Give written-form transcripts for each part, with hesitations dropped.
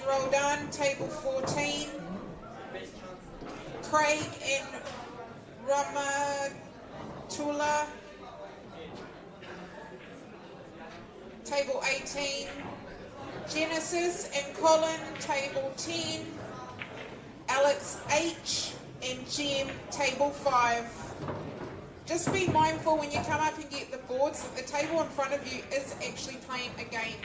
Roldan, table 14. Craig and Ramatula, table 18. Genesis and Colin, table 10. Alex H and Jem, table 5. Just be mindful when you come up and get the boards that the table in front of you is actually playing a game.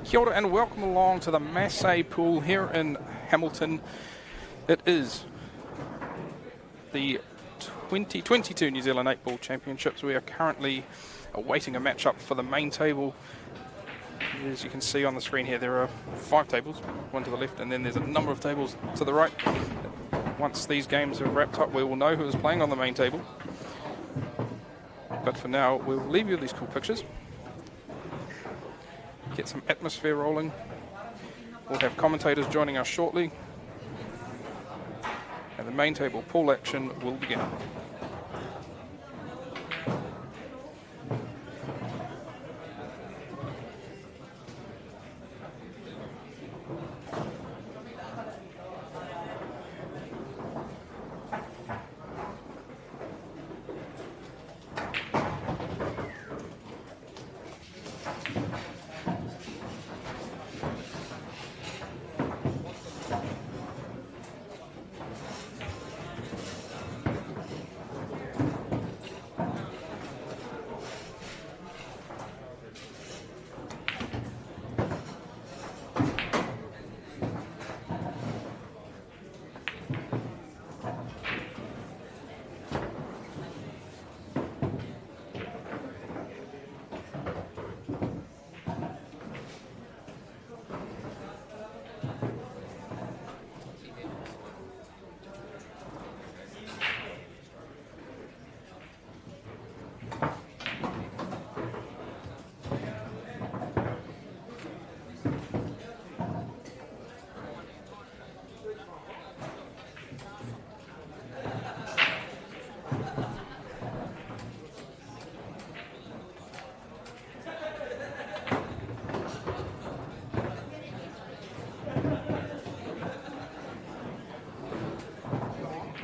Kia ora and welcome along to the Masse pool here in Hamilton. It is the 2022 New Zealand 8 Ball Championships. We are currently awaiting a matchup for the main table. As you can see on the screen here, there are 5 tables, one to the left, and then there's a number of tables to the right. Once these games are wrapped up, we will know who is playing on the main table. But for now, we'll leave you with these cool pictures. Get some atmosphere rolling. We'll have commentators joining us shortly. And the main table pool action will begin.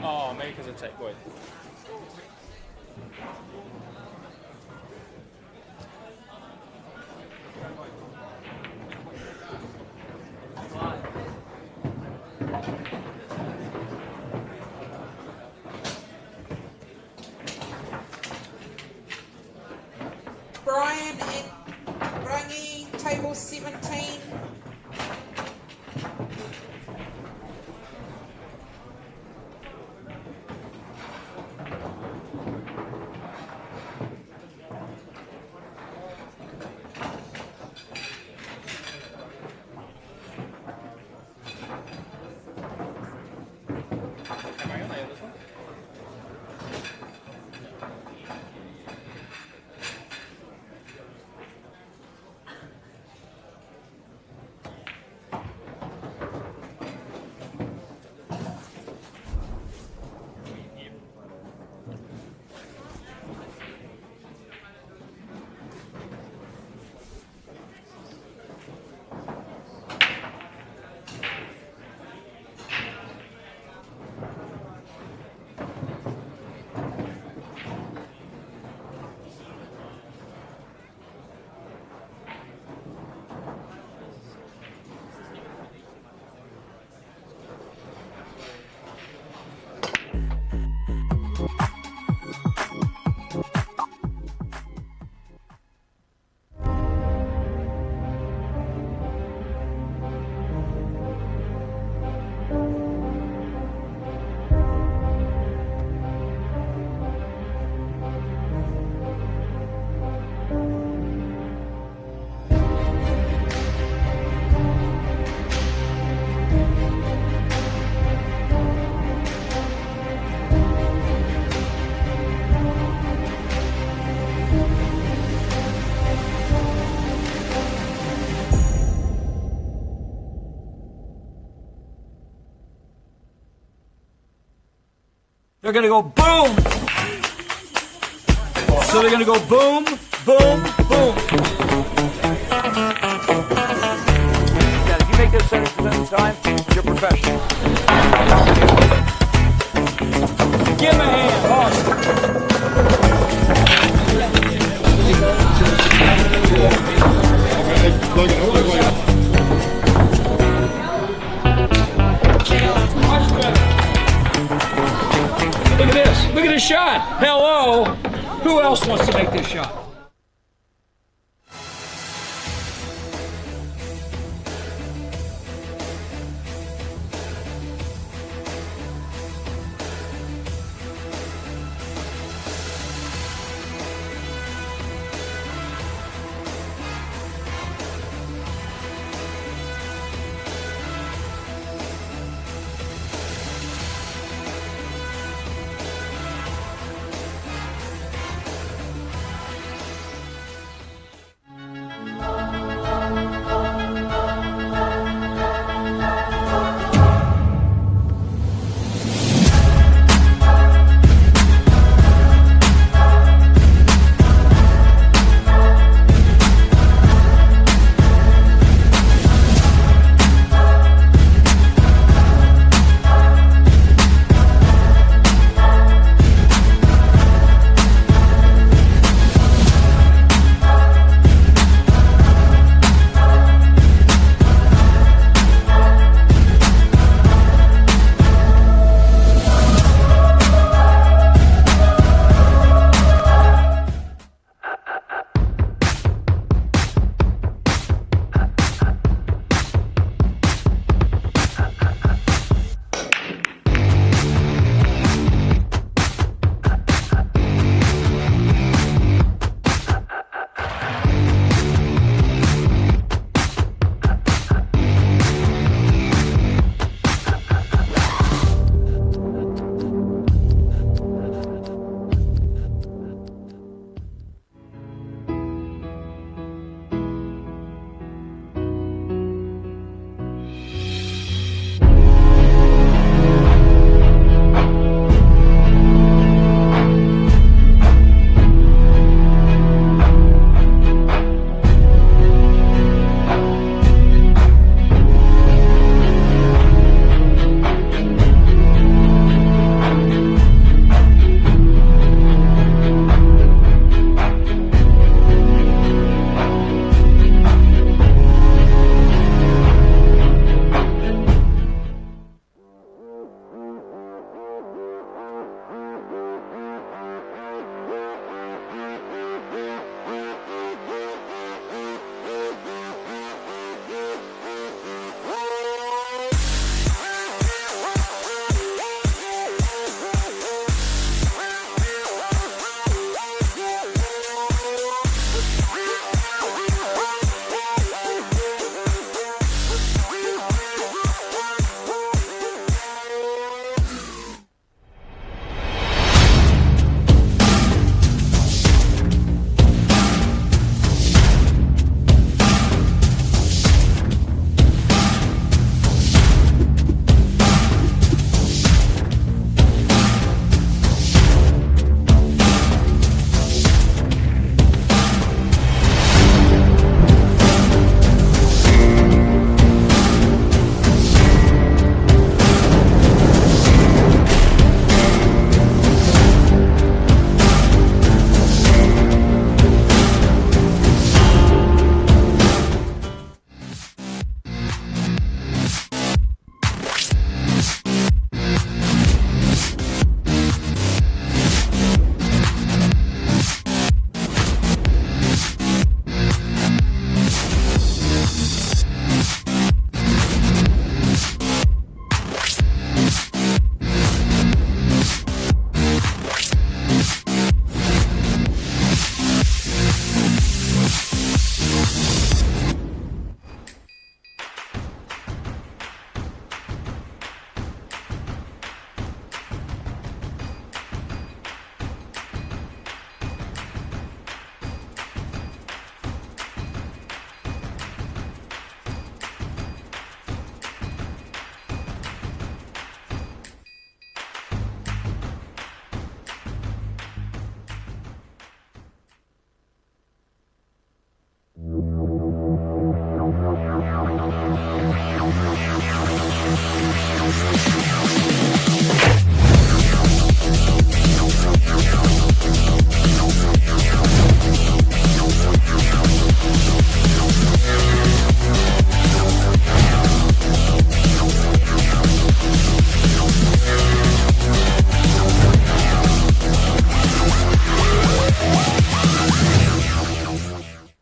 Oh, America's a tech boy. Brian and Rangi, table 17. They're going to go boom. So they're going to go boom, boom, boom. Now, if you make those 70% of the time, you're professional. Give him a hand. Awesome. Look at this. Look at his shot. Hello. Who else wants to make this shot?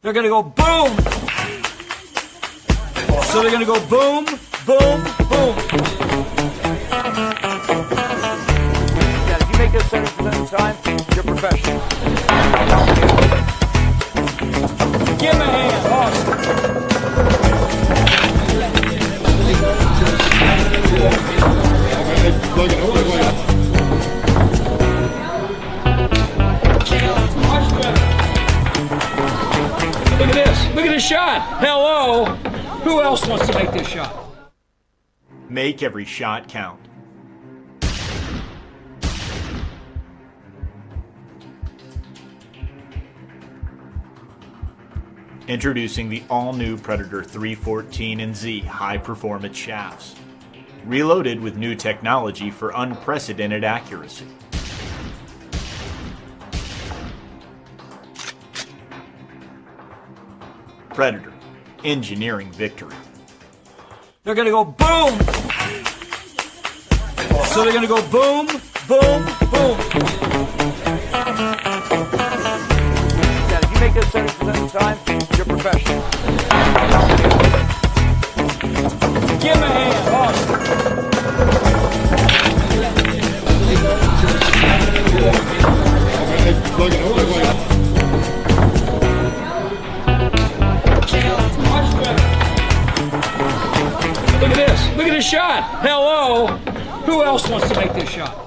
They're going to go boom. So they're going to go boom, boom, boom. Yeah, if you make this 70% of the time, you're professional. Give him a hand. Awesome. Much better. Look at this. Look at this shot. Hello. Who else wants to make this shot? Make every shot count. Introducing the all-new Predator 314 and Z high-performance shafts. Reloaded with new technology for unprecedented accuracy. Predator, engineering victory. They're going to go boom. So they're going to go boom, boom, boom. Yeah, if you make this 70% of the time, you're professional. Give him a hand. Awesome. Much better. Look at this. Look at this shot. Hello. Who else wants to make this shot?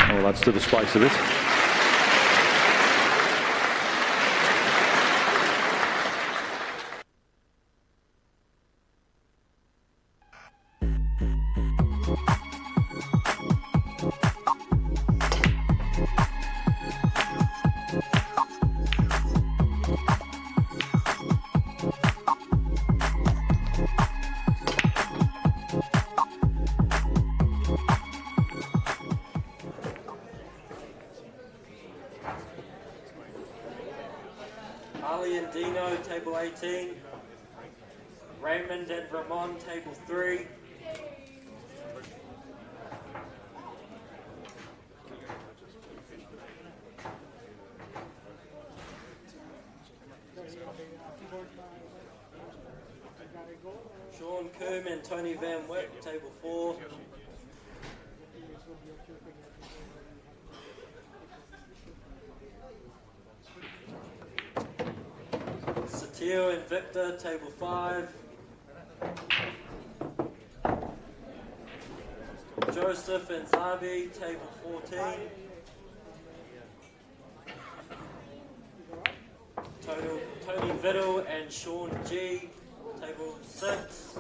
Well, that's to the spice of it. Ali and Dino, table 18. Raymond and Ramon, table 3. Sean Coombe and Tony Van Wyck, table 4. Satil and Victor, table 5. Joseph and Zabi, table 14. Tony Viddle and Sean G, table 6.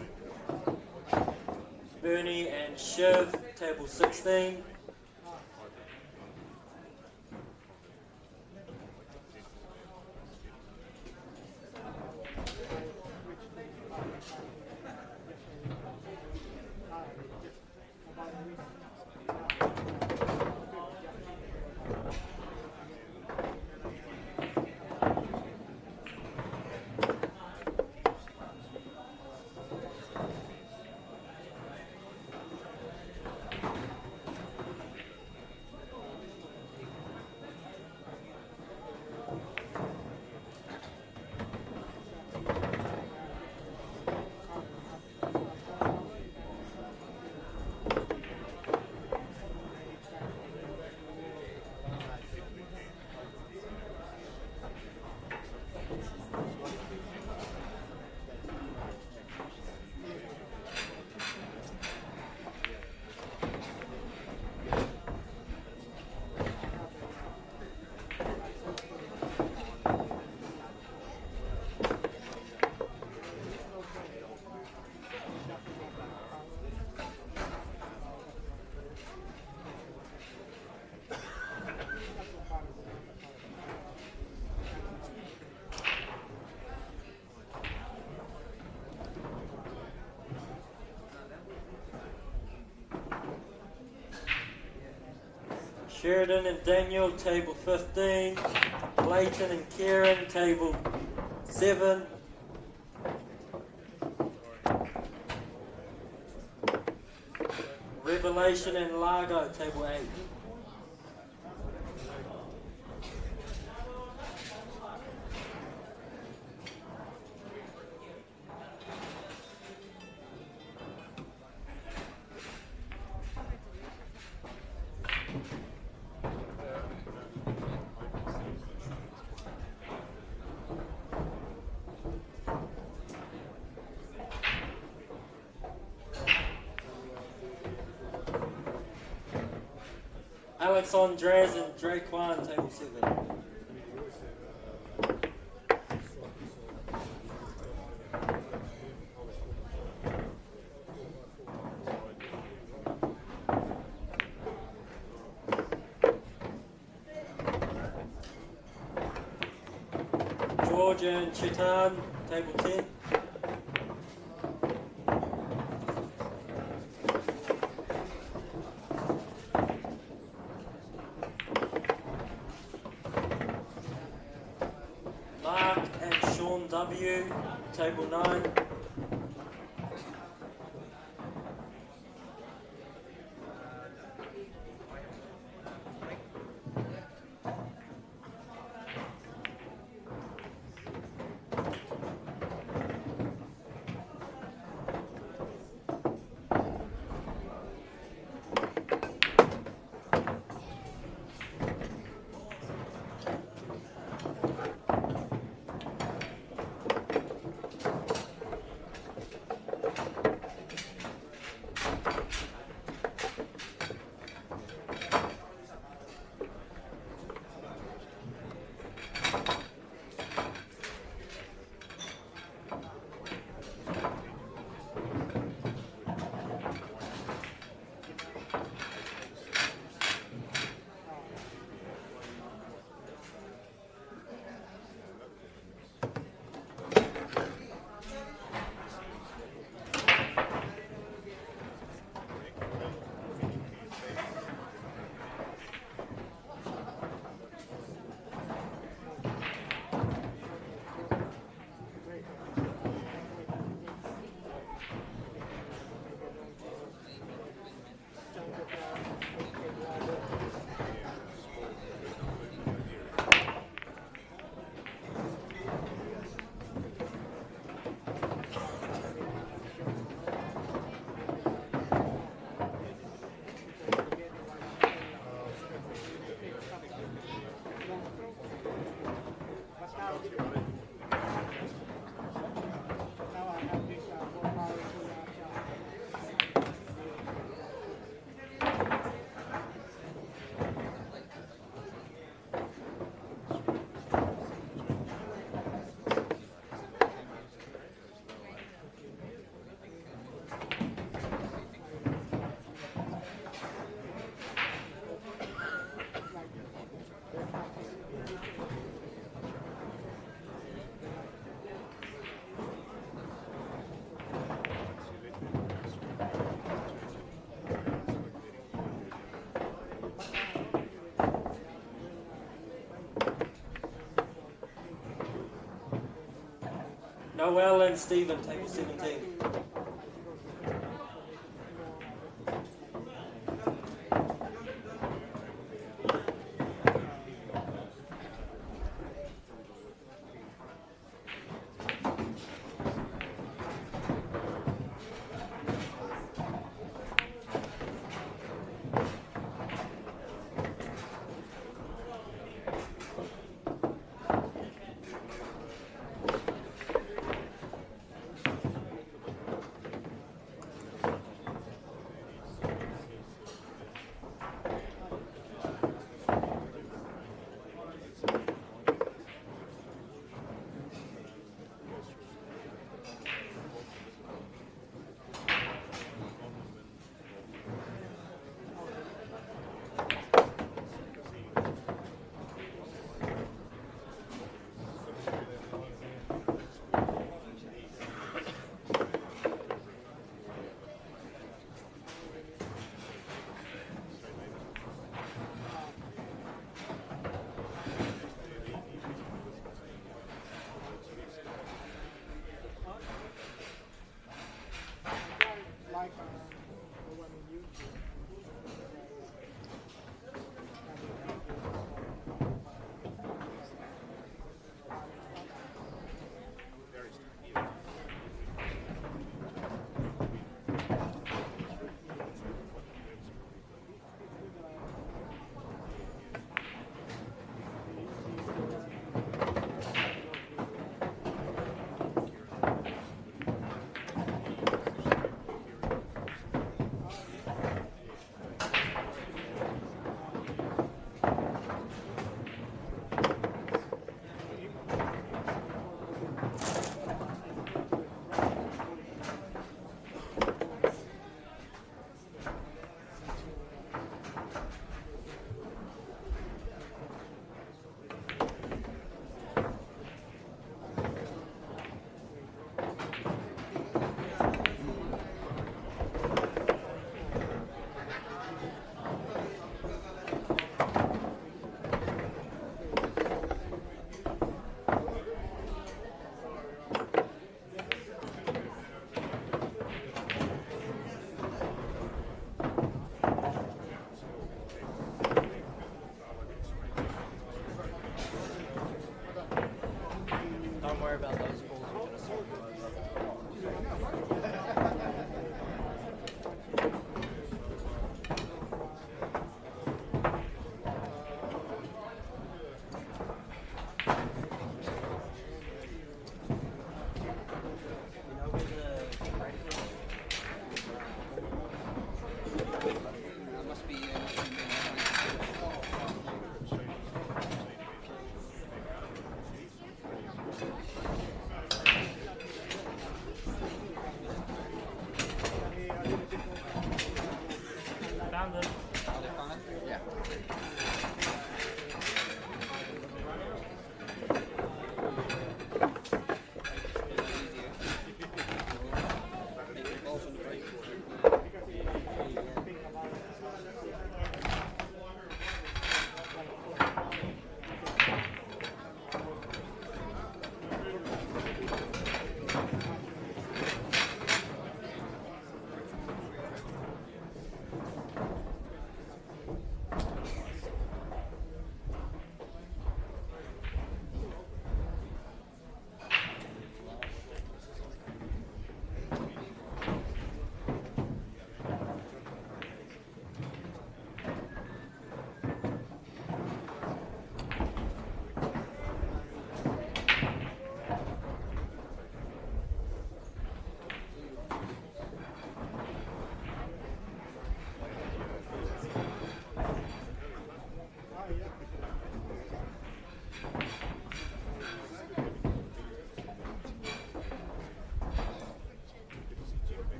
Bernie and Shiv, table 16. Sheridan and Daniel, table 15. Clayton and Kieran, table 7. Revelation and Largo, table 8. Alex Andres and Draquan, table 7. George and Chetan, table 10. Mark and Sean W, table 9. Noel and Stephen, table 17.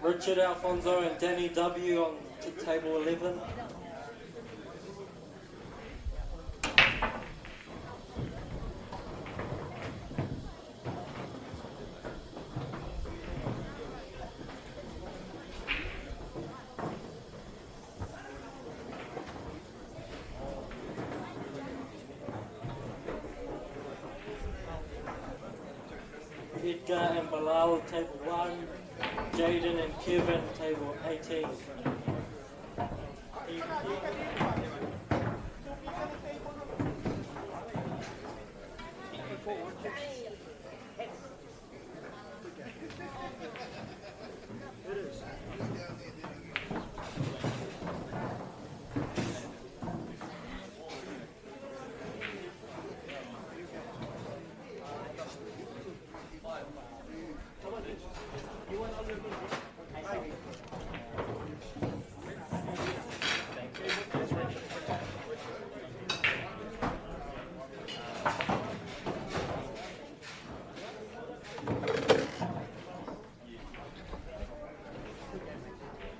Richard Alfonso and Danny W on to table 11. Edgar and Bilal, table 1. Jaden and Kevin, table 18.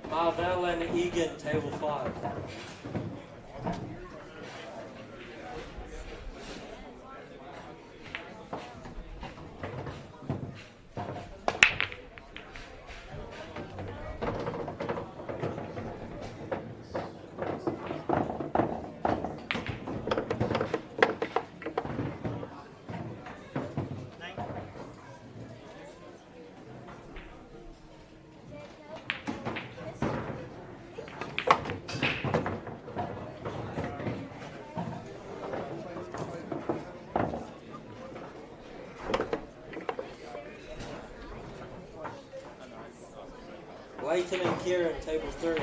Marvel and Egan, table 5. Leighton and Kieran, table 3.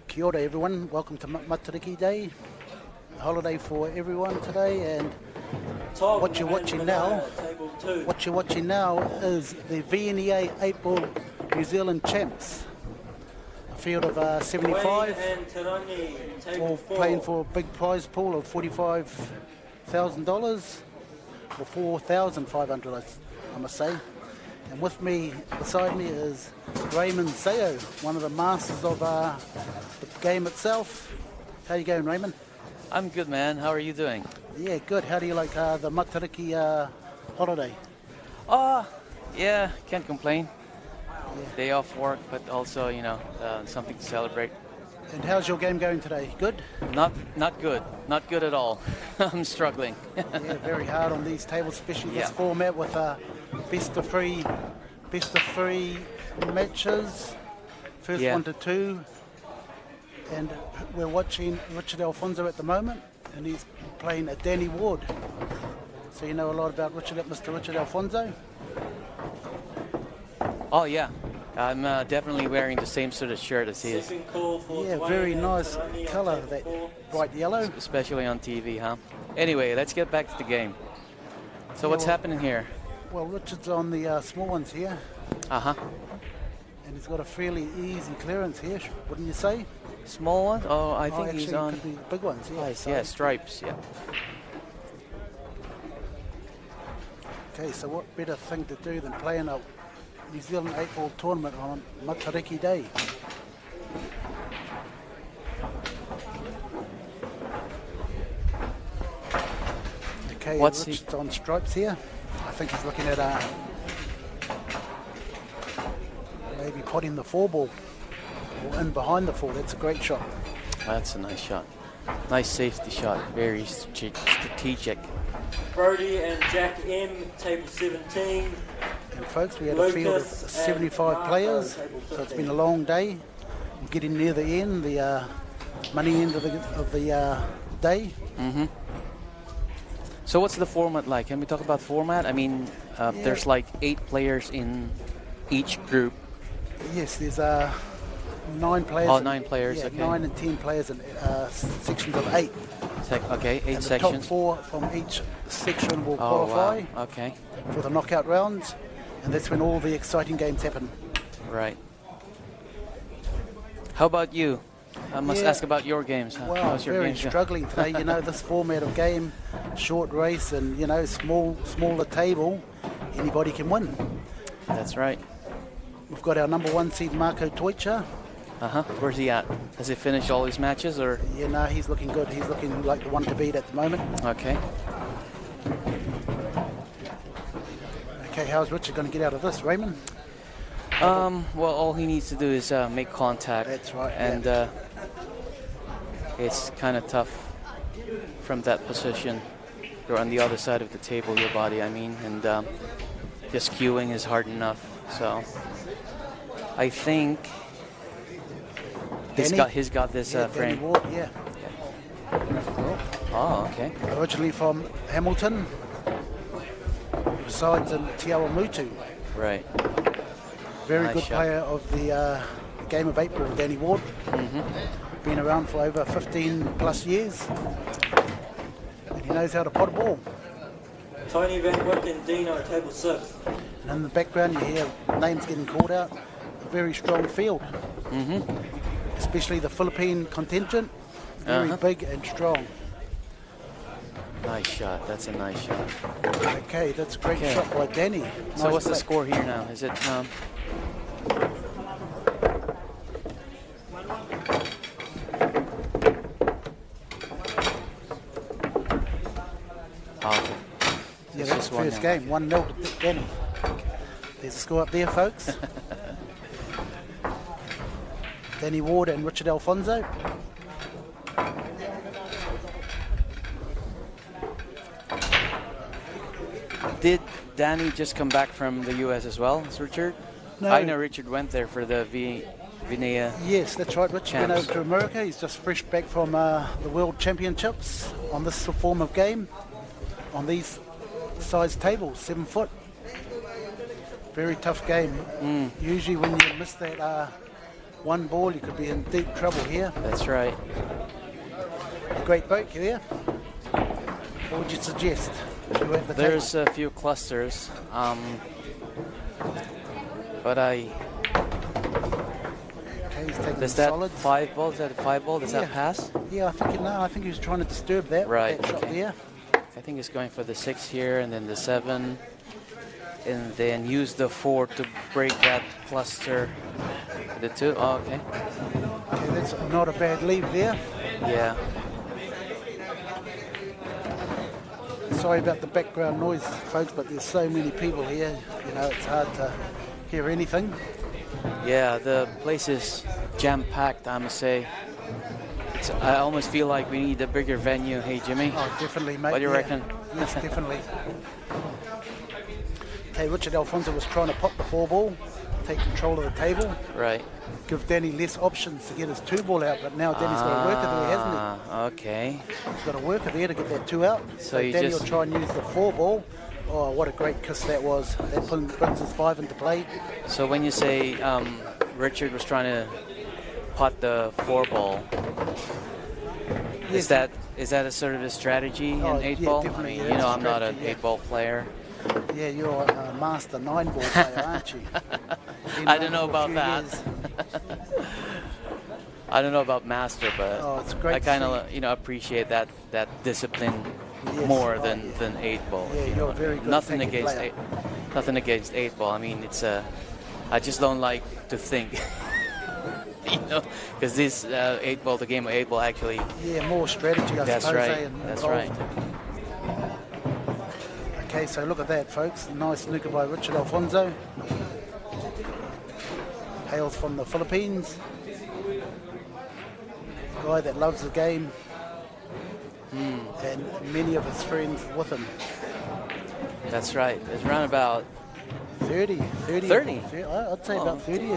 Kia ora everyone, welcome to Matariki Day, a holiday for everyone today, and what you're watching now is the VNEA 8-ball New Zealand champs. A field of 75, all playing for a big prize pool of $45,000, or $4,500 I must say. And with me, beside me, is Raymond Sayo, one of the masters of the game itself. How you going, Raymond? I'm good, man. How are you doing? Yeah, good. How do you like the Matariki holiday? Yeah, can't complain. Yeah. Day off work, but also, you know, something to celebrate. And how's your game going today? Good? Not good. Not good at all. I'm struggling. Yeah, very hard on these tables, especially this format with best of three matches, first 1 to 2. And we're watching Richard Alfonso at the moment, and he's playing a Danny Ward. So you know a lot about Mr. Richard Alfonso? Oh yeah, I'm definitely wearing the same sort of shirt as he is. Yeah, very nice colour, that bright yellow. Especially on TV, huh? Anyway, let's get back to the game. So what's happening here? Well, Richard's on the small ones here. Uh-huh. And he's got a fairly easy clearance here, wouldn't you say? Small one? Oh, I think actually, he's on. could be the big ones. Yeah, Nice, yeah, stripes. Yeah. Okay, so what better thing to do than playing a New Zealand 8-ball tournament on Matariki Day? Okay, What's Richard's on stripes here. I think he's looking at maybe potting the 4-ball or in behind the 4. That's a great shot. That's a nice shot. Nice safety shot. Very strategic. Brody and Jack M, table 17. And folks, we had a field of 75 players, so it's been a long day. We're getting near the end, the money end of the day. Mm-hmm. So what's the format like? Can we talk about format? I mean, there's like 8 players in each group. Yes, there's 9 players. Oh, 9 players, yeah, okay. 9 and 10 players in sections of 8. Okay, 8 and sections. The top 4 from each section will Oh, qualify wow. Okay. for the knockout rounds, and that's when all the exciting games happen. Right. How about you? I must ask about your games. Huh? Well, How's your very games going? struggling today. You know, this format of game, short race, and you know, smaller table, anybody can win. That's right. We've got our number 1 seed, Marco Toicha. Where's he at? Has he finished all his matches, or? Yeah, no, he's looking good. He's looking like the one to beat at the moment. Okay. Okay, how's Richard going to get out of this, Raymond? Well, all he needs to do is make contact. That's right. And it's kind of tough from that position. You're on the other side of the table, your body, I mean, and just cueing is hard enough. So I think he's got this frame. Danny Ward, yeah. Oh, okay. Originally from Hamilton, resides in Te Awamutu. Right. Very Nice good shot. player of the game of 8-ball, Danny Ward. Been around for over 15 plus years. And he knows how to pot a ball. Tony Van Wyck and Dino, table 6. And in the background you hear names getting called out. A very strong field. Especially the Philippine contingent. Very big and strong. Nice shot. That's a nice shot. Okay, that's a great shot by Danny. So Nice what's the play. score here now? Is it okay. Yeah, It's that's just the one first now. game. 1-0 to Danny. There's a score up there, folks. Danny Ward and Richard Alfonso. Did Danny just come back from the U.S. as well as Richard? No. I know Richard went there for the Vinaya. Yes, that's right. Richard went Champs. over to America. He's just fresh back from the World Championships on this form of game, on these size tables, 7 foot. Very tough game. Usually when you miss that one ball, you could be in deep trouble here. That's right. A great break here. What would you suggest? You at the There's table? a few clusters, but I. Okay, he's taking Does the that solids. 5 ball? Is that a 5 ball? Does that pass? Yeah, I think I think he was trying to disturb that. Right, That shot okay. there. I think it's going for the 6 here, and then the 7, and then use the 4 to break that cluster. The 2. Oh, okay. Okay, that's not a bad lead there. Yeah. Sorry about the background noise, folks, but there's so many people here. You know, it's hard to hear anything. Yeah, the place is jam-packed, I must say. I almost feel like we need a bigger venue. Hey, Jimmy? Oh, definitely, mate. What do you yeah. reckon? Yes, definitely. Okay, Richard Alfonso was trying to pop the 4 ball, take control of the table, Right. give Danny less options to get his 2 ball out, but now Danny's got a worker there, hasn't he? Okay. He's got a worker there to get that 2 out. So So you Danny just- will try and use the 4 ball. Oh, what a great kiss that was. That brings his 5 into play. So when you say Richard was trying to pot the 4 ball, Yes. is that a sort of a strategy Oh, in 8 yeah, ball? I definitely, mean, yeah, you know, it's a I'm not an strategy, yeah. 8 ball player. Yeah, you're a master 9 ball player, aren't you? I don't know about that. I don't know about master, but it's great I kind of to see. appreciate that discipline Yes. more than 8-ball. Yeah, you you're know. a very good Nothing attacking against player. nothing against 8-ball. I mean, it's I just don't like to think, because this 8-ball, the game of 8-ball, actually. Yeah, more strategy, I That's suppose. right. That's right. Okay, so look at that, folks. Nice snooker by Richard Alfonso. Hails from the Philippines. Guy that loves the game. And many of his friends with him. That's right. There's around about 30. I'd say about 30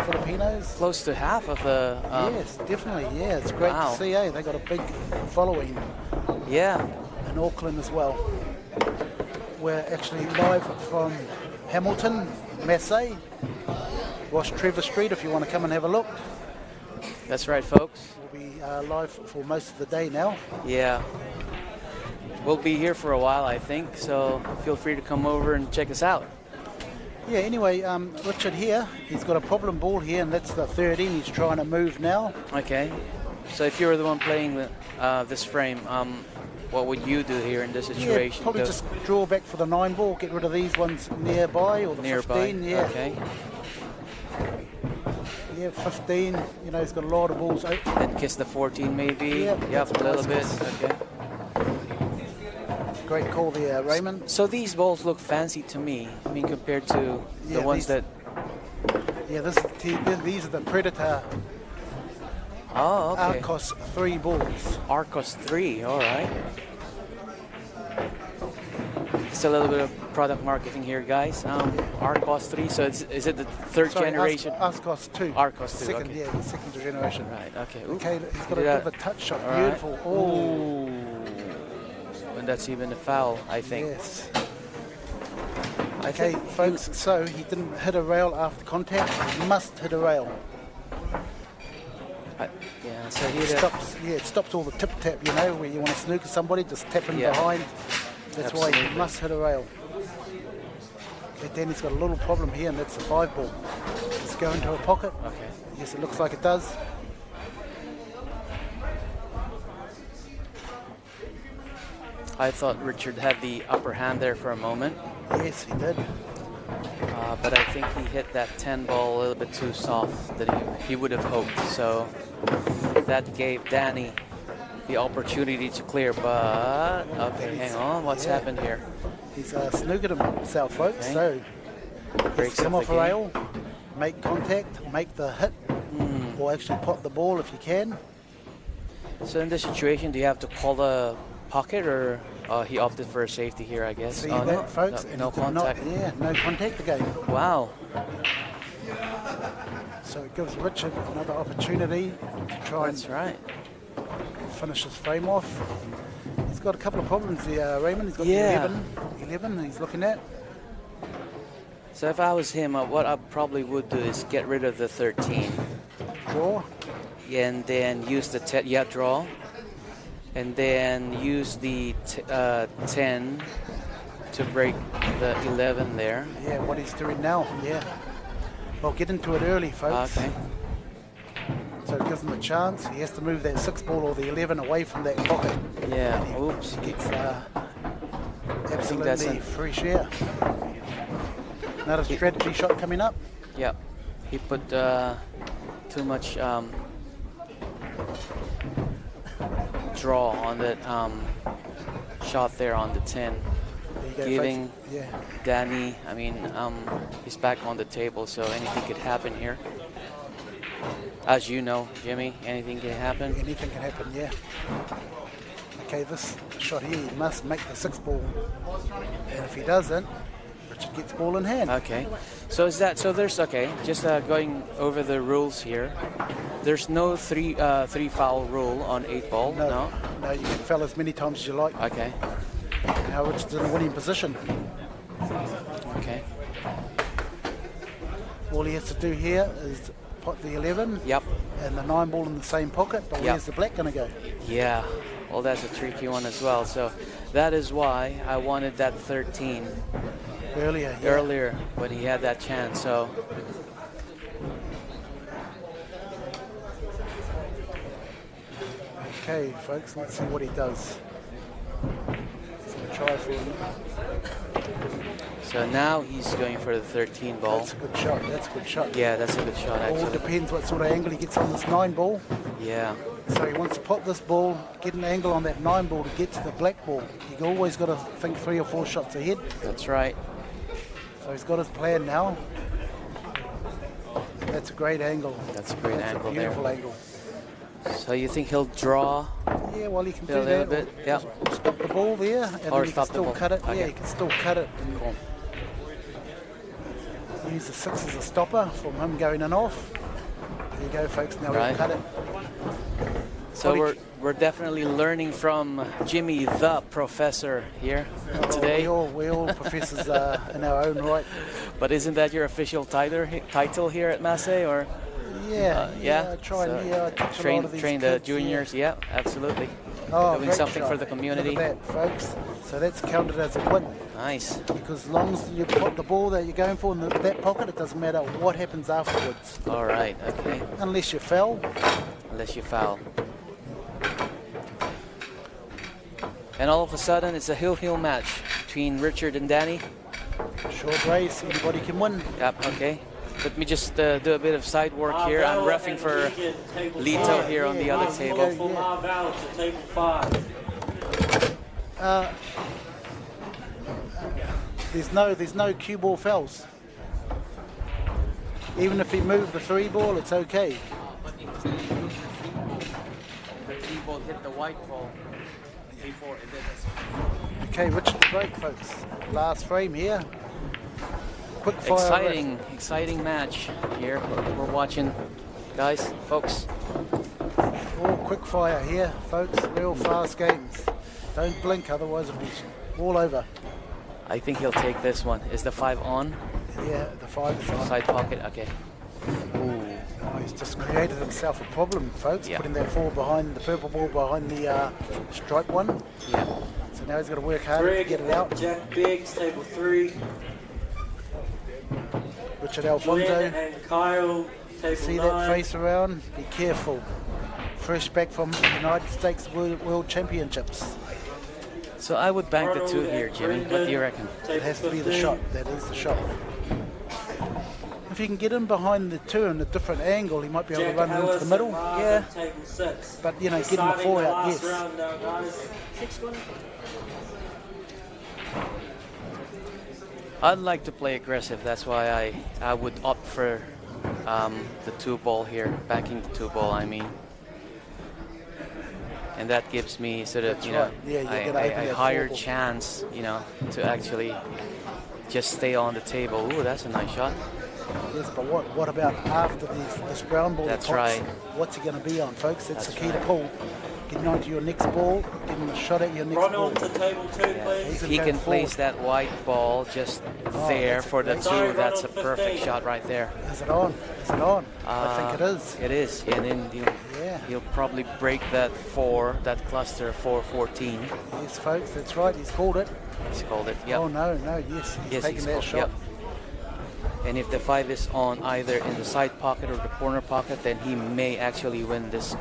Filipinos. Close to half of the. Yes, definitely. Yeah, it's great Wow. to see. They got a big following Yeah. in Auckland as well. We're actually live from Hamilton, Masse, Ross Trevor Street. If you want to come and have a look, That's right, folks. we'll be live for most of the day now. Yeah. We'll be here for a while, I think, so feel free to come over and check us out. Yeah. Anyway, Richard here. He's got a problem ball here, and that's the 13. He's trying to move now. Okay. So if you were the one playing this frame, what would you do here in this situation? Yeah, probably just draw back for the 9 ball. Get rid of these ones nearby, or the nearby. 15. Yeah. Okay. Yeah, 15. You know, he's got a lot of balls open. And kiss the 14 maybe. Yeah, Yep, a little bit. nice. Okay. Great call there, Raymond. So these balls look fancy to me. I mean, compared to the Yeah, ones that. Yeah, these are the Predator Oh, okay. Arcos 3 balls. Arcos 3. All right. Just a little bit of product marketing here, guys. Arcos 3. So is it the third generation? Arcos 2. Arcos 2. Second, Okay. yeah, the second generation. Right. Okay. Ooh. Okay, he's got a Look bit at of a touch shot. All right. Beautiful. Oh, And that's even a foul, I think. yes. I Okay, think folks, so he didn't hit a rail after contact. He must hit a rail. Yeah. So he hit a, It stops all the tip tap, you know, where you want to snooker somebody, just tap him Yeah. behind. That's why he Absolutely. must hit a rail. Okay, then he's got a little problem here, and that's the 5 ball. It's going to a pocket. Okay. Yes, it looks like it does. I thought Richard had the upper hand there for a moment, Yes, he did. but I think he hit that 10 ball a little bit too soft than he would have hoped. So that gave Danny the opportunity to clear. But okay, hang on, what's Yeah. happened here? He's snookered himself, folks. Okay. So Breaks come up off the a game. rail, make contact, make the hit, or actually pot the ball if you can. So in this situation, do you have to call the pocket, or he opted for a safety here, I guess? See Oh, that, no, folks? No, And no he did not- contact. no contact again. Wow. So it gives Richard another opportunity to try That's right. and finish his frame off. He's got a couple of problems there, Raymond. He's got Yeah. 11 he's looking at. So if I was him, what I probably would do is get rid of the 13 Draw. and then use the draw, and then use the 10 to break the 11 there. Yeah, what he's doing now. Yeah. Well, get into it early, folks. Okay. So it gives him a chance. He has to move that 6 ball or the 11 away from that pocket. Yeah. Oops. He gets that's absolutely a- free share. Another strategy shot coming up. Yep. He put too much draw on that shot there on the 10. There you go, Giving folks. Yeah. Danny, I mean, he's back on the table, so anything could happen here. As you know, Jimmy, anything can happen. Anything can happen, yeah. Okay, this shot here, he must make the 6 ball. And if he doesn't, Richard gets ball in hand. Okay, so there's, okay, just going over the rules here. There's no three foul rule on 8 ball, no? No, you can foul as many times as you like. Okay, Now Richard's in a winning position. okay, All he has to do here is pot the 11 yep, and the 9 ball in the same pocket, but Yep. where's the black going to go? yeah. Well, that's a tricky one as well, so that is why I wanted that 13 Earlier, yeah. earlier when he had that chance, so Okay, folks, let's see what he does. He's going to try for him. So now he's going for the 13 ball. That's a good shot. That's a good shot. Yeah, that's a good shot, All actually. depends what sort of angle he gets on this 9 ball. Yeah. So he wants to pop this ball, get an angle on that 9 ball to get to the black ball. You always got to think 3 or 4 shots ahead. That's right. So he's got his plan now. That's a great angle. That's a great angle there. Beautiful angle. So you think he'll draw? Yeah, well, he can A do little that. bit, yeah. Or stop the ball there, and Or then he can stop the still ball. cut it. Okay. Yeah, he can still cut it. And Cool. use the 6 as a stopper from him going in off. There you go, folks. Now Right. we'll cut it. So What we're definitely learning from Jimmy, the professor, here today. We all professors in our own right. But isn't that your official title here at Masse, or? Yeah, Yeah. I try and I teach a lot train of these train the kids, juniors. Yeah, absolutely. Oh, Doing great something shot. for the community. Look at that, folks. So that's counted as a win. Nice. Because as long as you put the ball that you're going for in that pocket, it doesn't matter what happens afterwards. All right. Okay. Unless you foul. Unless you foul. And all of a sudden, it's a heel match between Richard and Danny. Short race, anybody can win. Yep. Okay. Let me just do a bit of side work here. I'm reffing for Lito here on the other table. For Marvel to table 5. There's no cue ball fouls. Even if he moved the 3 ball, it's okay. The tee ball hit the white ball before it did. Okay, Richard the break, folks. Last frame here. Quick fire. Exciting match here. We're watching, guys, folks. All quick fire here, folks. Real fast games. Don't blink, otherwise it'll be all over. I think he'll take this one. Is the 5 on? Yeah, the 5 is on. Side pocket. Okay. Oh, he's just created himself a problem, folks. Yeah. Putting that 4 behind the purple ball behind the stripe one. Yeah. So now he's got to work harder to get it out. Jack Biggs, table 3. Richard Glenn Alfonso. and Kyle, table See 9. that face around? Be careful. Fresh back from the United States World Championships. So I would bank the 2 here, Jimmy. What do you reckon? It has to be the shot. That is the shot. If you can get him behind the 2 in a different angle, he might be able to run into the middle. Yeah. Table 6. But, you know, get him a 4 out, yes. Round now, guys. I'd like to play aggressive. That's why I would opt for the 2 ball here, backing the 2 ball. I mean, and that gives me sort of, That's you know, right. Yeah, you're gonna open a that higher 4 ball. chance, you know, to actually just stay on the table. Ooh, that's a nice shot. Yes, but what about after this brown ball? That's pops? right. What's he going to be on, folks? That's the That's key right. to pull. Getting onto your next ball, getting a shot at your next Ronald ball. to table 2, please. He's If gonna he go can forward. place that white ball just there that's a for the great 2, shot. that's a Ronald, perfect 15. shot right there. Is it on? Is it on? I think it is. It is, and then Yeah. he'll probably break that 4, that cluster 4-14. Yes, folks, that's right. He's called it. He's called it. Yep. Oh, no, yes. He's taking that called- shot. yep. And if the 5 is on either in the side pocket or the corner pocket, then he may actually win this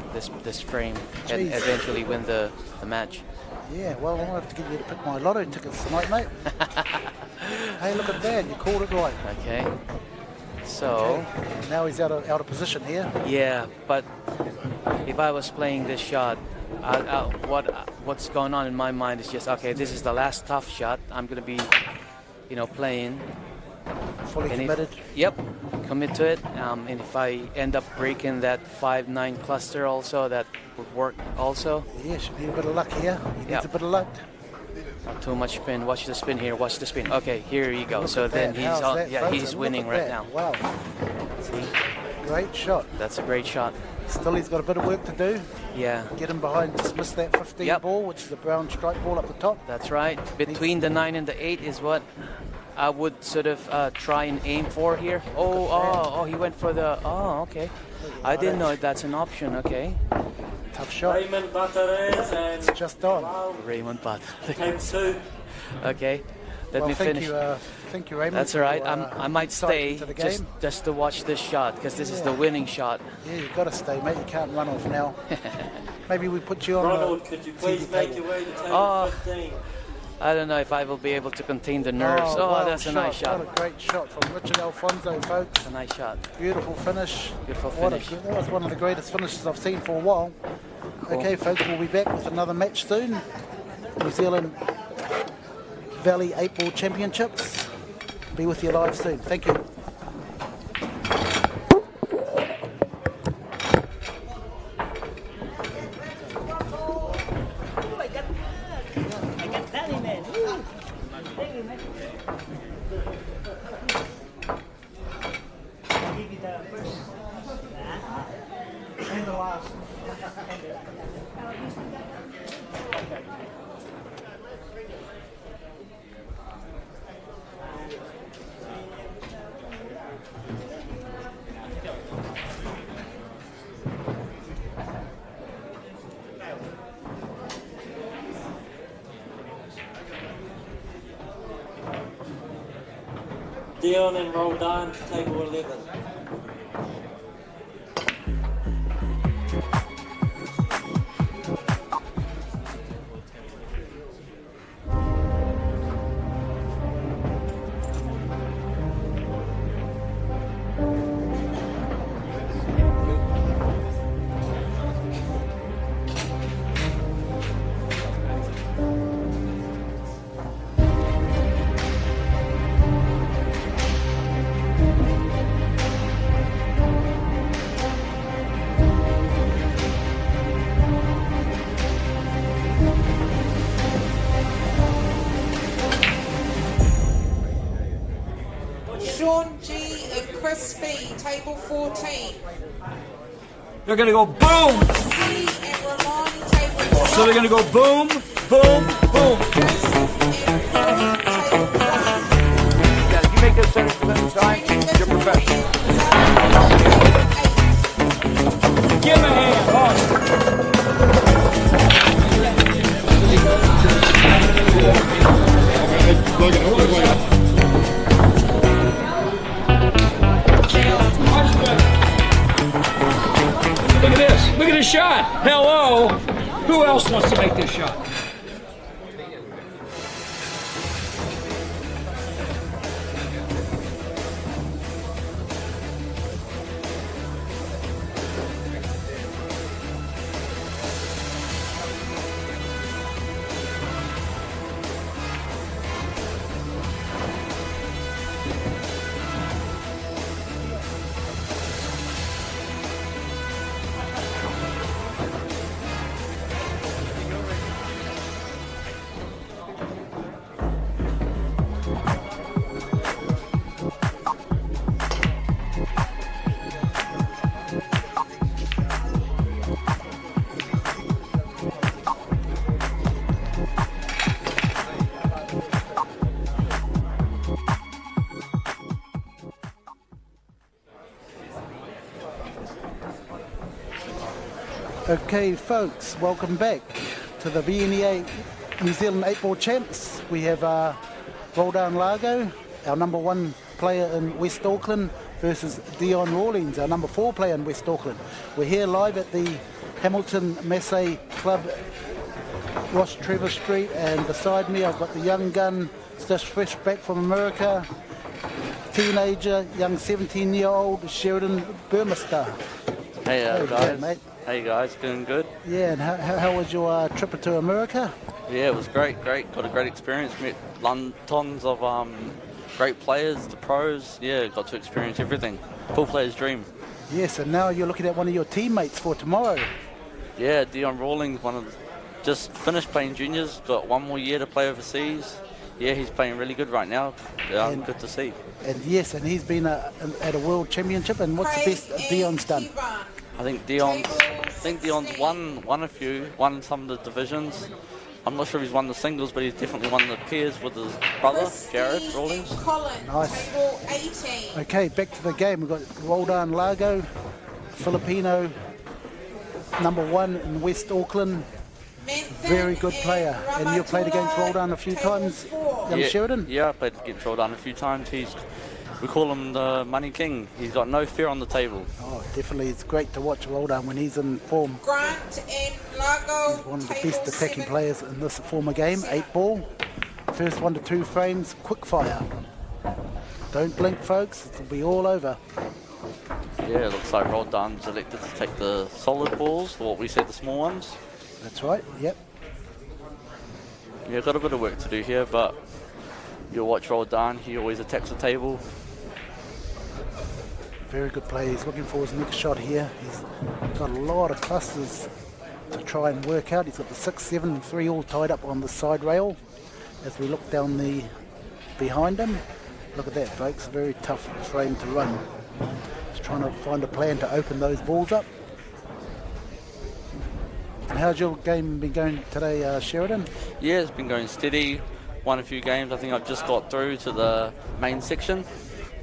frame and Jeez. eventually win the match. Yeah, well, I'll have to get you to pick my lotto tickets tonight, mate. Hey, look at that. You called it right. Okay. So, Now he's out of position here. yeah, but if I was playing this shot, what's going on in my mind is just, okay, this is the last tough shot. I'm going to be, you know, playing. Fully And if- committed. Yep, commit to it. And if I end up breaking that 5-9 cluster also, that would work also. Yeah, should need a bit of luck here. He needs Yep. a bit of luck. Not too much spin. Watch the spin here. Watch the spin. Okay, here you go. Look So at then that. he's How's on. that, Yeah, folks? he's Look winning at right that. now. Wow. See, Great shot. that's a great shot. Still, he's got a bit of work to do. Yeah, Get him behind, dismiss that 15 Yep. ball, which is a brown stripe ball up the top. that's right. Between the 9 and the 8 is what I would sort of try and aim for here. Oh, he went for the. Oh, okay. I didn't know that's an option. Okay, Tough shot. Raymond Batares and It's just on. Wow, Raymond Butt. table 2. Okay, let Well, me thank finish. you, Thank you, Raymond. That's all right. for, I might insight stay into the game. just to watch this shot because this is the winning shot. Yeah, you've got to stay, mate. You can't run off now. Maybe we put you on Ronald, the could you please TV make table. your way to table Oh. 15? I don't know if I will be able to contain the nerves. Oh, wow, that's a nice shot. What a great shot from Richard Alfonso, folks. A nice shot. Beautiful finish. Beautiful What finish. that was one of the greatest finishes I've seen for a while. Okay, folks, we'll be back with another match soon. New Zealand Valley 8-Ball Championships. Be with you live soon. Thank you. Dion and Roldan to table 11. Sean G and Chris B, table 14. They're going to go boom. C and Ramon, table 12. So they're going to go boom, boom, boom. Joseph and Florian, table 1. Yeah, if you make those centers within time, you're professional. Give him a hand. Awesome. Look at this. Look at this shot. Hello. Who else wants to make this shot? Okay, folks, welcome back to the VNEA New Zealand 8-Ball Champs. We have Roldan Largo, our number 1 player in West Auckland, versus Dion Rawlings, our number 4 player in West Auckland. We're here live at the Hamilton Masse Club, Ross Trevor Street, and beside me I've got the young gun, just fresh back from America, teenager, young 17-year-old Sheridan Burmester. Hey How you guys. doing, mate? Hey guys, doing good? Yeah, and how was your trip to America? Yeah, it was great. Got a great experience. Met tons of great players, the pros. Yeah, got to experience everything. Full player's dream. Yes, and now you're looking at one of your teammates for tomorrow. Yeah, Dion Rawlings, just finished playing juniors. Got 1 more year to play overseas. Yeah, he's playing really good right now. Good to see. And yes, and he's been at a world championship. And what's the best Dion's done? I think Dion's won some of the divisions. I'm not sure if he's won the singles, but he's definitely won the pairs with his brother, Jared Rawlings. Nice. Okay, back to the game. We've got Roldan Largo, Filipino, number 1 in West Auckland, Very good player. And you've played against Roldan a few times, young Sheridan? Yeah, I played against Roldan a few times. We call him the Money King. He's got no fear on the table. Oh, definitely. It's great to watch Roldan when he's in form. Grant and Lago. He's one of the best attacking players in this former game. 8 ball. First 1 to 2 frames, quick fire. Don't blink, folks. It'll be all over. Yeah, it looks like Roldan's elected to take the solid balls, or what we said, the small ones. That's right, yep. Yeah, got a bit of work to do here, but you'll watch Roldan. He always attacks the table. Very good play. He's looking for his next shot here. He's got a lot of clusters to try and work out. He's got the 6, 7, and 3 all tied up on the side rail. As we look down the behind him, look at that, folks. A very tough frame to run. Just trying to find a plan to open those balls up. And how's your game been going today, Sheridan? Yeah, it's been going steady. Won a few games. I think I've just got through to the main section.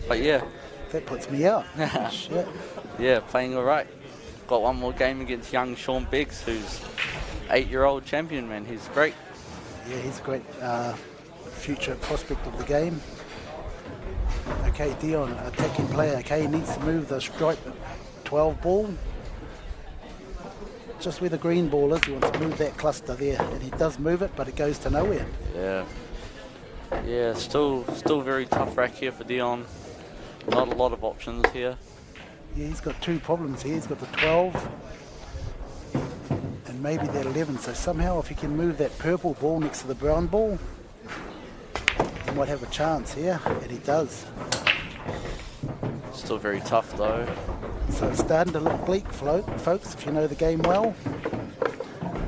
But yeah. That puts me out. Shit. Yeah, playing all right. Got one more game against young Sean Biggs, who's 8-year-old champion, man. He's great. Yeah, he's a great future prospect of the game. Okay, Dion, attacking player. Okay, he needs to move the stripe 12 ball. Just where the green ball is, he wants to move that cluster there. And he does move it, but it goes to nowhere. Yeah. Yeah, still very tough rack here for Dion. Not a lot of options here. Yeah, he's got 2 problems here. He's got the 12 and maybe that 11. So somehow if he can move that purple ball next to the brown ball, he might have a chance here, and he does. Still very tough though. So it's starting to look bleak, folks, if you know the game well.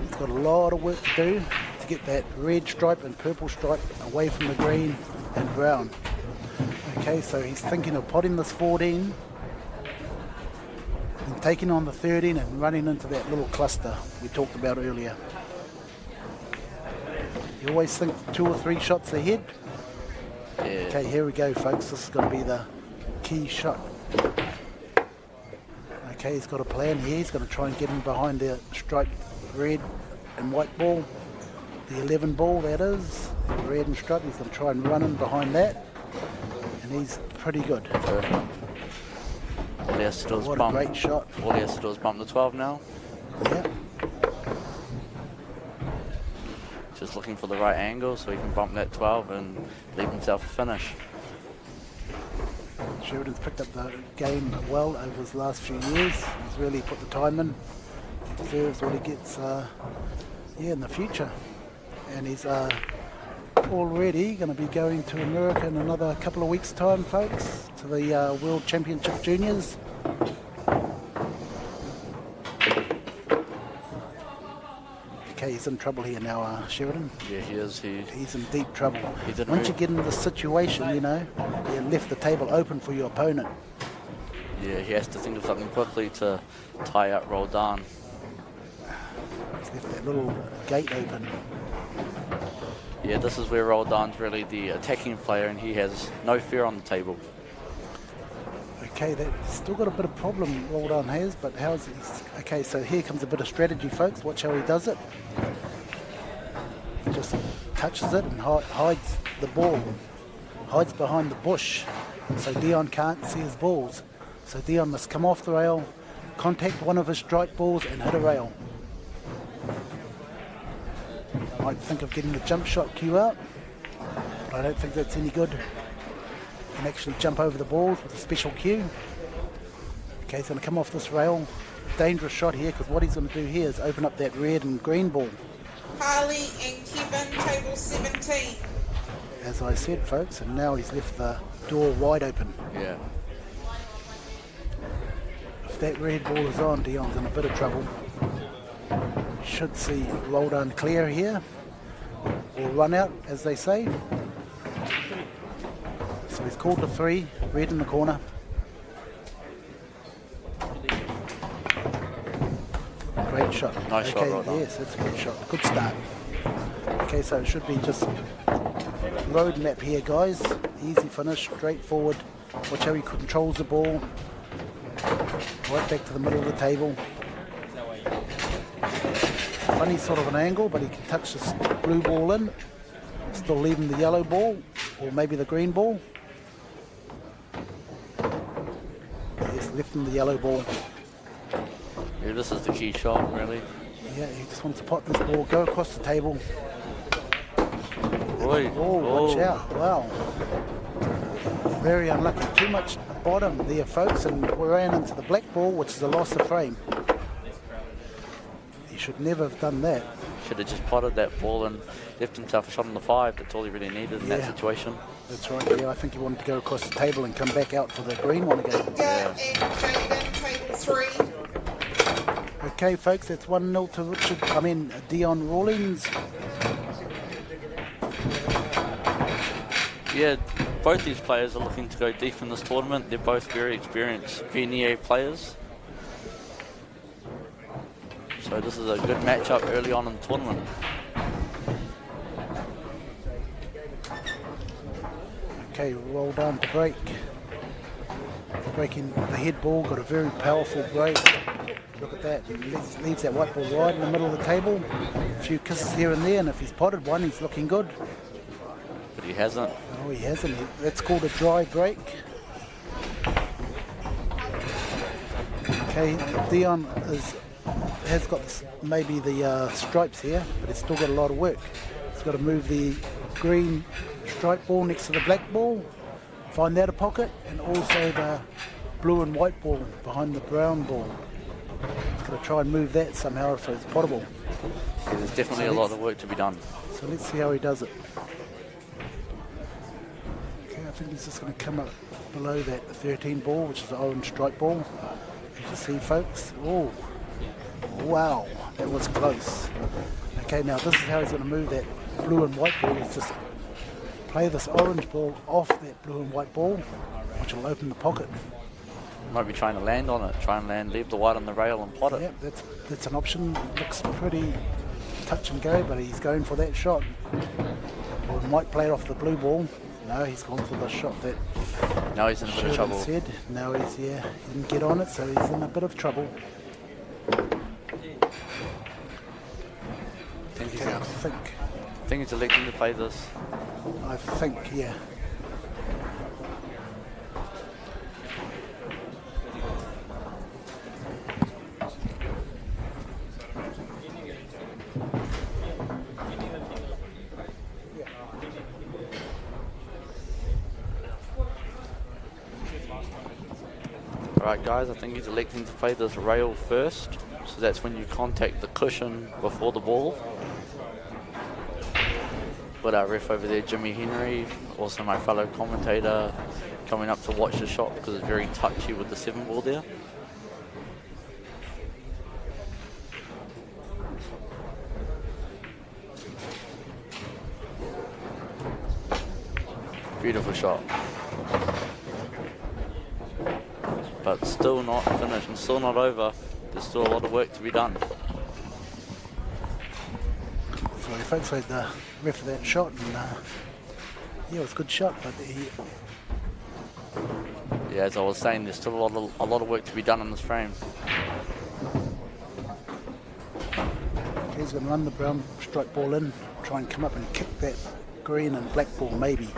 He's got a lot of work to do to get that red stripe and purple stripe away from the green and brown. Okay, so he's thinking of potting this 14 and taking on the 13 and running into that little cluster we talked about earlier. You always think 2 or 3 shots ahead. Yeah. Okay, here we go, folks. This is going to be the key shot. Okay, he's got a plan here. He's going to try and get him behind the striped red and white ball. The 11 ball, that is. Red and striped. He's going to try and run in behind that. And he's pretty good. All he has to do is what bump. A great shot. All he has to do is bump the 12 now. Yeah. Just looking for the right angle so he can bump that 12 and leave himself a finish. Sheridan's picked up the game well over his last few years. He's really put the time in. He deserves what he gets in the future. And he's already going to be going to America in another couple of weeks' time, folks, to the World Championship Juniors. Okay, he's in trouble here now, Sheridan. Yeah, he is. He's in deep trouble. Once Once you get into this situation, you know, you left the table open for your opponent. Yeah, he has to think of something quickly to tie out Roldan. He's left that little gate open. Yeah, this is where Roldan's really the attacking player, and he has no fear on the table. Okay, that's still got a bit of problem Roldan has, but how's he? Okay, so here comes a bit of strategy, folks. Watch how he does it. He just touches it and hides the ball, hides behind the bush, so Dion can't see his balls. So Dion must come off the rail, contact one of his strike balls and hit a rail. Might think of getting the jump shot cue out, but I don't think that's any good. Can actually jump over the balls with a special cue. Okay, he's going to come off this rail. Dangerous shot here, because what he's going to do here is open up that red and green ball. Harley and Kevin, table 17. As I said, folks, and now he's left the door wide open. Yeah. If that red ball is on, Dion's in a bit of trouble. Should see Roldan clear here, or run out, as they say. So he's called the 3, red in the corner. Great shot. Nice shot, Roldan. Yes, that's a good shot. Good start. Okay, so it should be just road map here, guys. Easy finish, straightforward. Watch how he controls the ball. Right back to the middle of the table. funny sort of an angle, but he can touch this blue ball in, still leaving the yellow ball, or maybe the green ball. He's left him the yellow ball. Yeah, this is the key shot, really. Yeah, he just wants to pot this ball, go across the table. Oi. Oh, watch out. Wow. Very unlucky. Too much bottom there, folks, and we ran into the black ball, which is a loss of frame. He should never have done that. Should have just potted that ball and left himself a shot on the 5. That's all he really needed in that situation. That's right, yeah. I think he wanted to go across the table and come back out for the green one again. And Jaden, table 3. Okay, folks, that's 1-0 to Dion Rawlings. Yeah, both these players are looking to go deep in this tournament. They're both very experienced VNA players. So this is a good matchup early on in the tournament. Okay, well done to break. Breaking the head ball, got a very powerful break. Look at that, he leaves that white ball right in the middle of the table. A few kisses here and there, and if he's potted one, he's looking good. But he hasn't. No, he hasn't. That's called a dry break. Okay, Dion has got maybe the stripes here, but he's still got a lot of work. He's got to move the green stripe ball next to the black ball, find that a pocket, and also the blue and white ball behind the brown ball. He's got to try and move that somehow if it's potable. Yeah, there's definitely a lot of work to be done. So let's see how he does it. Okay, I think he's just going to come up below that 13 ball, which is the orange stripe ball. You can see, folks. Oh, wow, that was close. Okay, now this is how he's going to move that blue and white ball. He's just play this orange ball off that blue and white ball, which will open the pocket. Might be trying to land on it, leave the white on the rail and pot it. Yeah, that's an option. Looks pretty touch and go, but he's going for that shot. Or might play it off the blue ball. No, he's gone for the shot that. Now he's in a bit of trouble. Said. No, he didn't get on it, so he's in a bit of trouble. I think he's electing to play this. I think, yeah. Alright guys, I think he's electing to play this rail first. So that's when you contact the cushion before the ball. But our ref over there, Jimmy Henry, also my fellow commentator, coming up to watch the shot because it's very touchy with the 7 ball there. Beautiful shot. But still not finished and still not over. There's still a lot of work to be done. Sorry folks, I had the ref of that shot, and yeah, it was a good shot, but yeah, as I was saying, there's still a lot of work to be done on this frame. Okay, he's going to run the brown strike ball in, try and come up and kick that green and black ball maybe.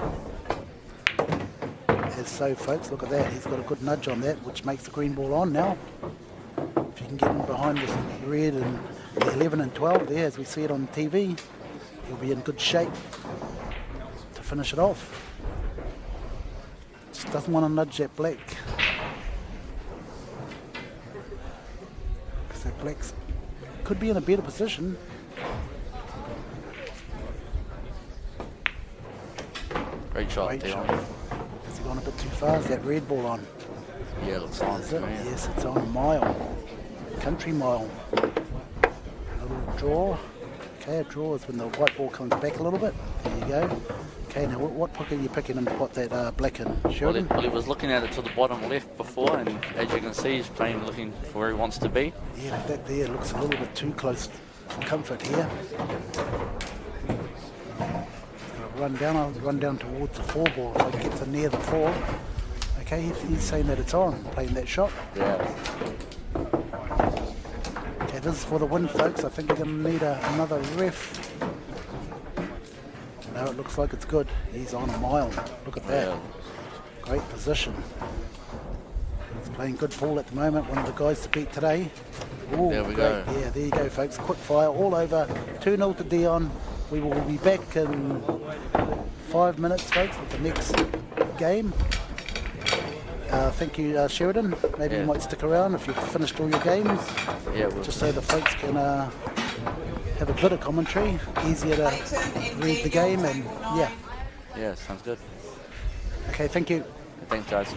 As so, folks, look at that. He's got a good nudge on that, which makes the green ball on now. If you can get him behind this red and the 11 and 12 there, as we see it on TV, he'll be in good shape to finish it off. Just doesn't want to nudge that black. Because that black's could be in a better position. Great shot, Great Dion. shot. Has he gone a bit too far? Is that red ball on? Yeah, it looks on. Is it? Yes, it's on a mile. Country mile. A little draw. Okay, a draw is when the white ball comes back a little bit. There you go. Okay, now what puck are you picking him to put that black in? Sheridan? Well, he was looking at it to the bottom left before, and as you can see, he's playing looking for where he wants to be. Yeah, that there looks a little bit too close for comfort here. I'll run down towards the 4 ball if I get to near the 4. Okay, he's saying that it's on, playing that shot. Yeah. Okay, It is for the win, folks. I think we're going to need another ref. No, it looks like it's good. He's on a mile. Look at that. Great position. He's playing good pool at the moment. One of the guys to beat today. Ooh, there we great. go. Yeah, there you go, folks. Quick fire all over. 2-0 to Dion. We will be back in 5 minutes, folks, with the next game. Thank you, Sheridan. Maybe you might stick around if you've finished all your games. Yeah, just so the folks can have a bit of commentary. Easier to read the game and yeah. Yeah, sounds good. Okay, thank you. Thanks, guys.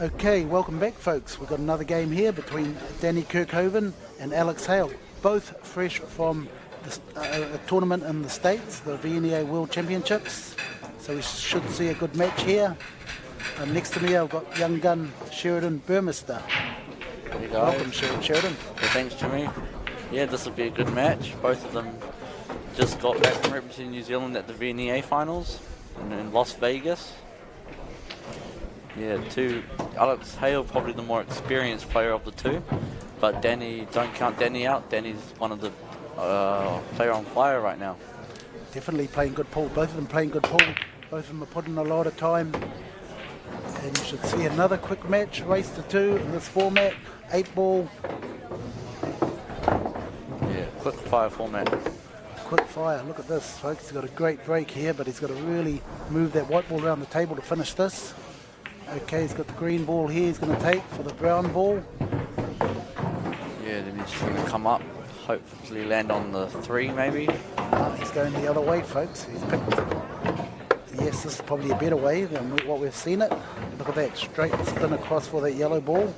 Okay, welcome back, folks. We've got another game here between Danny Kirkhoven and Alex Hale, both fresh from a tournament in the States, the VNEA World Championships. So we should see a good match here. And next to me, I've got young gun Sheridan Burmester. There you go. Welcome, Sheridan. Yeah, thanks, Jimmy. Yeah, this will be a good match. Both of them just got back from representing New Zealand at the VNEA finals in Las Vegas. Yeah, Alex Hale, probably the more experienced player of the two, but Danny, don't count Danny out. Danny's one of the player on fire right now. Definitely playing good pool. Both of them playing good pool. Both of them are putting a lot of time. And you should see another quick match, race to 2 in this format. 8 ball. Yeah, quick fire format. Quick fire. Look at this, folks. He's got a great break here, but he's got to really move that white ball around the table to finish this. Okay, he's got the green ball here he's going to take for the brown ball. Yeah, then he's trying to come up. Hopefully land on the 3 maybe. He's going the other way, folks. He's picked. Yes, this is probably a better way than what we've seen it. Look at that, straight spin across for that yellow ball.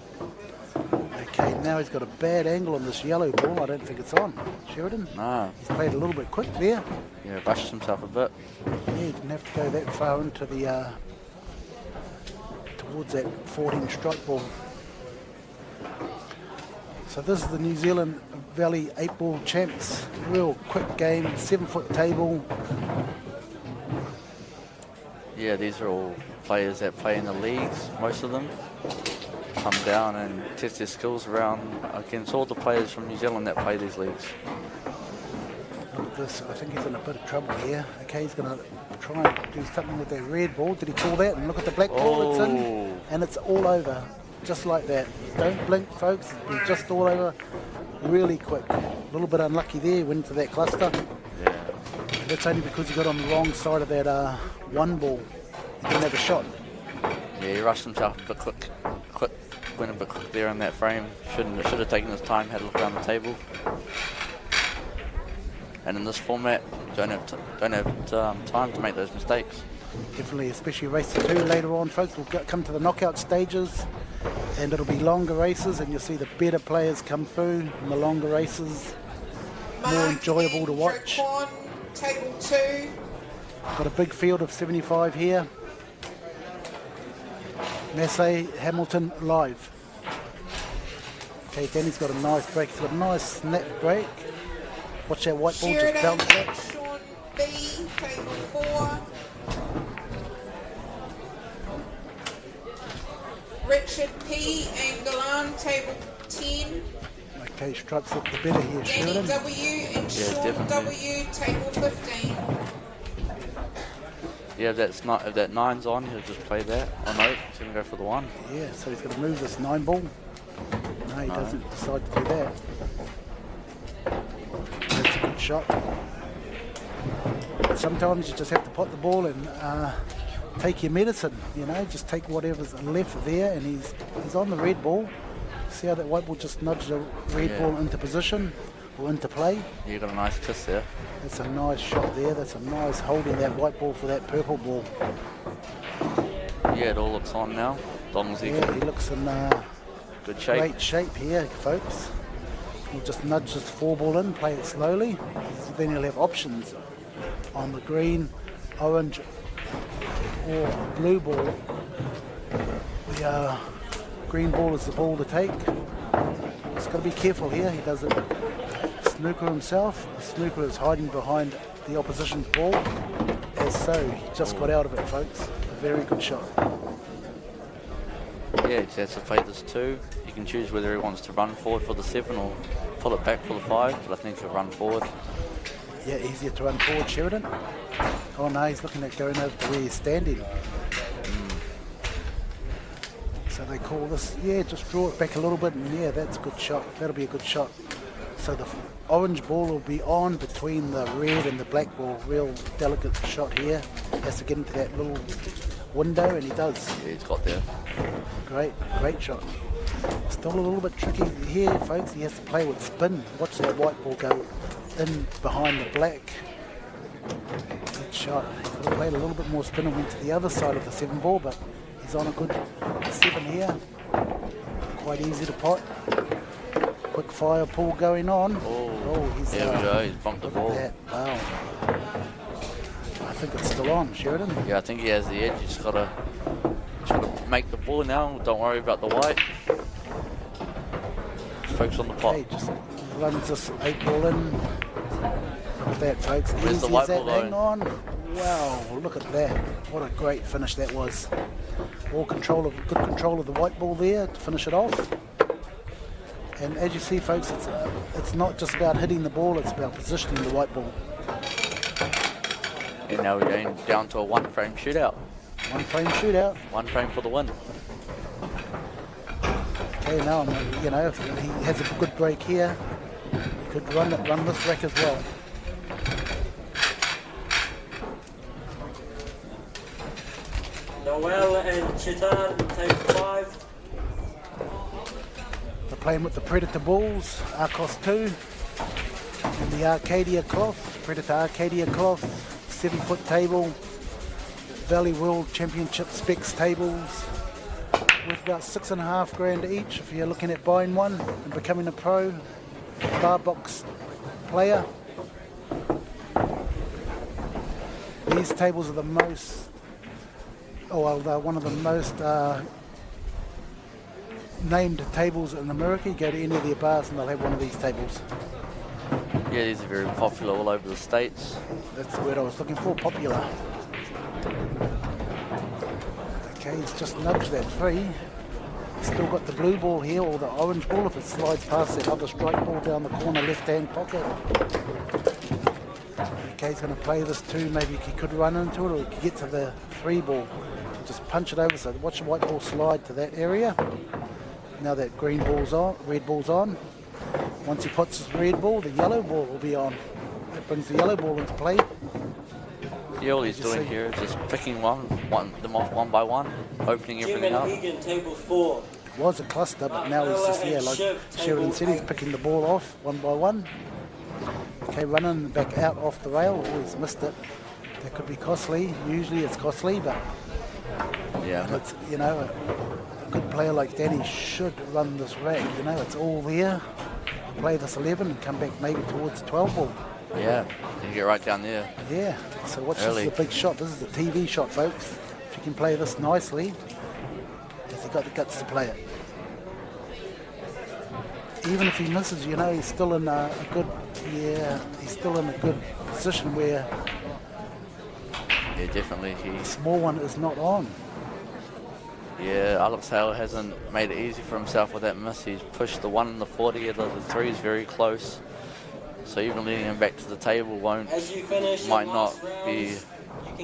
Okay, now he's got a bad angle on this yellow ball. I don't think it's on. Sheridan? No. He's played a little bit quick there. Yeah, rushed himself a bit. Yeah, he didn't have to go that far into the towards that 14 strike ball. So this is the New Zealand Valley 8-ball champs. Real quick game, 7-foot table. Yeah, these are all players that play in the leagues, most of them. Come down and test their skills around against all the players from New Zealand that play these leagues. Look at this, I think he's in a bit of trouble here. Okay, he's going to try and do something with that red ball. Did he call that? And look at the black ball it's in. And it's all over, just like that. Don't blink, folks. It's been just all over really quick. A little bit unlucky there, he went into that cluster. Yeah. That's only because he got on the wrong side of that one ball. He didn't have a shot. Yeah, he rushed himself a bit quick, went a bit quick there in that frame. Should have taken his time, had a look around the table. And in this format, don't have time to make those mistakes. Definitely, especially race 2 later on, folks. We'll come to the knockout stages, and it'll be longer races, and you'll see the better players come through in the longer races. More enjoyable to watch. Table 2. Got a big field of 75 here. Masse, Hamilton live. Okay, Danny's got a nice break. He's got a nice snap break. Watch that white ball just bounce back. Sean B, table 4. Richard P and Galan, table 10. Okay, strikes look the better here, Danny Sheridan. W and Sean definitely. W, table 15. Yeah, if that 9's on, he'll just play that. Oh no, he's going to go for the 1. Yeah, so he's going to move this 9 ball. No, he doesn't decide to do that. That's a good shot. Sometimes you just have to pot the ball and take your medicine, you know, just take whatever's left there, and he's on the red ball. See how that white ball just nudged the red ball into position or into play? You got a nice kiss there. That's a nice shot there. That's a nice holding that white ball for that purple ball. Yeah, it all looks on now. He looks in good shape. Great shape here, folks. We'll just nudge this 4 ball in, play it slowly. Then he'll have options on the green, orange, or blue ball. The green ball is the ball to take. He's got to be careful here. He doesn't snooker himself. The snooker is hiding behind the opposition's ball. As so, he just got out of it, folks. A very good shot. Yeah, he has to play this 2. He can choose whether he wants to run forward for the 7 or pull it back for the 5, but I think he'll run forward. Yeah, easier to run forward, Sheridan. Oh no, he's looking at going over to where he's standing. So they call this, just draw it back a little bit, and that's a good shot. That'll be a good shot. So the orange ball will be on between the red and the black ball. Real delicate shot here. Has to get into that little window, and he does. Yeah, he's got there. Great shot. Still a little bit tricky here, folks. He has to play with spin. Watch that white ball go in behind the black. Good shot. He's got to play a little bit more spin and went to the other side of the 7 ball, but he's on a good 7 here. Quite easy to pot. Quick fire pull going on. He's there we go. He's bumped the ball. Wow. I think it's still on, Sheridan. Yeah, I think he has the edge. He's just got to make the ball now. Don't worry about the white. Just focus on the pot. Okay, just runs this 8 ball in. Look at that, folks. Where's the white ball going? Hang on. Wow, look at that. What a great finish that was. Good control of the white ball there to finish it off. And as you see, folks, it's not just about hitting the ball, it's about positioning the white ball. And now we're going down to a 1-frame shootout. 1-frame shootout. 1 frame for the win. Okay, now if he has a good break here, he could run this break as well. Noel and Chetan, table 5. They're playing with the Predator balls, Arcos 2, and the Arcadia cloth, Predator Arcadia cloth, 7-foot table, Valley World Championship specs tables, worth about $6,500 each if you're looking at buying one and becoming a pro bar box player. These tables are the most, they're one of the most named tables in America. You go to any of their bars and they'll have one of these tables. Yeah, these are very popular all over the States. That's the word I was looking for, popular. Okay, he's just nudged that 3. Still got the blue ball here, or the orange ball, if it slides past that other strike ball down the corner left-hand pocket. Okay, he's going to play this 2. Maybe he could run into it, or he could get to the 3 ball. Just punch it over, so watch the white ball slide to that area. Now that green ball's on, red ball's on. Once he puts his red ball, the yellow ball will be on. That brings the yellow ball into play. Yeah, all he's doing here is just picking them off one by one, opening everything up. Egan, table 4. It was a cluster, but now he's just, like Sheridan said, he's picking the ball off one by one. Okay, running back out off the rail. Oh, he's missed it. That could be costly. Usually it's costly, but yeah, it's, a good player like Danny should run this rack. It's all there. Play this 11 and come back maybe towards the 12 ball. Yeah, and get right down there. Yeah, so watch, this is the big shot. This is the TV shot, folks. If you can play this nicely, has he got the guts to play it? Even if he misses, he's still in he's still in a good position where yeah, definitely the small one is not on. Yeah, Alex Hale hasn't made it easy for himself with that miss. He's pushed the 1 and the 40, the 3 is very close. So even leading him back to the table might not be,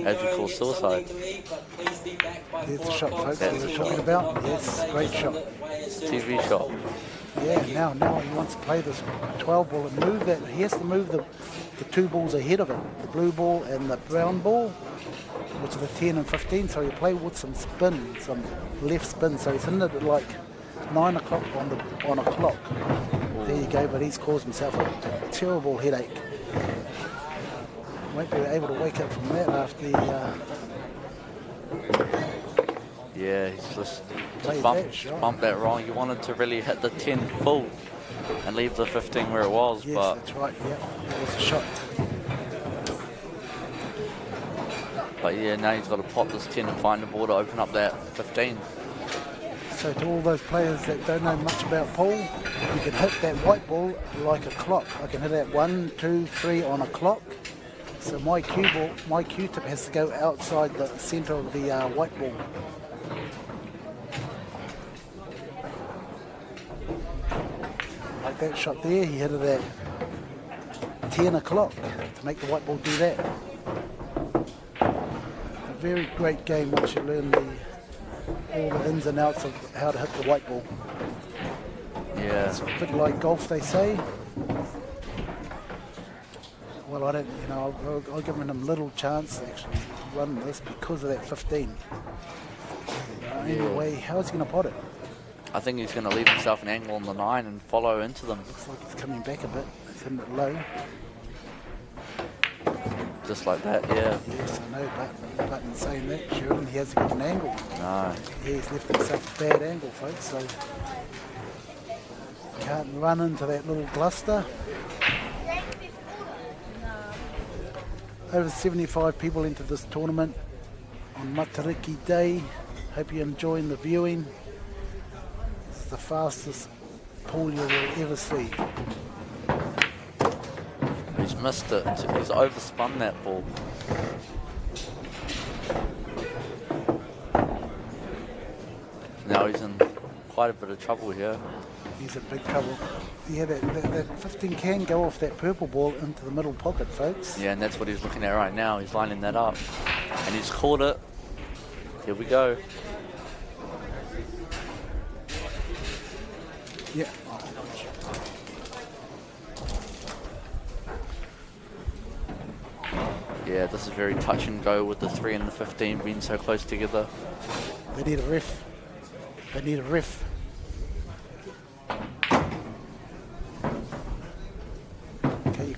as we call, suicide. There's the shot, folks, we were talking about. Yes, great shot. TV shot. Yeah, now he wants to play this 12 ball and move that. He has to move the 2 balls ahead of it, the blue ball and the brown ball, which are the 10 and 15. So he'll play with some spin, some left spin. So he's in it at like 9 o'clock on a clock. There you go, but he's caused himself a terrible headache. Won't be able to wake up from that after yeah, he's just bumped that wrong. You wanted to really hit the 10 full and leave the 15 where it was. Yes, but that's right, yeah, that was a shot. But yeah, now he's got to pot this 10 and find the ball to open up that 15. So to all those players that don't know much about pool, you can hit that white ball like a clock. I can hit that 1, 2, 3 on a clock. So my Q-tip has to go outside the centre of the white ball. Like that shot there, he hit it at 10 o'clock to make the white ball do that. A very great game once you learn all the ins and outs of how to hit the white ball. Yeah. It's a bit like golf, they say. Well, I don't, I'll give him a little chance to actually run this because of that 15. Anyway, how's he going to pot it? I think he's going to leave himself an angle on the 9 and follow into them. Looks like he's coming back a bit. He's hitting it low. Just like that, yeah. Yes, I know, but in saying that, Sheridan, he hasn't got an angle. No. Yeah, he's left himself a bad angle, folks, so can't run into that little cluster. Over 75 people into this tournament on Matariki Day. Hope you're enjoying the viewing. This is the fastest pool you will ever see. He's missed it. He's overspun that ball. Now he's in quite a bit of trouble here. He's in big trouble. Yeah, that 15 can go off that purple ball into the middle pocket, folks. Yeah, and that's what he's looking at right now. He's lining that up. And he's caught it. Here we go. Yeah. Yeah, this is very touch and go with the 3 and the 15 being so close together. They need a ref. They need a ref.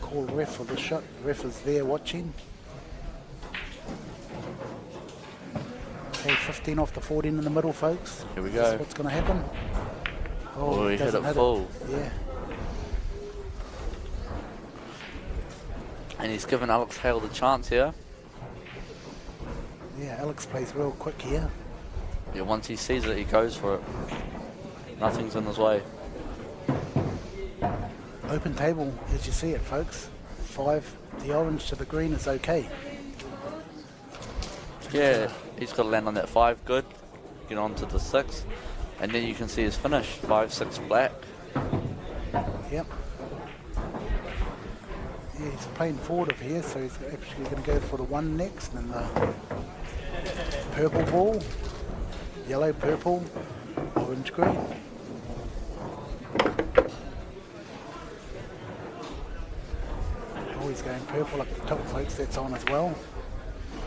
call ref for the shot. The ref is there watching. Okay, 15 off the 14 in the middle, folks. Here we This go. is what's going to happen. Oh, he hit doesn't it full. Yeah. And he's given Alex Hale the chance here. Yeah, Alex plays real quick here. Yeah, once he sees it, he goes for it. Nothing's in his way. Open table, as you see it, folks. 5, the orange to the green is okay. Yeah, he's got to land on that 5 good. Get on to the 6. And then you can see his finish. 5, 6 black. Yep. Yeah, he's playing forward of here, so he's actually going to go for the 1 next, and the purple ball, yellow, purple, orange, green. Oh, he's going purple up the top, folks. That's on as well.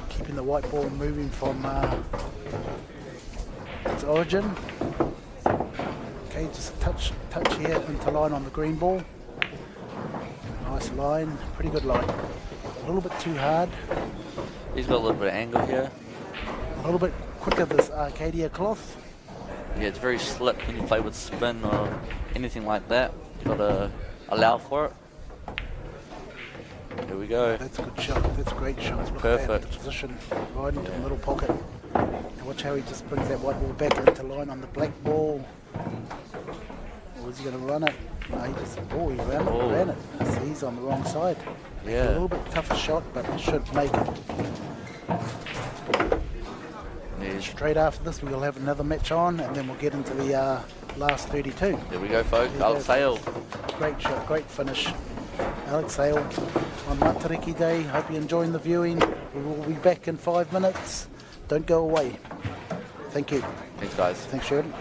Keeping the white ball moving from its origin. Okay, just a touch here into line on the green ball. Nice line, pretty good line. A little bit too hard. He's got a little bit of angle here. A little bit quicker, this Arcadia cloth. Yeah, it's very slick when you play with spin or anything like that. You've got to allow for it. Here we go. That's a good shot. That's a great shot. Look Perfect. at that, the position right into the middle pocket. And watch how he just brings that white ball back into line on the black ball. Or is he going to run it? No, he just, he ran it. So he's on the wrong side. Yeah. A little bit tougher shot, but should make it. Straight after this, we'll have another match on, and then we'll get into the last 32. Here we go, folks. Alex Hale. Great shot, great finish. Alex Hale on Matariki Day. Hope you're enjoying the viewing. We will be back in 5 minutes. Don't go away. Thank you. Thanks, guys. Thanks, Sheridan.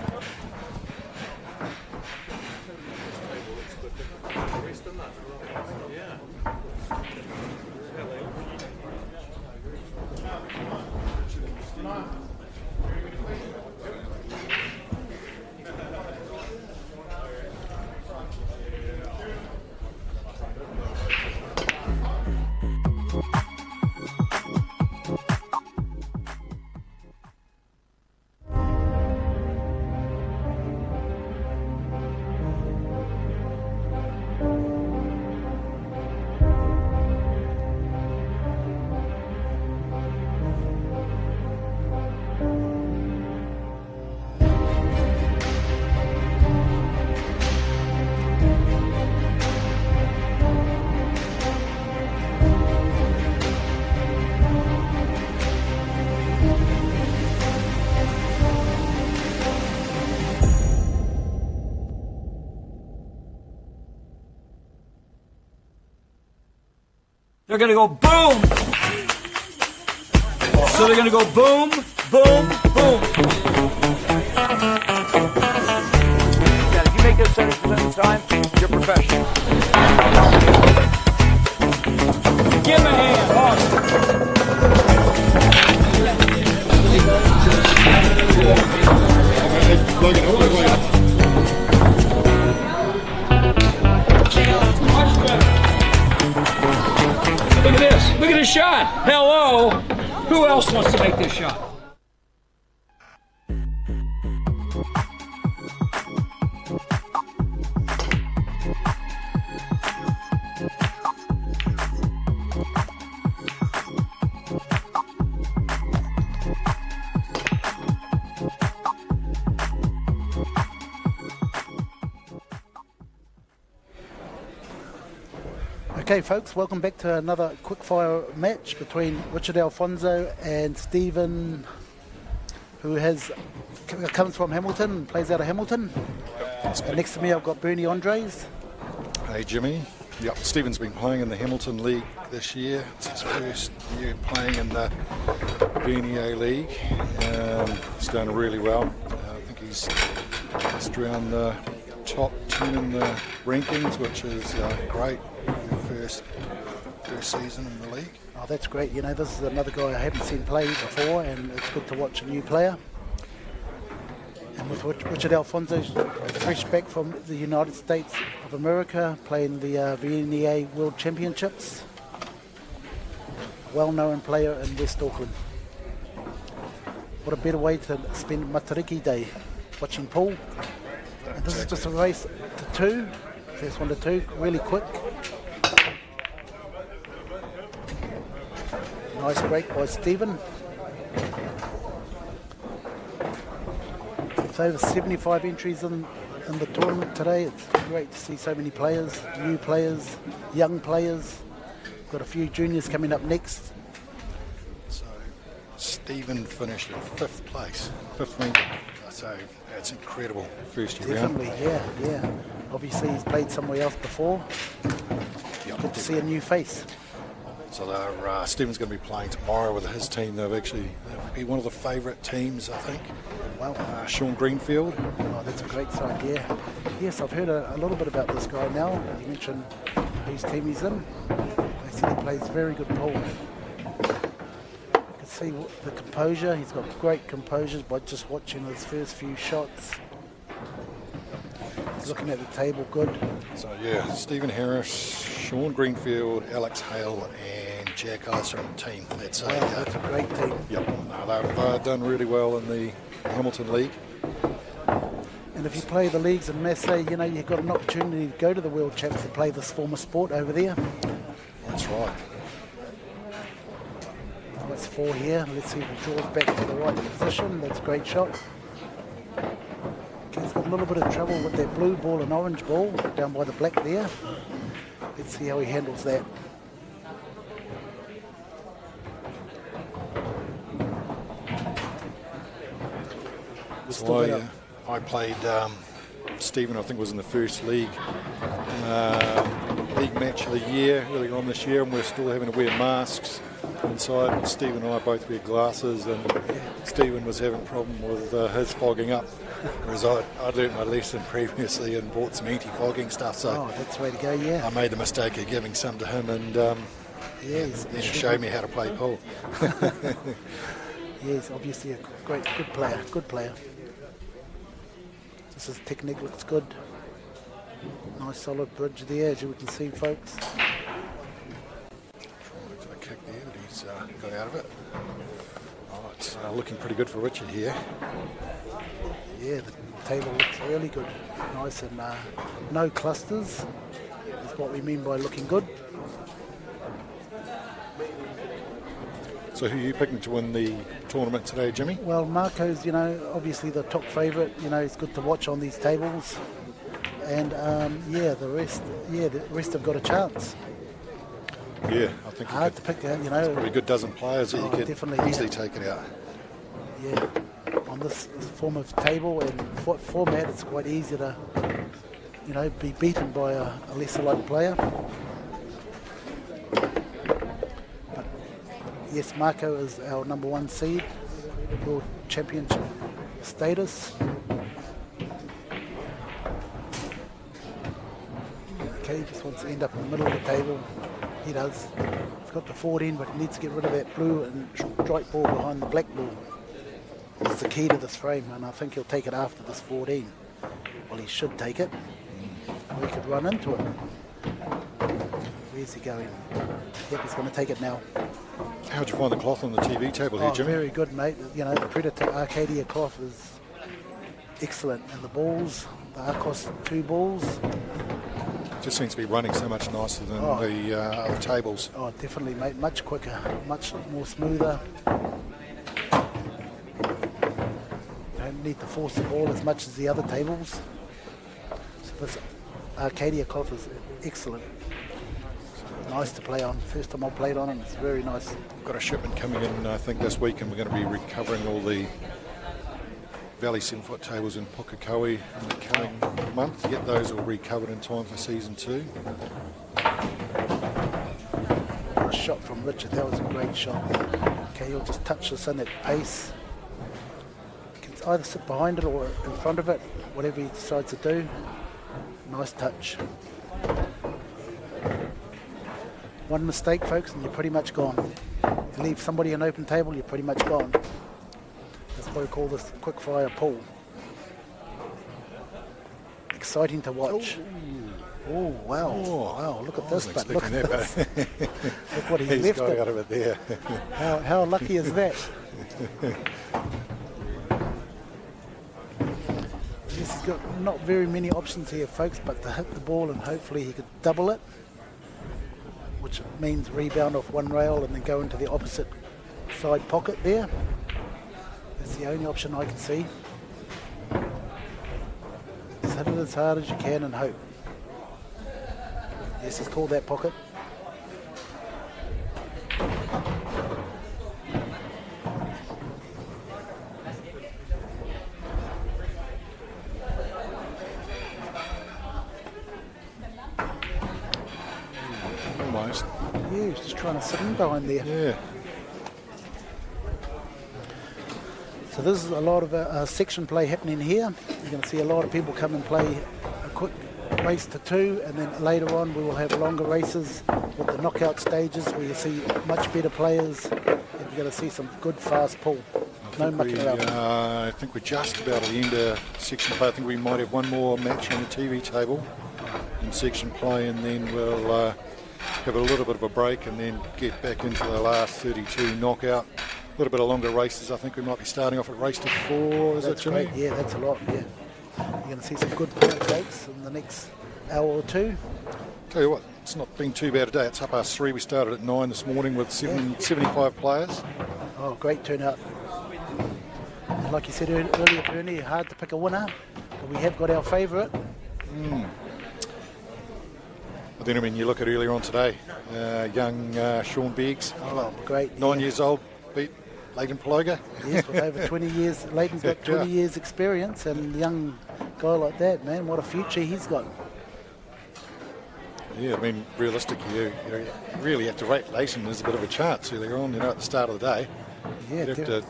They're going to go boom. So they're going to go boom, boom, boom. Yeah, if you make it 70% of the time, you're professional. Give him a hand. Much better. Look at this. Look at his shot. Hello. Who else wants to make this shot? Okay, folks, welcome back to another quickfire match between Richard Alfonso and Stephen, who comes from Hamilton and plays out of Hamilton. And next to me, I've got Bernie Andres. Hey, Jimmy. Yep, Stephen's been playing in the Hamilton League this year. It's his first year playing in the VNA League. He's done really well. I think he's just around the top 10 in the rankings, which is great. First season in the league. Oh, that's great. You know, this is another guy I haven't seen play before, and it's good to watch a new player. And with Richard Alfonso, fresh back from the United States of America, playing the VNEA World Championships. Well-known player in West Auckland. What a better way to spend Matariki Day, watching pool. And this is just a race to 2, first 1 to 2, really quick. Nice break by Stephen. With over 75 entries in the tournament today, it's great to see so many players, new players, young players. Got a few juniors coming up next. So Stephen finished in 5th place, 5th meter. So that's incredible. First year round. Definitely, yeah. Obviously he's played somewhere else before. Good to see a new face. So Stephen's going to be playing tomorrow with his team. They'll be one of the favourite teams, I think. Wow. Sean Greenfield. Oh, that's a great side, yeah. Yes, I've heard a little bit about this guy now. You mentioned whose team he's in. They said he plays very good pool. You can see the composure. He's got great composure by just watching his first few shots. He's looking at the table good. So yeah, Stephen Harris, Sean Greenfield, Alex Hale and Jack Ellis are on the team. That's a great team. Yep. No, they've done really well in the Hamilton League. And if you play the leagues in Masse, you know, you've got an opportunity to go to the World Champs to play this form of sport over there. That's right. That's 4 here. Let's see if he draws back to the right position. That's a great shot. He's got a little bit of trouble with that blue ball and orange ball down by the black there. Let's see how he handles that. So I played Stephen, I think was in the first league match of the year earlier on this year, and we're still having to wear masks inside. Stephen and I both wear glasses, and Stephen was having a problem with his fogging up, whereas I'd learnt my lesson previously and bought some anti-fogging stuff. So that's the way to go. Yeah, I made the mistake of giving some to him, and then he showed me how to play pool. He's obviously a good player. His technique looks good. Nice solid bridge there, as you can see, folks. Trying to kick there, but he's got out of it. Oh, it's looking pretty good for Richard here. Yeah, the table looks really good. Nice and no clusters. That's what we mean by looking good. So who are you picking to win the tournament today, Jimmy? Well, Marco's, you know, obviously the top favourite. You know, it's good to watch on these tables. And, the rest have got a chance. Yeah, I think hard to pick out, you know. Probably a good dozen players that you could easily take it out. Yeah, on this form of table and format, it's quite easy to, you know, be beaten by a lesser liked player. Yes, Marco is our number 1 seed, World Championship status. Okay, he just wants to end up in the middle of the table. He does. He's got the 14, but he needs to get rid of that blue and strike ball behind the black ball. That's the key to this frame, and I think he'll take it after this 14. Well, he should take it. Or he could run into it. Where's he going? Yep, he's going to take it now. How'd you find the cloth on the TV table here, Jimmy? Very good, mate. You know, the Predator Arcadia cloth is excellent. And the balls, the Arcos 2 balls. Just seems to be running so much nicer than the other tables. Oh, definitely, mate. Much quicker, much more smoother. Don't need to force the ball as much as the other tables. So this Arcadia cloth is excellent. Nice to play on. First time I played on it, it's very nice. We've got a shipment coming in, I think, this week, and we're going to be recovering all the Valley 7-foot tables in Pukekohe in the coming month to get those all recovered in time for season 2. A shot from Richard, that was a great shot. Okay, he'll just touch this in at pace. He can either sit behind it or in front of it, whatever he decides to do. Nice touch. One mistake, folks, and you're pretty much gone. You leave somebody an open table, you're pretty much gone. That's why we call this quick fire pool. exciting to watch. Oh, wow. Wow, look at this. But look at this. Look what he left got it. out of it there. How lucky is that? Yes, he's got not very many options here, folks, but to hit the ball and hopefully he could double it, which means rebound off one rail and then go into the opposite side pocket there. That's the only option I can see. Just hit it as hard as you can and hope. Yes, he's called that pocket. Almost. Yeah, he's just trying to sit in behind there. Yeah. So this is a lot of section play happening here. You're going to see a lot of people come and play a quick race to 2, and then later on we will have longer races with the knockout stages where you see much better players, and you're going to see some good fast pull. No mucking around. I think we're just about at the end of section play. I think we might have one more match on the TV table in section play, and then we'll have a little bit of a break and then get back into the last 32 knockout. A little bit of longer races. I think we might be starting off at race to 4. Is that Jimmy? Great. Yeah, that's a lot. Yeah, you're going to see some good point breaks in the next hour or 2. Tell you what, it's not been too bad a day. It's 3:30. We started at 9 this morning with 75 players. Oh, great turnout. And like you said earlier, Bernie, hard to pick a winner, but we have got our favourite. But then, I mean, you look at earlier on today, young Sean Beggs. Oh, great. 9 years old, beat Leighton Paloga. Yes, with over 20 years. Leighton's got 20 years experience, and a young guy like that, man, what a future he's got. Yeah, I mean, realistically, you really have to rate Leighton as a bit of a chance earlier on, at the start of the day. Yeah,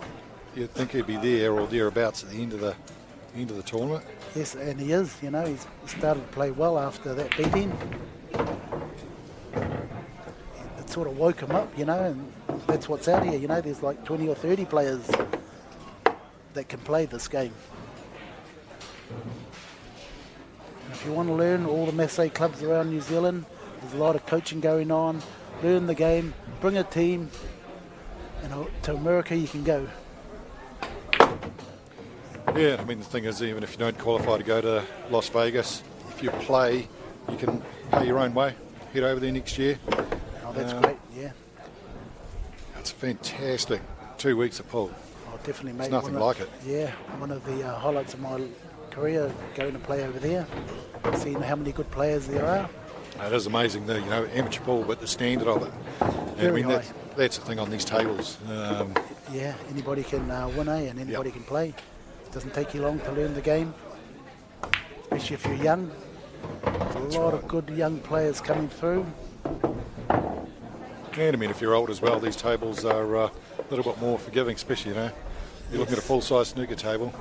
you'd think he'd be there or thereabouts at the end of the tournament. Yes, and he is. He's started to play well after that beating. It sort of woke him up, and that's what's out here. There's like 20 or 30 players that can play this game. And if you want to learn all the Masse clubs around New Zealand, there's a lot of coaching going on. Learn the game, bring a team, and to America you can go. Yeah, I mean, the thing is, even if you don't qualify to go to Las Vegas, if you play, you can pay your own way, head over there next year. Oh, that's great, yeah. It's fantastic. 2 weeks of pool. I'll definitely make It's nothing like it. Yeah, one of the highlights of my career, going to play over there, seeing how many good players there are. It is amazing, amateur pool, but the standard of it. Very high. That's the thing on these tables. Yeah, anybody can win, and anybody can play. It doesn't take you long to learn the game, especially if you're young. There's a lot of good young players coming through. And I mean, if you're old as well, these tables are a little bit more forgiving, especially, you're looking at a full-size snooker table.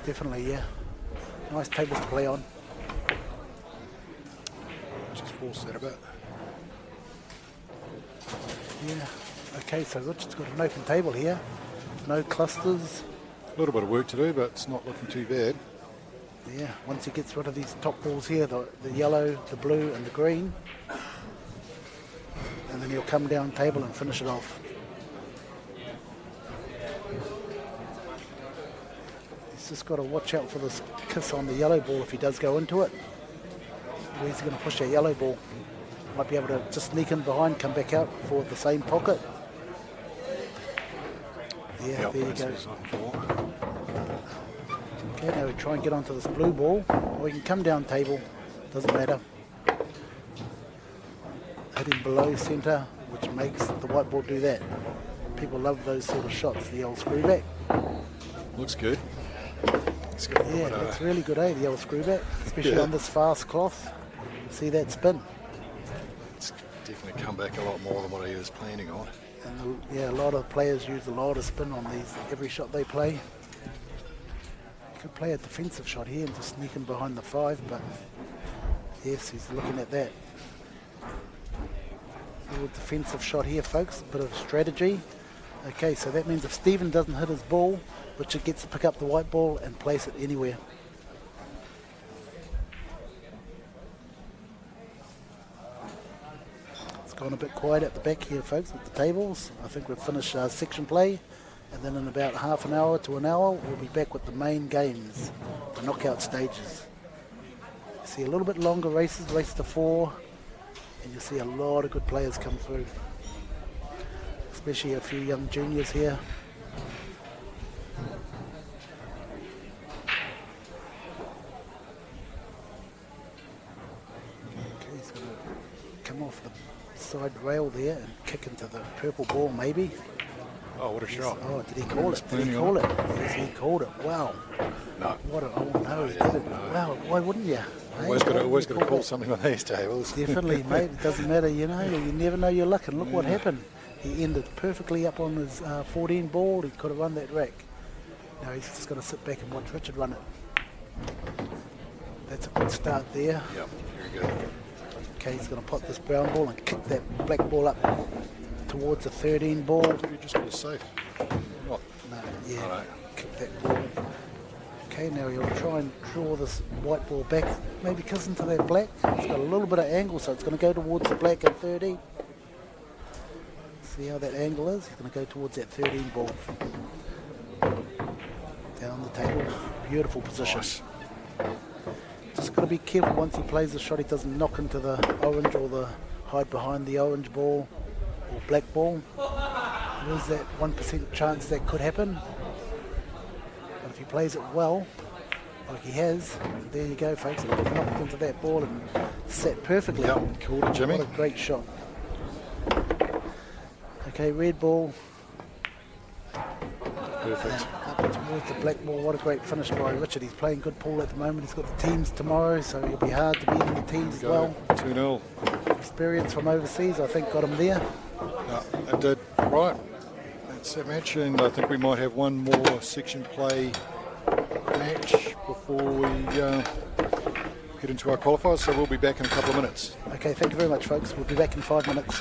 Definitely, yeah. Nice tables to play on. Just force that a bit. Yeah. Okay, so Richard's got an open table here. No clusters. A little bit of work to do, but it's not looking too bad. Yeah, once he gets rid of these top balls here, the yellow, the blue and the green, and then he'll come down table and finish it off. He's just got to watch out for this kiss on the yellow ball if he does go into it. Where's he going to push that yellow ball? Might be able to just sneak in behind, come back out for the same pocket. Yeah, Yep, there you go. Okay, now we try and get onto this blue ball, or we can come down table, doesn't matter. Hitting below centre, which makes the white ball do that. People love those sort of shots, the old screw back. Looks good. Yeah, that's really good, the old screw back, especially on this fast cloth. See that spin. It's definitely come back a lot more than what he was planning on. And a lot of players use a lot of spin on these, every shot they play. You could play a defensive shot here and just sneak in behind the 5, but yes, he's looking at that. A little defensive shot here, folks, a bit of strategy. Okay, so that means if Stephen doesn't hit his ball, Richard gets to pick up the white ball and place it anywhere. gone a bit quiet at the back here, folks, at the tables. I think we've finished section play, and then in about half an hour to an hour, we'll be back with the main games, the knockout stages. You see a little bit longer races, race to 4, and you'll see a lot of good players come through, especially a few young juniors here. Come off the side rail there and kick into the purple ball, maybe. Oh, what a shot. Oh, did he call it? Did he call it? Yes, he called it. Wow. No. What a, oh, no, he didn't. Wow, why wouldn't you? Always got to call something on these tables. Definitely, mate. It doesn't matter, you know. You never know your luck. And look what happened. He ended perfectly up on his 14 ball. He could have run that rack. Now he's just going to sit back and watch Richard run it. That's a good start there. Yep, very good. Okay, he's going to pot this brown ball and kick that black ball up towards the 13 ball. You just got a safe. Not. No, yeah, All right. kick that ball. Okay, now he'll try and draw this white ball back, maybe kiss into that black. It's got a little bit of angle, so it's going to go towards the black at 13. See how that angle is? He's going to go towards that 13 ball. Down the table, beautiful position. Nice. Just got to be careful once he plays the shot, he doesn't knock into the orange or the hide behind the orange ball or black ball. There is that 1% chance that could happen. But if he plays it well, like he has, there you go, folks. He knocked into that ball and sat perfectly. Yep, called it, Jimmy. What a great shot. Okay, red ball. Perfect. Up towards the black ball. What a great finish by Richard. He's playing good pool at the moment. He's got the teams tomorrow, so it'll be hard to beat in the teams as well. 2-0. Experience from overseas, I think, got him there. No, it did. Right. That's that match, and I think we might have one more section play match before we head into our qualifiers, so we'll be back in a couple of minutes. Okay, thank you very much, folks. We'll be back in 5 minutes.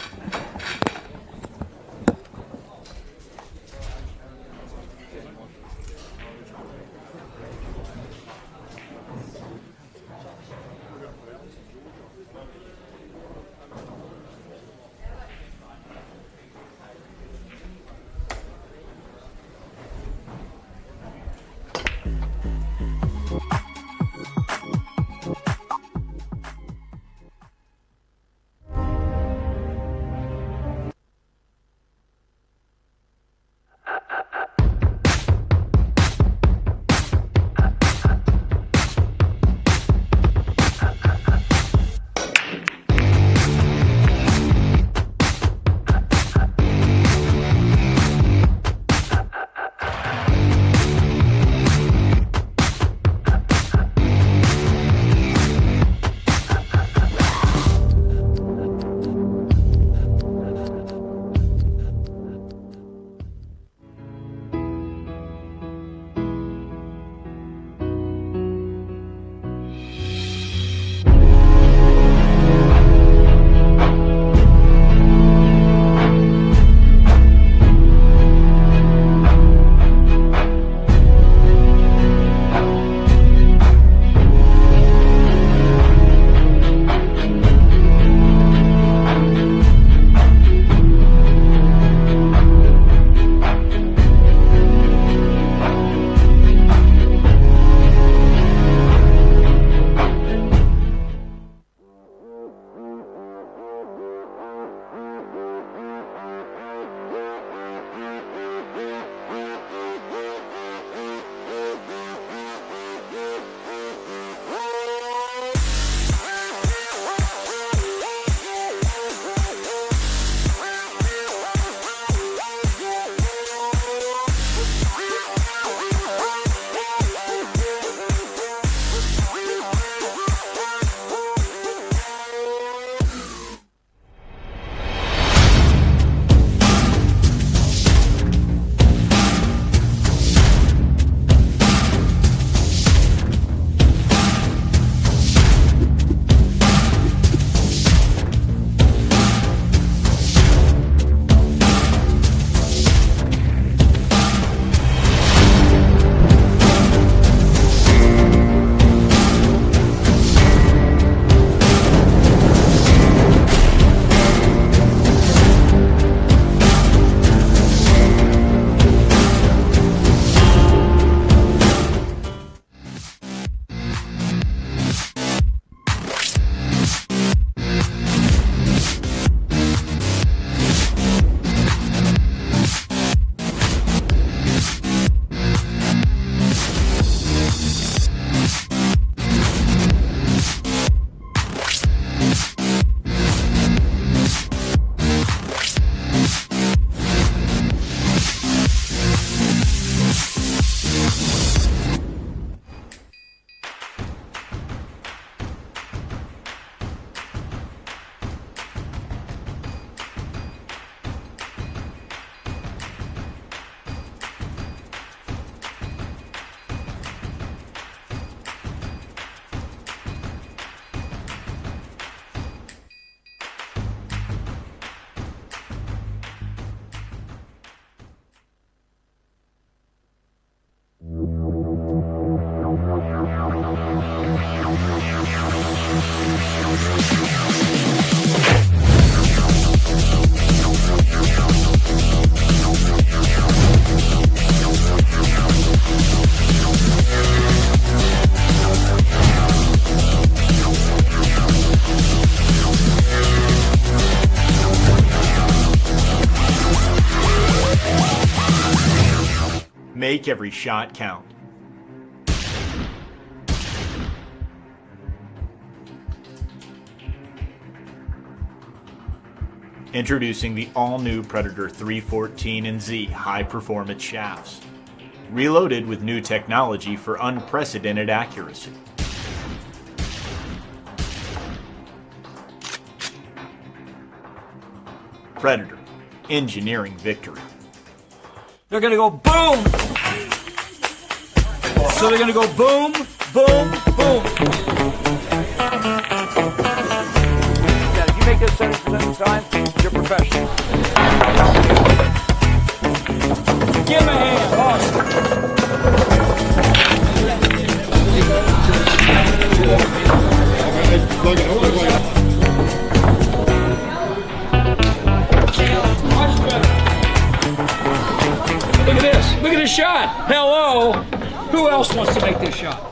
Make every shot count. Introducing the all-new Predator 314 and Z high-performance shafts. Reloaded with new technology for unprecedented accuracy. Predator, engineering victory. They're going to go boom. So they're going to go boom, boom, boom. Yeah, if you make those 70% of the time, you're professional. Give him a hand, Austin. Look at this. Look at his shot. Hello. Who else wants to make this shot?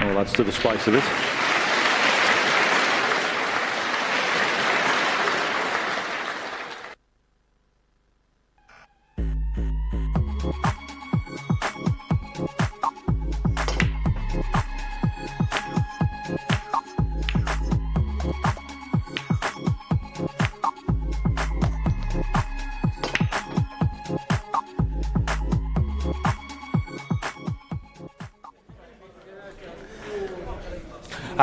Well, that's to the spice of it.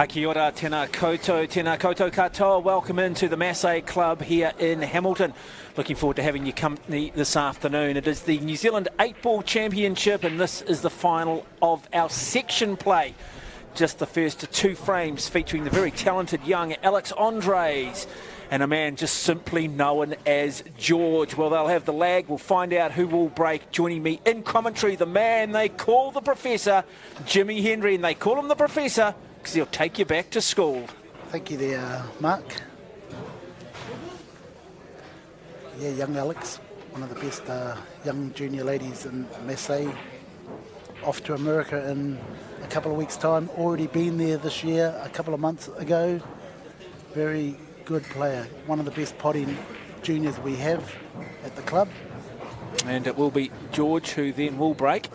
Kia ora, tēnā koutou katoa. Welcome into the Masse Club here in Hamilton. Looking forward to having your company this afternoon. It is the New Zealand 8-Ball Championship, and this is the final of our section play. Just the first two frames featuring the very talented young Alex Andres and a man just simply known as George. Well, they'll have the lag. We'll find out who will break. Joining me in commentary, the man they call the Professor, Jimmy Henry, and they call him the Professor because he'll take you back to school. Thank you there, Mark. Yeah, young Alex, one of the best young junior ladies in Masse. Off to America in a couple of weeks' time. Already been there this year, a couple of months ago. Very good player. One of the best potting juniors we have. at the club. And it will be George who then will break.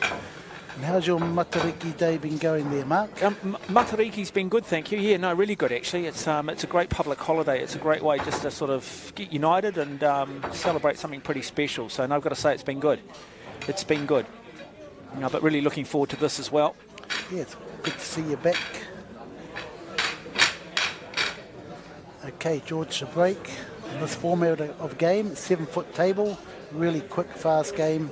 And how's your Matariki day been going there, Mark? Matariki's been good, thank you. Yeah, no, really good actually. It's a great public holiday. It's a great way just to sort of get united and celebrate something pretty special. So no, I've got to say it's been good. It's been good. But really looking forward to this as well. Yeah, it's good to see you back. Okay, George, a break. In this format of game, 7-foot table, really quick, fast game.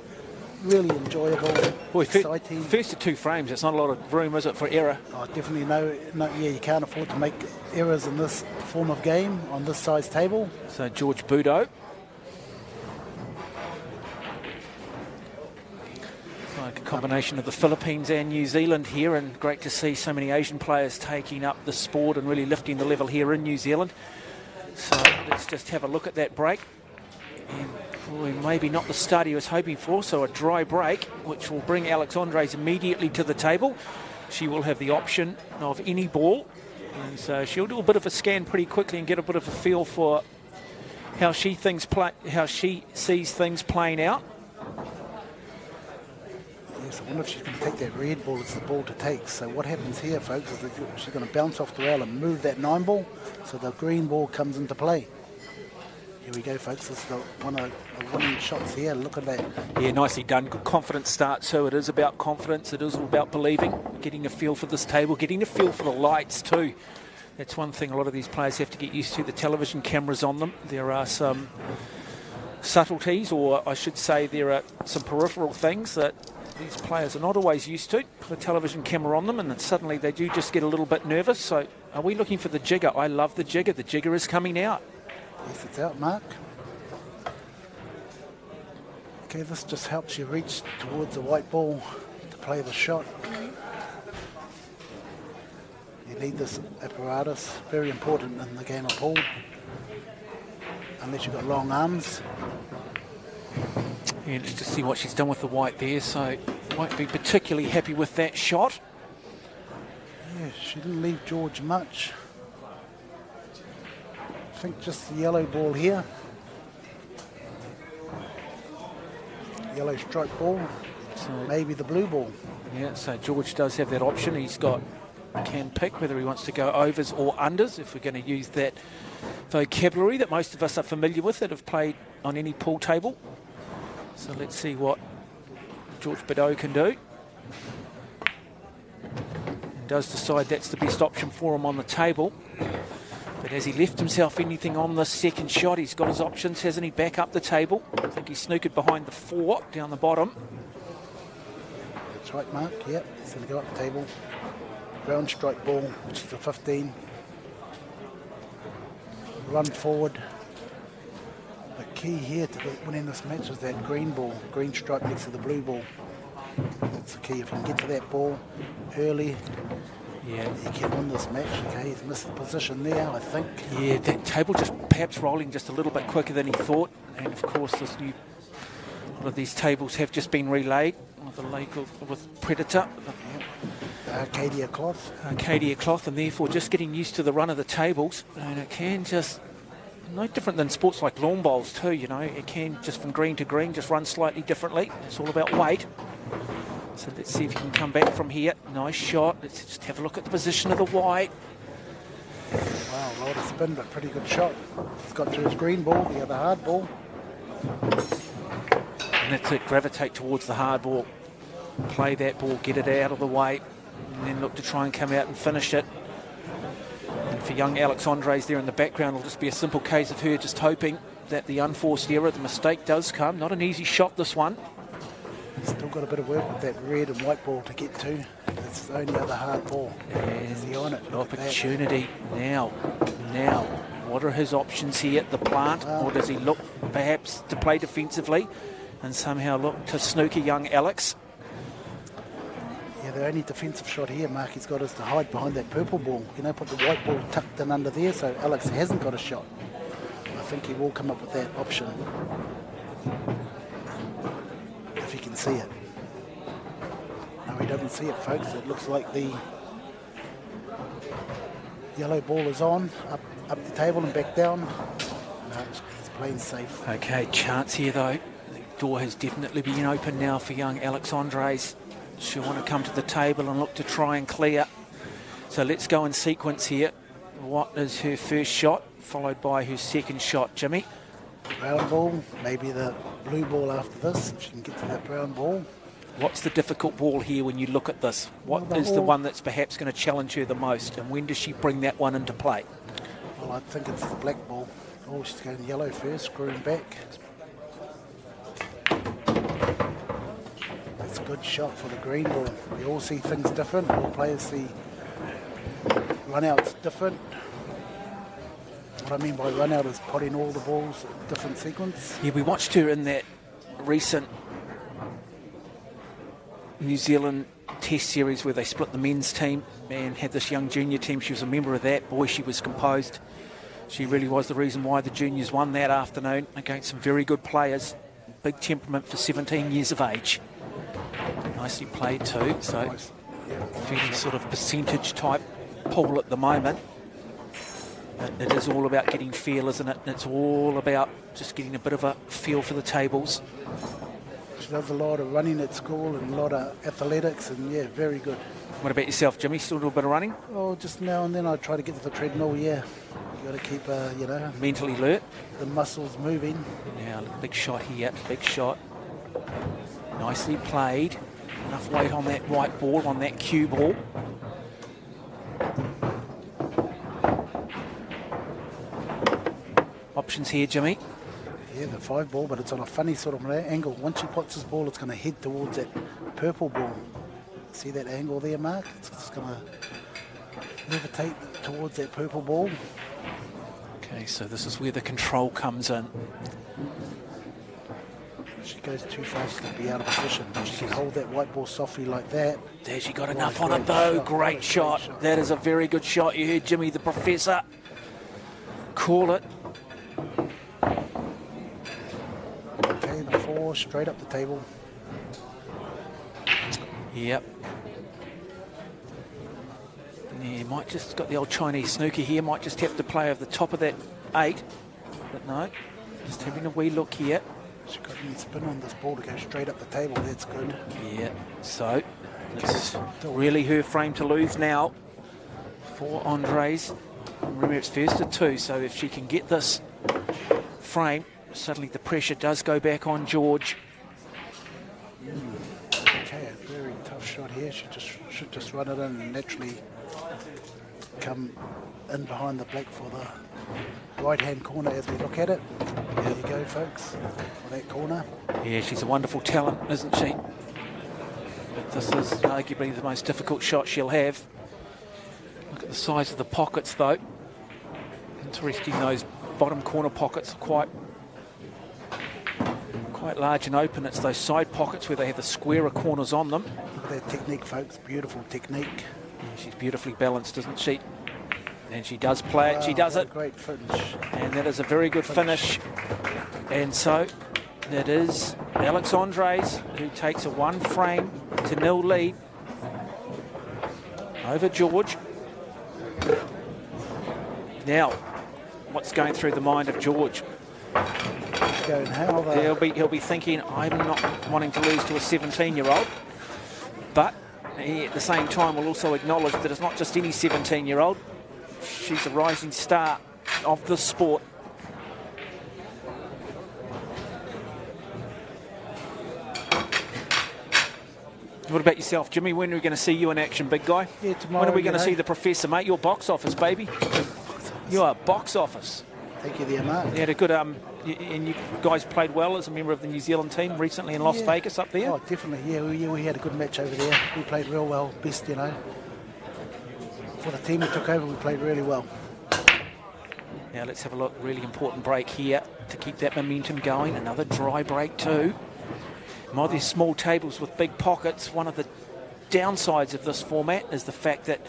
Really enjoyable, exciting. First to 2 frames, it's not a lot of room, is it, for error? Oh, definitely no. Yeah, you can't afford to make errors in this form of game on this size table. So George Budo. Like a combination of the Philippines and New Zealand here, and great to see so many Asian players taking up the sport and really lifting the level here in New Zealand. So let's just have a look at that break. And maybe not the start he was hoping for, so a dry break, which will bring Alex Andres immediately to the table. She will have the option of any ball, and so she'll do a bit of a scan pretty quickly and get a bit of a feel for how she sees things playing out. Yes, I wonder if she's going to take that red ball as the ball to take. So what happens here, folks, is that she's going to bounce off the rail and move that 9 ball, so the green ball comes into play. Here we go, folks. This is one of the winning shots here. Look at that. Yeah, nicely done. Good confident start. So it is about confidence. It is all about believing, getting a feel for this table, getting a feel for the lights too. That's one thing a lot of these players have to get used to, the television cameras on them. There are some subtleties, or I should say there are some peripheral things that these players are not always used to. Put a television camera on them and then suddenly they do just get a little bit nervous. So are we looking for the jigger? I love the jigger. The jigger is coming out. Yes, it's out, Mark. Okay, this just helps you reach towards the white ball to play the shot. You need this apparatus, very important in the game of pool. Unless you've got long arms. Yeah, let's just see what she's done with the white there. So won't be particularly happy with that shot. Yeah, she didn't leave George much. I think just the yellow ball here. Yellow strike ball. So maybe the blue ball. Yeah, so George does have that option. He's can pick whether he wants to go overs or unders, if we're going to use that vocabulary that most of us are familiar with that have played on any pool table. So let's see what George Bedeau can do. And does decide that's the best option for him on the table. But has he left himself anything on this second shot? He's got his options, hasn't he? Back up the table. I think he's snookered behind the 4 down the bottom. That's right, Mark. Yep, he's going to go up the table. Ground strike ball, which is a 15. Run forward. The key here to winning this match is that green ball, green stripe next to the blue ball. That's the key. If you can get to that ball early, yeah, you can win this match. Okay, he's missed the position there, I think. Yeah, that table just perhaps rolling just a little bit quicker than he thought. And of course, a lot of these tables have just been relayed with the lake with Predator. Arcadia cloth. Arcadia cloth, and therefore just getting used to the run of the tables. And it can just, no different than sports like lawn bowls too, you know. It can just from green to green just run slightly differently. It's all about weight. So let's see if he can come back from here. Nice shot. Let's just have a look at the position of the white. Wow, a lot of spin, but pretty good shot. He's got to his green ball, the other hard ball. And that's it, gravitate towards the hard ball. Play that ball, get it out of the way, and then look to try and come out and finish it. And for young Alex Andres there in the background, it'll just be a simple case of her just hoping that the unforced error, the mistake does come. Not an easy shot, this one. Still got a bit of work with that red and white ball to get to. It's the only other hard ball. Is he on it? Opportunity now. Now, what are his options here at the plant? Or does he look perhaps to play defensively and somehow look to snooker young Alex? Yeah, the only defensive shot here, Mark, he's got is to hide behind that purple ball. You know, put the white ball tucked in under there, so Alex hasn't got a shot. I think he will come up with that option. If he can see it. No, he doesn't see it, folks. It looks like the yellow ball is on, up the table and back down. No, he's playing safe. Okay, chance here though. The door has definitely been open now for young Alex Andres. She'll want to come to the table and look to try and clear. So let's go in sequence here. What is her first shot, followed by her second shot, Jimmy? Brown ball, maybe the blue ball after this, if she can get to that brown ball. What's the difficult ball here when you look at this? What is the one that's perhaps going to challenge her the most, and when does she bring that one into play? Well, I think it's the black ball. Oh, she's going yellow first, screwing back. That's a good shot for the green ball. We all see things different. All players see run-outs different. What I mean by run-out is putting all the balls in different sequence. Yeah, we watched her in that recent New Zealand Test series where they split the men's team and had this young junior team. She was a member of that. Boy, she was composed. She really was the reason why the juniors won that afternoon against some very good players. Big temperament for 17 years of age. Nicely played too, so fairly sort of percentage type pool at the moment. But it is all about getting feel, isn't it? It's all about just getting a bit of a feel for the tables. She does a lot of running at school and a lot of athletics, and yeah, very good. What about yourself, Jimmy? Still do a bit of running? Oh, just now and then I try to get to the treadmill, yeah. You got to keep, you know... mentally alert? The muscles moving. Now, big shot here, big shot. Nicely played. Enough weight on that white ball, on that cue ball. Options here, Jimmy. Yeah, the 5 ball, but it's on a funny sort of angle. Once she puts this ball, it's going to head towards that purple ball. See that angle there, Mark? It's going to levitate towards that purple ball. Okay, so this is where the control comes in. If she goes too far, she's going to be out of position. If she can hold that white ball softly like that. There, she got enough on it though. Great shot. That is a very good shot. You heard Jimmy, the professor, call it. Okay, the 4, straight up the table. Yep. Yeah, might just got the old Chinese snooker here. Might just have to play over the top of that 8. But no, just having a wee look here. She's got any spin on this ball to go straight up the table. That's good. Yeah, so it's really her frame to lose now for Andres. Remember, it's first to 2, so if she can get this frame, suddenly the pressure does go back on George. Okay, a very tough shot here. She should just run it in and naturally come in behind the black for the right-hand corner as we look at it. There you go, folks, for that corner. Yeah, she's a wonderful talent, isn't she? But this is arguably the most difficult shot she'll have. Look at the size of the pockets, though. Interesting, those bottom corner pockets are quite large and open. It's those side pockets where they have the squarer corners on them. Look at that technique, folks. Beautiful technique. Yeah, she's beautifully balanced, isn't she? And she does play it. She does it. Great finish. And that is a very good finish. And so it is Alex Andres who takes a 1-frame-to-0 lead over George. Now, what's going through the mind of George? He'll be thinking, I'm not wanting to lose to a 17-year-old, but he at the same time will also acknowledge that it's not just any 17-year-old. She's a rising star of the sport. What about yourself, Jimmy? When are we going to see you in action, big guy? Yeah, tomorrow. When are we going to see the professor, mate? Your box office, baby. You are box office. Thank you there, Mark. You had a good, and you guys played well as a member of the New Zealand team recently in Las Vegas up there. Oh, definitely. Yeah, we had a good match over there. We played real well. Best, you know. For the team we took over, we played really well. Now let's have a look. Really important break here to keep that momentum going. Another dry break too. While there's small tables with big pockets, one of the downsides of this format is the fact that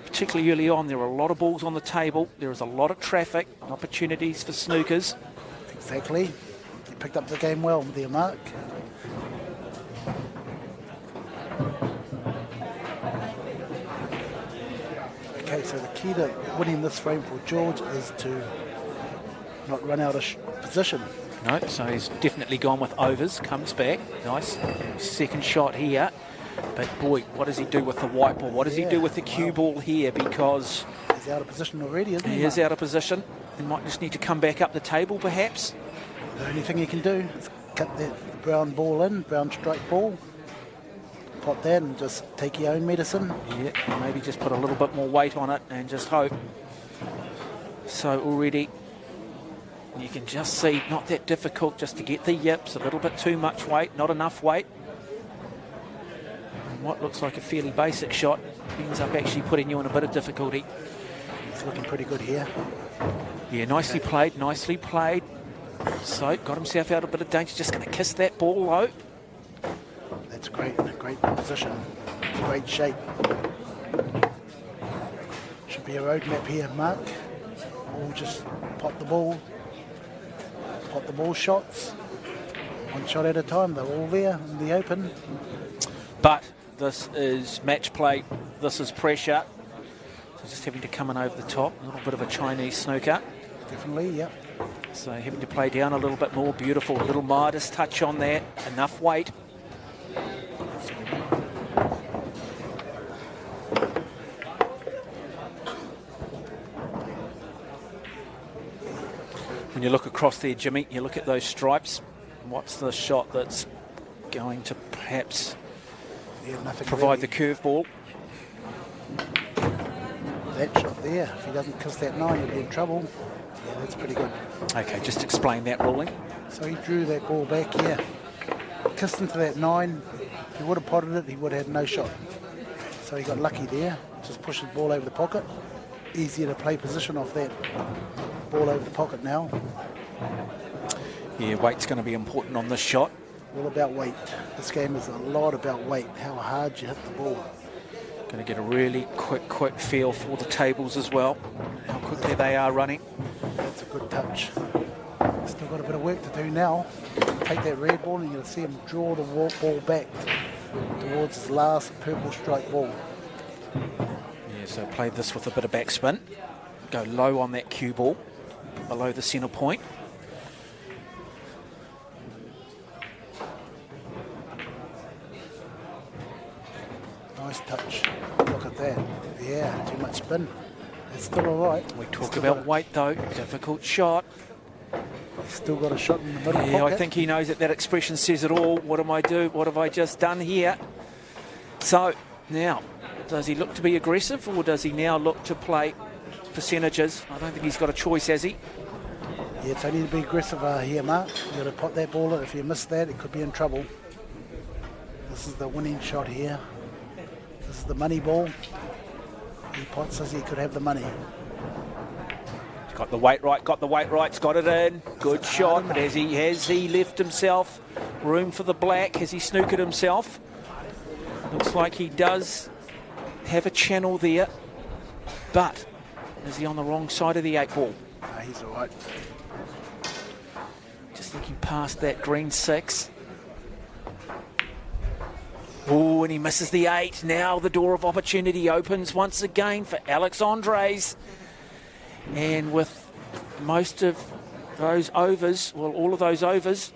particularly early on there are a lot of balls on the table. There is a lot of traffic, opportunities for snookers. Exactly. You picked up the game well there, Mark. Okay, so the key to winning this frame for George is to not run out of position. No, so he's definitely gone with overs, comes back. Nice. Second shot here. But boy, what does he do with the white ball? What does he do with the cue ball here? Because he's out of position already, isn't he? He is out of position. He might just need to come back up the table, perhaps. The only thing he can do is cut that brown ball in, brown strike ball. Pot that and just take your own medicine. Yeah, and maybe just put a little bit more weight on it and just hope. So already you can just see, not that difficult just to get the yips, a little bit too much weight, not enough weight. And what looks like a fairly basic shot ends up actually putting you in a bit of difficulty. He's looking pretty good here. Yeah, nicely played, nicely played. So got himself out of a bit of danger, just going to kiss that ball low. That's great position, great shape. Should be a roadmap here, Mark. Or just pot the ball shots. One shot at a time, they're all there in the open. But this is match play, this is pressure. So just having to come in over the top, a little bit of a Chinese snooker. Definitely, yep. So having to play down a little bit more, beautiful. Little Midas touch on that, enough weight. When you look across there, Jimmy, you look at those stripes, what's the shot that's going to perhaps provide the curveball? That shot there, if he doesn't kiss that 9, he'll be in trouble. Yeah, that's pretty good. Okay, just explain that ruling. So he drew that ball back here. Kissed into that 9. If he would have potted it, he would have had no shot. So he got lucky there. Just pushed the ball over the pocket. Easier to play position off that ball over the pocket now. Yeah, weight's going to be important on this shot. All about weight. This game is a lot about weight, how hard you hit the ball. Going to get a really quick feel for the tables as well, how quickly they are running. That's a good touch. Still got a bit of work to do now. Take that red ball and you're going to see him draw the ball back towards his last purple strike ball. Yeah, so play this with a bit of backspin. Go low on that cue ball, below the centre point. Nice touch. Look at that. Yeah, too much spin. It's still all right. We talk about weight though. Difficult shot. Still got a shot in the middle Yeah, pocket. I think he knows that expression says it all. What am I do? What have I just done here? So now, does he look to be aggressive or does he now look to play percentages? I don't think he's got a choice, has he? Yeah, it's only to be aggressive here, Mark. You've got to pot that ball in. If you miss that, it could be in trouble. This is the winning shot here. This is the money ball. He pots as he could have the money. Got the weight right, it's got it in. Good shot, but has he left himself room for the black? Has he snookered himself? Looks like he does have a channel there, but is he on the wrong side of the 8 ball? No, he's all right. Just looking past that green 6. Oh, and he misses the 8. Now the door of opportunity opens once again for Alex Andres. And with most of those overs, well, all of those overs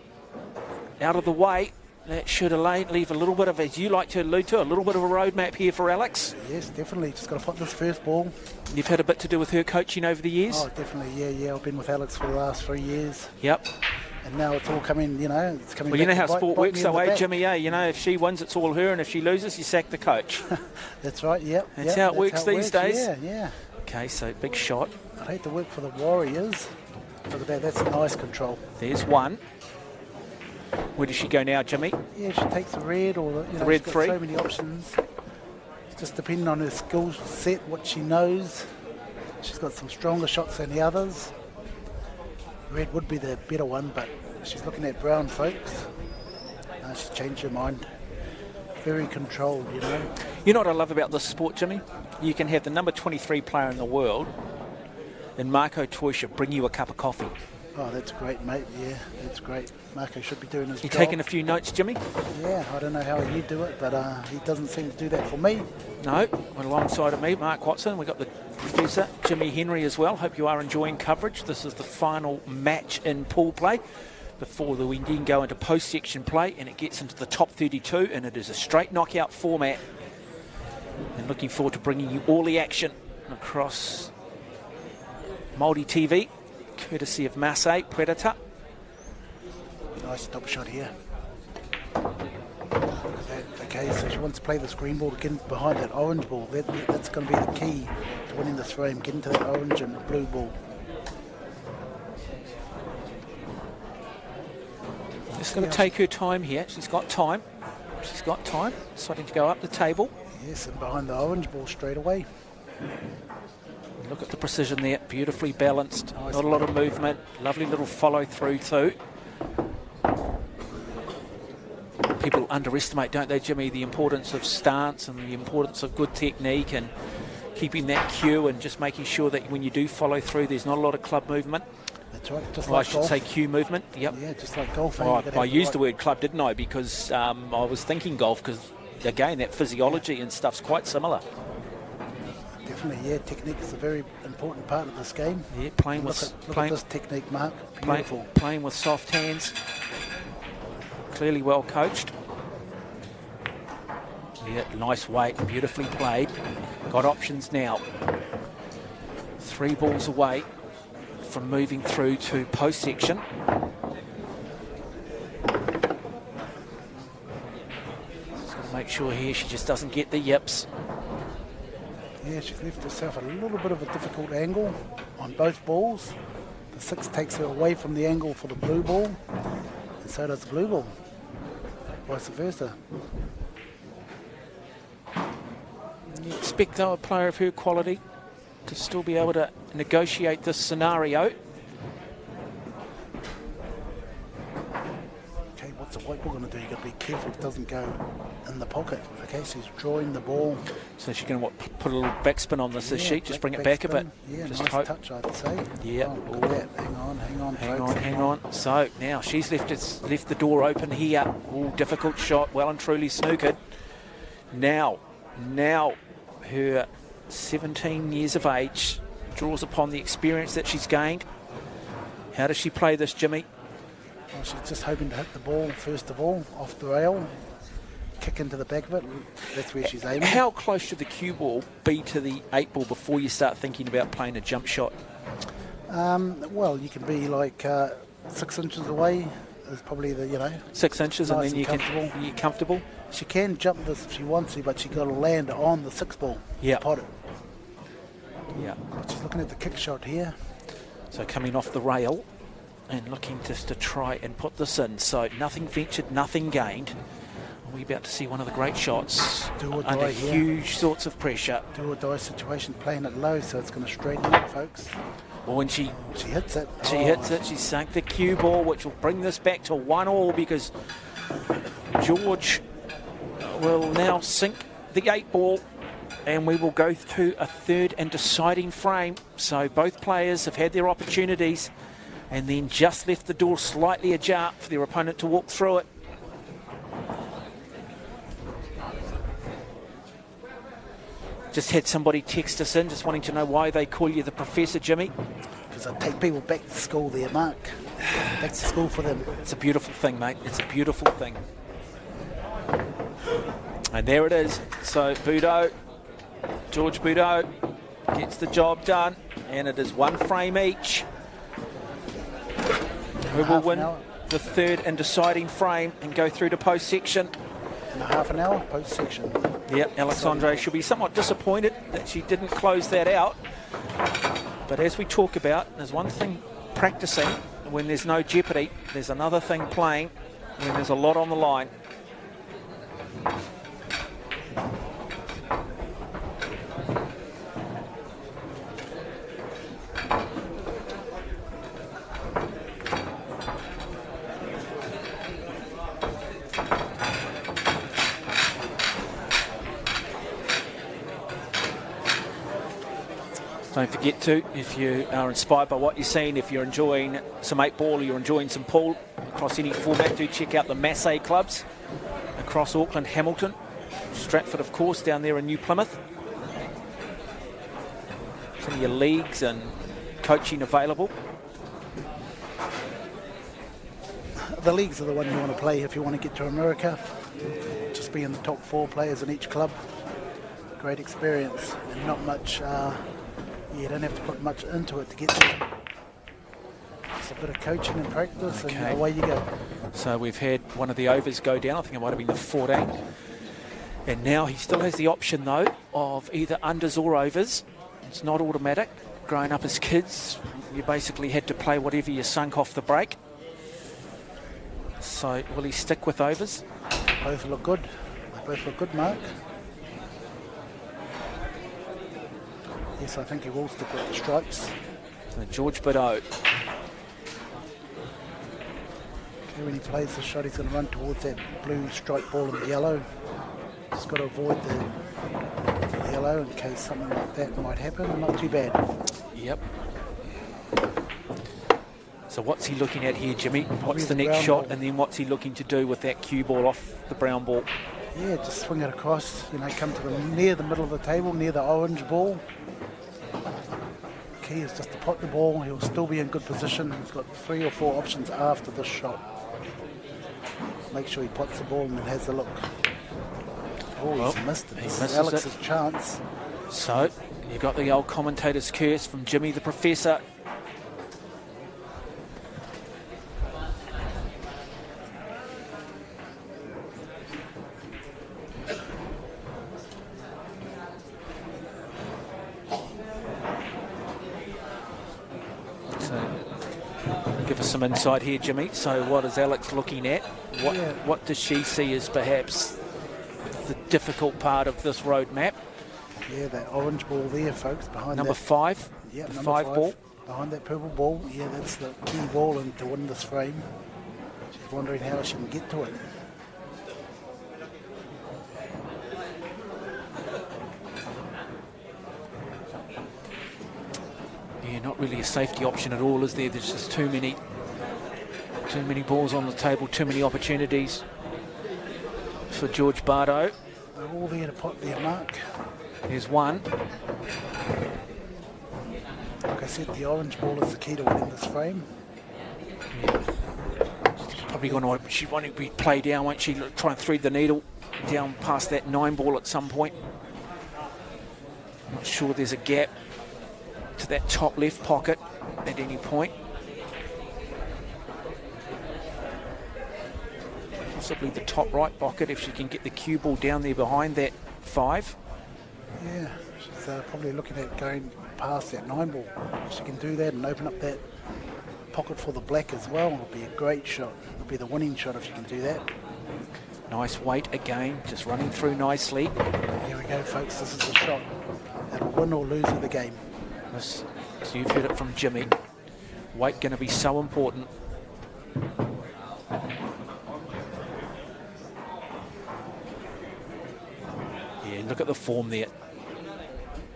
out of the way, that should leave a little bit of, as you like to allude to, a little bit of a roadmap here for Alex. Yes, definitely. Just got to pot this first ball. You've had a bit to do with her coaching over the years? Oh, definitely. Yeah. I've been with Alex for the last 3 years. Yep. And now it's all coming, it's coming. Well, you know how back to sport bite works, me in though, the eh, back. Jimmy? If she wins, it's all her, and if she loses, you sack the coach. That's right. Yep. That's how it works these days. Yeah. Okay, so big shot. I'd hate to work for the Warriors. For the back, that's a nice control. There's one. Where does she go now, Jimmy? Yeah, she takes the red or the red she's got 3. So many options. It's just depending on her skill set, what she knows. She's got some stronger shots than the others. Red would be the better one, but she's looking at brown, folks. She's changed her mind. Very controlled, You know what I love about this sport, Jimmy? You can have the number 23 player in the world and Marco Teuscher bring you a cup of coffee. Oh, that's great, mate. Yeah, that's great. Marco should be doing his You job. taking a few notes, Jimmy? Yeah, I don't know how he'd do it, but he doesn't seem to do that for me. No, alongside of me, Mark Watson. We've got the Professor, Jimmy Henry as well. Hope you are enjoying coverage. This is the final match in pool play before we then go into post-section play, and it gets into the top 32, and it is a straight knockout format. And looking forward to bringing you all the action across Māori TV, courtesy of Masse, Predator. Nice stop shot here. Okay, so she wants to play this green ball to get behind that orange ball. That's going to be the key to winning this frame, getting to that orange and the blue ball. Just going to take her time here. She's got time. She's got time. Starting to go up the table. Yes, and behind the orange ball straight away. Look at the precision there. Beautifully balanced. Nice. Not a lot of movement. Lovely little follow through too. People underestimate, don't they, Jimmy, the importance of stance and the importance of good technique and keeping that cue and just making sure that when you do follow through, there's not a lot of club movement. That's right, just well, like I should golf. say cue movement. Yep. Yeah, just like golf. Oh, I used the word club, didn't I? Because I was thinking golf, because again, that physiology and stuff's quite similar. Definitely, yeah. Technique is a very important part of this game. Yeah, playing look at this technique, Mark. Beautiful. Playing with soft hands. Clearly well coached. Yeah, nice weight, beautifully played. Got options now. 3 balls away from moving through to post section. Just got to make sure here she just doesn't get the yips. Yeah, she's left herself a little bit of a difficult angle on both balls. The 6 takes her away from the angle for the blue ball, and so does the blue ball. Vice versa. You expect, though, a player of her quality to still be able to negotiate this scenario. Okay, what's the white ball going to do? You've got to be careful it doesn't go in the pocket. Okay, she's drawing the ball. So she's going to put a little backspin on this sheet, just bring it back a bit. Yeah, just nice hope. touch, I'd say. Yeah. Oh, look at that. Hang on. So now she's left the door open here. Ooh, difficult shot, well and truly snookered. Now her 17 years of age draws upon the experience that she's gained. How does she play this, Jimmy? Well, she's just hoping to hit the ball first of all off the rail, kick into the back of it. That's where she's aiming. How close should the cue ball be to the 8 ball before you start thinking about playing a jump shot? Well, you can be like 6 inches away. Is probably the 6 inches, nice and then you're comfortable. She can jump this if she wants to, but she's got to land on the 6 ball. Yeah. Pot it. Yeah. But she's looking at the kick shot here. So coming off the rail and looking just to try and put this in. So nothing ventured, nothing gained. We're about to see one of the great shots under huge sorts of pressure. Do or die situation, playing it low, so it's going to straighten up, folks. Well, when she hits it. She sank the cue ball, which will bring this back to 1-1 because George will now sink the 8 ball, and we will go through a third and deciding frame. So both players have had their opportunities and then just left the door slightly ajar for their opponent to walk through it. Just had somebody text us in, just wanting to know why they call you the Professor, Jimmy. Because I take people back to school there, Mark. Back to school for them. It's a beautiful thing, mate. It's a beautiful thing. And there it is. So George Budo gets the job done, and it is 1 frame each. Who will win the third and deciding frame and go through to post section? In half an hour, post section. Yep, Alexandre should be somewhat disappointed that she didn't close that out. But as we talk about, there's one thing practicing when there's no jeopardy. There's another thing playing when there's a lot on the line. Don't forget to, if you are inspired by what you're seeing, if you're enjoying some 8-ball or you're enjoying some pool across any format, do check out the Masse clubs across Auckland, Hamilton, Stratford, of course, down there in New Plymouth. Some of your leagues and coaching available. The leagues are the one you want to play if you want to get to America. Just be in the top 4 players in each club. Great experience and not much, you don't have to put much into it to get there. Just a bit of coaching and practice and away you go. So we've had one of the overs go down, I think it might have been the 14. And now he still has the option though of either unders or overs. It's not automatic. Growing up as kids, you basically had to play whatever you sunk off the break. So will he stick with overs? Both look good. They both look good, Mark. Yes, I think he will stick with the stripes. So George Bideau. Okay, when he plays the shot, he's going to run towards that blue stripe ball and the yellow. Just got to avoid the yellow in case something like that might happen. Not too bad. Yep. So what's he looking at here, Jimmy? What's the next shot, and then what's he looking to do with that cue ball off the brown ball? Yeah, just swing it across, you know, come to near the middle of the table, near the orange ball. Key is just to pot the ball. He'll still be in good position. He's got 3 or 4 options after this shot. Make sure he pots the ball and then has a look. Oh, he's missed it. He This misses is Alex's it. chance. So you got the old commentator's curse from Jimmy the Professor. Some insight here, Jimmy. So what is Alex looking at? What does she see as perhaps the difficult part of this road map? Yeah, that orange ball there, folks, behind number that. 5. Yeah, the number 5 5 ball. Behind that purple ball. Yeah, that's the key ball and to win this frame. She's wondering how she can get to it. Yeah, not really a safety option at all, is there? There's just too many balls on the table, too many opportunities for George Bardo. They're all there to pot their mark. There's one. Like I said, the orange ball is the key to winning this frame. Yeah. She's probably going to, she want to be play down, won't she? Try and thread the needle down past that 9 ball at some point. Not sure there's a gap to that top left pocket at any point. Possibly the top right pocket if she can get the cue ball down there behind that 5. Yeah, she's probably looking at going past that 9 ball. If she can do that and open up that pocket for the black as well, it'll be a great shot. It'll be the winning shot if she can do that. Nice weight again, just running through nicely. Here we go, folks. This is the shot that'll win or lose the game. So you've heard it from Jimmy. Weight going to be so important. Yeah, look at the form there.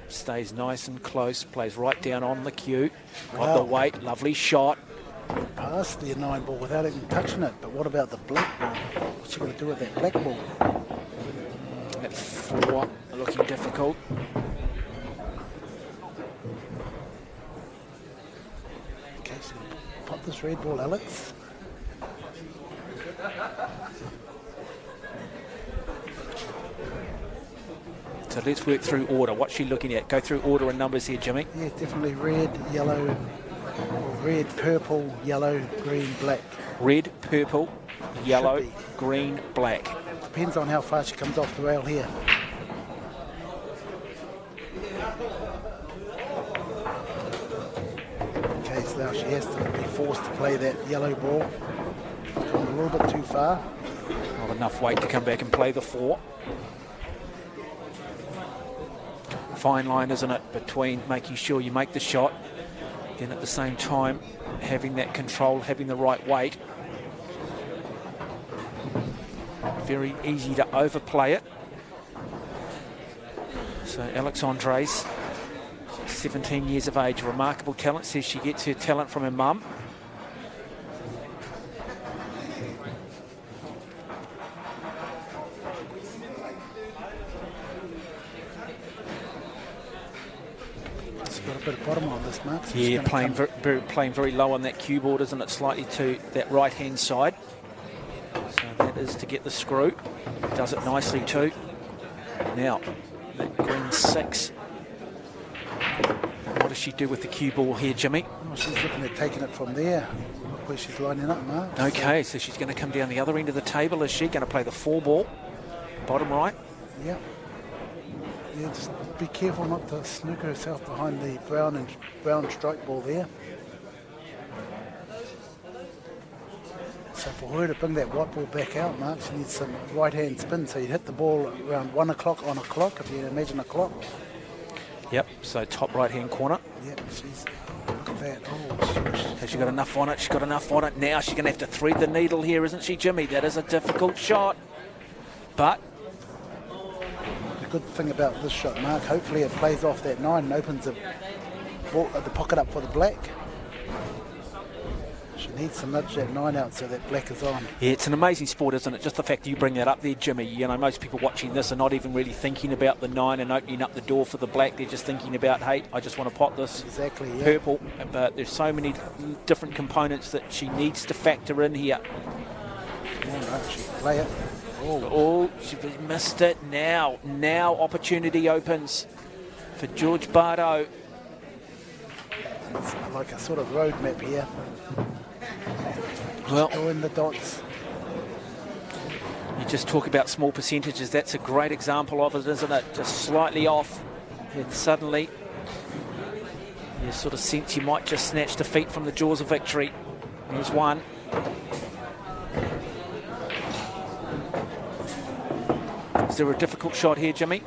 Stays nice and close, plays right down on the cue. Got the weight, lovely shot. Past the 9 ball without even touching it. But what about the black ball? What's she going to do with that black ball? At 4, looking difficult. Okay, so pop this red ball, Alex. So let's work through order. What's she looking at? Go through order and numbers here, Jimmy. Yeah, definitely red, yellow, red, purple, yellow, green, black. Red, purple, yellow, green, black. Depends on how far she comes off the rail here. Okay, so now she has to be forced to play that yellow ball. Gone a little bit too far. Not enough weight to come back and play the 4. Fine line, isn't it, between making sure you make the shot, then at the same time having that control, having the right weight. Very easy to overplay it. So Alex Andres 17 years of age, remarkable talent. Says she gets her talent from her mum. It's got a bit of bottom on this, Mark. So Yeah, playing very low on that cue board, isn't it? Slightly to that right-hand side. So that is to get the screw. Does it nicely too. Now, that green 6. What does she do with the cue ball here, Jimmy? Oh, she's looking at taking it from there. Look where she's lining up, Mark. Okay, so she's going to come down the other end of the table, is she? Going to play the 4 ball, bottom right. Yeah. Yeah, just be careful not to snooker herself behind the brown strike ball there. So for her to bring that white ball back out, Mark, she needs some right-hand spin. So you hit the ball around 1 o'clock on a clock, if you imagine a clock. Yep, so top right-hand corner. Yep, she's, look at that. Oh, has she got enough on it? She's got enough on it. Now she's going to have to thread the needle here, isn't she, Jimmy? That is a difficult shot. But the good thing about this shot, Mark, hopefully it plays off that 9 and opens the pocket up for the black. She needs to nudge that 9 out so that black is on. Yeah, it's an amazing sport, isn't it? Just the fact that you bring that up there, Jimmy. You know, most people watching this are not even really thinking about the 9 and opening up the door for the black. They're just thinking about, hey, I just want to pot this purple. But there's so many different components that she needs to factor in here. She play it. Oh, she missed it now. Now opportunity opens for George Bardo. It's like a sort of road map here. Well, in the dots. You just talk about small percentages. That's a great example of it, isn't it? Just slightly off, and suddenly you sort of sense you might just snatch defeat from the jaws of victory. Here's one. Is there a difficult shot here, Jimmy?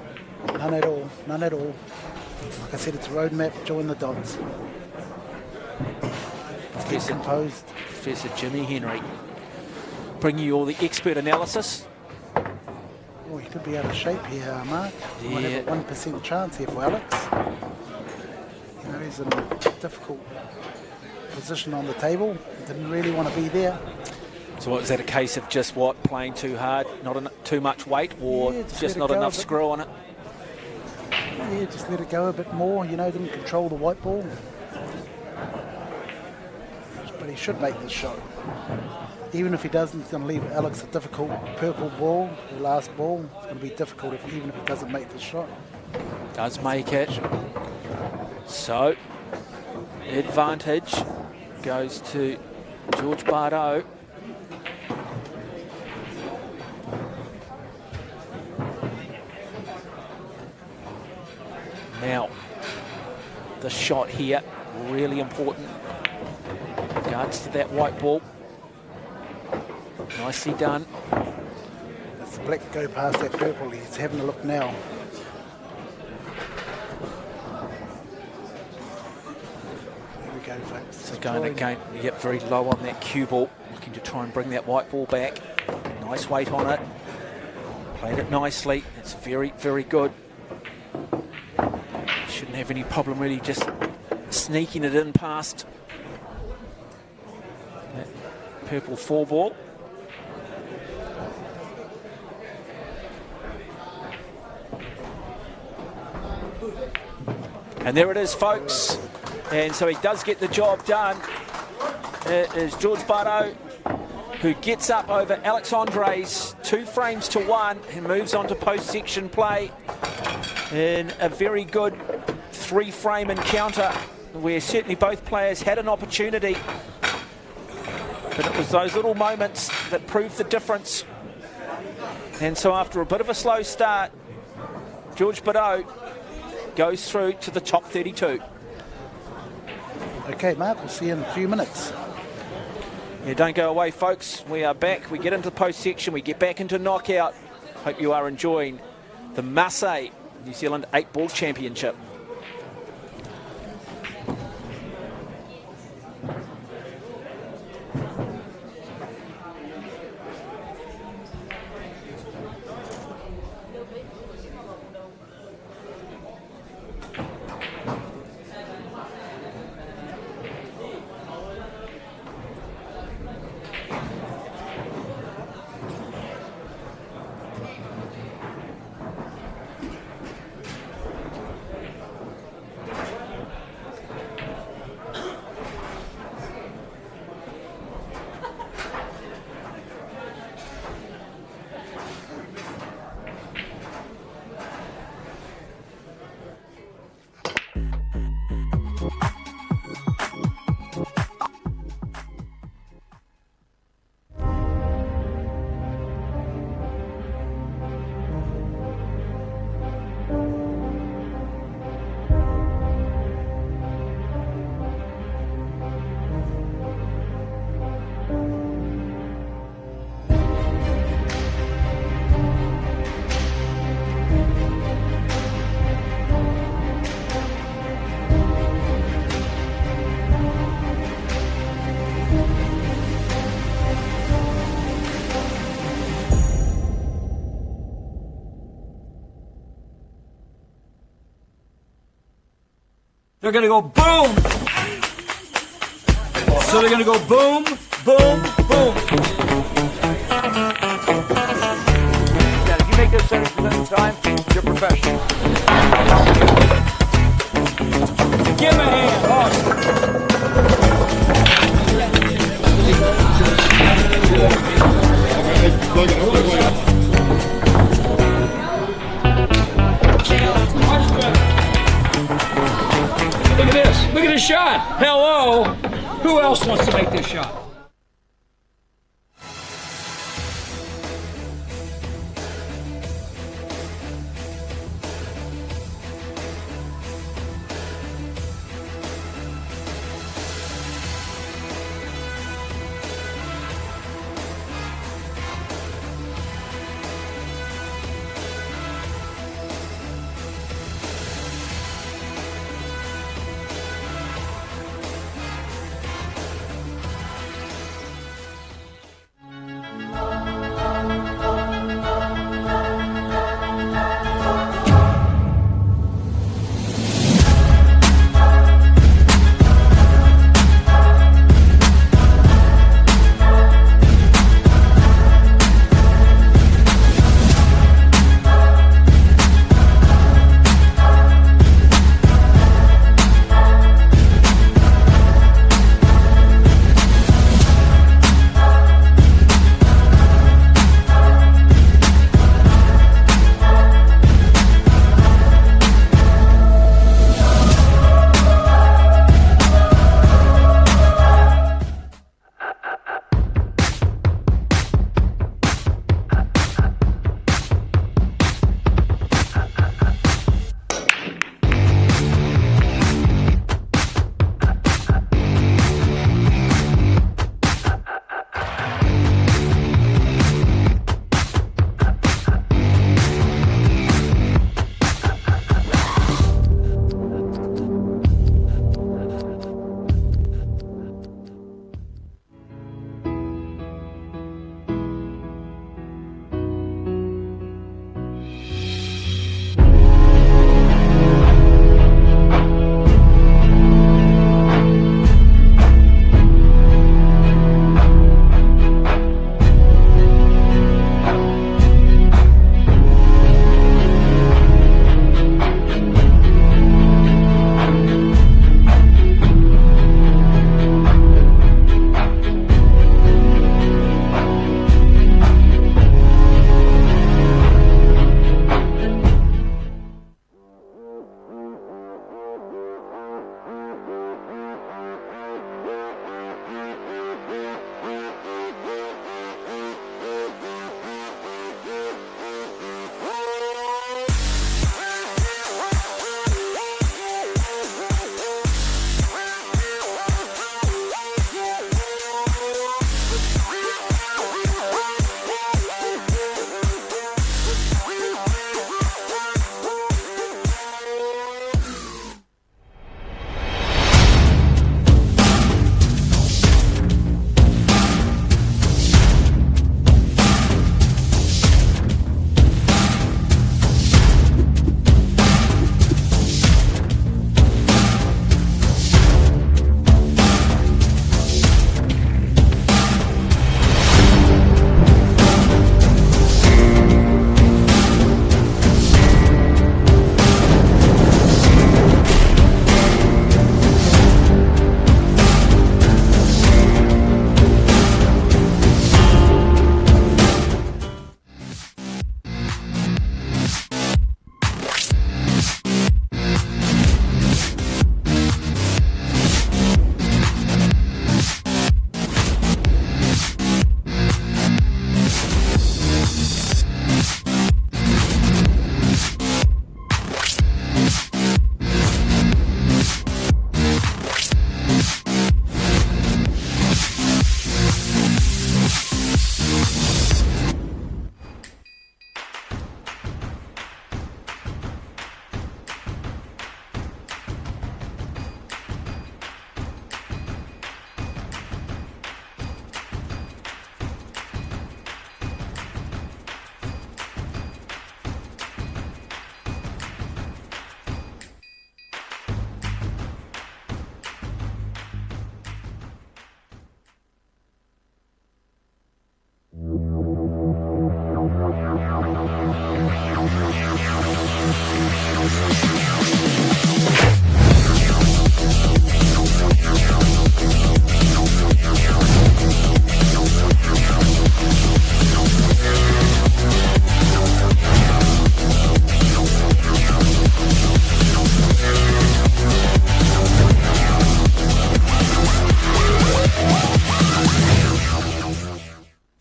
None at all. None at all. Like I said, it's a road map. Join the dots. Professor Jimmy Henry, bringing you all the expert analysis. Oh, he could be out of shape here, Mark. Yeah. Might have a 1% chance here for Alex. You know, he's in a difficult position on the table. Didn't really want to be there. So what, is that a case of just playing too hard, too much weight, or just not enough screw on it? Yeah, just let it go a bit more. You know, didn't control the white ball. But he should make this shot. Even if he doesn't, he's going to leave Alex a difficult purple ball, the last ball. It's going to be difficult even if he doesn't make this shot. Does make it. So, advantage goes to George Bardo. Now, the shot here, really important. Regards to that white ball. Nicely done. As the black go past that purple, he's having a look now. Here we go, folks. So going again, yep, very low on that cue ball. Looking to try and bring that white ball back. Nice weight on it. Played it nicely. It's very, very good. Shouldn't have any problem really just sneaking it in past that purple 4 ball. And there it is, folks. And so he does get the job done. It is George Bardo who gets up over Alex Andres 2 frames to 1 and moves on to post-section play in a very good 3-frame encounter where certainly both players had an opportunity, but it was those little moments that proved the difference. And so after a bit of a slow start, George Bardo goes through to the top 32. Okay, Mark, we'll see you in a few minutes. Yeah, don't go away, folks. We are back. We get into the post-section. We get back into knockout. Hope you are enjoying the Masse New Zealand 8-Ball Championship. they're going to go boom. So they're going to go boom, boom, boom. Yeah, if you make those 70% of the time, you're professional. Give him a hand. Awesome. Look at this. Look at his shot. Hello. Who else wants to make this shot?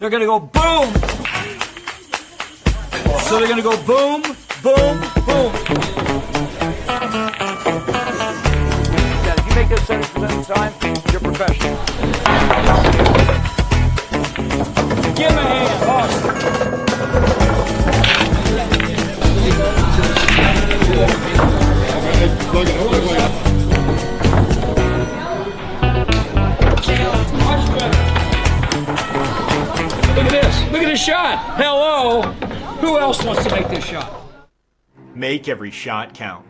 They're going to go boom. So they're going to go boom, boom, boom. If you make those 70% of the time, you're professional. Give him a hand, Austin. Look at this. Look at his shot. Hello. Who else wants to make this shot? Make every shot count.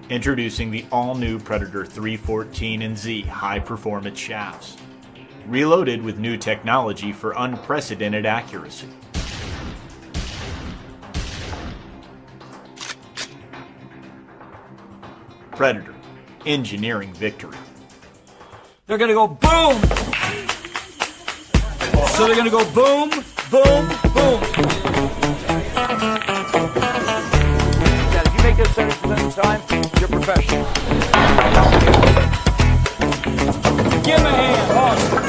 Introducing the all-new Predator 314 and Z high-performance shafts. Reloaded with new technology for unprecedented accuracy. Predator, engineering victory. They're going to go boom. So they're going to go boom, boom, boom. If you make those 70% of the time, you're professional. Give him a hand, Austin.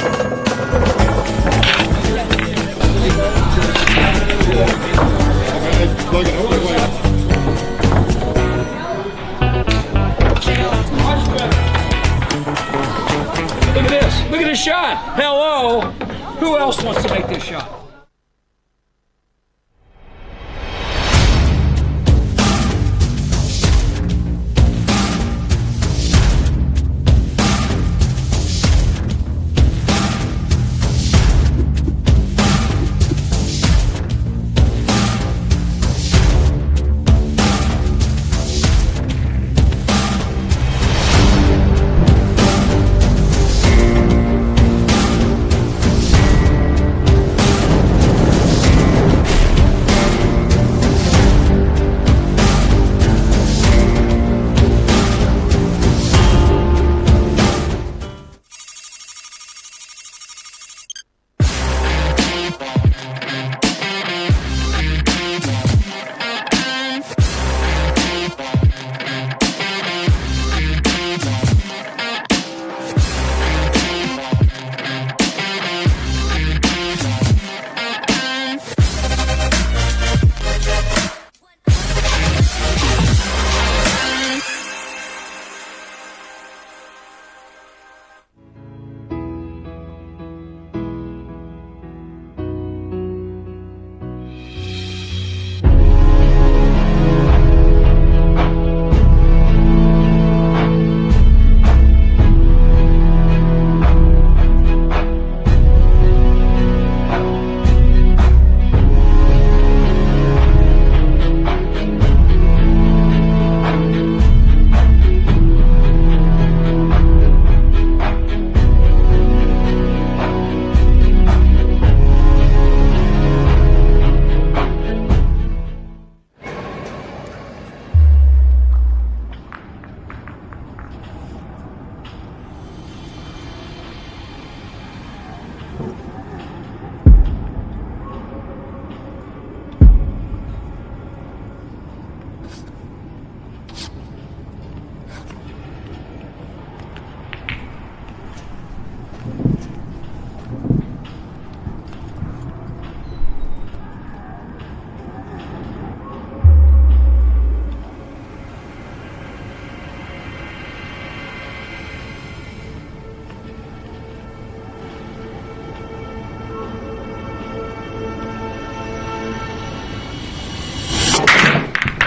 Look at this. Look at his shot. Hello. Who else wants to make this shot?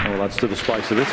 Well, that's to the spice of it.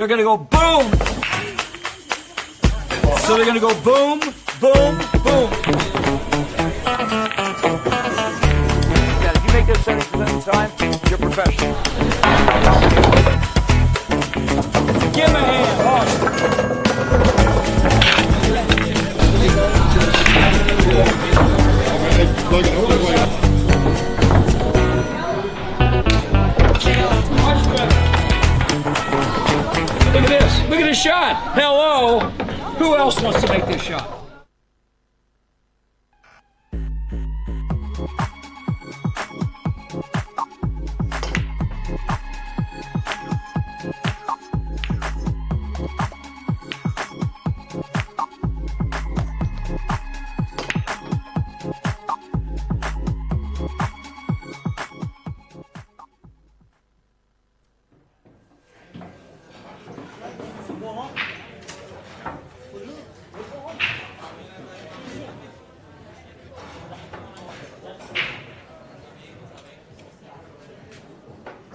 they're going to go boom. So they're going to go boom, boom, boom. Yeah, if you make this 70% of the time, you're professional. Give him a hand. Look at this. Look at his shot. Hello. Who else wants to make this shot?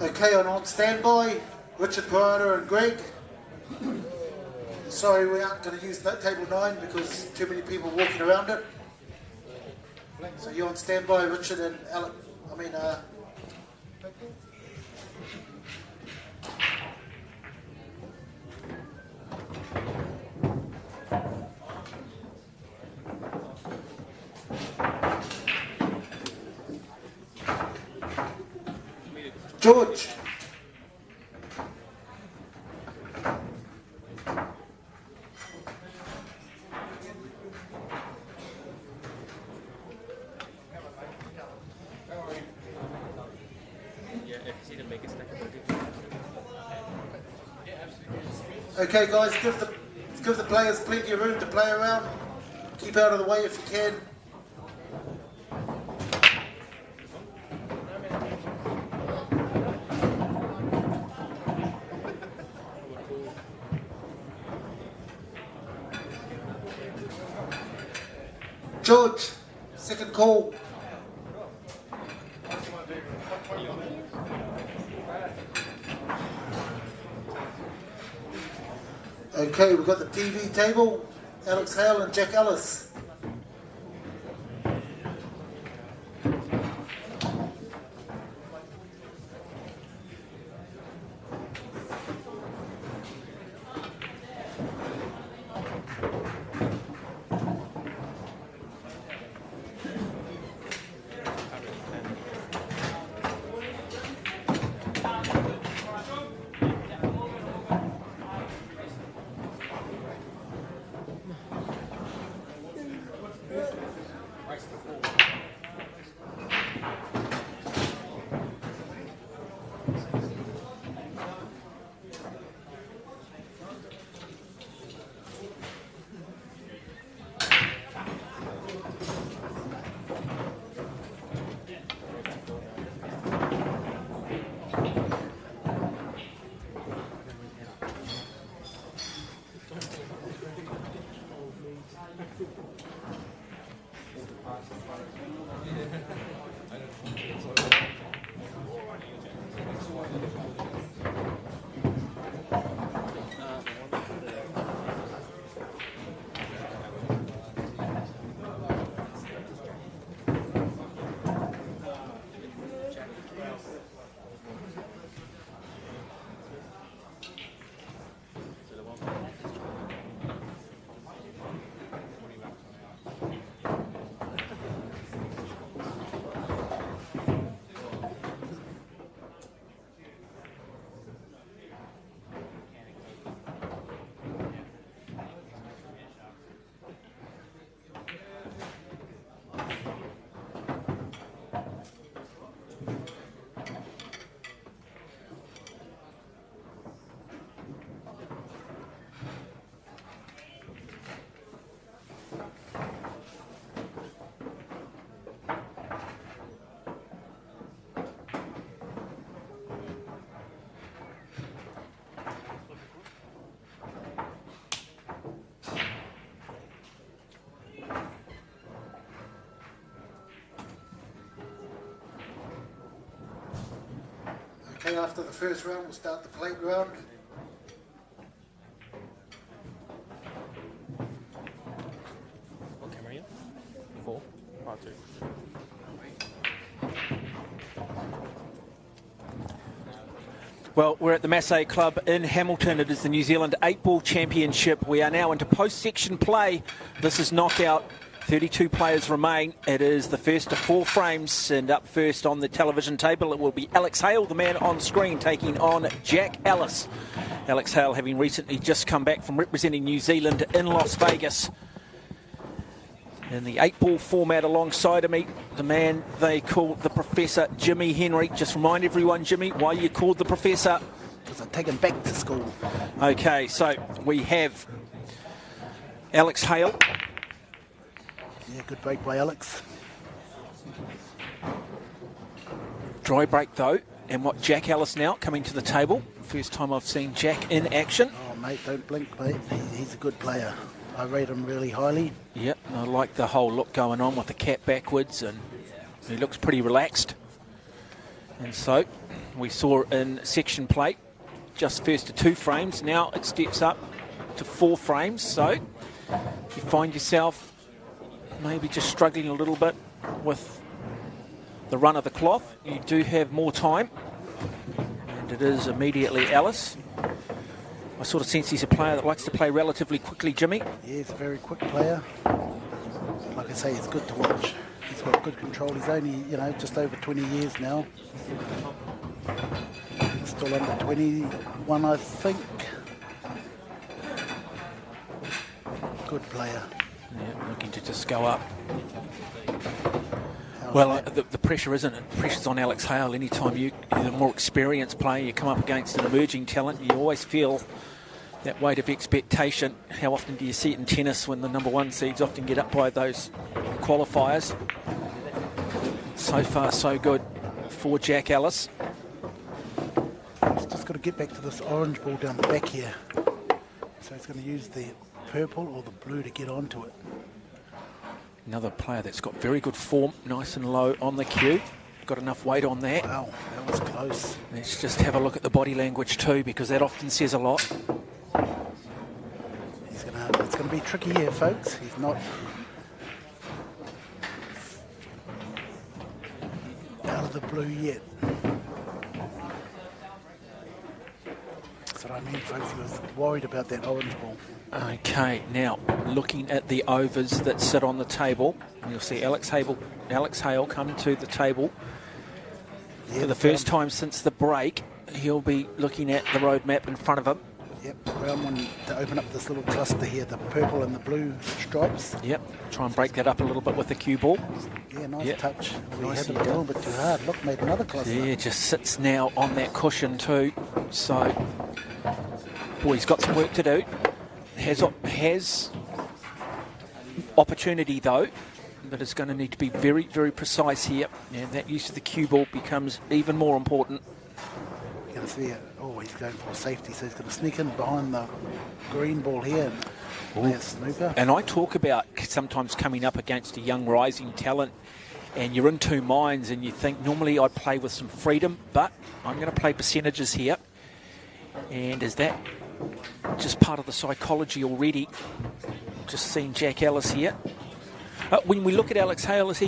Okay, on standby, Richard Parada and Greg. Sorry, we aren't going to use that table 9 because too many people walking around it. So you're on standby, Richard and Alec. George. Okay, guys, give the players plenty of room to play around. Keep out of the way if you can. George, second call. Okay, we've got the TV table, Alex Hale and Jack Ellis. Okay, after the first round, we'll start the plate round. Well, we're at the Masse Club in Hamilton. It is the New Zealand 8-Ball Championship. We are now into post-section play. This is knockout. 32 players remain. It is the first of 4 frames, and up first on the television table it will be Alex Hale, the man on screen, taking on Jack Ellis. Alex Hale having recently just come back from representing New Zealand in Las Vegas. In the 8-ball format alongside of me, the man they call the Professor, Jimmy Henry. Just remind everyone, Jimmy, why you called the Professor. Because I take him back to school. Okay, so we have Alex Hale. Yeah, good break by Alex. Dry break though, and what Jack Ellis now coming to the table. First time I've seen Jack in action. Oh mate, don't blink mate, he's a good player. I rate him really highly. Yep, I like the whole look going on with the cap backwards, and he looks pretty relaxed. And so we saw in section play just first to 2 frames, now it steps up to 4 frames. So if you find yourself maybe just struggling a little bit with the run of the cloth, you do have more time, and it is immediately Ellis. I sort of sense he's a player that likes to play relatively quickly, Jimmy. Yeah, he's a very quick player. Like I say, it's good to watch. He's got good control. He's only, just over 20 years now. He's still under 21, I think. Good player. Yeah, looking to just go up. Well, the pressure isn't it? The pressure's on Alex Hale. Anytime you're a more experienced player, you come up against an emerging talent, you always feel that weight of expectation. How often do you see it in tennis when the number 1 seeds often get up by those qualifiers? So far, so good for Jack Ellis. He's just got to get back to this orange ball down the back here. So he's going to use the purple or the blue to get onto it. Another player that's got very good form, nice and low on the cue. Got enough weight on that. Wow, that was close. Let's just have a look at the body language too, because that often says a lot. It's going to be tricky here, folks. He's not out of the blue yet. That's what I mean, folks. He was worried about that orange ball. Okay, now looking at the overs that sit on the table, you'll see Alex Hale come to the table for the first time since the break. He'll be looking at the road map in front of him. Yep, round one to open up this little cluster here, the purple and the blue stripes. Yep, try and break that up a little bit with the cue ball. Yeah, nice touch. We had it a little bit too hard. Look, made another cluster. Yeah, just sits now on that cushion too. So, boy, he's got some work to do. Has opportunity though, but it's going to need to be very, very precise here, and that use of the cue ball becomes even more important. You're going to see it. Oh, he's going for safety, so he's going to sneak in behind the green ball here and play a snooker. And I talk about sometimes coming up against a young rising talent, and you're in 2 minds, and you think normally I'd play with some freedom, but I'm going to play percentages here. And is that just part of the psychology already? Just seeing Jack Ellis here. When we look at Alex Hale, is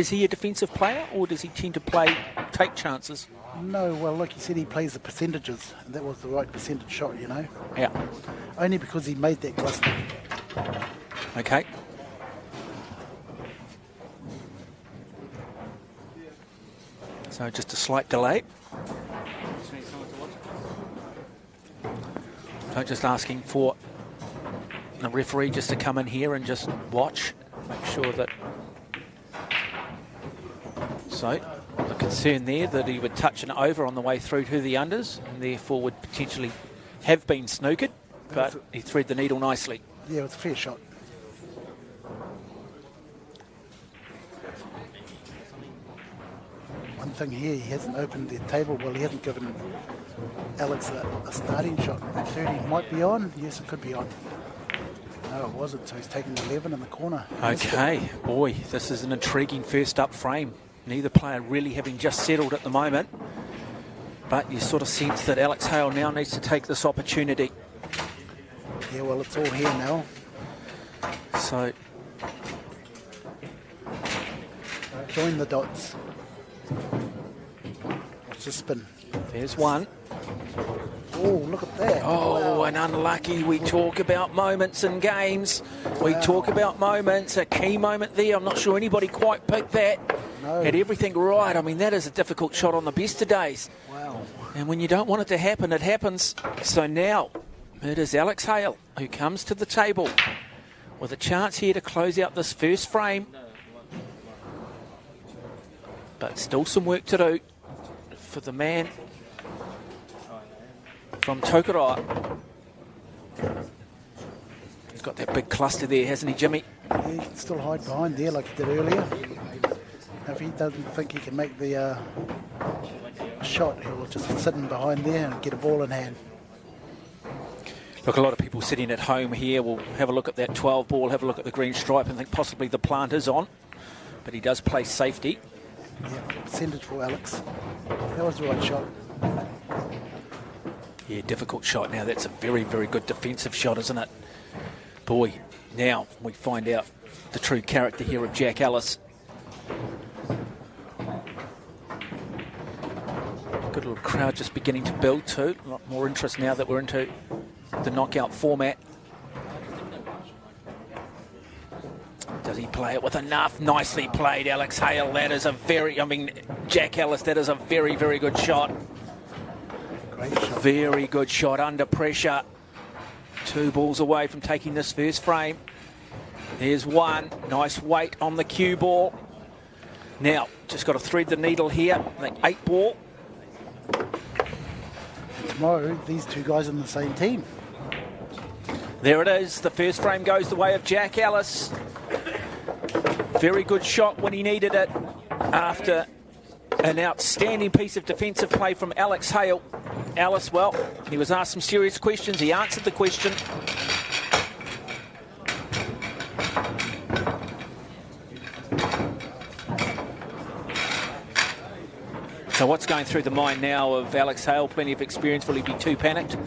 he a defensive player, or does he tend to take chances? No, well, like you said, he plays the percentages, and that was the right percentage shot, Yeah. Only because he made that cluster. Okay. So just a slight delay. So just asking for the referee just to come in here and just watch, make sure that. So the concern there that he would touch an over on the way through to the unders, and therefore would potentially have been snookered, but he thread the needle nicely. Yeah, it was a fair shot. One thing here, he hasn't opened the table. Well, he hasn't given Alex a starting shot. That 30 might be on. Yes, it could be on. No, it wasn't. So he's taking 11 in the corner. Okay, boy, this is an intriguing first up frame. Neither player really having just settled at the moment. But you sort of sense that Alex Hale now needs to take this opportunity. Yeah, well, it's all here now. So Join the dots. Watch the spin. There's one. Oh, look at that. Oh, and unlucky. We talk about moments in games. We talk about moments. A key moment there. I'm not sure anybody quite picked that. No. Had everything right. I mean, that is a difficult shot on the best of days. Wow. And when you don't want it to happen, it happens. So now it is Alex Hale who comes to the table with a chance here to close out this first frame. But still some work to do for the man from Tokoroa. He's got that big cluster there, hasn't he, Jimmy? Yeah, he can still hide behind there like he did earlier. If he doesn't think he can make the shot, he'll just sit in behind there and get a ball in hand. Look, a lot of people sitting at home here will have a look at that 12 ball, have a look at the green stripe and think possibly the plant is on. But he does play safety. Yeah, send it for Alex. That was the right shot. Yeah, difficult shot. Now that's a very, very good defensive shot, isn't it? Boy, now we find out the true character here of Jack Ellis. Good little crowd just beginning to build too. A lot more interest now that we're into the knockout format. Does he play it with enough? Nicely played, Alex Hale. That is a very, Jack Ellis, that is a very, very good shot. Great shot. Very good shot under pressure. 2 balls away from taking this first frame. There's one. Nice weight on the cue ball. Now, just got to thread the needle here. The 8 ball. Tomorrow, these two guys are in the same team. There it is. The first frame goes the way of Jack Ellis. Very good shot when he needed it after an outstanding piece of defensive play from Alex Hale. Ellis, well, he was asked some serious questions. He answered the question. So what's going through the mind now of Alex Hale? Plenty of experience. Will he be too panicked?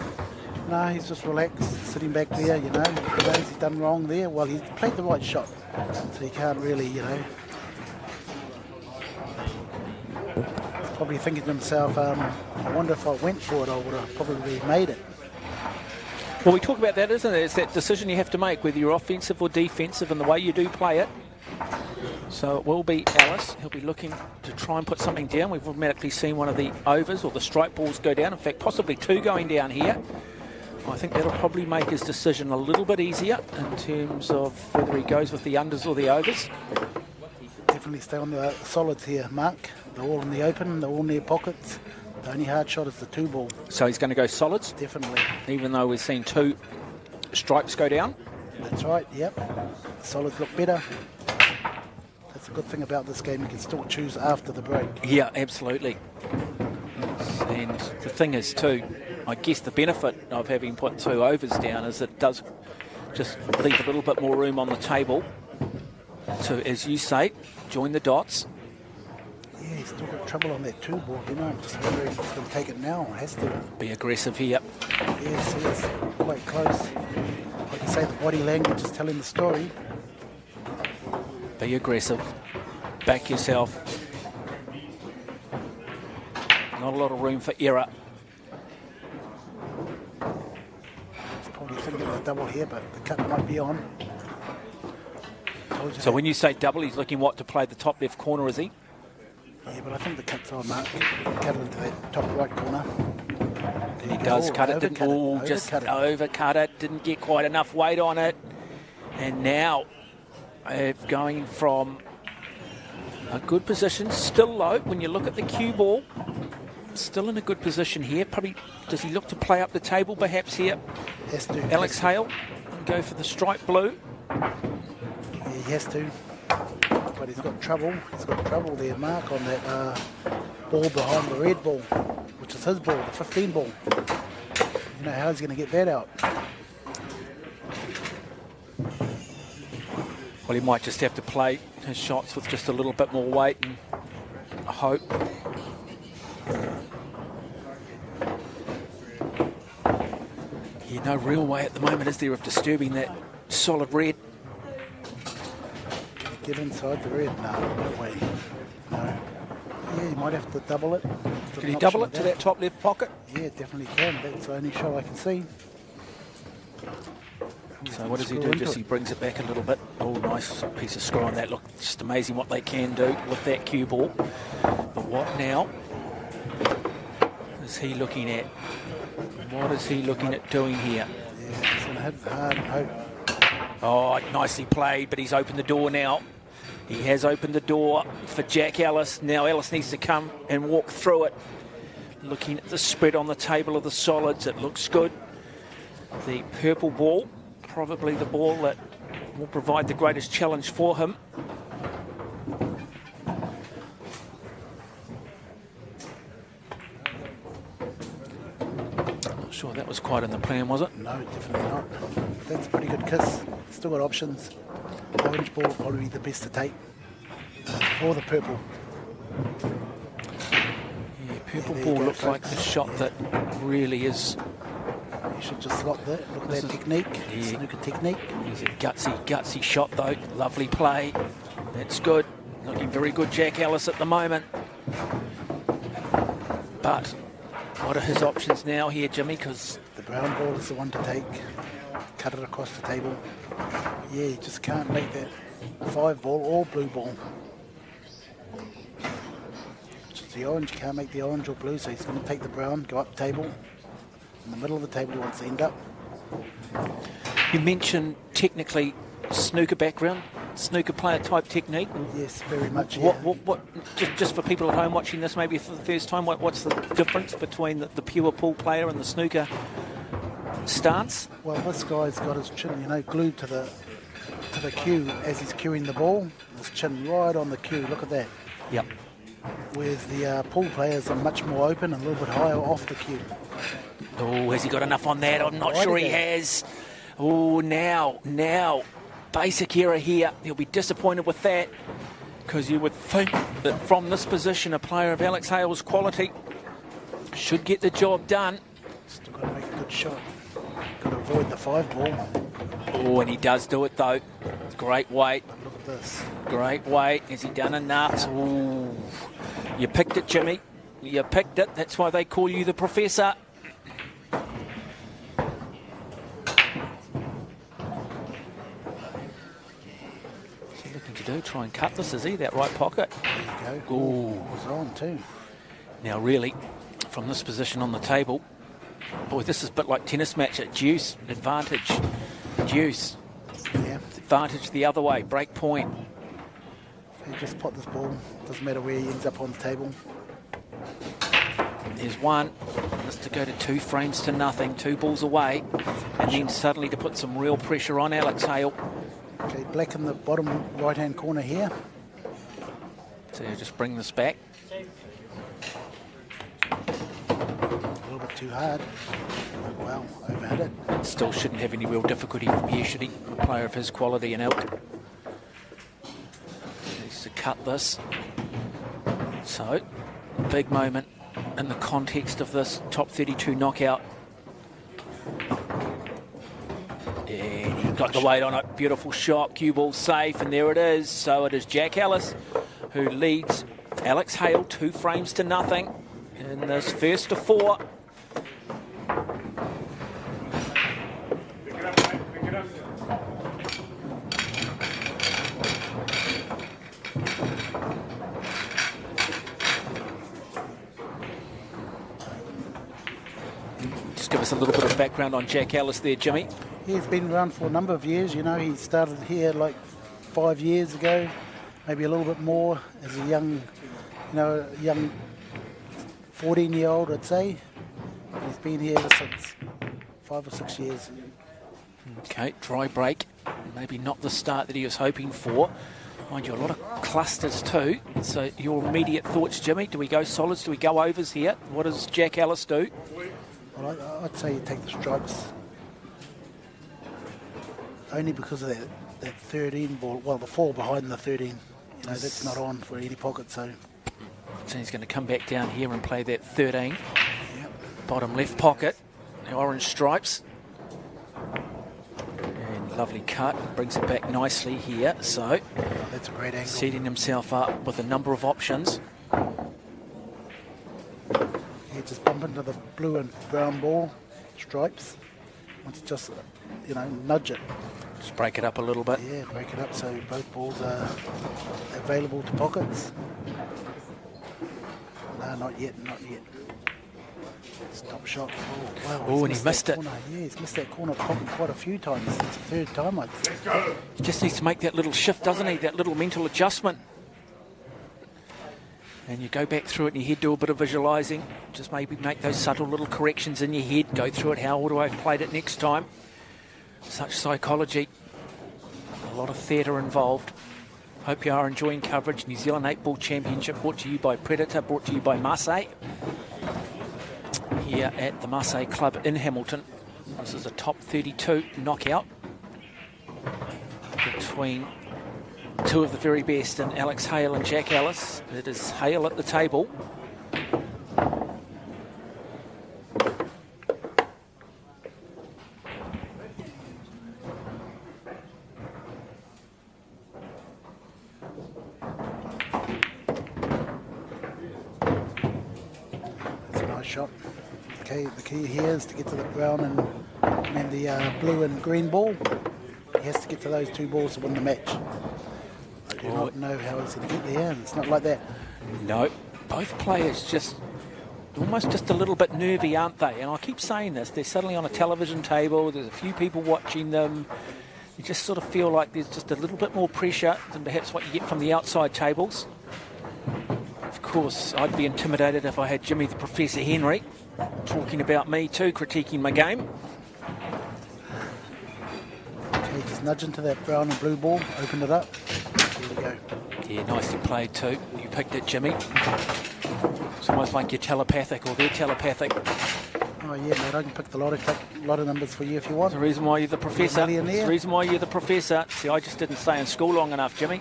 No, he's just relaxed, sitting back there, you know. He knows he's done wrong there. Well, he's played the right shot, so he can't really, you know. He's probably thinking to himself, I wonder if I went for it, I would have probably made it. Well, we talk about that, isn't it? It's that decision you have to make, whether you're offensive or defensive, and the way you do play it. So it will be Ellis. He'll be looking to try and put something down. We've automatically seen one of the overs or the strike balls go down. In fact, possibly 2 going down here. I think that'll probably make his decision a little bit easier in terms of whether he goes with the unders or the overs. Definitely stay on the solids here, Mark. They're all in the open, they're all in their pockets. The only hard shot is the 2 ball. So he's going to go solids? Definitely. Even though we've seen 2 strikes go down? That's right, yep. The solids look better. That's a good thing about this game. You can still choose after the break. Yeah, absolutely. And the thing is too, I guess the benefit of having put 2 overs down is it does just leave a little bit more room on the table to, as you say, join the dots. Yeah, he's still got trouble on that 2 ball, you know. I'm just wondering if he's going to take it now. It has to. Be aggressive here. Yes, it's quite close. Like you say, the body language is telling the story. Be aggressive. Back yourself. Not a lot of room for error. He's probably thinking of a double here, but the cut might be on. So when you say double, he's looking what to play the top left corner, is he? Yeah, but I think the cut's on, Mark. Cut it into that top right corner. He does cut it. Didn't overcut it. Didn't get quite enough weight on it. And now going from a good position, still low. When you look at the cue ball, still in a good position here. Probably does he look to play up the table perhaps here? Has to. Alex Hale and go for the stripe blue. Yeah, he has to. But he's got trouble. He's got trouble there, Mark, on that ball behind the red ball, which is his ball, the 15 ball. You know how he's going to get that out. Well, he might just have to play his shots with just a little bit more weight and hope. Yeah, no real way at the moment, is there, of disturbing that solid red. Get inside the red. No, no way. No. Yeah, you might have to double it. Can you double it to that top left pocket? Yeah, definitely can. That's the only shot I can see. So what does he do? Just he brings it back a little bit. Oh, nice piece of score on that. Look, just amazing what they can do with that cue ball. But what now is he looking at? What is he looking at doing here? Yeah, he's going to hit hard and hope. Oh, nicely played, but he's opened the door now. He has opened the door for Jack Ellis. Now Ellis needs to come and walk through it. Looking at the spread on the table of the solids, it looks good. The purple ball, probably the ball that will provide the greatest challenge for him. Not sure that was quite in the plan, was it? No, definitely not. That's a pretty good kiss. Still got options. Orange ball probably the best to take. Or the purple. Yeah, purple ball looks like the shot that really is. You should just slot that. Look at that technique. Yeah. Snooker technique. He's a gutsy shot though. Lovely play. That's good. Looking very good, Jack Ellis at the moment. But what are his options now here, Jimmy? Because the brown ball is the one to take. Cut it across the table. Yeah, you just can't make that 5 ball or blue ball. Just the orange, you can't make the orange or blue, so he's going to take the brown, go up table. In the middle of the table he wants to end up. You mentioned technically snooker background, snooker player type technique. Yes, very much. Yeah. What just for people at home watching this maybe for the first time, what's the difference between the pure pool player and the snooker stance? Well, this guy's got his chin, glued to the cue as he's cueing the ball. His chin right on the cue. Look at that. Yep. Whereas the pool players are much more open and a little bit higher off the cue. Oh, has he got enough on that? I'm not sure he has. Oh, now, basic error here. He'll be disappointed with that because you would think that from this position, a player of Alex Hale's quality should get the job done. Still got to make a good shot. Got to avoid the 5 ball. Oh, and he does do it though. Great weight. Look at this. Great weight. Has he done enough? Ooh. You picked it, Jimmy. You picked it. That's why they call you the professor. What's he looking to do? Try and cut this, is he? That right pocket? There you go. Ooh. It was on too. Now really, from this position on the table, boy, this is a bit like tennis match at deuce. Advantage. Deuce. Yeah. Advantage the other way. Break point. You just pot this ball. Doesn't matter where he ends up on the table. There's one. Just to go to 2 frames to nothing. 2 balls away. And then suddenly to put some real pressure on Alex Hale. Okay, black in the bottom right-hand corner here. So you just bring this back. A little bit too hard. Wow, overhit it. And still shouldn't have any real difficulty from here, should he? A player of his quality and ilk. Needs to cut this. So, big moment in the context of this top 32 knockout. And he got the weight on it. Beautiful shot. Cue ball safe, and there it is. So it is Jack Ellis who leads Alex Hale 2 frames to nothing in this first of 4. Just give us a little bit of background on Jack Ellis there, Jimmy. He's been around for a number of years. He started here like 5 years ago, maybe a little bit more, as a young 14-year-old, I'd say. He's been here ever since, 5 or 6 years. Okay, dry break. Maybe not the start that he was hoping for. Mind you, a lot of clusters too. So your immediate thoughts, Jimmy? Do we go solids? Do we go overs here? What does Jack Ellis do? Well, I'd say you take the strikes. Only because of that 13 ball. Well, the 4 behind the 13. That's not on for any pocket, so he's going to come back down here and play that 13. Yep. Bottom left pocket. The orange stripes. And Lovely cut, brings it back nicely here. So that's a great angle. Setting himself up with a number of options. Yeah, just bump into the blue and brown ball stripes. Once just, nudge it. Just break it up a little bit. Yeah, break it up so both balls are available to pockets. No, not yet. Stop shot. Oh, wow. Oh, and he missed it. Corner. Yeah, he's missed that corner pocket quite a few times. It's the third time, I'd say. He just needs to make that little shift, doesn't he? That little mental adjustment. And you go back through it in your head, do a bit of visualising. Just maybe make those subtle little corrections in your head. Go through it. How would I have played it next time? Such psychology. A lot of theatre involved. Hope you are enjoying coverage. New Zealand 8-Ball Championship brought to you by Predator, brought to you by Masse. Here at the Masse Club in Hamilton. This is a top 32 knockout between two of the very best in Alex Hale and Jack Ellis. It is Hale at the table. That's a nice shot. Okay, the key here is to get to the brown and the blue and green ball. He has to get to those two balls to win the match. I do not know how he's going to get there, and it's not like that. No, both players just almost just a little bit nervy, aren't they? And I keep saying this, they're suddenly on a television table, there's a few people watching them. You just sort of feel like there's just a little bit more pressure than perhaps what you get from the outside tables. Of course, I'd be intimidated if I had Jimmy the Professor Henry talking about me too, critiquing my game. Okay, just nudge into that brown and blue ball, open it up. There we go. Yeah, nicely played too. You picked it, Jimmy. It's almost like you're telepathic, or they're telepathic. Oh yeah, mate, I can pick the lot of numbers for you if you want. That's the reason why you're the professor. That's the reason why you're the professor. See, I just didn't stay in school long enough, Jimmy.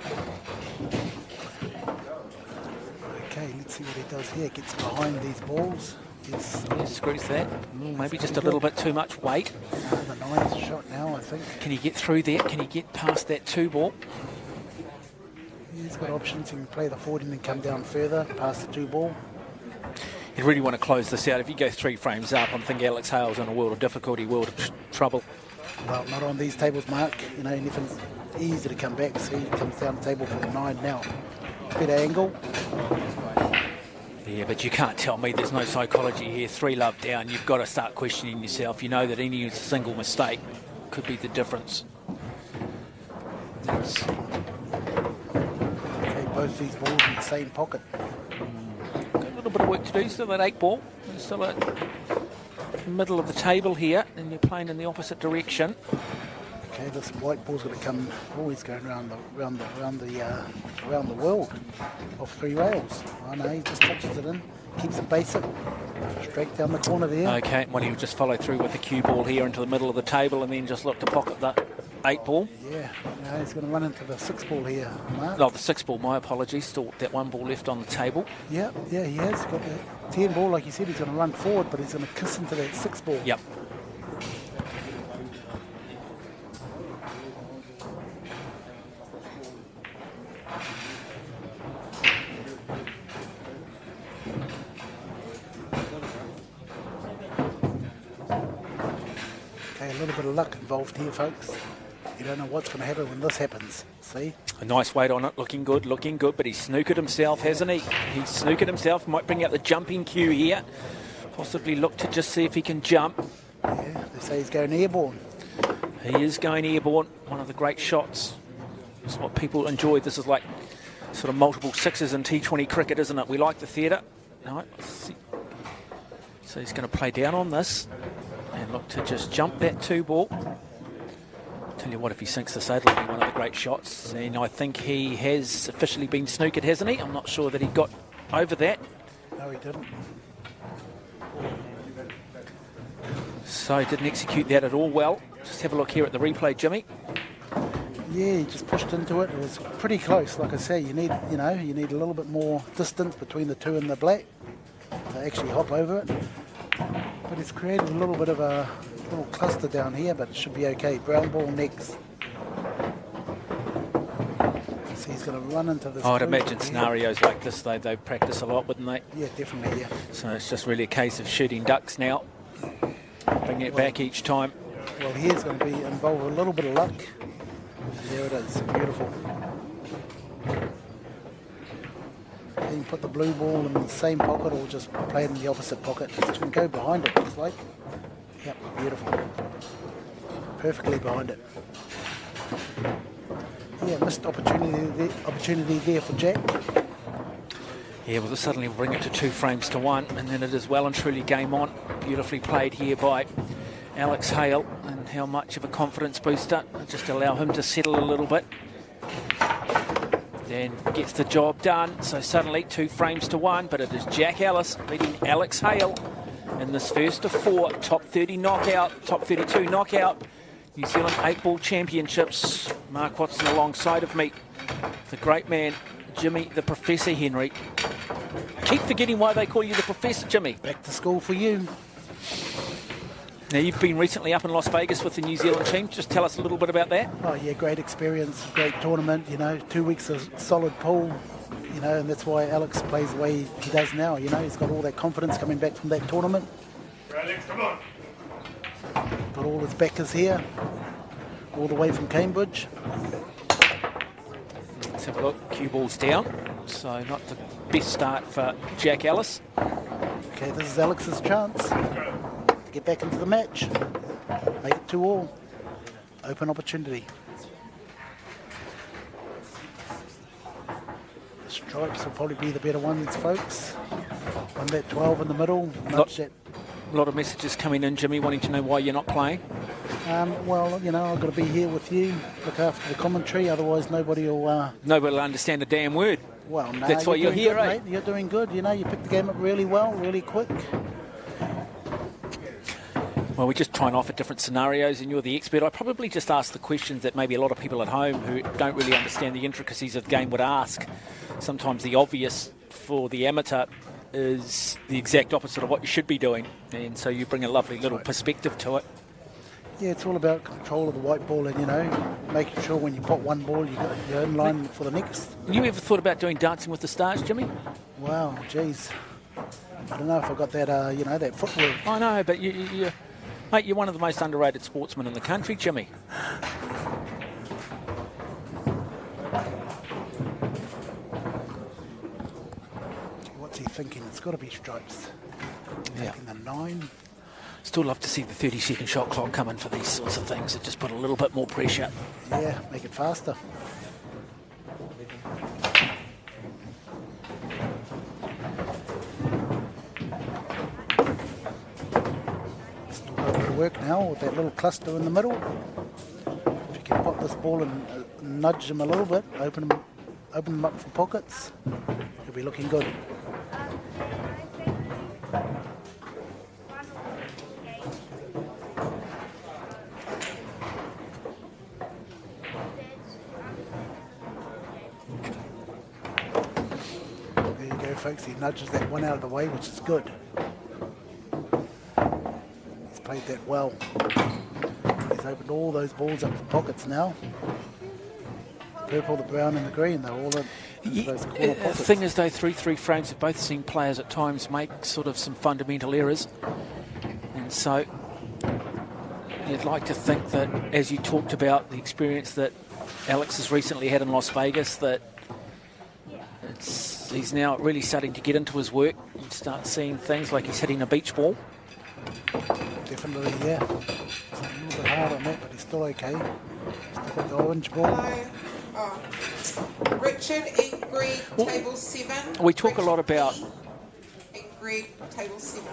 Okay, let's see what he does here. Gets behind these balls. Yeah, screws that. Maybe just a little bit too much weight. The nice shot now, I think. Can he get through there? Can he get past that two ball? He's got options. He can play the forward and then come down further past the two ball. You really want to close this out. If you go 3 frames up, I'm thinking Alex Hale's in a world of difficulty, world of trouble. Well, not on these tables, Mark. Anything's easy to come back. See, he comes down the table for the 9 now. Better angle. Yeah, but you can't tell me there's no psychology here. 3 love down. You've got to start questioning yourself. You know that any single mistake could be the difference. Okay, both these balls in the same pocket. Got a little bit of work to do. Still that 8 ball. We're still at the middle of the table here, and you're playing in the opposite direction. Okay, this white ball's going to come. Always going around the world off 3 rails. I know, he just touches it in, keeps it basic, straight down the corner there. Okay, well, he'll just follow through with the cue ball here into the middle of the table, and then just look to pocket the 8 ball. Yeah, he's going to run into the 6 ball here, Mark. No, the 6 ball, my apologies. Still that 1 ball left on the table. Yeah, he has got the 10 ball, like you said. He's going to run forward, but he's going to kiss into that 6 ball. Yep. Okay, a little bit of luck involved here, folks. You don't know what's going to happen when this happens. See? A nice weight on it, looking good, but he's snookered himself, hasn't he? He's snookered himself, might bring out the jumping cue here. Possibly look to just see if he can jump. Yeah, they say he's going airborne. He is going airborne, one of the great shots. It's what people enjoy. This is like sort of multiple 6s in T20 cricket, isn't it? We like the theatre. Right, let's see. So he's going to play down on this and look to just jump that 2 ball. Tell you what, if he sinks this out, it'll be one of the great shots. And I think he has officially been snookered, hasn't he? I'm not sure that he got over that. No, he didn't. So he didn't execute that at all well. Just have a look here at the replay, Jimmy. Yeah, he just pushed into it. It was pretty close. Like I say, you need a little bit more distance between the 2 and the black to actually hop over it. But it's created a little bit of a little cluster down here, but it should be okay. Brown ball next. he's going to run into this. I'd imagine scenarios like this, they practice a lot, wouldn't they? Yeah, definitely, yeah. So it's just really a case of shooting ducks now. Bring it back each time. Well, here's going to be involved with a little bit of luck. There it is, beautiful. You can put the blue ball in the same pocket or just play it in the opposite pocket. You can go behind it, looks like. Yep, beautiful. Perfectly behind it. Yeah, missed opportunity there for Jack. Yeah, well, suddenly bring it to 2 frames to 1, and then it is well and truly game on. Beautifully played here by Alex Hale, and how much of a confidence booster. Just allow him to settle a little bit. Then gets the job done. So suddenly 2 frames to 1, but it is Jack Ellis beating Alex Hale in this first of 4 top 30 knockout, top 32 knockout. New Zealand 8-Ball Championships. Mark Watson alongside of me. The great man, Jimmy the Professor Henry. Keep forgetting why they call you the Professor, Jimmy. Back to school for you. Now, you've been recently up in Las Vegas with the New Zealand team. Just tell us a little bit about that. Oh, yeah, great experience, great tournament, 2 weeks of solid pool, and that's why Alex plays the way he does now, He's got all that confidence coming back from that tournament. Alex, come on. Got all his backers here, all the way from Cambridge. Let's have a look. Cue ball's down, so not the best start for Jack Ellis. Okay, this is Alex's chance to get back into the match. Make it 2-all. Open opportunity. The stripes will probably be the better ones, folks. One that 12 in the middle. A lot of messages coming in, Jimmy, wanting to know why you're not playing. Well, I've got to be here with you, look after the commentary, otherwise nobody will... Nobody will understand a damn word. Well, no, that's why you're here, good, right? Mate. You're doing good. You picked the game up really well, really quick. Well, we just try and offer different scenarios, and you're the expert. I probably just ask the questions that maybe a lot of people at home who don't really understand the intricacies of the game would ask. Sometimes the obvious for the amateur is the exact opposite of what you should be doing, and so you bring a lovely little perspective to it. Yeah, it's all about control of the white ball and, making sure when you put one ball, you're in line for the next. You ever thought about doing Dancing with the Stars, Jimmy? Wow, geez. I don't know if I got that, that footwork. I know, but mate, you're one of the most underrated sportsmen in the country, Jimmy. What's he thinking? It's got to be stripes. Yeah. Taking the 9. Still love to see the 30-second shot clock come in for these sorts of things. It just put a little bit more pressure. Yeah, make it faster. Still got a bit of work now with that little cluster in the middle. If you can pop this ball and nudge them a little bit, open them up for pockets, you'll be looking good. Folks, he nudges that one out of the way, which is good. He's played that well. He's opened all those balls up for pockets now. The purple, the brown and the green, they're all in those corner pockets. The thing is, though, 3 frames have both seen players at times make sort of some fundamental errors. And so you'd like to think that, as you talked about the experience that Alex has recently had in Las Vegas, that he's now really starting to get into his work and start seeing things like he's hitting a beach ball. Definitely, yeah. It's a little bit hard on that, but he's still okay. Still got the orange ball. Richard E. Greg, table 7. We talk a lot about Greg, table 7.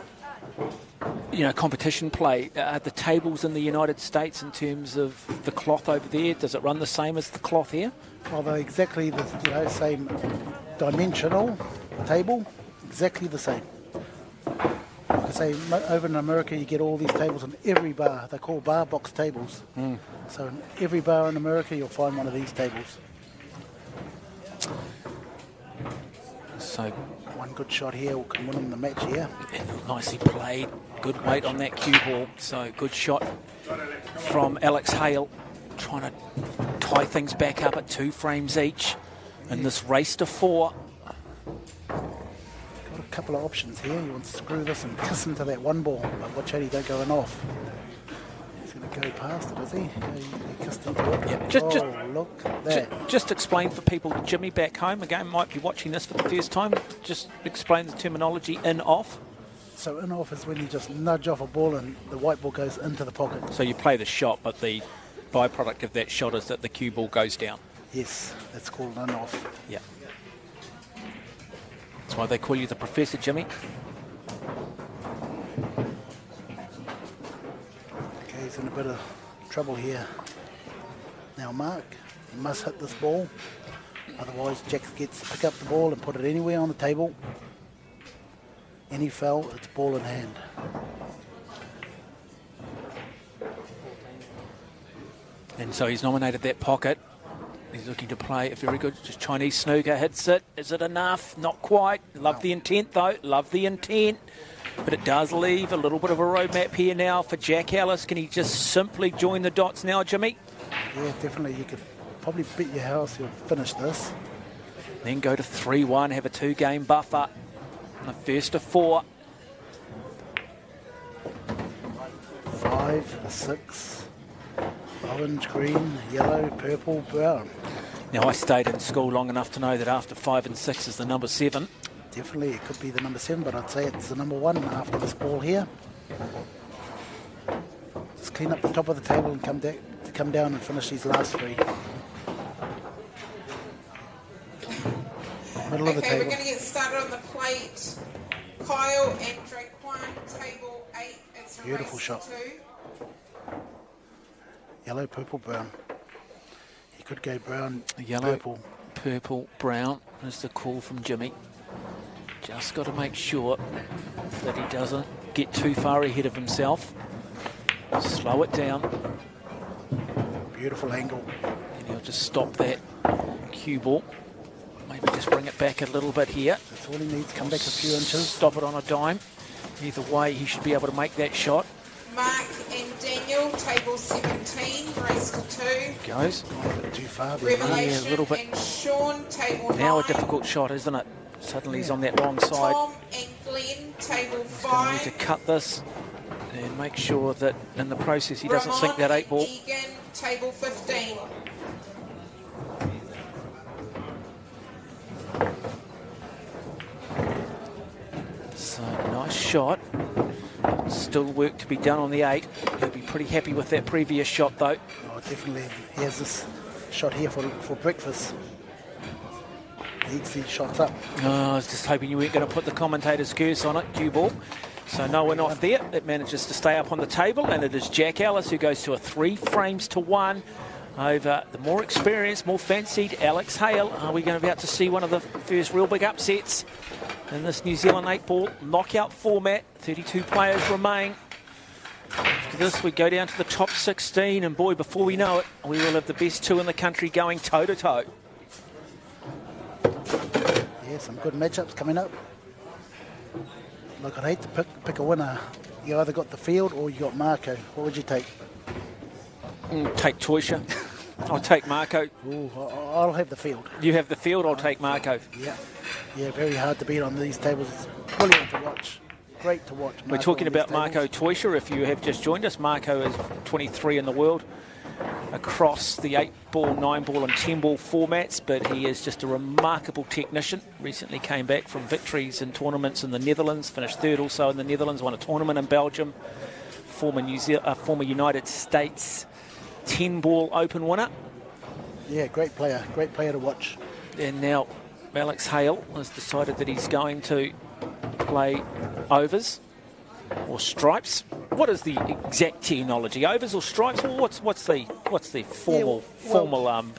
Competition play. The tables in the United States in terms of the cloth over there, does it run the same as the cloth here? Well, they're exactly the same dimensional table, exactly the same. Like I say, over in America you get all these tables in every bar. They're called bar box tables. So in every bar in America you'll find one of these tables. So one good shot here can win them the match here. Nicely played, good weight on that cue ball. So good shot from Alex Hale, trying to tie things back up at 2 frames each. in this race to 4. Got a couple of options here. You want to screw this and kiss into that one ball, but watch out he don't go in off. He's going to go past it, is he? He kissed into it. Yep. Look at that. Just explain for people, Jimmy back home, again, might be watching this for the first time, just explain the terminology in-off. So in-off is when you just nudge off a ball and the white ball goes into the pocket. So you play the shot, but the byproduct of that shot is that the cue ball goes down. Yes, that's called in-off. Yeah. That's why they call you the Professor, Jimmy. Okay, he's in a bit of trouble here. Now Mark, he must hit this ball. Otherwise Jack gets to pick up the ball and put it anywhere on the table. Any foul, it's ball in hand. And so he's nominated that pocket. He's looking to play a very good just Chinese snooker. Hits it. Is it enough? Not quite. Love the intent, though. Love the intent. But it does leave a little bit of a roadmap here now for Jack Ellis. Can he just simply join the dots now, Jimmy? Yeah, definitely. You could probably bet your house he'll finish this. Then go to 3-1, have a 2-game buffer. On the first to 4. 5, 6. Orange, green, yellow, purple, brown. Now, I stayed in school long enough to know that after 5 and 6 is the number 7. Definitely, it could be the number 7, but I'd say it's the number 1 after this ball here. Just clean up the top of the table and come down and finish these last 3. Middle of the table. We're going to get started on the plate. Kyle and Draquan, table 8. It's a Beautiful race shot. 2. Yellow, purple, brown. He could go brown, Yellow, purple, brown is the call from Jimmy. Just got to make sure that he doesn't get too far ahead of himself. Slow it down. Beautiful angle. And he'll just stop that cue ball. Maybe just bring it back a little bit here. That's all he needs. Come back a few inches. Stop it on a dime. Either way, he should be able to make that shot. Mark and Daniel, table 17, race to 2. Goes. A bit too far there. Revelation a little bit. and Sean, table 9. Now a difficult shot, isn't it? Suddenly he's on that wrong side. Tom and Glenn, table He's going to need 5. to cut this and make sure that in the process he doesn't sink that 8 ball. Egan, table 15. So nice shot. Still work to be done on the 8. He'll be pretty happy with that previous shot though. Oh, definitely. He has this shot here for breakfast. He eats these shots up. Oh, I was just hoping you weren't going to put the commentator's curse on it, cue ball. So no, we're not there. It manages to stay up on the table, and it is Jack Ellis who goes to a 3 frames to 1 over the more experienced, more fancied Alex Hale. Are we going to be able to see one of the first real big upsets in this New Zealand 8-ball knockout format? 32 players remain. After this, we go down to the top 16, and boy, before we know it, we will have the best 2 in the country going toe-to-toe. Yeah, some good matchups coming up. Look, I'd hate to pick a winner. You either got the field or you got Marco. What would you take? Take Toysha. I'll take Marco. Ooh, I'll have the field. You have the field, I'll take Marco. Yeah, very hard to beat on these tables. It's brilliant to watch. Great to watch. We're talking about Marco Toysha. If you have just joined us, Marco is 23 in the world across the 8-ball, 9-ball and 10-ball formats, but he is just a remarkable technician. Recently came back from victories in tournaments in the Netherlands, finished 3rd also in the Netherlands, won a tournament in Belgium, former United States 10-ball open winner. Yeah, great player to watch. And now Alex Hale has decided that he's going to play overs or stripes. What is the exact terminology? Overs or stripes? Well, what's the formal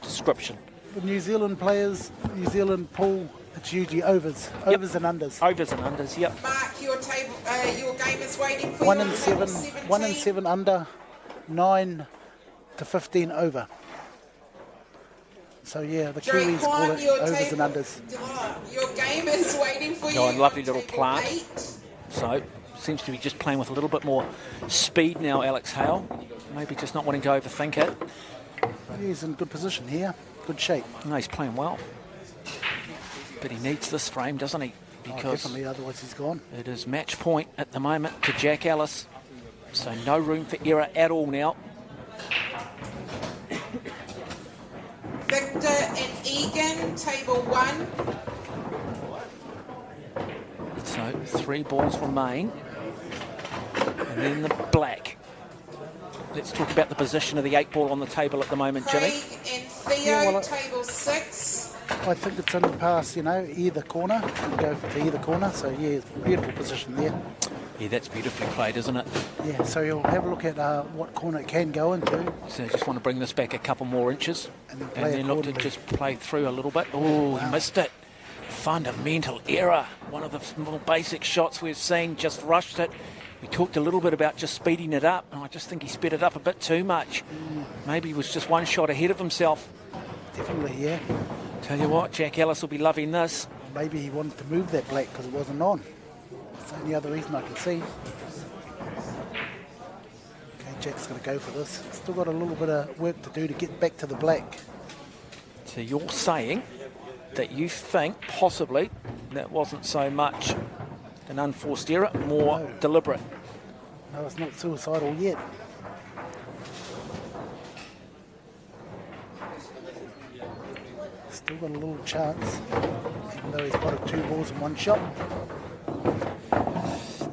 description? For New Zealand players, New Zealand pool, it's usually overs. Overs and unders. Overs and unders, yep. Mark, your game is waiting for 1 you. and 7, 1 and 7 under, 9 to 15 over. So yeah, the Kiwis call it overs and unders. Your game is waiting for you. Oh, a lovely little plant. 8. So seems to be just playing with a little bit more speed now, Alex Hale. Maybe just not wanting to overthink it. He's in good position here, good shape. No, he's playing well. but he needs this frame, doesn't he? Because definitely, otherwise he's gone. It is match point at the moment to Jack Ellis. So no room for error at all now. Victor and Egan, table 1. So 3 balls remain. And then the black. Let's talk about the position of the 8 ball on the table at the moment, Jimmy. Craig and Theo, table 6. I think it's in the pass, either corner. Go for either corner. So, yeah, beautiful position there. Yeah, that's beautifully played, isn't it? Yeah, so you'll have a look at what corner it can go into. So I just want to bring this back a couple more inches. And then look to just play through a little bit. Oh, he missed it. Fundamental error. One of the more basic shots we've seen, just rushed it. We talked a little bit about just speeding it up, and I just think he sped it up a bit too much. Maybe he was just one shot ahead of himself. Definitely, yeah. Tell you what, Jack Ellis will be loving this. Maybe he wanted to move that black because it wasn't on. That's the only other reason I can see. Okay, Jack's going to go for this. Still got a little bit of work to do to get back to the black. So you're saying that you think possibly that wasn't so much an unforced error, more deliberate? No, it's not suicidal yet. Still got a little chance, even though he's spotted 2 balls in 1 shot.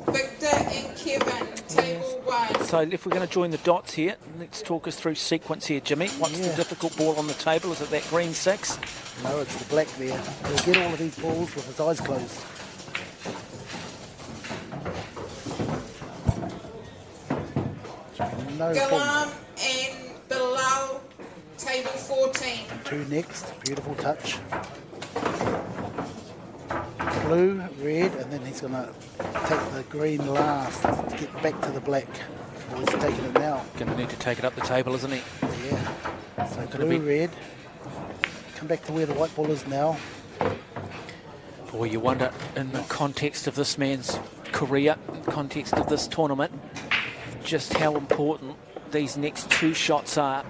Victor and Kevin, table 1. So if we're going to join the dots here, let's talk us through sequence here, Jimmy. What's the difficult ball on the table? Is it that green 6? No, it's the black there. He'll get all of these balls with his eyes closed. No Galam and Bilal, table 14. 2 next, beautiful touch. Blue, red, and then he's going to take the green last to get back to the black. Or he's taking it now. Going to need to take it up the table, isn't he? Yeah. So blue, red. Come back to where the white ball is now. Boy, you wonder, in the context of this man's career, context of this tournament, just how important these next 2 shots are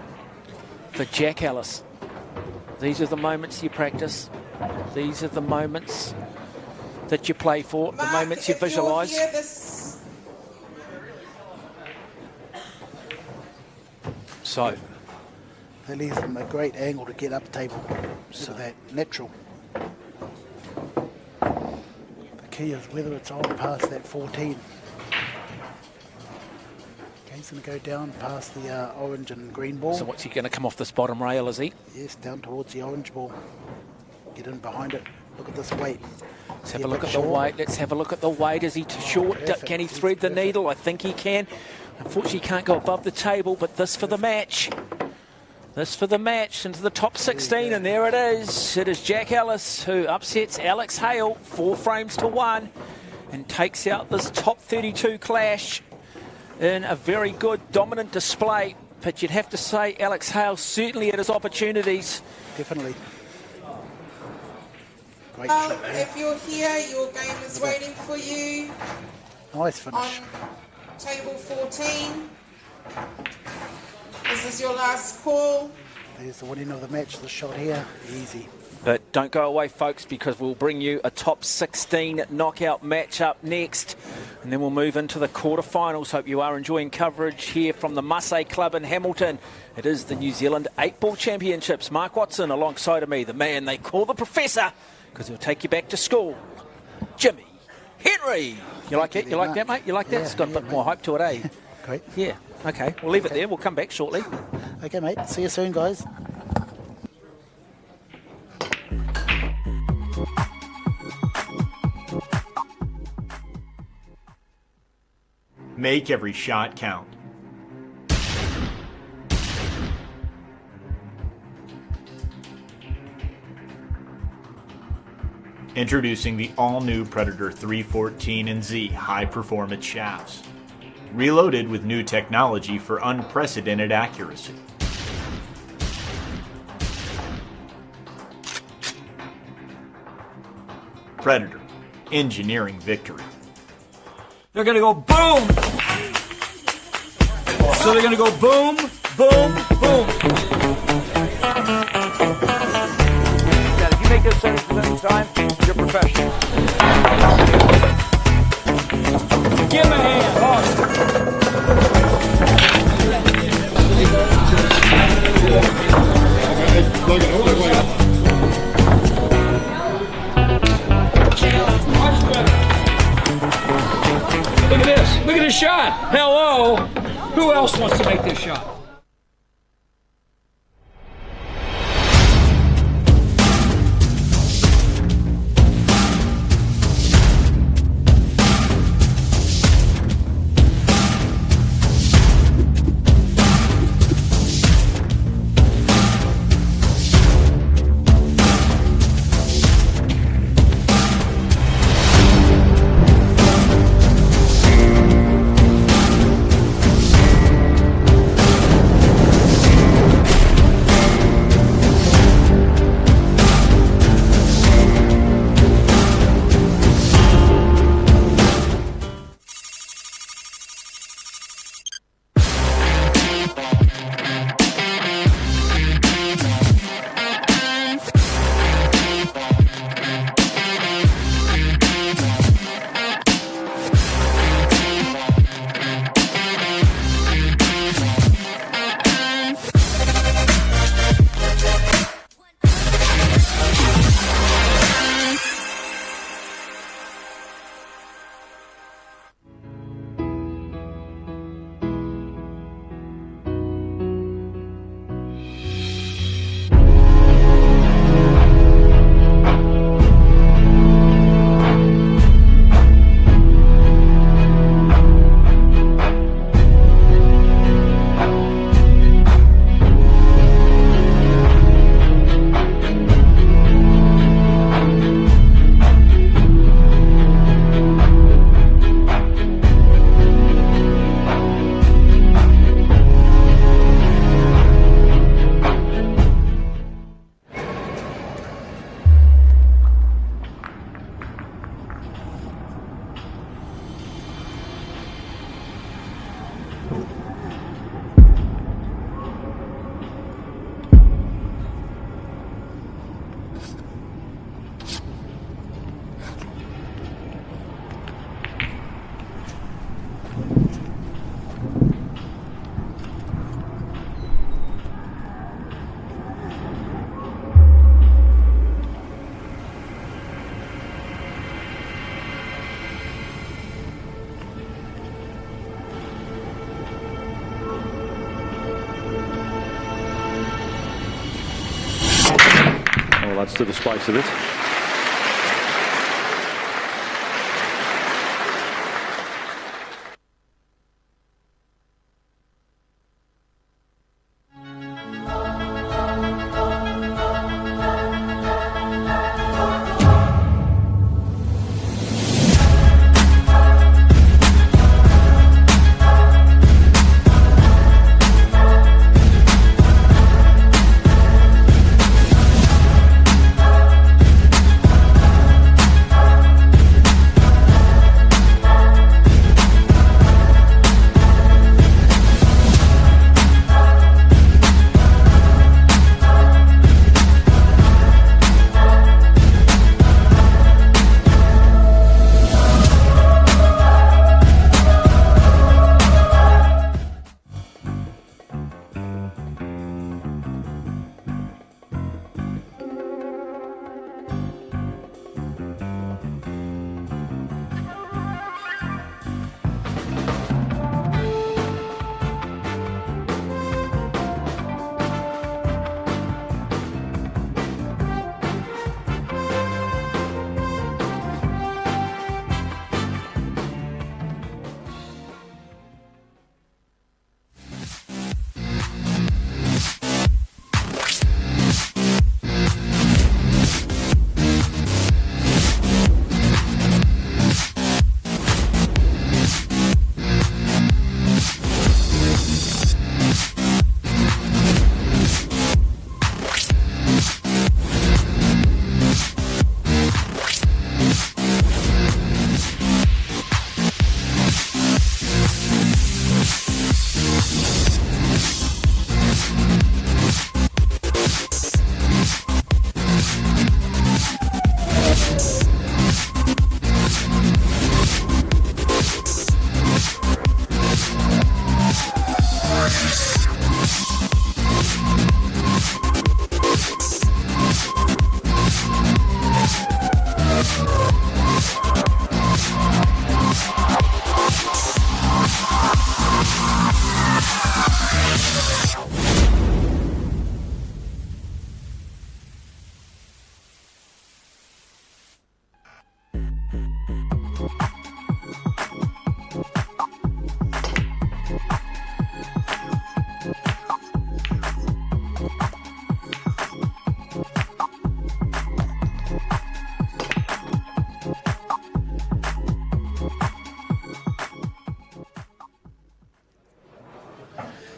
for Jack Ellis. These are the moments you practice. These are the moments that you play for, the moments you visualise. So that leaves him a great angle to get up table. So that natural. The key is whether it's on past that 14. He's going to go down past the orange and green ball. So what's he going to come off this bottom rail, is he? Yes, down towards the orange ball. Get in behind it. Look at this weight. Let's have a look at the weight. Let's have a look at the weight. Is he too short? Perfect. Can he thread the needle? I think he can. Unfortunately, he can't go above the table, but this for the match. This for the match into the top 16, and there it is. It is Jack Ellis who upsets Alex Hale 4 frames to 1 and takes out this top 32 clash in a very good dominant display, but you'd have to say Alex Hale certainly had his opportunities. Definitely. Great Well, if you're here, your game is waiting for you. Nice finish. On table 14. This is your last call. There's the winning of the match, the shot here. Easy. But don't go away, folks, because we'll bring you a top 16 knockout match up next. And then we'll move into the quarterfinals. Hope you are enjoying coverage here from the Masse Club in Hamilton. It is the New Zealand 8-Ball Championships. Mark Watson alongside of me, the man they call the Professor, because he'll take you back to school. Jimmy Henry. You like it? You like that, mate? You like that? Yeah, It's got a bit more hype to it, eh? Great. Yeah. Okay, we'll leave it there. We'll come back shortly. Okay, mate. See you soon, guys. Make every shot count. Introducing the all-new Predator 314 and Z high-performance shafts. Reloaded with new technology for unprecedented accuracy. Predator, engineering victory. They're going to go boom! So they're going to go boom, boom, boom. Did you make those 70% of the time? You're professional. Give him a hand, Austin. Look at this. Look at this shot. Hello. Who else wants to make this shot? That's to the spice of it.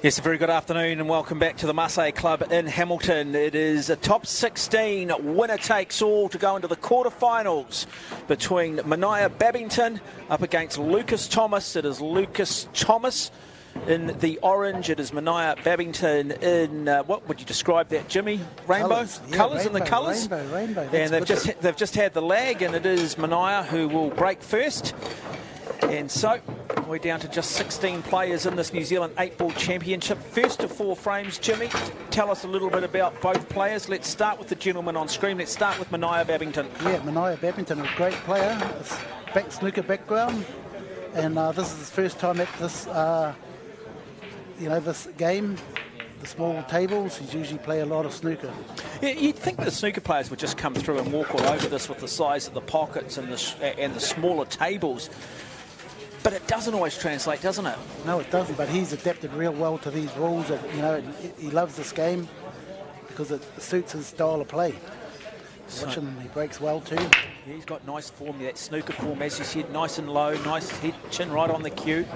Yes, a very good afternoon and welcome back to the Masse Club in Hamilton. It is a top 16 winner takes all to go into the quarterfinals between Mania Babington up against Lucas Thomas. It is Lucas Thomas in the orange. It is Mania Babington in, what would you describe that, Jimmy? Rainbow? Colours in the colours? Rainbow. And they've just had the lag, and it is Mania who will break first. And so we're down to just 16 players in this New Zealand 8-ball championship. First of 4 frames, Jimmy, tell us a little bit about both players. Let's start with the gentleman on screen. Let's start with Mania Babington. Yeah, Mania Babington, a great player, snooker background, and this is his first time at this, this game. The small tables, he's usually play a lot of snooker. Yeah, you'd think the snooker players would just come through and walk all over this with the size of the pockets and the smaller tables. But it doesn't always translate, doesn't it? No, it doesn't, but he's adapted real well to these rules. He loves this game because it suits his style of play. Watch him, he breaks well too. Yeah, he's got nice form, that snooker form, as you said, nice and low, nice head, chin right on the cue.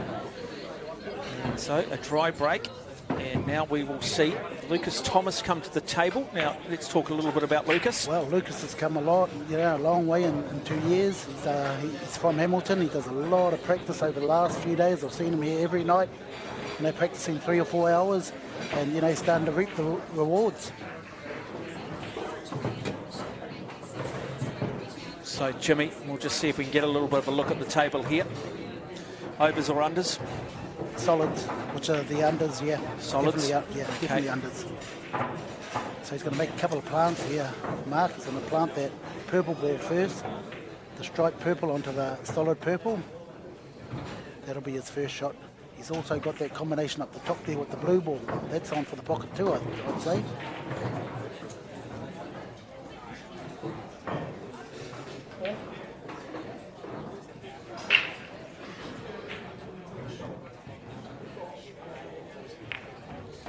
And so a dry break. And now we will see Lucas Thomas come to the table. Now, let's talk a little bit about Lucas. Well, Lucas has come a long way in 2 years. He's from Hamilton. He does a lot of practice over the last few days. I've seen him here every night, practicing 3 or 4 hours, and, he's starting to reap the rewards. So, Jimmy, we'll just see if we can get a little bit of a look at the table here. Overs or unders? Solids, which are the unders, yeah. Solids? Definitely unders. So he's going to make a couple of plants here. Mark is going to plant that purple ball first, the striped purple onto the solid purple. That'll be his first shot. He's also got that combination up the top there with the blue ball. That's on for the pocket too, I'd say.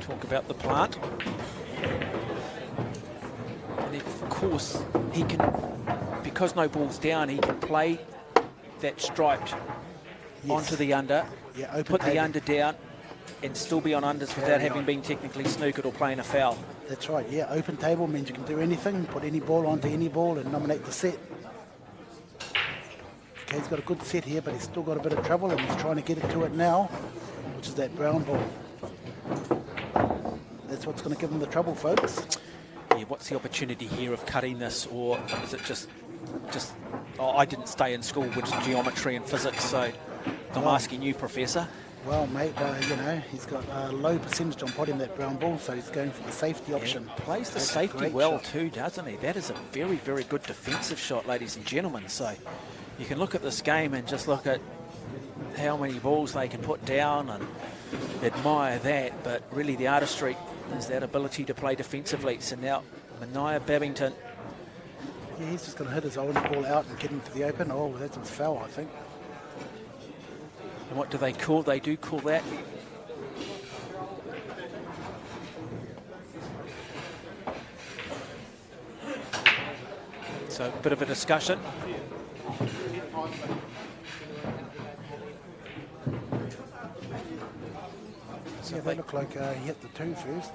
Talk about the plant. And of course, he can, because no ball's down, he can play that striped onto the under, put the under down, and still be on unders without having been technically snookered or playing a foul. That's right, yeah. Open table means you can do anything, put any ball onto any ball and nominate the set. Okay, he's got a good set here, but he's still got a bit of trouble, and he's trying to get it to it now, which is that brown ball. That's what's going to give him the trouble, folks. Yeah, what's the opportunity here of cutting this, or is it just I didn't stay in school with geometry and physics, so I'm asking you, Professor. Well, mate, he's got a low percentage on potting that brown ball, so he's going for the safety option. He plays the safety well too, doesn't he? That is a very, very good defensive shot, ladies and gentlemen. So you can look at this game and just look at how many balls they can put down and admire that, but really the artistry is that ability to play defensively. So now Mania Babington. Yeah, he's just going to hit his own ball out and get into the open. Oh, that's a foul, I think. And what do they call? They do call that. So a bit of a discussion. So yeah, they look like he hit the 2 first.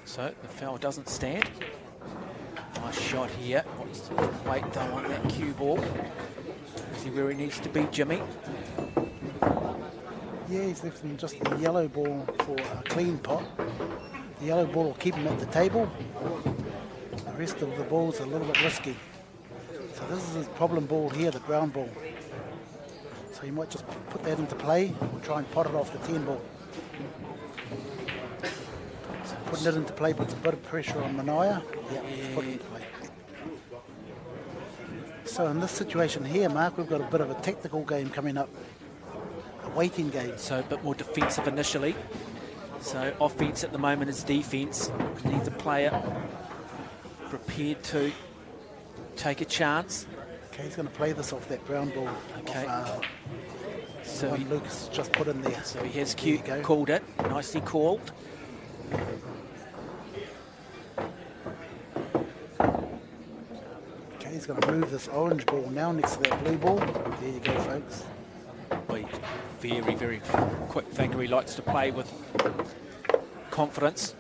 So the foul doesn't stand. Nice shot here. What's the weight though on that cue ball? Is he where he needs to be, Jimmy? Yeah, he's left him just the yellow ball for a clean pot. The yellow ball will keep him at the table. The rest of the balls are a little bit risky. So this is his problem ball here, the brown ball. So he might just put that into play or try and pot it off the 10 ball. So putting it into play puts a bit of pressure on Mania. Yeah, put it into play. So in this situation here, Mark, we've got a bit of a tactical game coming up. A waiting game. So a bit more defensive initially. So offense at the moment is defense. Needs a player prepared to take a chance. Okay, he's going to play this off that brown ball. Okay. So Lucas just put in there. So he has called it. Nicely called. Okay, He's going to move this orange ball now next to that blue ball. There you go, folks. Well, very, very quick thinker. He likes to play with confidence.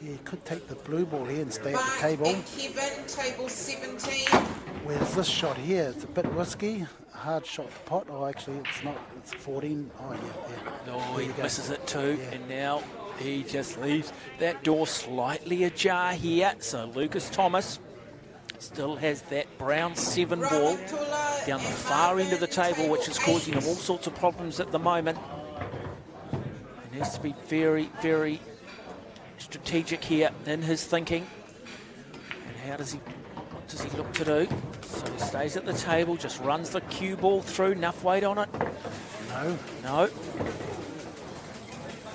Yeah, he could take the blue ball here and stay at Mark the table. and Kevin, table 17. Whereas this shot here, it's a bit risky. A hard shot to pot. Oh, actually, it's not. It's 14. Oh, yeah. Oh, There he you go. misses it too. Yeah. And now he just leaves that door slightly ajar here. So Lucas Thomas still has that brown 7 ball down the far end of the table, which is causing him all sorts of problems at the moment. He has to be very, very strategic here in his thinking. And what does he look to do? So he stays at the table, just runs the cue ball through, enough weight on it. No. So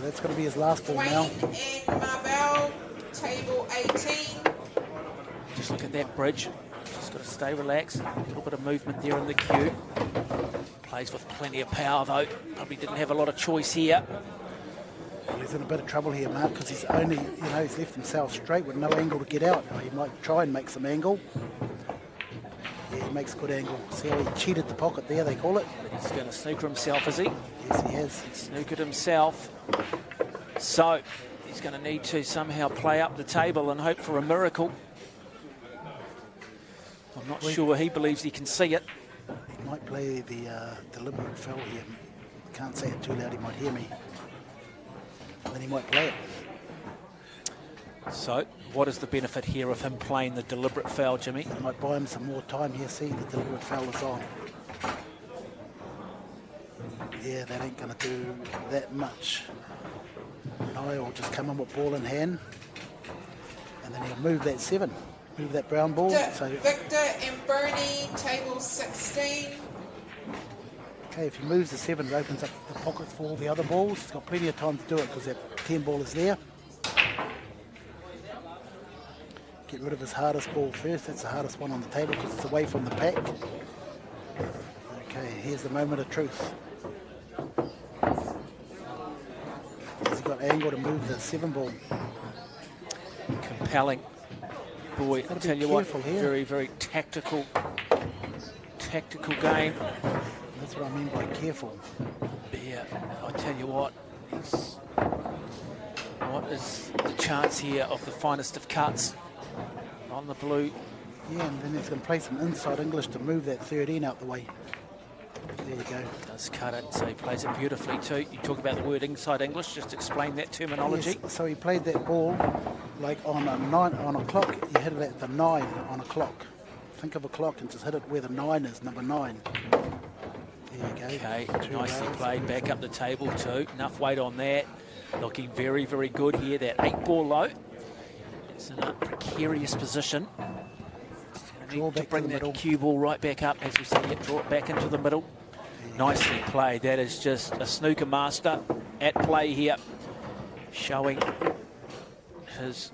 that's going to be his last ball now. Wayne and Marbell, table 18. Just look at that bridge. Just got to stay relaxed. A little bit of movement there in the queue. Plays with plenty of power though. Probably didn't have a lot of choice here. He's in a bit of trouble here, Mark, because he's only, he's left himself straight with no angle to get out. He might try and make some angle. Yeah, he makes a good angle. See how he cheated the pocket there, they call it. But he's going to snooker himself, is he? Yes, he has. He snookered himself. So he's going to need to somehow play up the table and hope for a miracle. I'm not sure he believes he can see it. He might play the deliberate foul here. Can't say it too loud, he might hear me. And then he might play it. So, what is the benefit here of him playing the deliberate foul, Jimmy? He might buy him some more time here. See, the deliberate foul is on. Yeah, that ain't going to do that much. No, he'll just come in with ball in hand. And then he'll move that 7. Move that brown ball. Victor and Bernie, table 16. Okay, if he moves the 7, it opens up the pocket for all the other balls. He's got plenty of time to do it because that 10 ball is there. Get rid of his hardest ball first. That's the hardest one on the table because it's away from the pack. Okay, here's the moment of truth. Has he got angle to move the 7 ball? Compelling. Boy, I tell you what, here. very, very tactical game. That's what I mean by careful. Yeah, I tell you what is the chance here of the finest of cuts on the blue? Yeah, and then he's going to play some inside English to move that 13 out the way. There you go. Does cut it, so he plays it beautifully too. You talk about the word inside English, just explain that terminology. Yes, so he played that ball like on a 9 on a clock. He hit it at the 9 on a clock. Think of a clock and just hit it where the 9 is, number 9. There you go. Okay, nicely played. Back up the table too. Enough weight on that. Looking very, very good here. That 8 ball low. It's in a precarious position. Need to bring that cue ball right back up, as we say. Draw it back into the middle. Nicely played. That is just a snooker master at play here, showing his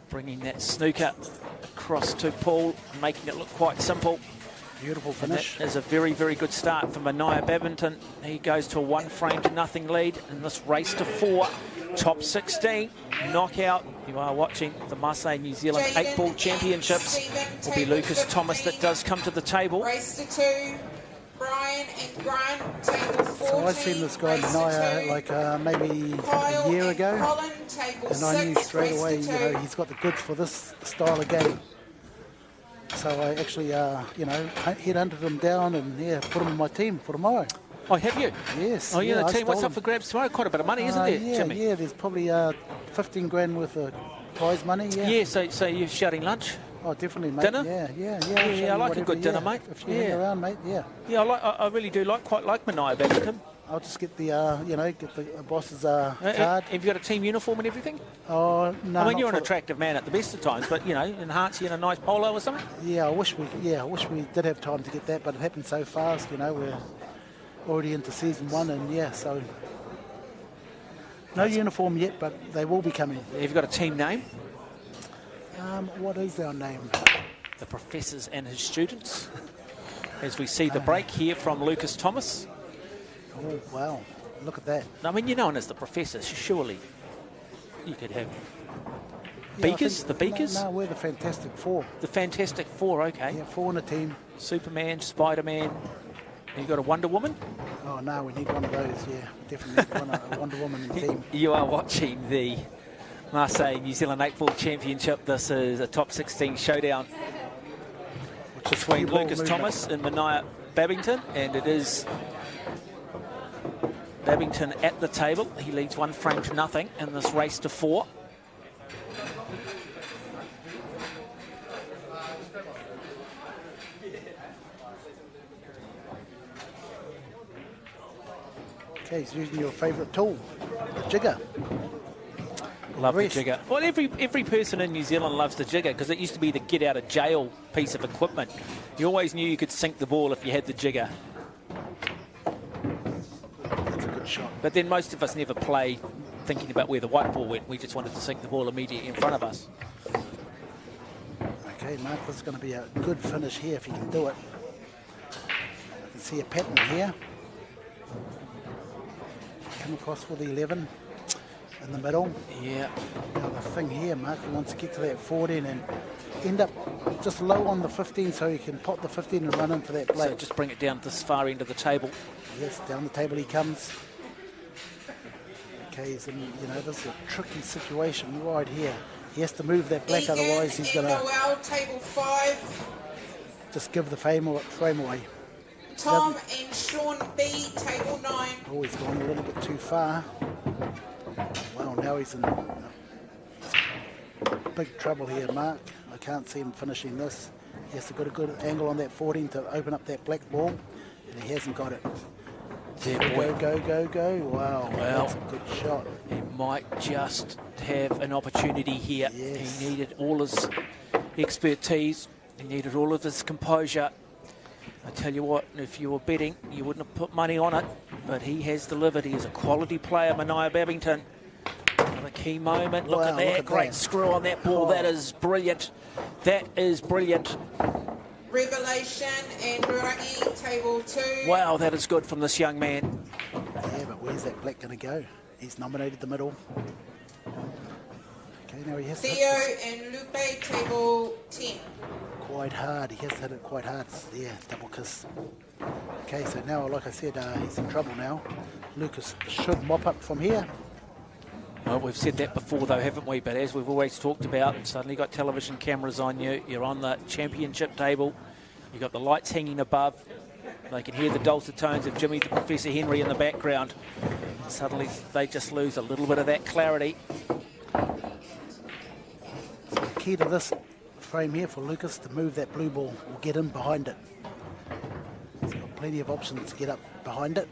bringing that snooker across to Paul, making it look quite simple. Beautiful finish. And that is a very, very good start for Mania Babington. He goes to a 1-frame-to-nothing lead in this race to 4. Top 16 knockout. You are watching the Masse New Zealand 8-ball championships. Will be Lucas Thomas that does come to the table. Race to 2. Brian and Grant, table 14. So I seen this guy Naya like maybe a year ago, and I knew straight away, he's got the goods for this style of game. So I actually, headhunted him down and put him in my team for tomorrow. Oh, have you? Yes. Oh, yeah, the team. What's up for grabs tomorrow? Quite a bit of money, isn't there, Jimmy? Yeah, there's probably 15 grand worth of prize money. Yeah. Yeah. So you're shouting lunch? Oh, definitely, mate. Dinner? Yeah, I like a good dinner, mate. If you hang around, mate, yeah. Yeah, I really do quite like Mania Babington. I'll just get the, get the boss's card. Have you got a team uniform and everything? Oh, no. I mean, you're an attractive man at the best of times, but, enhance you in a nice polo or something? Yeah, I wish we did have time to get that, but it happened so fast, we're already into season 1, and so no uniform yet, but they will be coming. Have you got a team name? What is our name? The Professors and his students. As we see the break here from Lucas Thomas. Oh, wow. Look at that. I mean, you're known as the Professors. Surely you could have Beakers? The Beakers? No, we're the Fantastic Four. The Fantastic Four, okay. Yeah, 4 in a team. Superman, Spider-Man. You got a Wonder Woman? Oh, no, we need one of those, yeah. Definitely a Wonder Woman in the team. You are watching the Masse New Zealand 8-ball championship. This is a top 16 showdown between Lucas Thomas and Mania Babington, and it is Babington at the table. He leads 1 frame to nothing in this race to 4. Okay, he's using your favourite tool, the jigger. Love the jigger. Well, every person in New Zealand loves the jigger because it used to be the get out of jail piece of equipment. You always knew you could sink the ball if you had the jigger. That's a good shot. But then most of us never played thinking about where the white ball went. We just wanted to sink the ball immediately in front of us. Okay, Mark, this is going to be a good finish here if you can do it. I can see a pattern here. Come across for the 11 in the middle. Yeah. Now the thing here, Mark, he wants to get to that 14 and end up just low on the 15 so he can pop the 15 and run in for that black. So just bring it down to this far end of the table. Yes, down the table he comes. Okay, he's in, you know, this is a tricky situation right here. He has to move that black, Egan, otherwise he's going to Noel, table 5. just give the frame away. Tom and Sean B, table 9. Oh, he's gone a little bit too far. Well, now he's in big trouble here, Mark. I can't see him finishing this. He has to get a good angle on that 14 to open up that black ball, and he hasn't got it. Go. Wow, that's a good shot. He might just have an opportunity here. Yes. He needed all his expertise. He needed all of his composure. I tell you what, if you were betting, you wouldn't have put money on it, but he has delivered. He is a quality player, Mania Babington. Another key moment. Look at that. Great screw on that ball. That is brilliant. That is brilliant. Revelation and Rurangi, table 2. Wow, that is good from this young man. Yeah, but where's that black going to go? He's nominated the middle. Okay, now he has to hit Theo and Lupe, table 10. quite hard. He has to hit it quite hard. Yeah, double kiss. Okay, so now, like I said, he's in trouble now. Lucas should mop up from here. Well, we've said that before, though, haven't we? But as we've always talked about, suddenly got television cameras on you. You're on the championship table. You've got the lights hanging above. They can hear the dulcet tones of Jimmy the Professor Henry in the background. And suddenly they just lose a little bit of that clarity. So the key to this frame here for Lucas to move that blue ball or get in behind it. He's got plenty of options to get up behind it.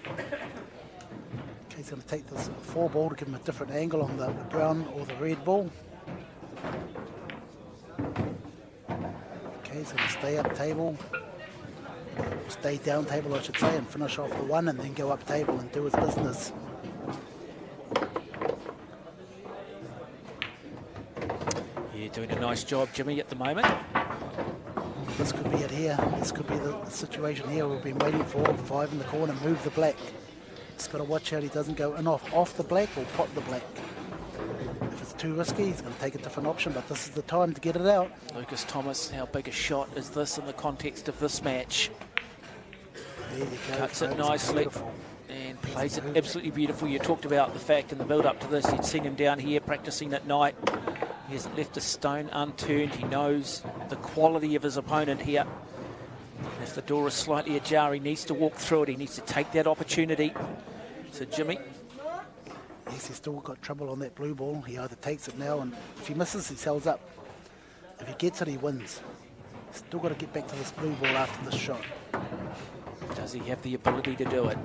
Okay, he's going to take this 4 ball to give him a different angle on the brown or the red ball. Okay, he's going to stay up table. Stay down table, I should say, and finish off the 1 and then go up table and do his business. You're doing a nice job, Jimmy, at the moment. This could be it here. This could be the situation here we've been waiting for. 5 in the corner, move the black. Just got to watch out he doesn't go in off the black or pot the black. If it's too risky, he's going to take a different option, but this is the time to get it out. Lucas Thomas, how big a shot is this in the context of this match? There you go. Cuts it folks. nicely Beautiful. and plays it absolutely beautiful. You talked about the fact in the build-up to this, you'd seen him down here practicing at night. He hasn't left a stone unturned. He knows the quality of his opponent here. If the door is slightly ajar, he needs to walk through it. He needs to take that opportunity. So Jimmy. Yes, he's still got trouble on that blue ball. He either takes it now, and if he misses, he sells up. If he gets it, he wins. Still got to get back to this blue ball after this shot. Does he have the ability to do it?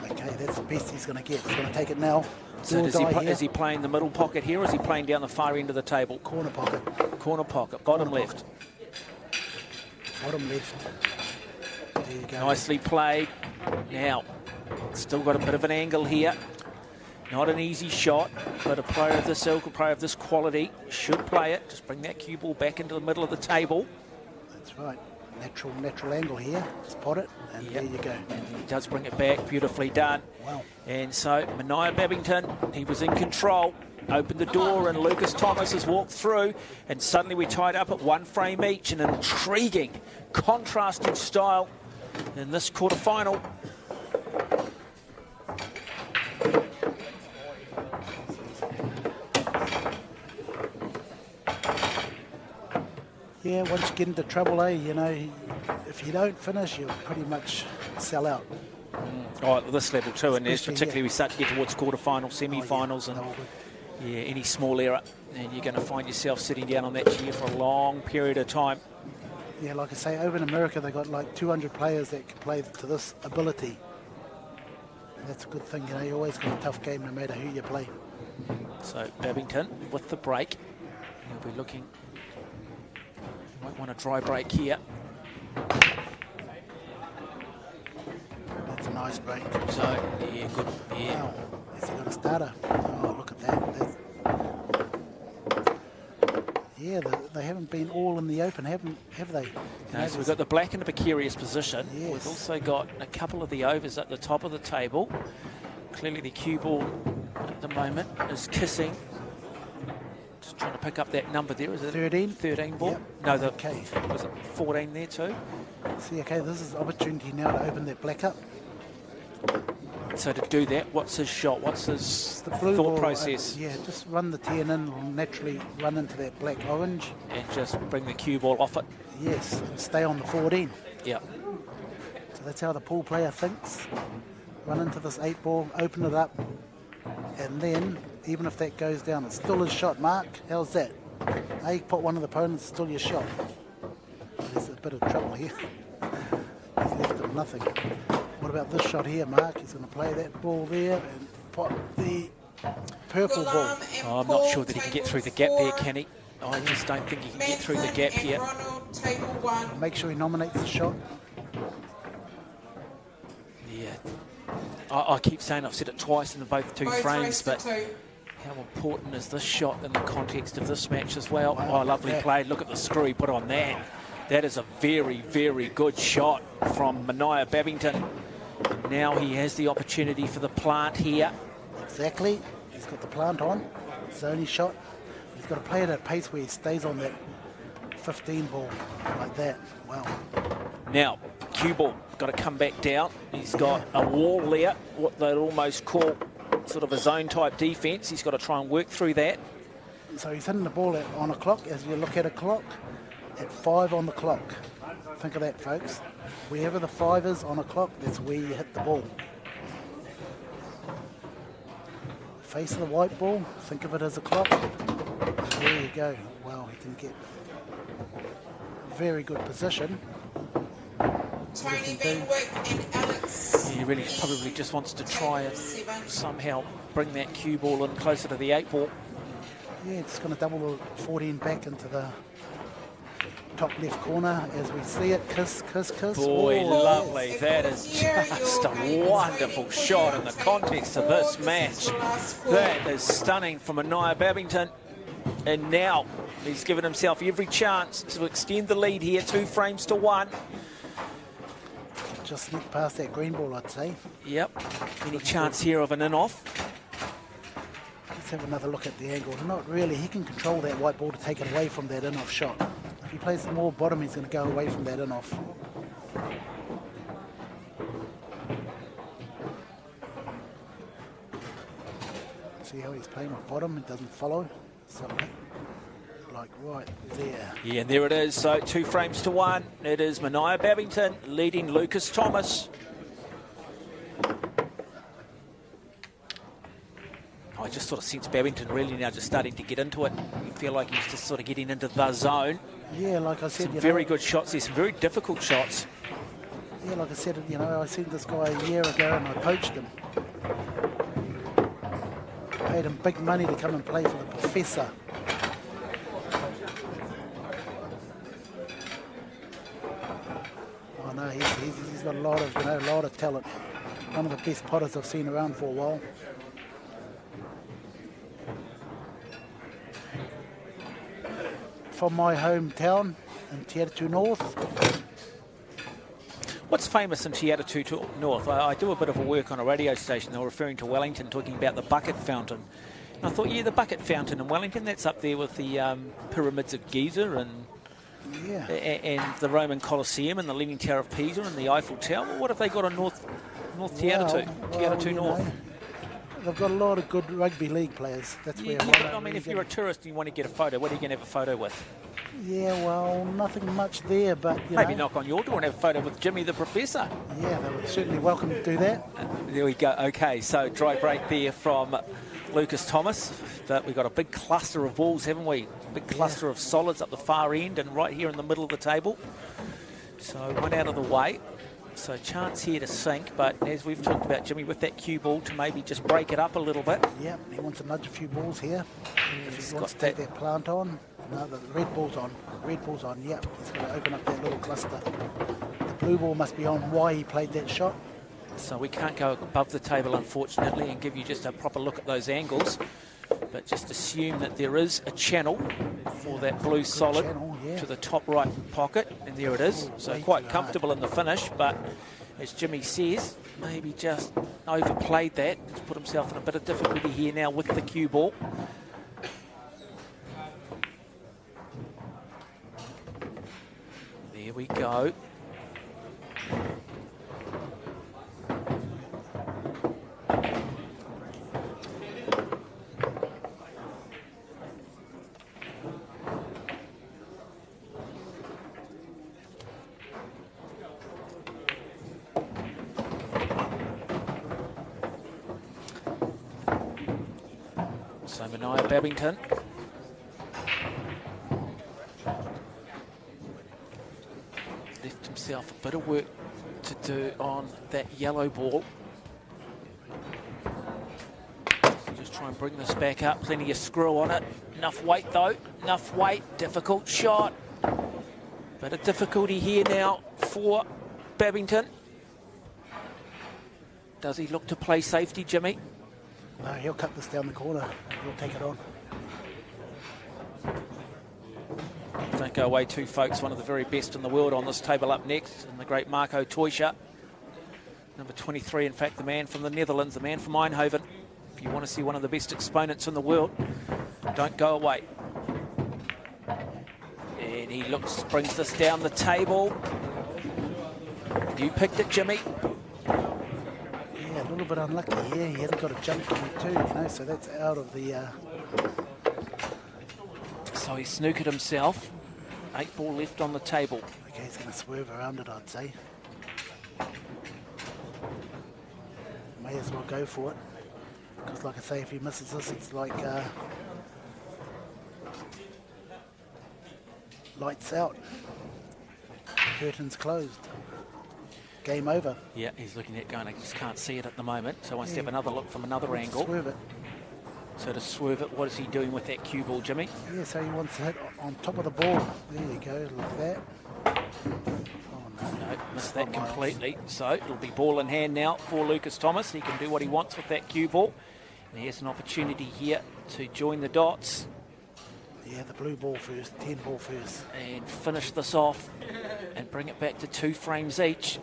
Okay, that's the best he's going to get. He's going to take it now. So is he playing the middle pocket here, or is he playing down the far end of the table? Corner pocket. Corner pocket, bottom left. Bottom left. There you go. Nicely played. Now, still got a bit of an angle here. Not an easy shot, but a player of this ilk, a player of this quality, should play it. Just bring that cue ball back into the middle of the table. That's right. Natural angle here. Spot it, and there you go. And he does bring it back. Beautifully done. Wow. And so Mania Babington, he was in control. Opened the door and Lucas Thomas has walked through, and suddenly we tied up at 1 frame each. An intriguing, contrasting style in this quarterfinal. Yeah, once you get into trouble, you know, if you don't finish, you'll pretty much sell out. Oh, at this level too, and Especially, particularly we start to get towards quarterfinals, semi-finals, and yeah, any small error, and you're going to find yourself sitting down on that chair for a long period of time. Yeah, like I say, over in America, they got like 200 players that can play to this ability. And that's a good thing, you know, you always got a tough game no matter who you play. So Babington with the break. He'll be looking, might want a dry break here. That's a nice break. So, yeah, good, yeah. Wow, has he got a starter? Oh, look at that. Yeah, they haven't been all in the open, have they? No, so we've got the black in a precarious position. Yes. We've also got a couple of the overs at the top of the table. Clearly the cue ball at the moment is kissing. Just trying to pick up that number there. Is it 13? 13 ball? Yep. No, Okay. Was it 14 there too? See, okay, this is opportunity now to open that black up. So to do that, what's his shot? What's his Blue thought ball, process? yeah, just run the 10 in, it'll naturally run into that black-orange. And just bring the cue ball off it? Yes, and stay on the 14. Yeah. So that's how the pool player thinks. Run into this 8 ball, open it up, and then, even if that goes down, it's still his shot, Mark. How's that? Now you put one of the opponents, still your shot. There's a bit of trouble here. He's left him nothing. What about this shot here, Mark? He's going to play that ball there and put the purple ball. Oh, I'm not sure that he can get through the gap there, can he? I just don't think he can get through the gap here. Make sure he nominates the shot. Yeah. I keep saying, I've said it twice in both two frames, but how important is this shot in the context of this match as well? Wow, oh, lovely play. Look at the screw he put on that. That is a very, very good shot from Mania Babington. Now he has the opportunity for the plant here. Exactly. He's got the plant on. It's the only shot. He's got to play it at a pace where he stays on that 15 ball like that. Wow. Now, cue ball got to come back down. He's got a wall there, what they'd almost call sort of a zone type defense. He's got to try and work through that. So he's hitting the ball on a clock. As you look at a clock, at 5 on the clock. Think of that, folks. Wherever the 5 is on a clock, that's where you hit the ball. Face of the white ball, think of it as a clock. There you go. Wow, he can get very good position. Tony Benwick and Alex. He really probably just wants to try and somehow bring that cue ball in closer to the 8 ball. Yeah, it's going to double the 14 back into the top left corner as we see it. Kiss, kiss, kiss. Boy, oh, lovely. That is just a wonderful shot in the context of this match. That is stunning from Mania Babington. And now he's given himself every chance to extend the lead here, 2 frames to 1. Just sneak past that green ball, I'd say. Yep. Any chance here of an in-off? Let's have another look at the angle. Not really. He can control that white ball to take it away from that in-off shot. If he plays the more bottom, he's going to go away from that in-off. See how he's playing with bottom? It doesn't follow. So, like right there. Yeah, and there it is. So 2 frames to 1. It is Mania Babington leading Lucas Thomas. I just sort of sense Babington really now just starting to get into it. You feel like he's just sort of getting into the zone. Yeah, like I said, some very good shots. There's some very difficult shots. Yeah, like I said, you know, I seen this guy a year ago and I poached him. Paid him big money to come and play for the professor. Oh no, he's got a lot of, a lot of talent. One of the best potters I've seen around for a while. From my hometown in Tier 2 North, What's famous in Te Atu North? I do a bit of a work on a radio station. They were referring to Wellington, talking about the bucket fountain. And I thought, yeah, the bucket fountain in Wellington, that's up there with the pyramids of Giza and the Roman Colosseum and the Leaning Tower of Pisa and the Eiffel Tower. What have they got on North Te Atu North? They've got a lot of good rugby league players. That's where. I mean, if you're a tourist and you want to get a photo, what are you going to have a photo with? Yeah, well, nothing much there, but maybe knock on your door and have a photo with Jimmy the Professor. Yeah, they were certainly welcome to do that. There we go. Okay, so dry break there from Lucas Thomas. But we've got a big cluster of balls, haven't we? Big cluster of solids up the far end and right here in the middle of the table. So one out of the way. So chance here to sink, but as we've talked about, Jimmy, with that cue ball to maybe just break it up a little bit. Yeah, he wants to nudge a few balls here. If he wants to take that plant on. No, the red ball's on. Red ball's on, yeah. He's going to open up that little cluster. The blue ball must be on why he played that shot. So we can't go above the table, unfortunately, and give you just a proper look at those angles. But just assume that there is a channel for that blue solid to the top right pocket, and there it is. So quite comfortable in the finish, but as Jimmy says, maybe just overplayed that. He's put himself in a bit of difficulty here now with the cue ball. There we go. So Mania Babington. Left himself a bit of work to do on that yellow ball. Just try and bring this back up. Plenty of screw on it. Enough weight though. Enough weight. Difficult shot. Bit of difficulty here now for Babington. Does he look to play safety, Jimmy? No, he'll cut this down the corner. He'll take it on. Don't go away too, folks. One of the very best in the world on this table up next, and the great Marco Teuscher. Number 23, in fact, the man from the Netherlands, the man from Eindhoven. If you want to see one of the best exponents in the world, don't go away. And he brings this down the table. You picked it, Jimmy. Yeah, a little bit unlucky here. He hasn't got a jump to it too, you know, so that's out of the... So he snookered himself. 8 ball left on the table. Okay, he's going to swerve around it, I'd say. May as well go for it. Because like I say, if he misses this, it's like lights out. Curtains closed. Game over. Yeah, he's looking at going, I just can't see it at the moment. So wants to have another look from another angle. Swerve it. So to swerve it, what is he doing with that cue ball, Jimmy? Yeah, so he wants to hit on top of the ball. There you go, like that. Oh, no, missed that completely. So it'll be ball in hand now for Lucas Thomas. He can do what he wants with that cue ball. And he has an opportunity here to join the dots. Yeah, the blue ball first, 10 ball first. And finish this off and bring it back to 2 frames each.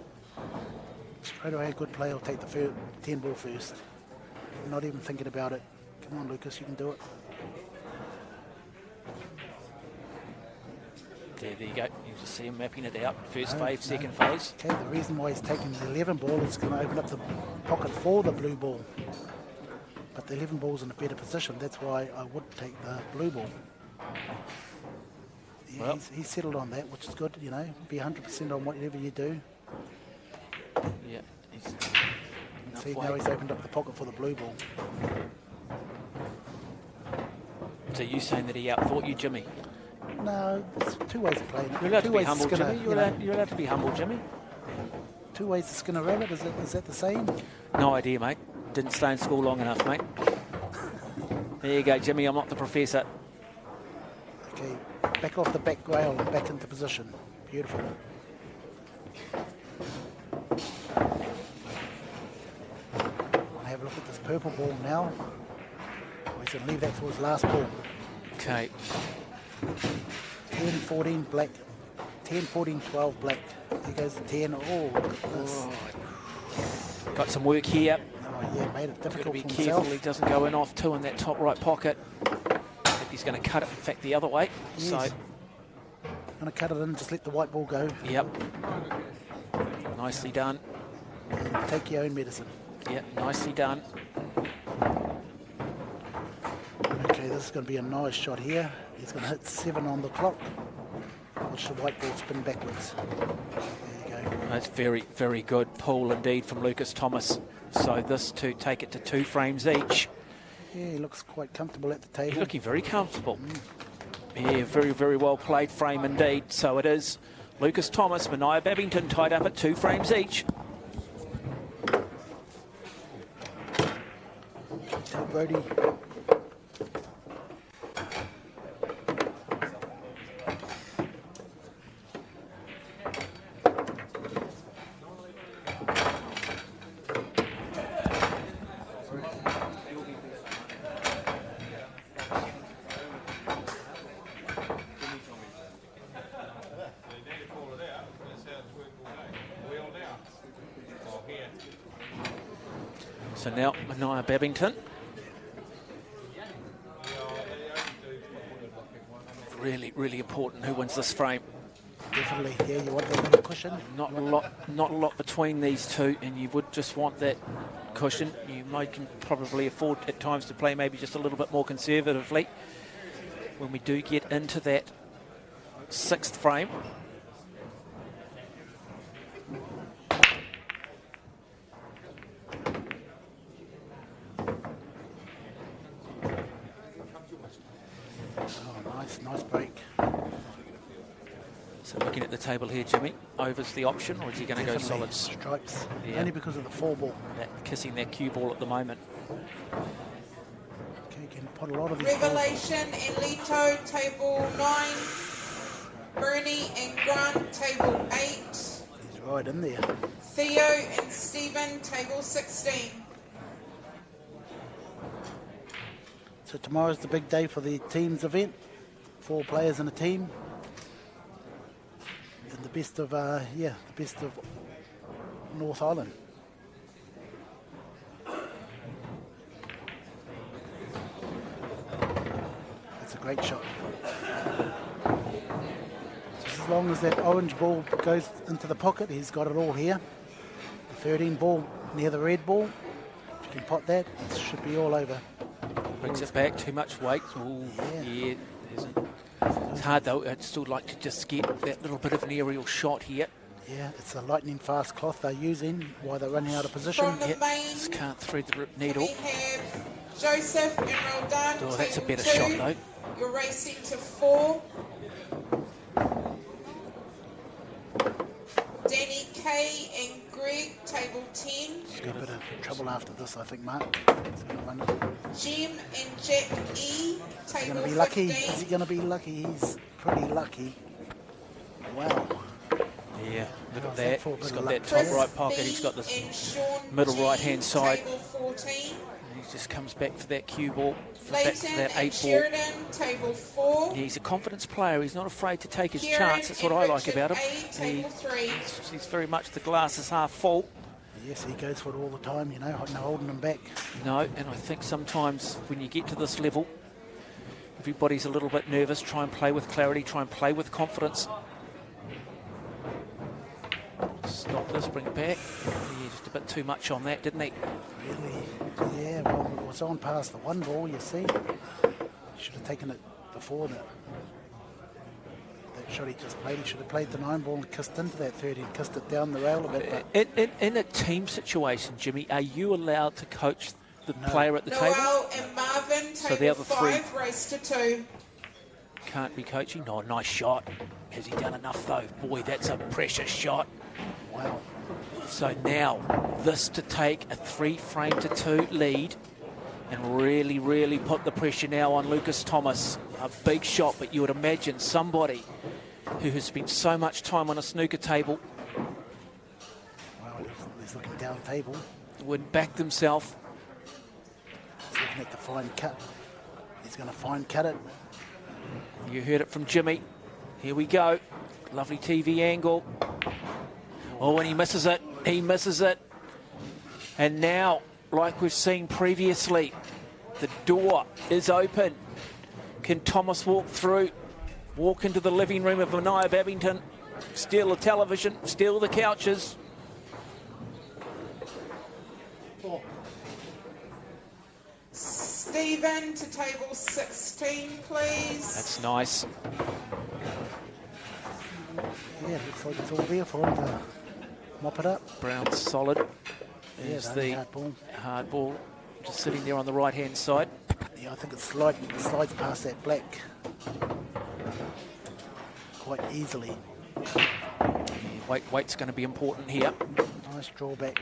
Straight away, a good player will take the 10 ball first. Not even thinking about it. Come on, Lucas, you can do it. There you go. You just see him mapping it out. First phase, second phase. Okay, the reason why he's taking the 11 ball is going to open up the pocket for the blue ball. But the 11 ball's in a better position. That's why I would take the blue ball. Yeah, well, he's settled on that, which is good, you know. Be 100% on whatever you do. Yeah. See, now he's opened up the pocket for the blue ball. So you saying that he outthought you, Jimmy? No, there's 2 ways of playing it. You're allowed to be humble, Jimmy. You're allowed to be humble, Jimmy. 2 ways to skin a rabbit, is that the same? No idea, mate. Didn't stay in school long enough, mate. There you go, Jimmy. I'm not the professor. Okay, back off the back rail and back into position. Beautiful. Have a look at this purple ball now. He's going to leave that for his last ball. Okay. 10, 14, black, 10, 14, 12 black. Here goes the 10. Oh, look at this. Got some work here. Oh, yeah, made it difficult Be for careful himself. he doesn't go in off 2 in that top right pocket. I think he's going to cut it, in fact, the other way. Yes. So, Going to cut it in, just let the white ball go. yep. Nicely done. And take your own medicine. Yep, nicely done. Okay, this is going to be a nice shot here. He's going to hit 7 on the clock. Watch the white ball spin backwards. There you go. That's very, very good pull indeed from Lucas Thomas. So this to take it to 2 frames each. Yeah, he looks quite comfortable at the table. He's looking very comfortable. Yeah, very, very well played frame indeed. So it is Lucas Thomas, Mania Babington tied up at 2 frames each. Tell Brody. So now Mania Babington. Really, really important who wins this frame. Definitely, yeah, you want that little cushion. Not a lot between these two, and you would just want that cushion. You can probably afford at times to play maybe just a little bit more conservatively when we do get into that 6th frame. Oh, nice break. So looking at the table here, Jimmy, over's the option, or is he going to go solid stripes? Yeah. Only because of the 4 ball. Kissing that cue ball at the moment. Okay, you can put a lot of these. Revelation and Leto, table 9. Bernie and Grant, table 8. He's right in there. Theo and Stephen, table 16. So tomorrow's the big day for the teams event. 4 players in a team. And the best of, the best of North Island. That's a great shot. Just as long as that orange ball goes into the pocket, he's got it all here. The 13 ball near the red ball. If you can pot that, it should be all over. Brings it back, too much weight. Ooh, yeah, it's hard though. I'd still like to just get that little bit of an aerial shot here. Yeah, it's a lightning fast cloth they're using while they're running out of position. From the main, just can't thread the needle. we have Joseph and Roldan. Oh, that's a table better 2. shot though. You're racing to 4. Danny Kay and Greg, table 10. He's got a bit of trouble after this, I think, Mark. Jim and Jack E, Is he table going to be lucky? 15. Is he going to be lucky? He's pretty lucky. Wow. Yeah, look at How's that. for a He's bit got of that luck? top right pocket. He's got and this Sean middle G, right-hand side. Table 14. And he just comes back for that cue ball, back for Leighton that 8 and ball. Sheridan, table 4. Yeah, he's a confidence player. He's not afraid to take his Kieran chance. That's what and I like Richard about him. A, table 3. He's very much the glass is half full. Yes, he goes for it all the time, you know, no holding him back. No, and I think sometimes when you get to this level, everybody's a little bit nervous. Try and play with clarity, try and play with confidence. Stop this, bring it back. Yeah, just a bit too much on that, didn't he? Really? Yeah, well, it was on past the 1 ball, you see. Should have taken it before that. That shot he just played. He should have played the 9 ball and kissed into that 30 and kissed it down the rail a bit. But In a team situation, Jimmy, are you allowed to coach the player at the table? Noel and Marvin, So the table other 3 5, race to 2. can't be coaching. Oh, nice shot. Has he done enough though? Boy, that's a precious shot. Wow. So now, this to take a 3 frame to 2 lead and really, really put the pressure now on Lucas Thomas. A big shot, but you would imagine somebody who has spent so much time on a snooker table wow, he's looking down the table. would back himself. He's looking at the fine cut. He's going to fine cut it. You heard it from Jimmy. Here we go. Lovely TV angle. Oh, and he misses it. He misses it. And now, like we've seen previously, the door is open. Can Thomas walk through? Walk into the living room of Mania Babington, steal the television, steal the couches. Stephen to table 16, please. That's nice. Yeah, looks like it's all there for him to mop it up. Brown's solid. Yeah, There's the the hard ball. hard ball just sitting there on the right-hand side. Yeah, I think it slides past that black quite easily. Yeah, weight's going to be important here. Nice drawback.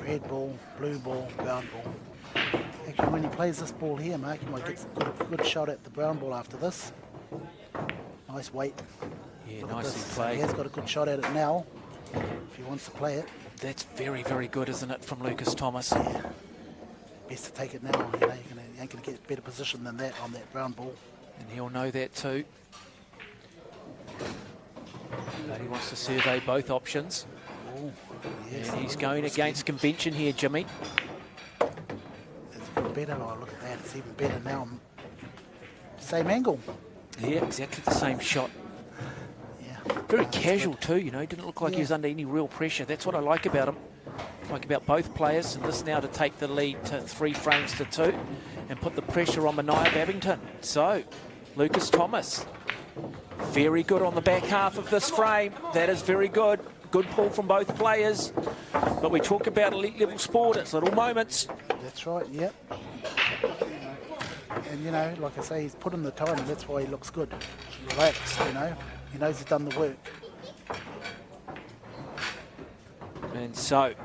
Red ball, blue ball, brown ball. Actually, when he plays this ball here, Mark, he might get a good shot at the brown ball after this. Nice weight. Yeah, Look at nicely this. played. He has got a good shot at it now, if he wants to play it. That's very, very good, isn't it, from Lucas Thomas? Yeah. Best to take it now. You know, you ain't going to get better position than that on that brown ball. And he'll know that too. But he wants to survey both options. Oh, yes, and he's going against convention here, Jimmy. It's better. Oh, look at that. It's even better now. Same angle. Yeah, exactly the same shot. Yeah. Very casual too, you know. He didn't look like he was under any real pressure. That's what I like about him. Like about both players. And this now to take the lead to 3 frames to 2 and put the pressure on Mania Babington. So, Lucas Thomas, very good on the back half of this frame. That is very good. Good pull from both players. But we talk about elite level sport. It's little moments. That's right, yep. And, you know, like I say, he's put in the time, and that's why he looks good. Relaxed, you know. He knows he's done the work. And so,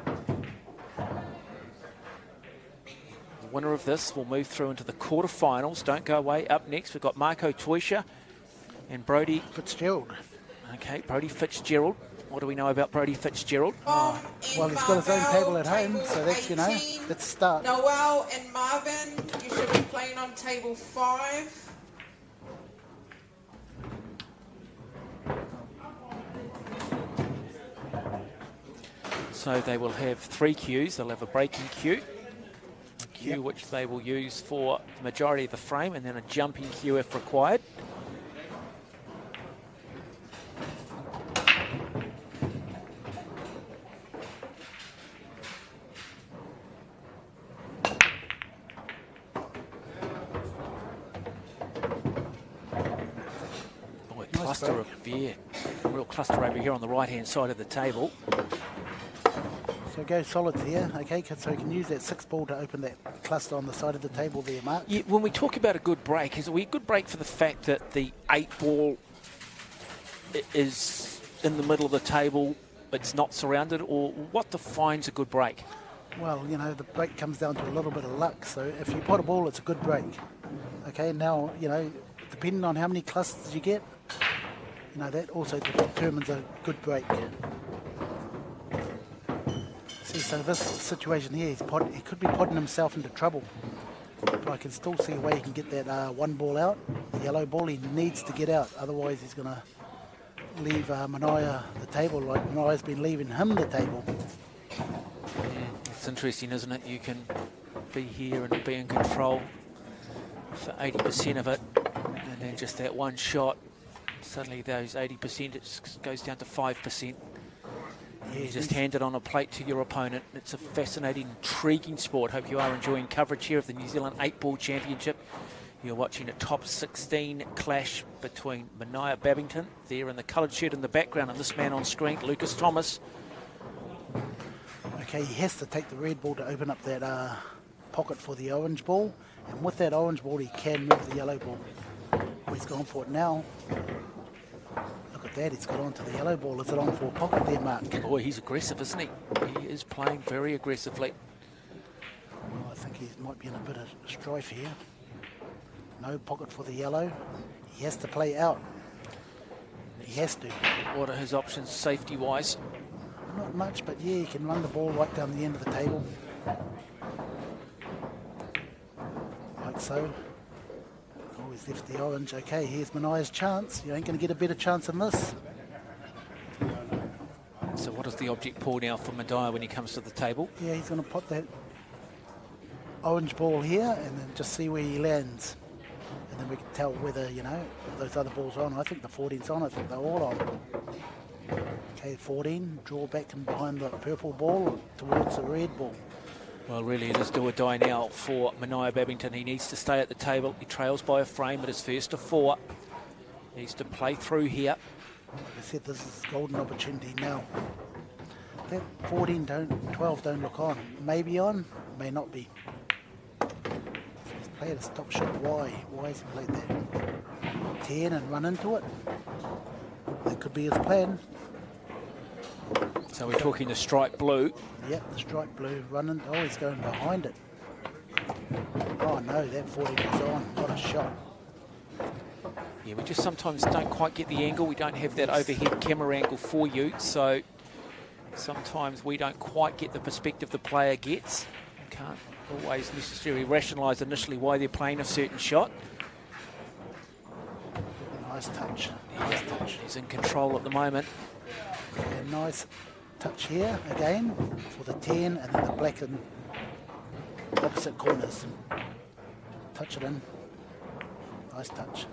the winner of this will move through into the quarterfinals. Don't go away. Up next, we've got Marco Toisha and Brody Fitzgerald. Okay, Brody Fitzgerald. What do we know about Brody Fitzgerald? Well, he's got his own table at home, so that's, you know, that's a start. Noel and Marvin, you should be playing on table 5. So they will have 3 cues. They'll have a breaking cue, a cue which they will use for the majority of the frame, and then a jumping cue if required. Cluster of, yeah, real cluster over here on the right-hand side of the table. So go solids here, okay, so you can use that 6 ball to open that cluster on the side of the table there, Mark. Yeah, when we talk about a good break, is it a good break for the fact that the 8 ball is in the middle of the table, it's not surrounded, or what defines a good break? Well, you know, the break comes down to a little bit of luck, so if you pot a ball, it's a good break. Okay, now, you know, depending on how many clusters you get, you know, that also determines a good break. See, so this situation here, he could be putting himself into trouble. But I can still see a way he can get that 1 ball out. The yellow ball, he needs to get out. Otherwise, he's going to leave Mania the table like Mania's been leaving him the table. It's interesting, isn't it? You can be here and be in control for 80% of it, and then just that one shot, suddenly those 80% it goes down to 5%. Yeah, you just hand it on a plate to your opponent. It's a fascinating, intriguing sport. Hope you are enjoying coverage here of the New Zealand 8-Ball Championship. You're watching a top 16 clash between Mania Babington, there in the coloured shirt in the background, and this man on screen, Lucas Thomas. Okay, he has to take the red ball to open up that pocket for the orange ball. And with that orange ball, he can move the yellow ball. Oh, he's gone for it now. Look at that, he's got onto the yellow ball. Is it on for a pocket there, Mark? Boy, he's aggressive, isn't he? He is playing very aggressively. Well, I think he might be in a bit of strife here. No pocket for the yellow. He has to play out. He has to. What are his options safety-wise? Not much, but yeah, he can run the ball right down the end of the table. Like so. Oh, He's left the orange. Okay, here's Manaya's chance. You ain't going to get a better chance than this. So what is the object pool now for Madaya when he comes to the table? Yeah, he's going to put that orange ball here and then just see where he lands. And then we can tell whether, you know, those other balls are on. I think the 14's on. I think they're all on. Okay, 14, draw back and behind the purple ball towards the red ball. Well, really, it is do or die now for Manaya Babington. He needs to stay at the table. He trails by a frame, but it's first to 4. He needs to play through here. Like I said, this is a golden opportunity now. That 12 don't look on. Maybe on, may not be. He's played a stop shot. Why? Why has he played that? 10 and run into it. That could be his plan. So we're talking the stripe blue. Yep, the stripe blue running. Oh, he's going behind it. Oh no, that 14 was on. What a shot. Yeah, we just sometimes don't quite get the angle. We don't have that overhead camera angle for you, so sometimes we don't quite get the perspective the player gets. You can't always necessarily rationalise initially why they're playing a certain shot. Nice touch. Nice touch. He's in control at the moment. A nice touch here again for the 10 and then the black and opposite corners. Touch it in. Nice touch.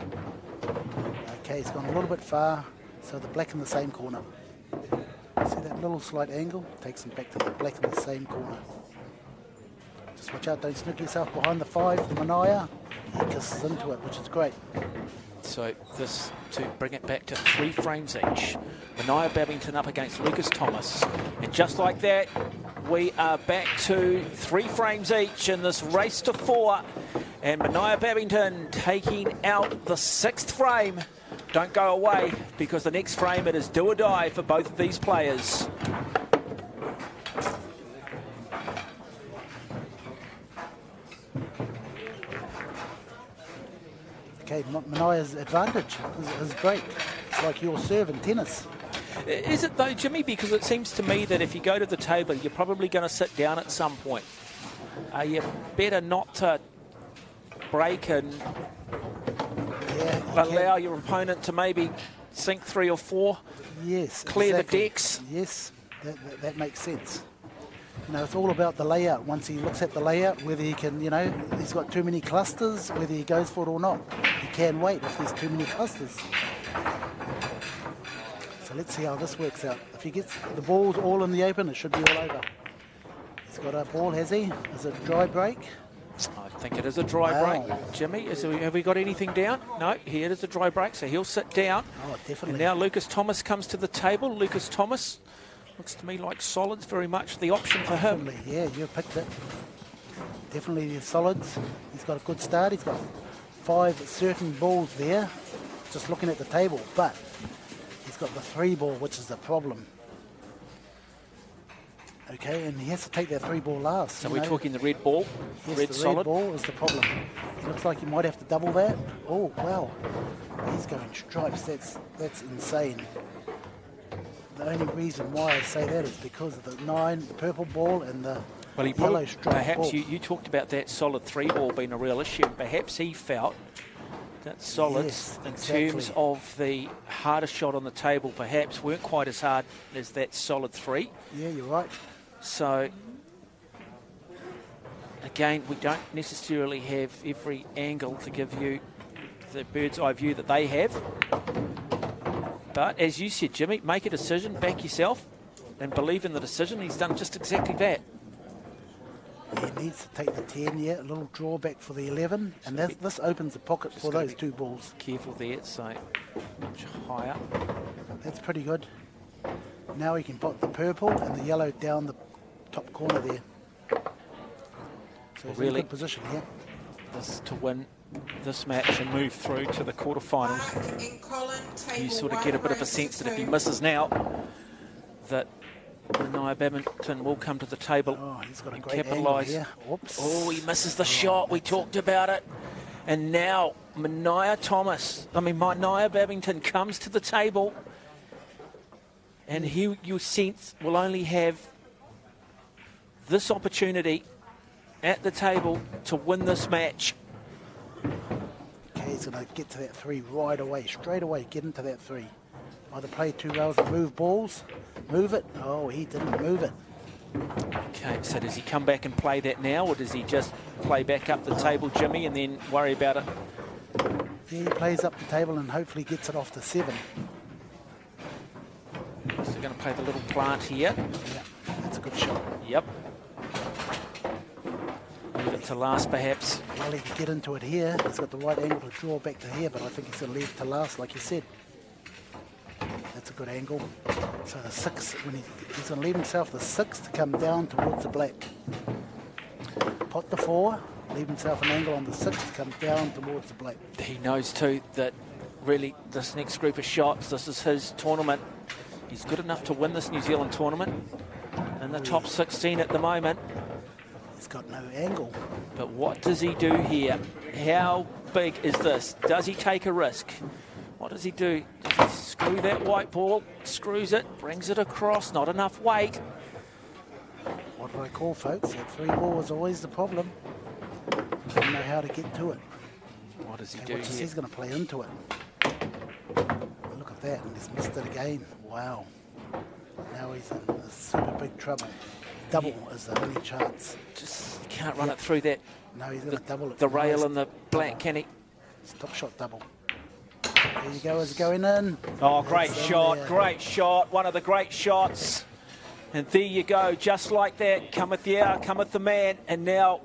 Okay, he's gone a little bit far, so the black in the same corner. See that little slight angle? Takes him back to the black in the same corner. Just watch out, don't sneak yourself behind the 5, the Manaya. He kisses into it, which is great. So this to bring it back to 3 frames each. Manaya Babington up against Lucas Thomas. And just like that, we are back to 3 frames each in this race to 4. And Manaya Babington taking out the 6th frame. Don't go away, because the next frame it is do or die for both of these players. Okay, Manaya's advantage is great. It's like your serve in tennis. Is it though, Jimmy? Because it seems to me that if you go to the table, you're probably going to sit down at some point. You better not to break and allow your opponent to maybe sink 3 or 4. Yes, clear exactly. the decks. Yes, that makes sense. You know, it's all about the layout. Once he looks at the layout, whether he can, you know, he's got too many clusters, whether he goes for it or not. He can wait if there's too many clusters. So let's see how this works out. If he gets the balls all in the open, it should be all over. He's got a ball, has he? Is it a dry break? I think it is a dry break. Jimmy, have we got anything down? No, here it is a dry break, so he'll sit down. Oh, definitely. And now Lucas Thomas comes to the table. Lucas Thomas looks to me like solids, very much the option for him. Definitely, yeah, you picked it. Definitely the solids. He's got a good start. He's got 5 certain balls there, just looking at the table, but he's got the 3 ball, which is the problem. Okay, and he has to take that 3 ball last. So we're talking the red ball, yes, red the solid. Red ball is the problem. It looks like he might have to double that. Oh, wow. He's going stripes. That's insane. The only reason why I say that is because of the 9, the purple ball, and the yellow stripe perhaps ball. you talked about that solid 3 ball being a real issue. Perhaps he felt that solids, Yes, exactly. in terms of the harder shot on the table, perhaps weren't quite as hard as that solid 3. Yeah, you're right. So, again, we don't necessarily have every angle to give you the bird's eye view that they have. But as you said, Jimmy, make a decision, back yourself, and believe in the decision. He's done just exactly that. He needs to take the 10, yeah, a little drawback for the 11, and this opens the pocket for those 2 balls. Careful there, so much higher. That's pretty good. Now he can put the purple and the yellow down the top corner there. So he's in a good position here. This to win this match and move through to the quarterfinals. You sort of get a bit of a sense that if he misses now, that Manaya Babington will come to the table and capitalise. Oh, he misses the shot. We talked about it. And now Manaya Babington comes to the table, and he, you sense, will only have this opportunity at the table to win this match. Okay, he's going to get to that 3 right away, straight away, get into that 3. Either play 2 rails and move balls, move it. Oh, he didn't move it. Okay, so does he come back and play that now, or does he just play back up the table, Jimmy, and then worry about it? Yeah, he plays up the table and hopefully gets it off to 7. So they're going to play the little plant here. Yeah, that's a good shot. Yep. Leave it to last, perhaps. Well, he can get into it here. He's got the right angle to draw back to here, but I think he's going to leave it to last, like you said. That's a good angle. So the 6, when he's going to leave himself the 6 to come down towards the black. Pot the 4, leave himself an angle on the 6 to come down towards the black. He knows too that really this next group of shots, this is his tournament. He's good enough to win this New Zealand tournament. In the top 16 at the moment. He's got no angle. But what does he do here? How big is this? Does he take a risk? What does he do? Does he screw that white ball? Screws it, brings it across, not enough weight. What do I call, folks? That 3 ball was always the problem. Didn't know how to get to it. What does he and do here? He's going to play into it. Look at that, and he's missed it again. Wow. Now he's in a super big trouble. Double is the only chance. Just can't run it through that. No, he's going to double it. The rail and the black, can he? Stop shot double. There you go, is it going in? Oh, great shot, great shot. One of the great shots. And there you go, just like that. Cometh the hour, cometh the man. And now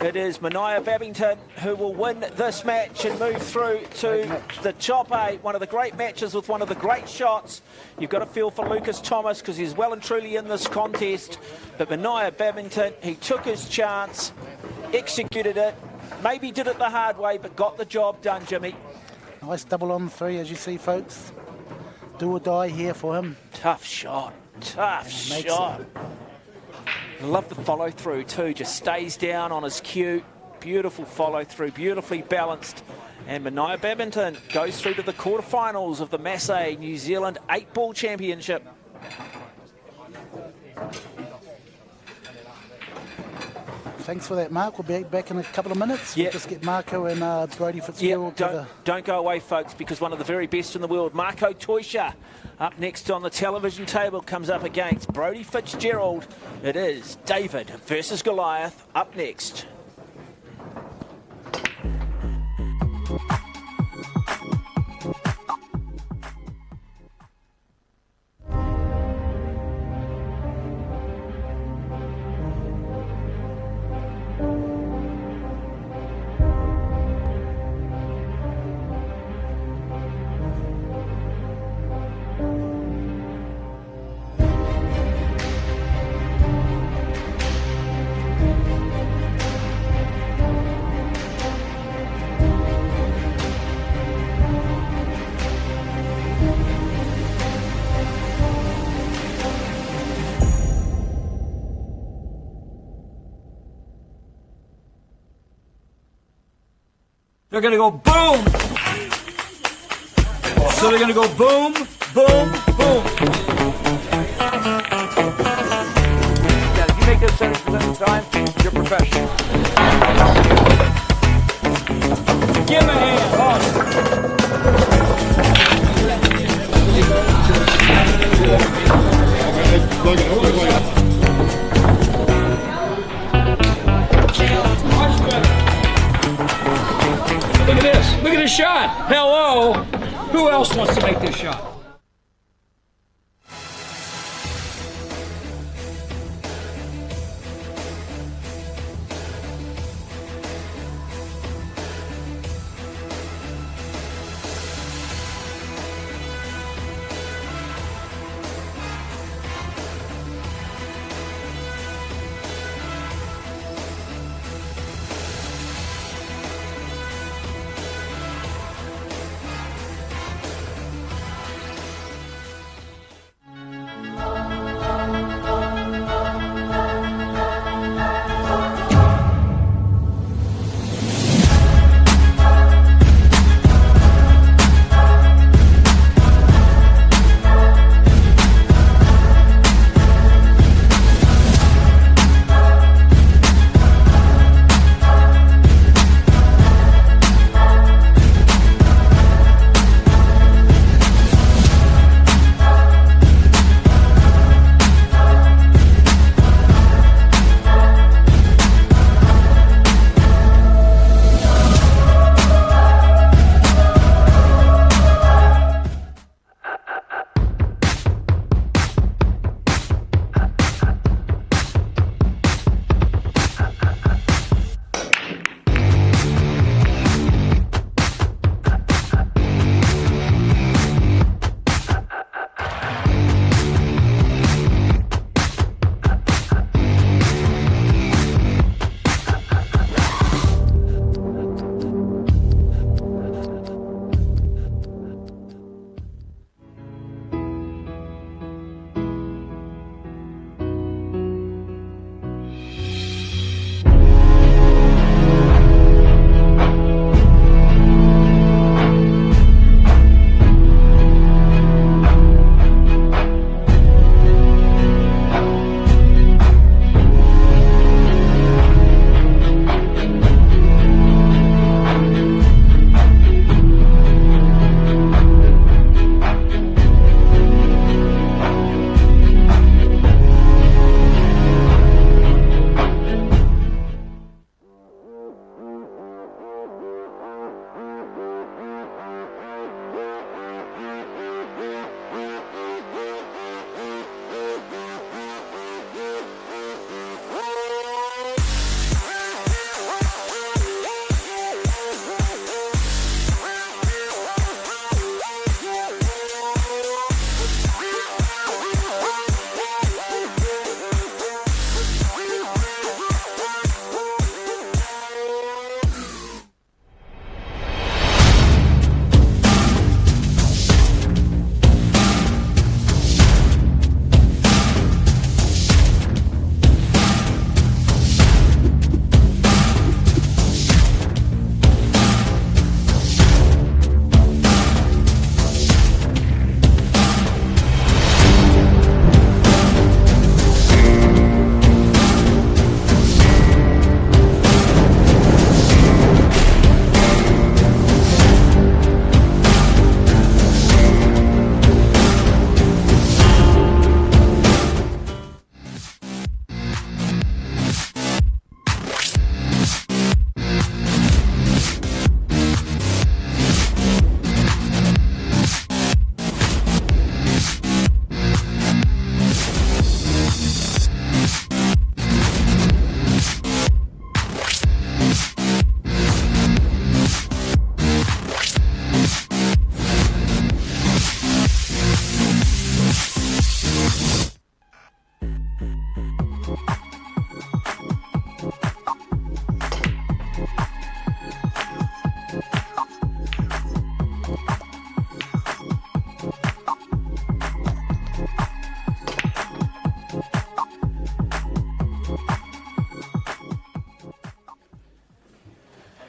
it is Mania Babington who will win this match and move through to the top 8. One of the great matches with one of the great shots. You've got to feel for Lucas Thomas because he's well and truly in this contest. But Mania Babington, he took his chance, executed it, maybe did it the hard way, but got the job done, Jimmy. Nice double on 3, as you see, folks. Do or die here for him. Tough shot, tough shot. Love the follow through too, just stays down on his cue. Beautiful follow through, beautifully balanced. And Mania Babington goes through to the quarterfinals of the Masse New Zealand 8-Ball Championship. Thanks for that, Mark. We'll be back in a couple of minutes. We'll just get Marco and Brodie Fitzgerald. Don't go away, folks, because one of the very best in the world, Marco Toisha, up next on the television table, comes up against Brodie Fitzgerald. It is David versus Goliath up next. They're going to go boom. So they're going to go boom, boom, boom. Yeah, if you make those 70% of the time, you're professional. Give him a hand. Awesome. Look at this. Look at his shot. Hello. Who else wants to make this shot?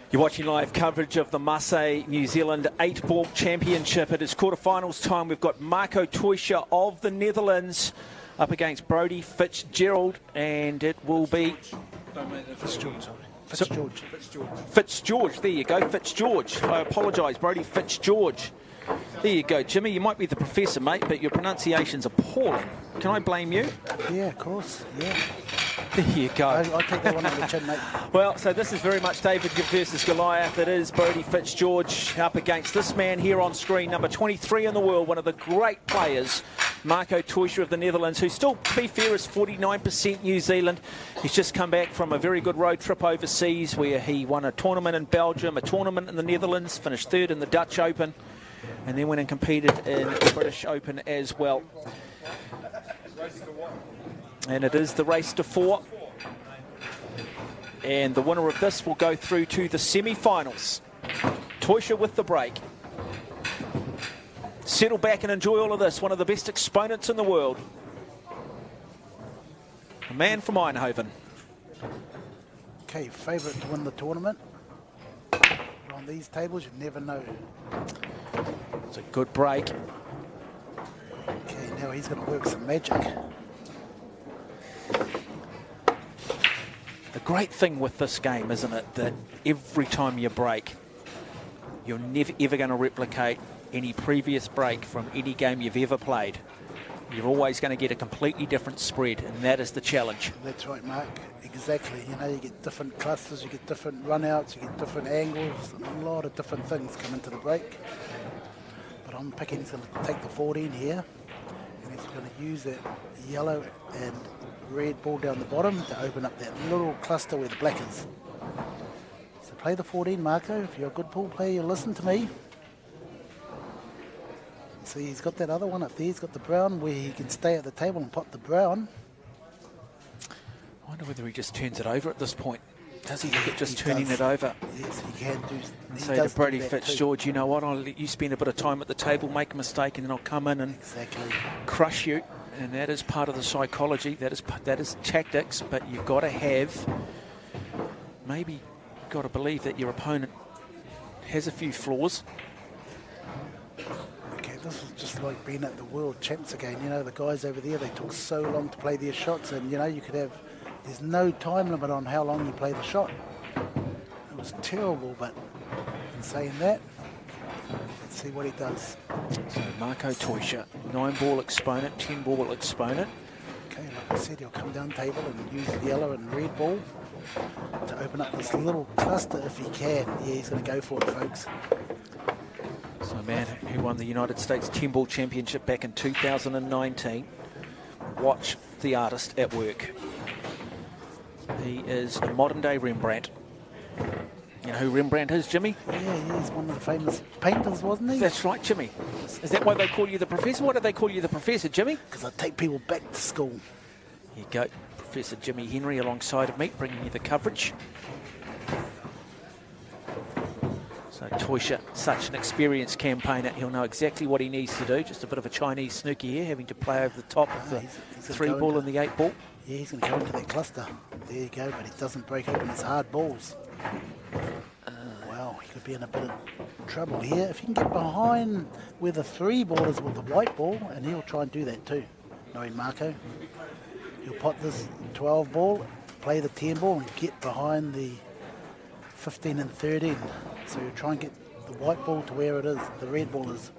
You're watching live coverage of the Masse New Zealand 8-ball championship. It is quarterfinals time. We've got Marco Teuscher of the Netherlands up against Brodie Fitzgerald, and it will be Fitzgeorge. There you go, Fitzgeorge. I apologise, Brodie Fitzgeorge. There you go, Jimmy. You might be the professor, mate, but your pronunciation's appalling. Can I blame you? Yeah, of course. Yeah. There you go. I'll take that one on the chin, mate. Well, so this is very much David versus Goliath. It is Brodie Fitzgeorge up against this man here on screen, number 23 in the world, one of the great players, Marco Teuscher of the Netherlands, who still, to be fair, is 49% New Zealand. He's just come back from a very good road trip overseas where he won a tournament in Belgium, a tournament in the Netherlands, finished third in the Dutch Open, and then went and competed in the British Open as well. And it is the race to 4. And the winner of this will go through to the semi-finals. Teuscher with the break. Settle back and enjoy all of this. One of the best exponents in the world. A man from Eindhoven. Okay, favourite to win the tournament. But on these tables, you never know. It's a good break. Okay, now he's going to work some magic. The great thing with this game, isn't it, that every time you break, you're never ever going to replicate any previous break from any game you've ever played. You're always going to get a completely different spread, and that is the challenge. That's right, Mark. Exactly. You know, you get different clusters, you get different run-outs, you get different angles, a lot of different things come into the break. But I'm picking, he's going to take the 14 here, and he's going to use that yellow and red ball down the bottom to open up that little cluster where the black is. So play the 14, Marco. If you're a good pool player, you'll listen to me. See, he's got that other one up there. He's got the brown where he can stay at the table and pot the brown. I wonder whether he just turns it over at this point. Does he look at just turning it over? Yes, he can do. And say to Brodie Fitzgeorge, you know what, I'll let you spend a bit of time at the table, make a mistake, and then I'll come in and crush you. And that is part of the psychology. That is tactics. But you've got to have, maybe you've got to believe that your opponent has a few flaws. Okay, this is just like being at the World Champs again. You know, the guys over there, they took so long to play their shots, and you know, you could have. There's no time limit on how long you play the shot. It was terrible, but in saying that, let's see what he does. So Marco Teuscher, 9-ball exponent, 10-ball exponent. Okay, like I said, he'll come down table and use the yellow and red ball to open up this little cluster if he can. Yeah, he's going to go for it, folks. So a man who won the United States 10-ball championship back in 2019. Watch the artist at work. He is a modern-day Rembrandt. You know who Rembrandt is, Jimmy? Yeah, he's one of the famous painters, wasn't he? That's right, Jimmy. Is that why they call you the professor? Why do they call you the professor, Jimmy? Because I take people back to school. Here you go. Professor Jimmy Henry alongside of me, bringing you the coverage. So Teuscher, such an experienced campaigner. He'll know exactly what he needs to do. Just a bit of a Chinese snooker here, having to play over the top of the 3-ball and the 8-ball. Yeah, he's going to go into that cluster. There you go, but he doesn't break open his hard balls. Wow, he could be in a bit of trouble here. If he can get behind where the 3-ball is with the white ball, and he'll try and do that too, knowing Marco. He'll pot this 12-ball, play the 10-ball, and get behind the 15 and 13. So he'll try and get the white ball to where it is, the red ball is.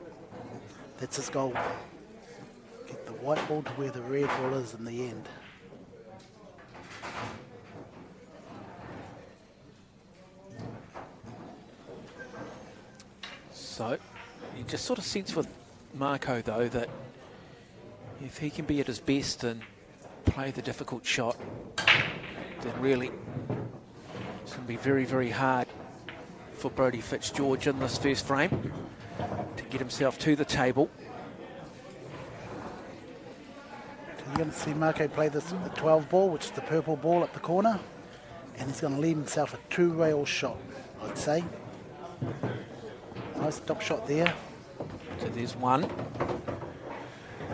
That's his goal. Get the white ball to where the red ball is in the end. So, you just sort of sense with Marco, though, that if he can be at his best and play the difficult shot, then really it's going to be very, very hard for Brodie Fitzgeorge in this first frame to get himself to the table. You're going to see Marco play this 12-ball, which is the purple ball up the corner, and he's going to leave himself a 2-rail shot, I'd say. Nice top shot there. So there's one.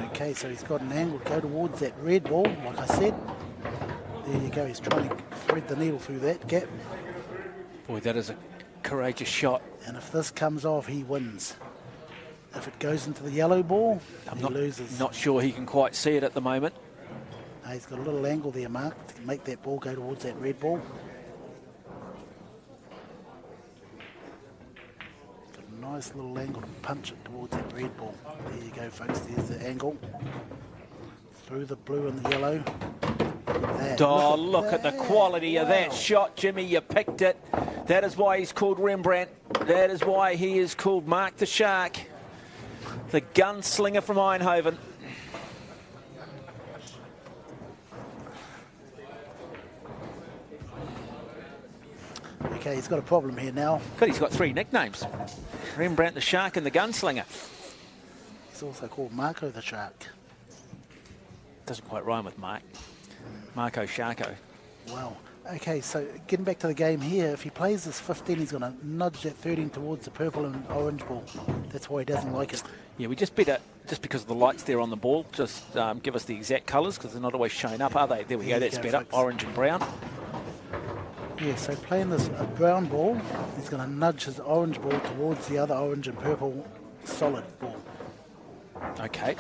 Okay, so he's got an angle to go towards that red ball, like I said. There you go, he's trying to thread the needle through that gap. Boy, that is a courageous shot. And if this comes off, he wins. If it goes into the yellow ball, he loses. Not sure he can quite see it at the moment. No, he's got a little angle there, Mark, to make that ball go towards that red ball. Got a nice little angle to punch it towards that red ball. There you go, folks. There's the angle. Through the blue and the yellow. Oh, look at the quality of that shot, Jimmy. You picked it. That is why he's called Rembrandt. That is why he is called Mark the Shark, the gunslinger from Eindhoven. Okay, he's got a problem here now. God, he's got 3 nicknames. Rembrandt the Shark and the Gunslinger. He's also called Marco the Shark. Doesn't quite rhyme with Mark. Marco Sharko. Wow. Okay, so getting back to the game here, if he plays this 15, he's going to nudge that 13 towards the purple and orange ball. That's why he doesn't like it. Yeah, we just better, just because of the lights there on the ball, just give us the exact colours, because they're not always showing up, are they? There we go, that's better. Folks. Orange and brown. Yeah, so playing this brown ball, he's going to nudge his orange ball towards the other orange and purple solid ball. Okay.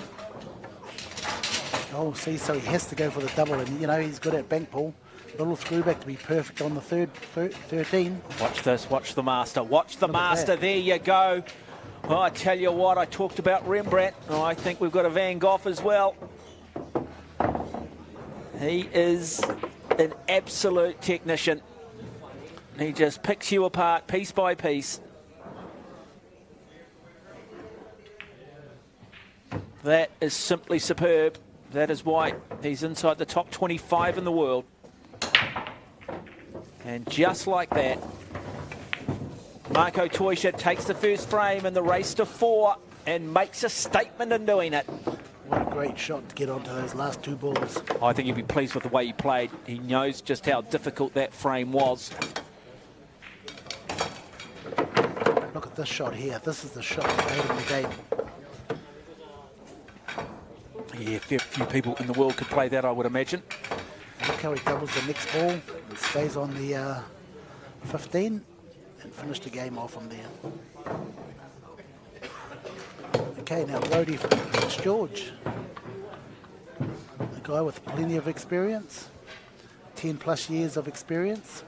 Oh, see, so he has to go for the double, and you know he's good at bank ball. Little screwback to be perfect on the 13. Watch this, watch the master, watch the master. There you go. Oh, I tell you what, I talked about Rembrandt. Oh, I think we've got a Van Gogh as well. He is an absolute technician. He just picks you apart piece by piece. That is simply superb. That is why he's inside the top 25 in the world. And just like that, Marco Teuscher takes the first frame in the race to 4 and makes a statement in doing it. What a great shot to get onto those last 2 balls. I think he'd be pleased with the way he played. He knows just how difficult that frame was. Look at this shot here. This is the shot that made him the game. Yeah, a few people in the world could play that, I would imagine. Look how he doubles the next ball and stays on the 15 and finish the game off from there. Okay, now Brody from Prince George. A guy with plenty of experience, 10 plus years of experience.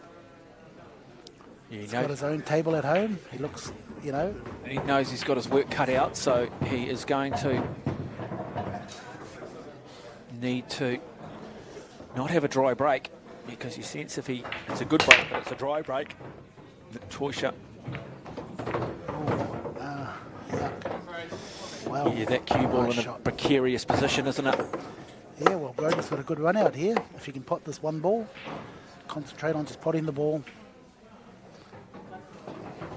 Yeah, He's got his own table at home. He looks, you know. He knows he's got his work cut out, so he is going to need to not have a dry break, because you sense if it's a good break, but it's a dry break. Teuscher. Wow. Yeah, that cue ball in a precarious position, isn't it? Yeah, well, Brody's got a good run out here. If you can pot this one ball, concentrate on just potting the ball.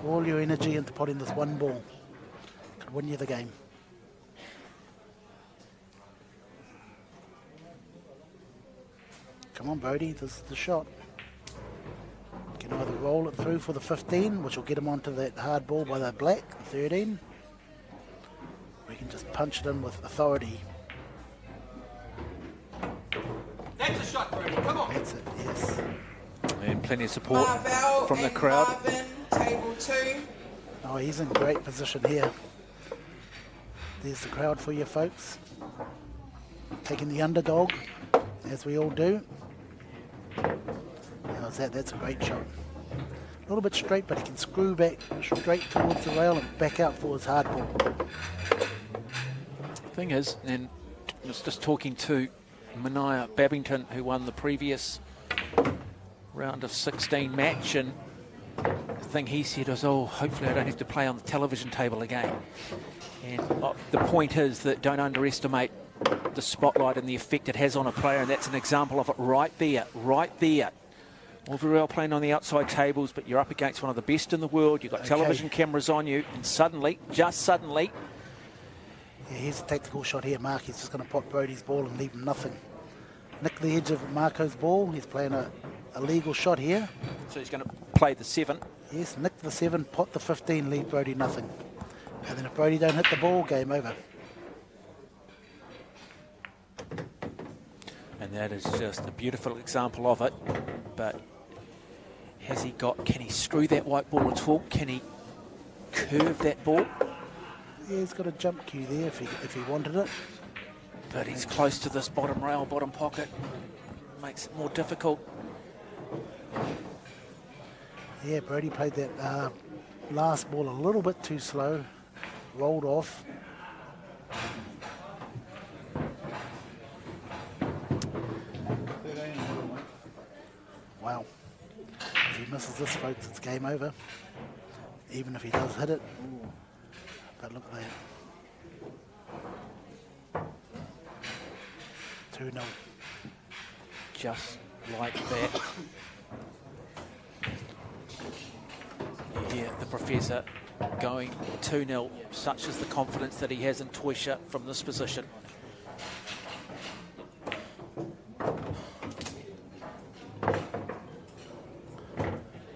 All your energy into potting this one ball. Could win you the game. Come on, Brody, this is the shot. You can either roll it through for the 15, which will get him onto that hard ball by the black, the 13. Or you can just punch it in with authority. That's a shot, Brody, come on. That's it, yes. And plenty of support Marvell from the and crowd. Marvin, table 2. Oh, he's in great position here. There's the crowd for you folks. Taking the underdog, as we all do. How's that? That's a great shot. A little bit straight, but he can screw back straight towards the rail and back out for his hard ball. Thing is, and I was just talking to Mania Babington, who won the previous round of 16 match, and the thing he said was, oh, hopefully I don't have to play on the television table again. And the point is that don't underestimate the spotlight and the effect it has on a player, and that's an example of it right there, right there. All very well playing on the outside tables, but you're up against one of the best in the world. You've got television cameras on you, and suddenly, just suddenly... Yeah, here's a tactical shot here, Mark. He's just going to pot Brody's ball and leave him nothing. Nick the edge of Marco's ball. He's playing a legal shot here. So he's going to play the 7. Yes, nick the 7, pot the 15, leave Brody nothing. And then if Brody don't hit the ball, game over. And that is just a beautiful example of it. But Has he got, can he screw that white ball at all? Can he curve that ball? Yeah, he's got a jump cue there if he wanted it. But he's close to this bottom rail, bottom pocket. Makes it more difficult. Yeah, Brody played that last ball a little bit too slow. Rolled off. Wow. If he misses this, folks, it's game over. Even if he does hit it. But look at that. 2-0. Just like that. Yeah, the professor going 2-0. Such is the confidence that he has in Toysha from this position.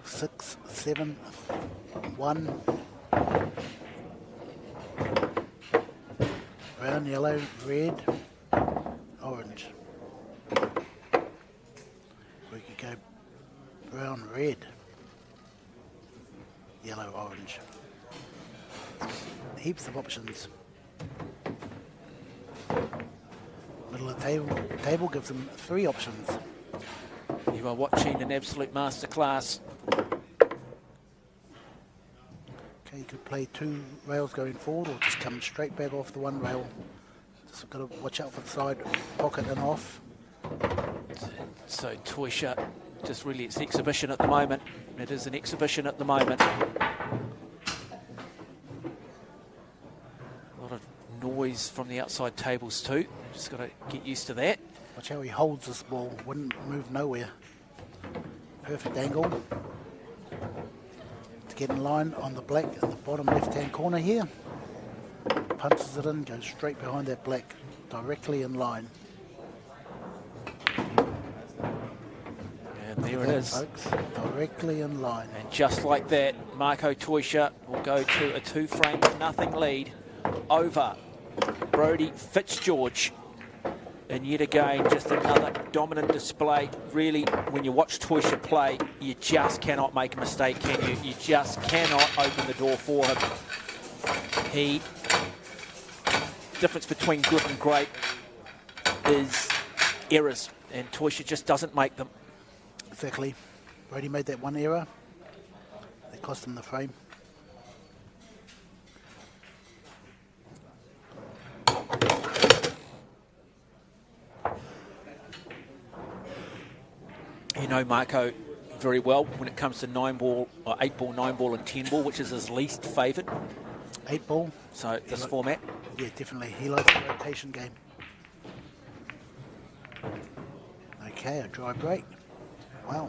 Six, 7, 1. Brown, yellow, red, orange. We could go brown, red, yellow, orange. Heaps of options. Middle of the table gives them 3 options. You are watching an absolute masterclass. Okay, you could play 2 rails going forward or just come straight back off the 1 rail. Just got to watch out for the side pocket and off. So Toysha, just really it's exhibition at the moment. It is an exhibition at the moment. A lot of noise from the outside tables too. Just got to get used to that. Watch how he holds this ball. Wouldn't move nowhere. Perfect angle. To get in line on the black in the bottom left-hand corner here. Punches it in, goes straight behind that black, directly in line. And there it is. Folks, directly in line. And just like that, Marco Toysha will go to a 2-frame-0 lead over Brodie Fitzgeorge. And yet again, just another dominant display. Really, when you watch Toysha play, you just cannot make a mistake, can you? You just cannot open the door for him. Difference between good and great is errors, and Toysha just doesn't make them. Exactly. Brodie made that 1 error. That cost him the frame. You know Marco very well when it comes to 9-ball, or 8-ball, 9-ball and 10-ball, which is his least favoured. 8-ball. So this format. Yeah, definitely. He likes the rotation game. Okay, a dry break. Wow.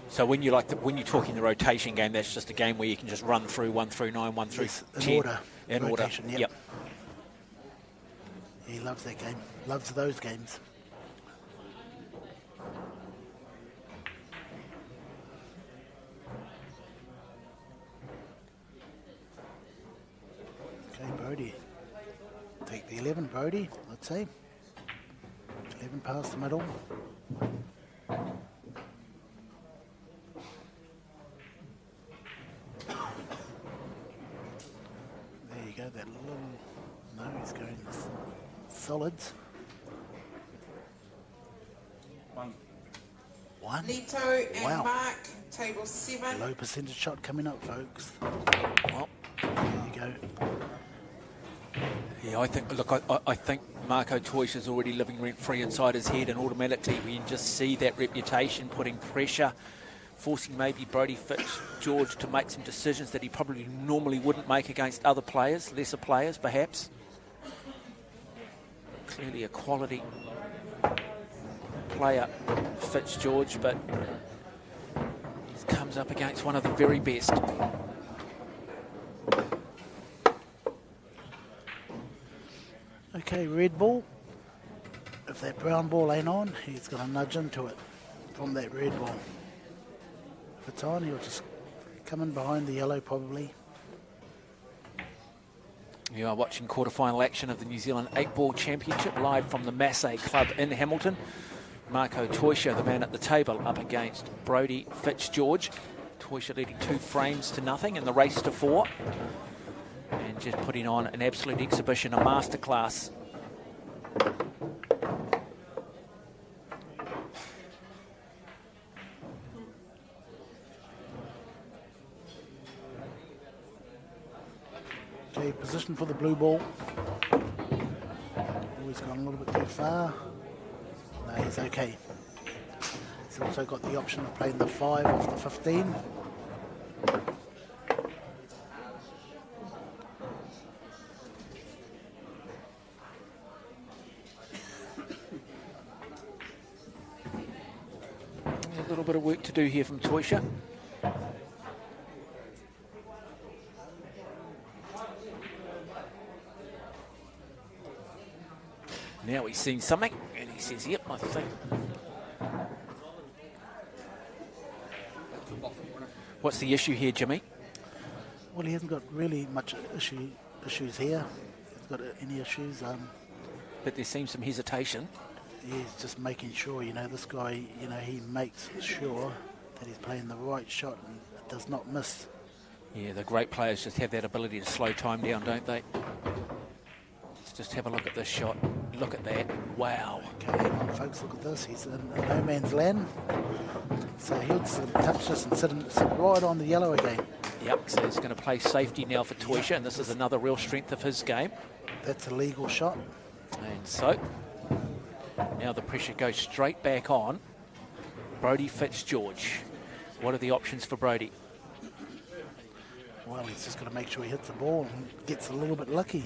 So when you're talking the rotation game, that's just a game where you can just run through 1 through 9, 1 through 10. In order. In rotation, order. Yep. He loves that game. Loves those games. Okay, Brodie. Take the 11, Brodie, let's say. 11 past the middle. There you go, that little... No, he's going solids. 1. Lito and Wow. Mark, table 7. Low percentage shot coming up, folks. Well, there you go. yeah, I think Marco Toysha is already living rent-free inside his head, and automatically we can just see that reputation putting pressure, forcing maybe Brodie Fitzgeorge to make some decisions that he probably normally wouldn't make against other players, lesser players perhaps. Clearly a quality player, Fitzgeorge, but he comes up against one of the very best. Okay, red ball. If that brown ball ain't on, he's going to nudge into it from that red ball. If it's on, he'll just come in behind the yellow probably. You are watching quarter-final action of the New Zealand 8-Ball Championship live from the Masse Club in Hamilton. Marco Toisha, the man at the table, up against Brodie Fitzgeorge. Toisha leading 2 frames to nothing in the race to 4. And just putting on an absolute exhibition, a masterclass. Okay, position for the blue ball. He's gone a little bit too far. No, he's okay. He's also got the option of playing the 5 off the 15. A little bit of work to do here from Toisha. Now he's seen something, and he says, yep, I think. What's the issue here, Jimmy? Well, he hasn't got really much issues here. He's got any issues. But there seems some hesitation. He's just making sure, you know, this guy, you know, he makes sure that he's playing the right shot and does not miss. Yeah, the great players just have that ability to slow time down, don't they? Let's just have a look at this shot. Look at that. Wow. Okay, hang on, folks, look at this. He's in no man's land. So he'll just touch this and sit right on the yellow again. Yep, so he's going to play safety now for Toisha, and this is another real strength of his game. That's a legal shot. And so, now the pressure goes straight back on Brodie Fitzgeorge. What are the options for Brodie? Well, he's just got to make sure he hits the ball and gets a little bit lucky.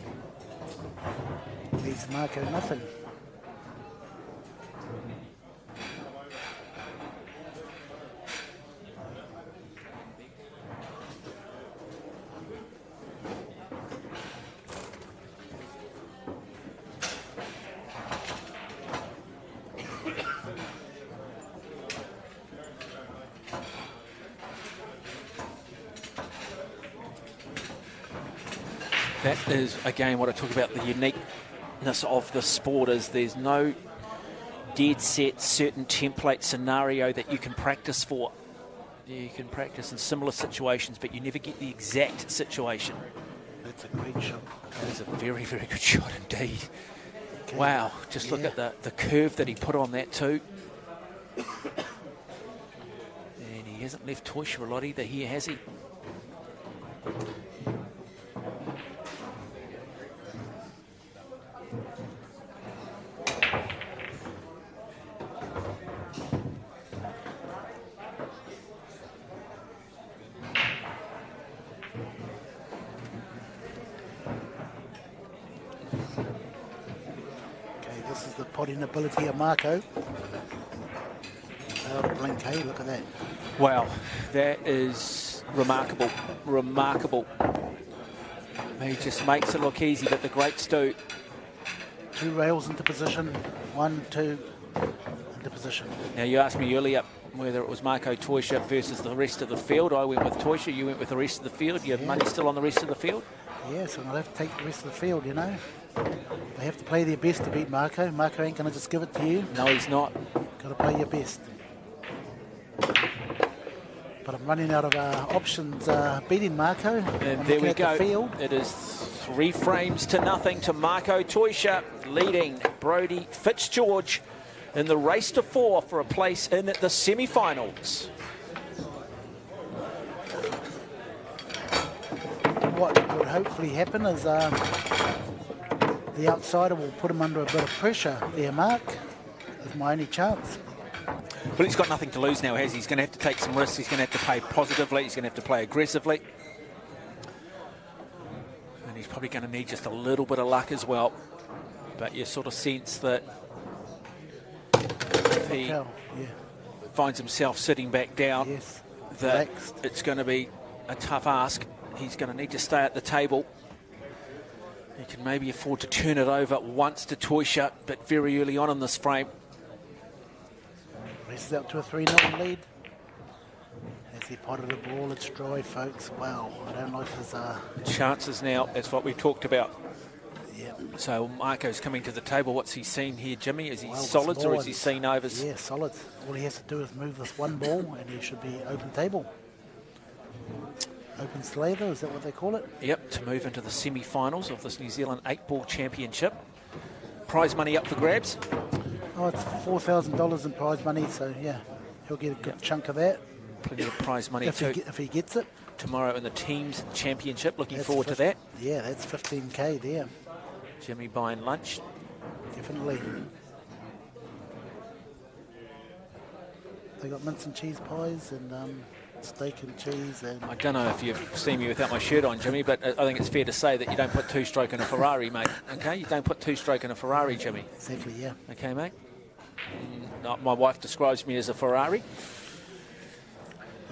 Leaves Marco nothing. That is, again, what I talk about, the uniqueness of the sport is there's no dead set, certain template scenario that you can practice for. You can practice in similar situations, but you never get the exact situation. That's a great shot. That is a very, very good shot indeed. Okay. Wow, just look at the curve that he put on that too. And he hasn't left Toisha a lot either here, has he? Potting ability of Marco. Blink, hey, look at that. Wow, that is remarkable, remarkable. He just makes it look easy, but the greats do. 2 rails into position, 1, 2 into position. Now, you asked me earlier whether it was Marco Toisha versus the rest of the field. I went with Toisha, you went with the rest of the field. Your money still on the rest of the field? Yes, and I'll have to take the rest of the field, you know. They have to play their best to beat Marco. Marco ain't going to just give it to you. No, he's not. Got to play your best. But I'm running out of options beating Marco. And there we go. It is 3 frames to nothing to Marco Toisha, leading Brodie Fitzgeorge in the race to 4 for a place in the semi-finals. What would hopefully happen is the outsider will put him under a bit of pressure there, Mark. That's my only chance. Well, he's got nothing to lose now, has he? He's going to have to take some risks. He's going to have to play positively. He's going to have to play aggressively. And he's probably going to need just a little bit of luck as well. But you sort of sense that if he finds himself sitting back down, that it's going to be a tough ask. He's going to need to stay at the table. He can maybe afford to turn it over once to Toisha, but very early on in this frame. Races out to a 3-0 lead. As he potted the ball, it's dry, folks. Wow, I don't like his... chances now, that's what we talked about. Yeah, Yeah. So Marco's coming to the table. What's he seen here, Jimmy? Is he Well, solids or small is he seen overs? Yeah, solids. All he has to do is move this one ball and he should be open table. Open slather, is that what they call it? Yep, to move into the semi-finals of this New Zealand 8-ball championship. Prize money up for grabs. Oh, it's $4,000 in prize money, so yeah, he'll get a good chunk of that. Plenty of prize money too. If he gets it. Tomorrow in the teams championship, looking That's forward to that. Yeah, that's 15K there. Jimmy buying lunch. Definitely. They got mince and cheese pies and steak and cheese. And I don't know if you've seen me without my shirt on, Jimmy, but I think it's fair to say that you don't put two-stroke in a Ferrari, mate. Okay, you don't put two-stroke in a Ferrari, Jimmy. Exactly, yeah. Okay, mate. My wife describes me as a Ferrari.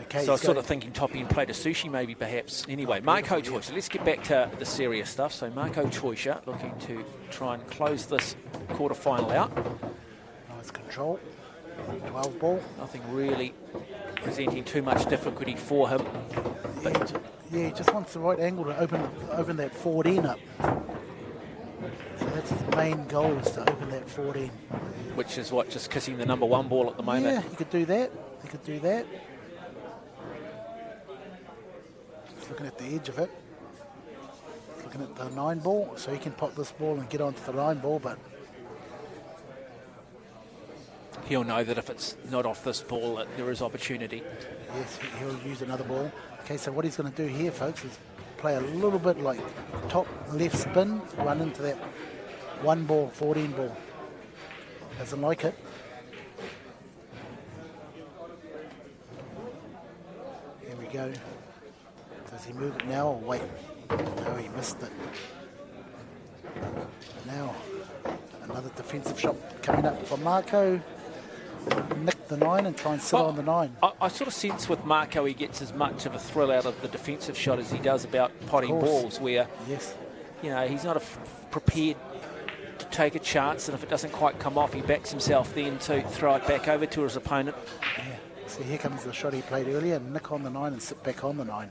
Okay, so I was sort of thinking topping plate of sushi, maybe, perhaps. Anyway, Marco Toisha. Let's get back to the serious stuff. So Marco Toisha looking to try and close this quarter-final out. Nice control. 12 ball. Nothing really presenting too much difficulty for him. But yeah, he just wants the right angle to open that 14 up. So that's his main goal, is to open that 14. Which is what, just kissing the number one ball at the moment? Yeah, he could do that. He could do that. Just looking at the edge of it. Looking at the 9 ball, so he can pop this ball and get onto the 9 ball, but he'll know that if it's not off this ball, that there is opportunity. Yes, he'll use another ball. Okay, so what he's going to do here, folks, is play a little bit like top left spin, run into that 1 ball, 14 ball. Doesn't like it. Here we go. Does he move it now or wait? No, he missed it. Now, another defensive shot coming up from Marco. Nick the 9 and try and sit on the 9. I sort of sense with Marco he gets as much of a thrill out of the defensive shot as he does about potting balls, where you know, he's not prepared to take a chance, and if it doesn't quite come off, he backs himself then to throw it back over to his opponent. Yeah. So here comes the shot he played earlier. Nick on the 9 and sit back on the 9.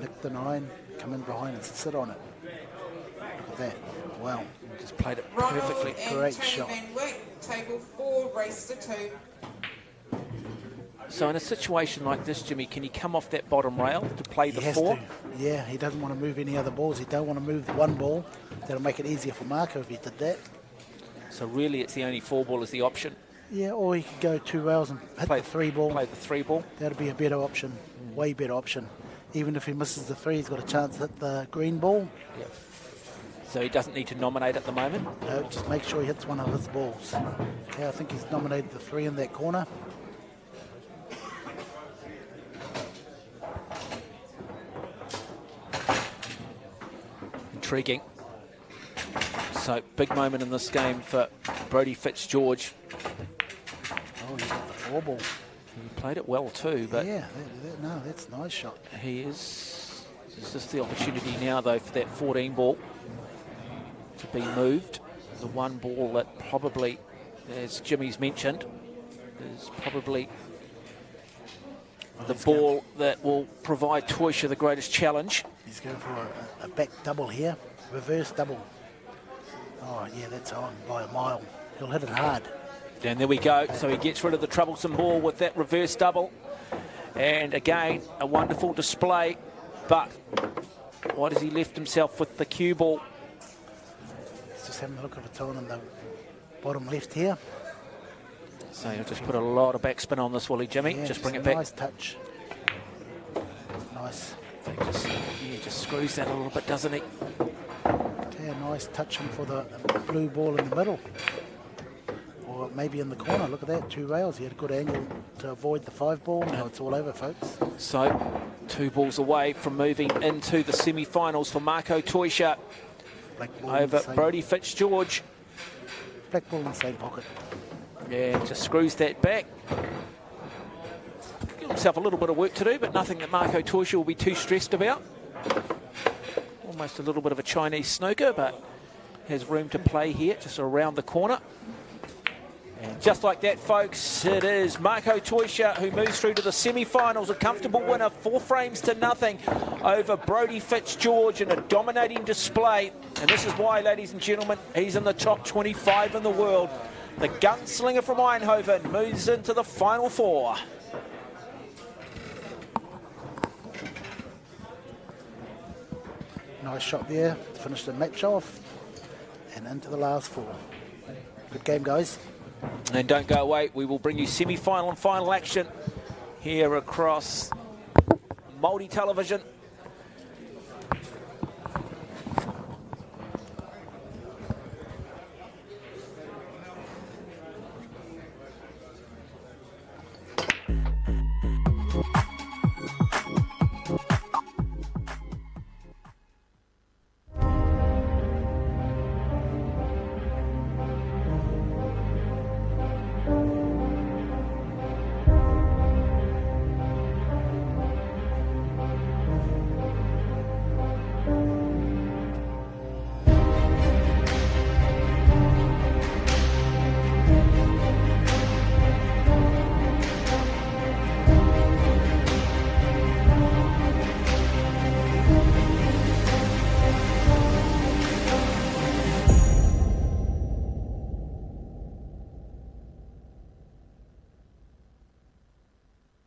Nick the 9, come in behind and sit on it. Look at that. Wow. Just played it perfectly. Great shot. Table 4, race to 2. So in a situation like this, Jimmy, can he come off that bottom rail to play the 4? Yeah, he doesn't want to move any other balls. He don't want to move the 1 ball. That'll make it easier for Marco if he did that. So really it's the only 4 ball is the option? Yeah, or he could go 2 rails and hit the 3 ball. Play the 3 ball? That'll be a better option, way better option. Even if he misses the 3, he's got a chance to hit the green ball. Yep. So he doesn't need to nominate at the moment? No, just make sure he hits one of his balls. Okay, I think he's nominated the 3 in that corner. Intriguing. So, big moment in this game for Brodie Fitzgeorge. Oh, he got the 4 ball. He played it well too, but yeah, no, that's a nice shot. He is. It's just the opportunity now, though, for that 14 ball to be moved. The 1 ball that probably, as Jimmy's mentioned, is probably the ball that will provide Toisha the greatest challenge. He's going for a back double here, reverse double. Oh, yeah, that's on by a mile. He'll hit it hard. And there we go. So he gets rid of the troublesome ball with that reverse double. And again, a wonderful display. But what has he left himself with the cue ball? Let's just have a look if it's on in the bottom left here. So he'll just put a lot of backspin on this, will he, Jimmy? Yeah, just bring it back. Nice touch. Nice. Just screws that a little bit, doesn't he? Okay, a nice touch in for the blue ball in the middle. Or maybe in the corner. Look at that, 2 rails. He had a good angle to avoid the 5 ball. Now it's all over, folks. So 2 balls away from moving into the semi-finals for Marco Toisha over Brodie Fitzgeorge. Black ball in the same pocket. Yeah, just screws that back. Give himself a little bit of work to do, but nothing that Marco Toisha will be too stressed about. Almost a little bit of a Chinese snooker, but has room to play here, just around the corner. And just like that, folks, it is Marco Toisha who moves through to the semi-finals. A comfortable winner, 4 frames to nothing over Brodie Fitzgeorge in a dominating display. And this is why, ladies and gentlemen, he's in the top 25 in the world. The gunslinger from Eindhoven moves into the final 4. Nice shot there to finish the match off. And into the last 4. Good game, guys. And don't go away, we will bring you semi-final and final action here across Māori television.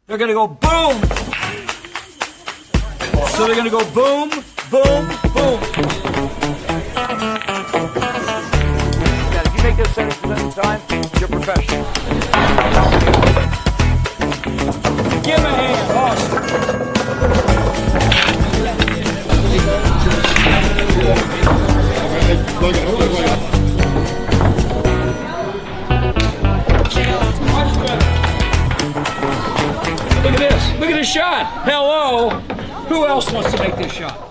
They're going to go boom. So they're going to go boom, boom, boom. Yeah, if you make those 70% of the time, you're professional. Give him a hand, Austin. Look at this. Look at this shot. Hello. Who else wants to make this shot?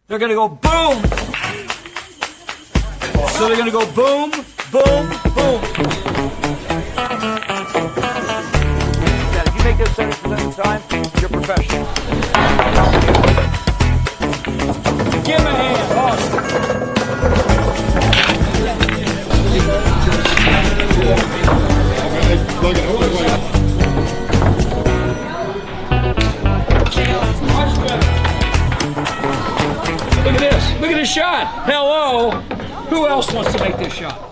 They're going to go boom. So they're going to go boom, boom, boom. Yeah, if you make those 70% of the time, you're professional. Give him a hand, Austin. Look at this. Look at this shot. Hello. Who else wants to make this shot?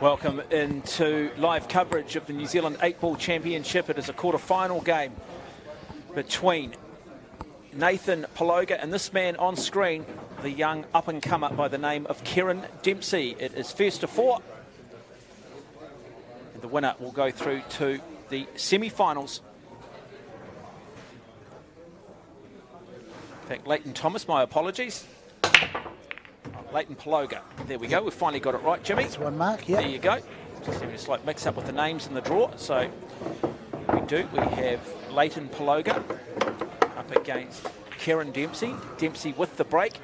Welcome into live coverage of the New Zealand 8-Ball Championship. It is a quarter-final game between Nathan Paloga and this man on screen, the young up-and-comer by the name of Kieran Dempsey. It is first to four. And the winner will go through to the semi-finals. In fact, Leighton Thomas, my apologies. Leighton Paloga. There we go. We've finally got it right, Jimmy. That's one mark, yeah. There you go. Just having a slight mix up with the names in the draw. So we do. We have Leighton Paloga up against Kieran Dempsey. Dempsey with the break.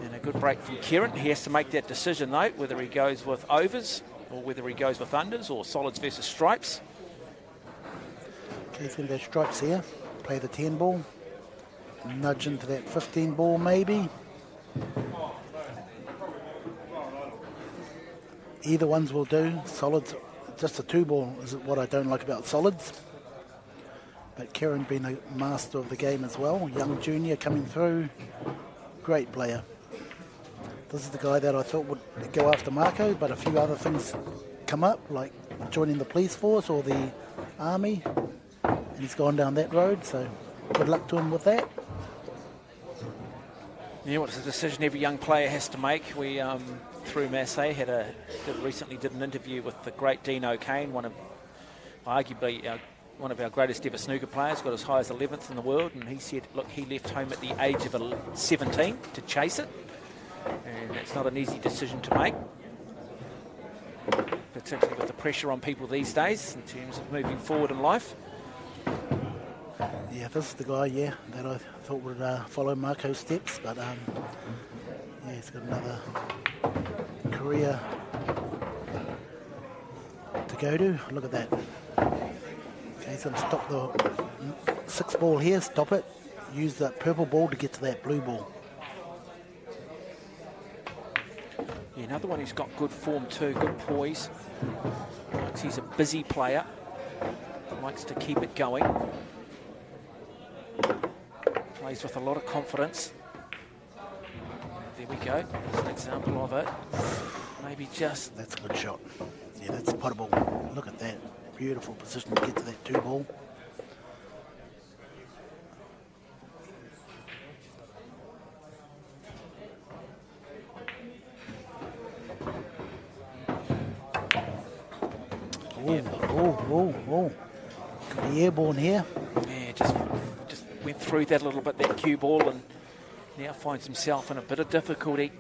And a good break from Kieran. He has to make that decision, though, whether he goes with overs or whether he goes with unders or solids versus stripes. Okay, he's going to go stripes here. Play the 10 ball. Nudge into that 15 ball, maybe. Either ones will do. Solids, just a 2 ball is what I don't like about solids. But Kieran being a master of the game as well. Young junior coming through. Great player. This is the guy that I thought would go after Marco, but a few other things come up, like joining the police force or the army. And he's gone down that road, so good luck to him with that. Yeah, well, it's a decision every young player has to make. We, through Masse, recently did an interview with the great Dean O'Kane, arguably one of our greatest ever snooker players, got as high as 11th in the world, and he said, look, he left home at the age of 17 to chase it, and it's not an easy decision to make, particularly with the pressure on people these days in terms of moving forward in life. Yeah, this is the guy, that I thought would follow Marco's steps, but yeah, he's got another career to go to. Look at that. Okay, he's going to stop the 6 ball here, stop it, use that purple ball to get to that blue ball. Yeah, another one who's got good form too, good poise. He's a busy player, likes to keep it going. Plays with a lot of confidence. There we go. That's an example of it. Maybe just... That's a good shot. Yeah, that's potable. Look at that. Beautiful position to get to that 2 ball. Oh. Could be airborne here. Yeah, just went through that a little bit, that cue ball, and now finds himself in a bit of difficulty.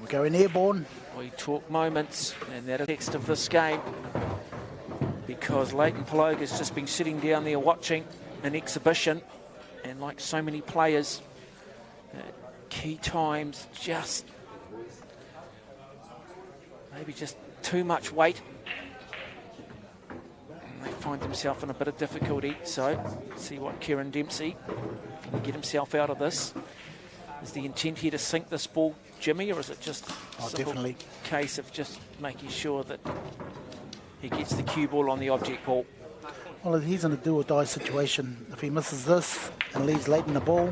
We're going airborne. We talk moments, and that is the text of this game, because Leighton Paloga has just been sitting down there watching an exhibition, and like so many players, key times just maybe just too much weight. And they find himself in a bit of difficulty. So let's see what Kieran Dempsey, if he can get himself out of this. Is the intent here to sink this ball, Jimmy, or is it just a definitely case of just making sure that he gets the cue ball on the object ball? Well, he's in a do or die situation. If he misses this and leaves Leighton the ball,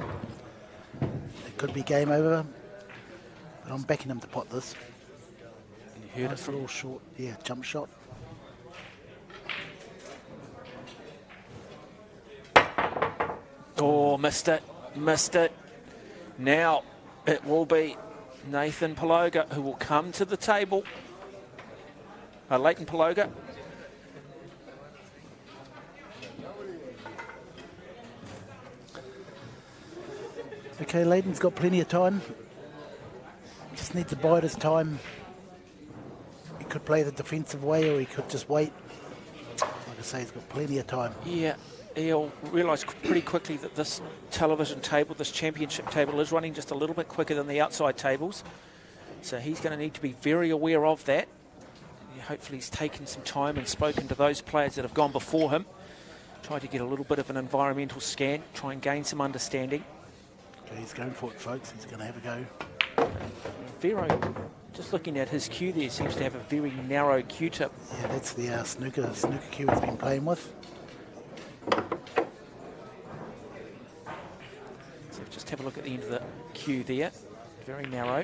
it could be game over. But I'm backing him to pot this. You heard nice it from... little short, jump shot. Oh, missed it. Now it will be Nathan Paloga who will come to the table. Leighton Paloga. Okay, Leighton's got plenty of time. Just needs to bide his time. He could play the defensive way or he could just wait. Like I say, he's got plenty of time. Yeah, he'll realise pretty quickly that this television table, this championship table, is running just a little bit quicker than the outside tables. So he's going to need to be very aware of that. Hopefully he's taken some time and spoken to those players that have gone before him. Try to get a little bit of an environmental scan, try and gain some understanding. Okay, he's going for it, folks. He's going to have a go. Vero, just looking at his cue there, seems to have a very narrow cue tip. Yeah, that's the snooker cue he's been playing with. So just have a look at the end of the cue there. Very narrow.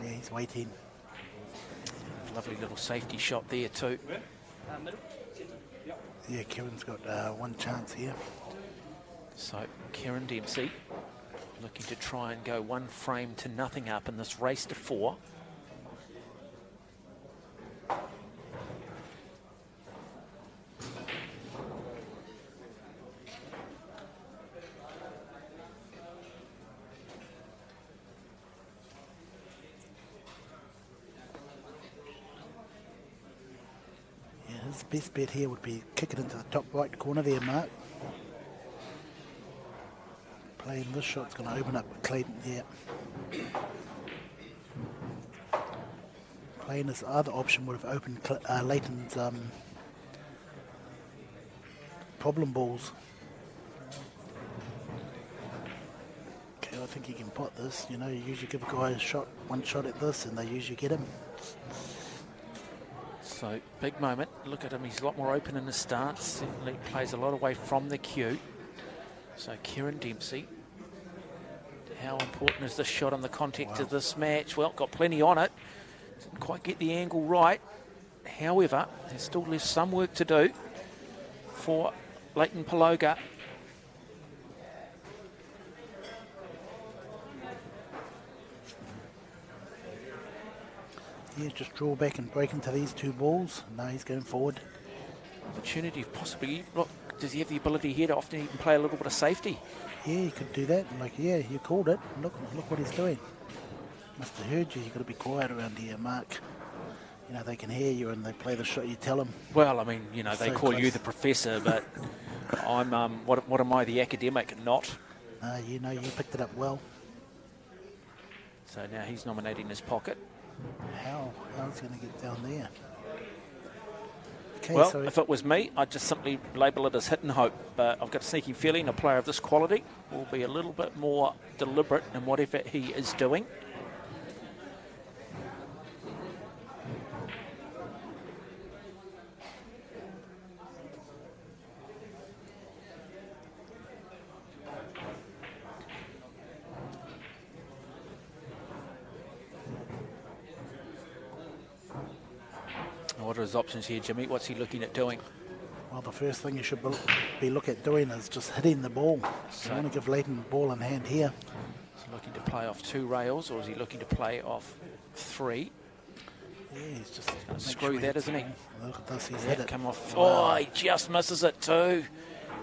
Yeah, he's waiting. Lovely little safety shot there too. Yeah, Kieran's got one chance here. So Kieran Dempsey looking to try and go one frame to nothing up in this race to 4. Yeah, his best bet here would be kick it into the top right corner there, Mark. Playing this shot's going to open up Clayton, yeah. Playing this other option would have opened Leighton's problem balls. Okay, I think he can pot this. You know, you usually give a guy a shot, one shot at this, and they usually get him. So, big moment. Look at him, he's a lot more open in his stance. Certainly plays a lot away from the cue. So, Kieran Dempsey. How important is this shot in the context of this match? Well, got plenty on it. Didn't quite get the angle right. However, there's still left some work to do for Leighton Paloga. Yeah, just draw back and break into these two balls. Now he's going forward. Opportunity of possibly, look, does he have the ability here to often even play a little bit of safety? Yeah, he could do that. Like, yeah, you called it. Look what he's doing. Must have heard you. You've got to be quiet around here, Mark. You know, they can hear you and they play the shot you tell them. Well, I mean, you know, they So call close. you the professor, but I'm, what am I, the academic? Not. You know, you picked it up well. So now he's nominating his pocket. How's he going to get down there? Okay, Well, so if it was me, I'd just simply label it as hit and hope. But I've got a sneaking feeling a player of this quality will be a little bit more deliberate in whatever he is doing. What are his options here, Jimmy? What's he looking at doing? well, the first thing you should be look at doing is just hitting the ball. So you want to give Leighton the ball in hand here. Is he looking to play off 2 rails, or is he looking to play off 3? Yeah, he's just going to screw that, isn't he? Look at this, he's hit it. Come off. Wow. Oh, he just misses it too.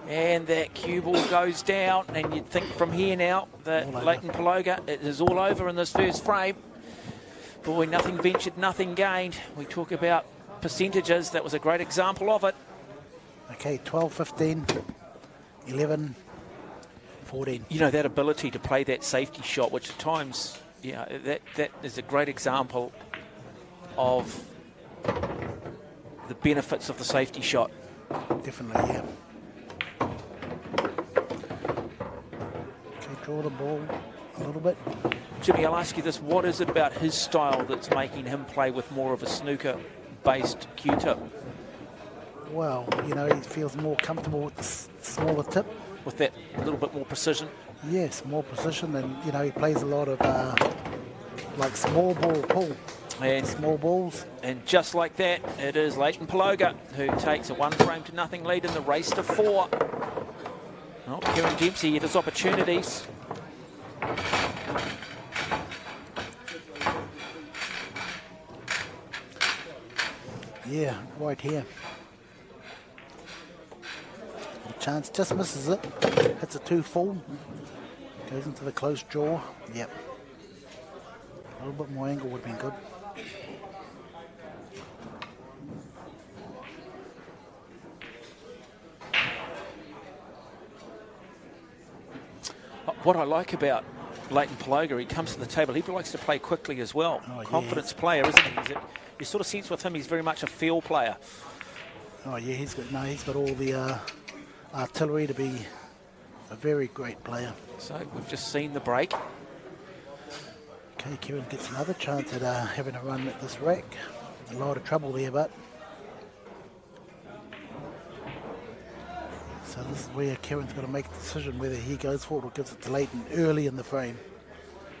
And that cue ball goes down, and you'd think from here now that Leighton Paloga, it is all over in this first frame. Boy, nothing ventured, nothing gained. We talk about percentages. That was a great example of it. Okay, 12, 15, 11, 14. You know, that ability to play that safety shot, which at times, yeah, that is a great example of the benefits of the safety shot. Definitely, yeah. Okay, draw the ball a little bit. Jimmy, I'll ask you this. What is it about his style that's making him play with more of a snooker-based Q-tip? Well, you know, he feels more comfortable with the smaller tip. With that little bit more precision? Yes, more precision, and, you know, he plays a lot of, like, small ball pull. And small balls. And just like that, it is Leighton Paloga who takes a 1-frame-to-nothing lead in the race to 4. Oh, Kieran Dempsey had his opportunities. Yeah, right here. chance, just misses it. Hits it too full. Goes into the close jaw. Yep. A little bit more angle would have been good. What I like about Leighton Paloga, he comes to the table, he likes to play quickly as well. Oh, Confidence player, isn't he? You sort of sense with him he's very much a feel player. Oh yeah, he's got all the artillery to be a very great player. So we've just seen the break. Okay, Kieran gets another chance at having a run at this rack. A lot of trouble there, but so this is where Kieran's got to make a decision whether he goes forward or gives it to Leighton early in the frame.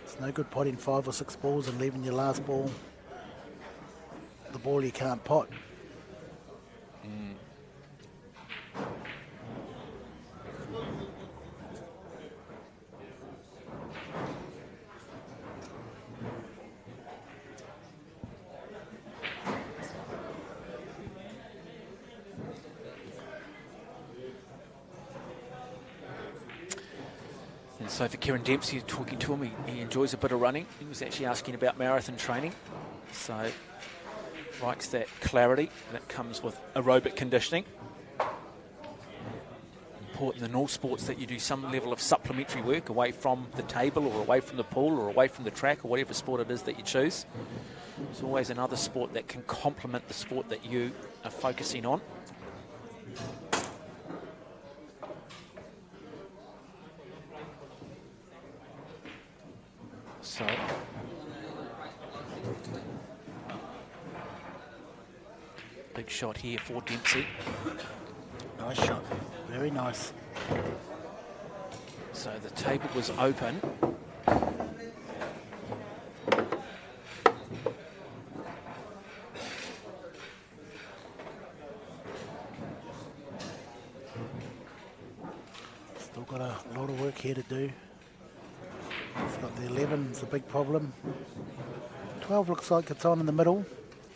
It's no good potting 5 or 6 balls and leaving your last ball the ball you can't pot. And so for Kieran Dempsey, talking to him, he enjoys a bit of running. He was actually asking about marathon training. So likes that clarity that comes with aerobic conditioning. Important in all sports that you do some level of supplementary work away from the table or away from the pool or away from the track or whatever sport it is that you choose. There's always another sport that can complement the sport that you are focusing on. So big shot here for Dempsey. Nice shot, very nice. So the table was open. Still got a lot of work here to do. It's got the 11, it's a big problem. 12 looks like it's on in the middle,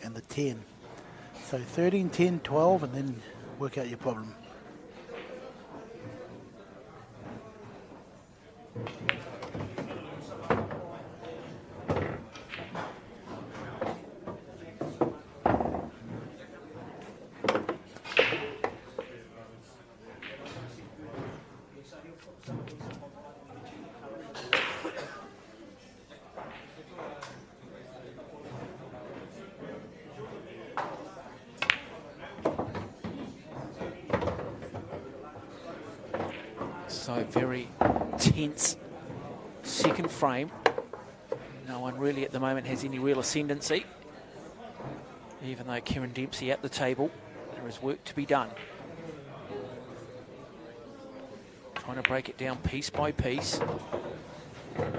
and the 10. So 13, 10, 12, and then work out your problem. So very tense second frame. No one really at the moment has any real ascendancy. Even though Kieran Dempsey at the table, there is work to be done. Trying to break it down piece by piece. Now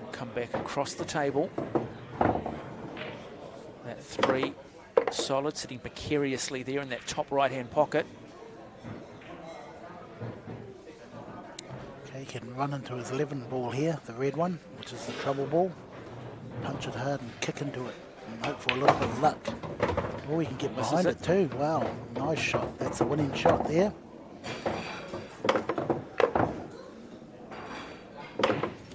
we'll come back across the table. That 3 solid, sitting precariously there in that top right-hand pocket. Okay, he can run into his 11 ball here, the red one, which is the trouble ball. Punch it hard and kick into it and hope for a little bit of luck. Oh, he can get behind it too. Wow, nice shot. That's a winning shot there.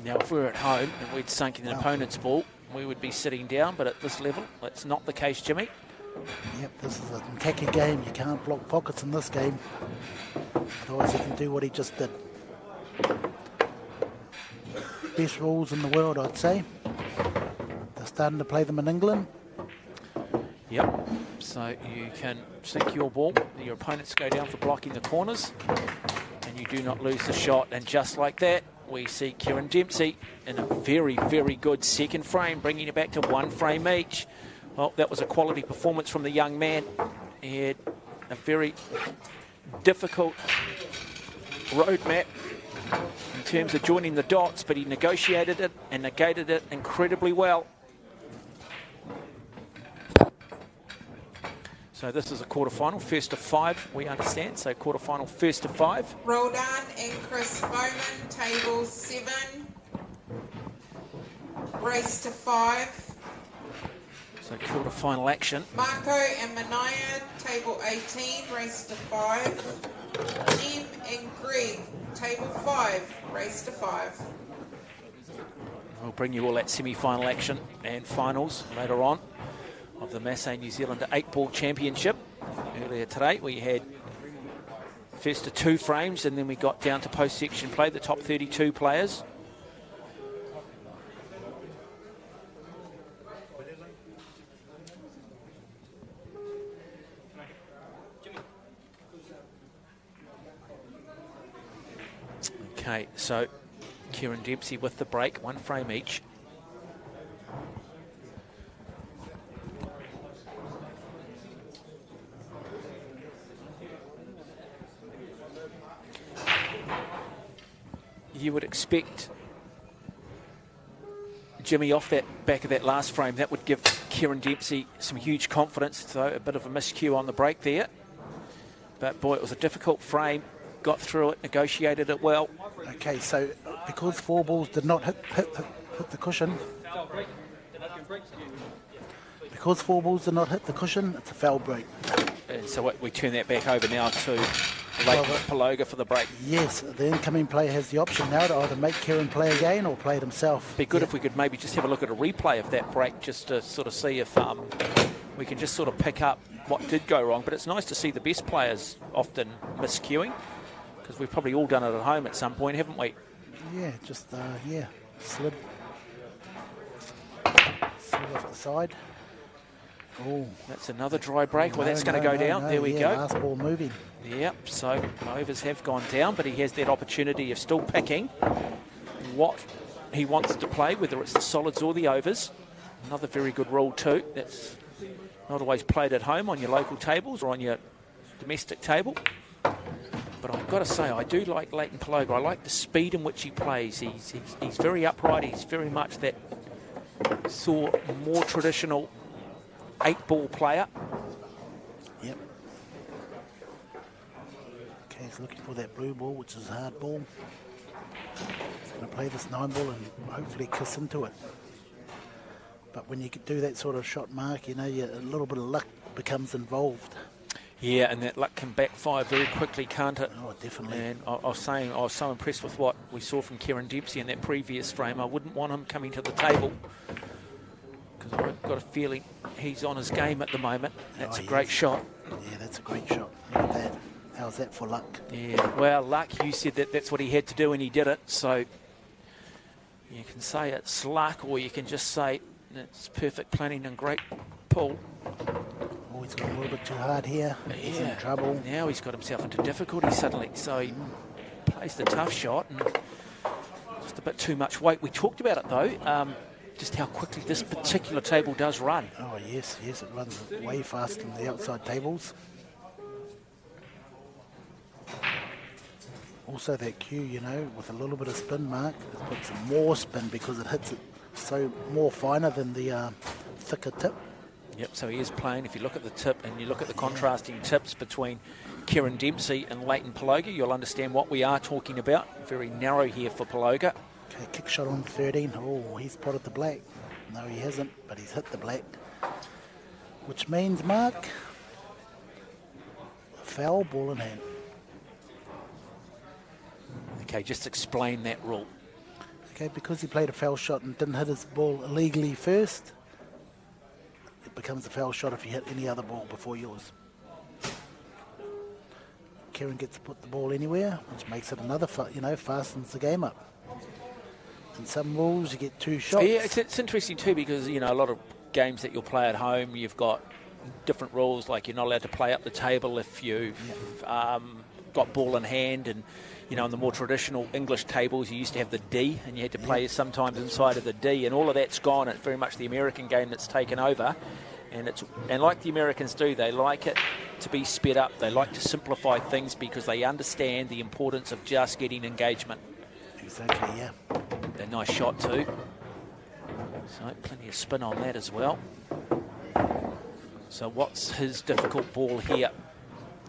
Now, if we were at home and we'd sunk in an opponent's ball, we would be sitting down, but at this level, that's not the case, Jimmy. Yep, this is an attacking game. You can't block pockets in this game. Otherwise, he can do what he just did. Best rules in the world, I'd say. They're starting to play them in England. Yep, so you can sink your ball, your opponents go down for blocking the corners, and you do not lose the shot. And just like that, we see Kieran Dempsey in a very, very good second frame, bringing it back to 1 frame each. Well, that was a quality performance from the young man. He had a very difficult roadmap in terms of joining the dots, but he negotiated it and negated it incredibly well. So this is a quarterfinal, first to 5, we understand. So quarterfinal, first to 5. Roldan and Chris Bowman, table 7. Race to 5. So quarterfinal action. Marco and Manaya, table 18, race to 5. Jim and Greg, table 5, race to 5. We'll bring you all that semi-final action and finals later on of the Masse New Zealand 8-Ball Championship. Earlier today we had first to 2 frames and then we got down to post-section play, the top 32 players. Okay, so Kieran Dempsey with the break, 1 frame each. You would expect Jimmy off that back of that last frame. That would give Kieran Dempsey some huge confidence, so a bit of a miscue on the break there. But boy, it was a difficult frame. Got through it, negotiated it well. Okay, so because 4 balls did not hit the cushion, because 4 balls did not hit the cushion, it's a foul break. And so we turn that back over now to Leighton Paloga for the break. Yes, the incoming player has the option now to either make Kieran play again or play it himself. Be good if we could maybe just have a look at a replay of that break, just to sort of see if we can just sort of pick up what did go wrong. But it's nice to see the best players often miscuing, because we've probably all done it at home at some point, haven't we? Yeah, just, slid off the side. Oh, that's another dry break. Well, that's going to go down. There we go. Last ball moving. Yep, so overs have gone down, but he has that opportunity of still picking what he wants to play, whether it's the solids or the overs. Another very good rule too. That's not always played at home on your local tables or on your domestic table. But I've got to say, I do like Leighton Paloga. I like the speed in which he plays. He's very upright. He's very much that more traditional 8-ball player. Yep. Okay, he's looking for that blue ball, which is a hard ball. He's going to play this 9-ball and hopefully kiss into it. But when you do that sort of shot mark, you know, a little bit of luck becomes involved. Yeah, and that luck can backfire very quickly, can't it? Oh, definitely. And I was saying, I was so impressed with what we saw from Kieran Dempsey in that previous frame. I wouldn't want him coming to the table, because I've got a feeling he's on his game at the moment. That's a great shot. Yeah, that's a great shot. Look at that. How's that for luck? Yeah, well, luck, you said that's what he had to do and he did it. So you can say it's luck, or you can just say it's perfect planning and great pull. Oh, he's got a little bit too hard here. He's in trouble. Now he's got himself into difficulty suddenly. So he plays the tough shot and just a bit too much weight. We talked about it though, just how quickly this particular table does run. Oh yes, it runs way faster than the outside tables. Also that cue, you know, with a little bit of spin mark, it puts some more spin because it hits it so more finer than the thicker tip. Yep, so he is playing. If you look at the tip and you look at the contrasting tips between Kieran Dempsey and Leighton Paloga, you'll understand what we are talking about. Very narrow here for Paloga. Okay, kick shot on 13. Oh, he's spotted the black. No, he hasn't, but he's hit the black. Which means, Mark, foul, ball in hand. Okay, just explain that rule. Okay, because he played a foul shot and didn't hit his ball illegally first, it becomes a foul shot if you hit any other ball before yours. Kieran gets to put the ball anywhere, which makes it another, fastens the game up. In some rules, you get 2 shots. Yeah, it's interesting too, because, you know, a lot of games that you'll play at home, you've got different rules, like you're not allowed to play up the table if you've got ball in hand, and, you know, in the more traditional English tables, you used to have the D, and you had to play sometimes inside of the D, and all of that's gone. It's very much the American game that's taken over, and like the Americans do, they like it to be sped up. They like to simplify things because they understand the importance of just getting engagement. Exactly, yeah. A nice shot too. So plenty of spin on that as well. So what's his difficult ball here,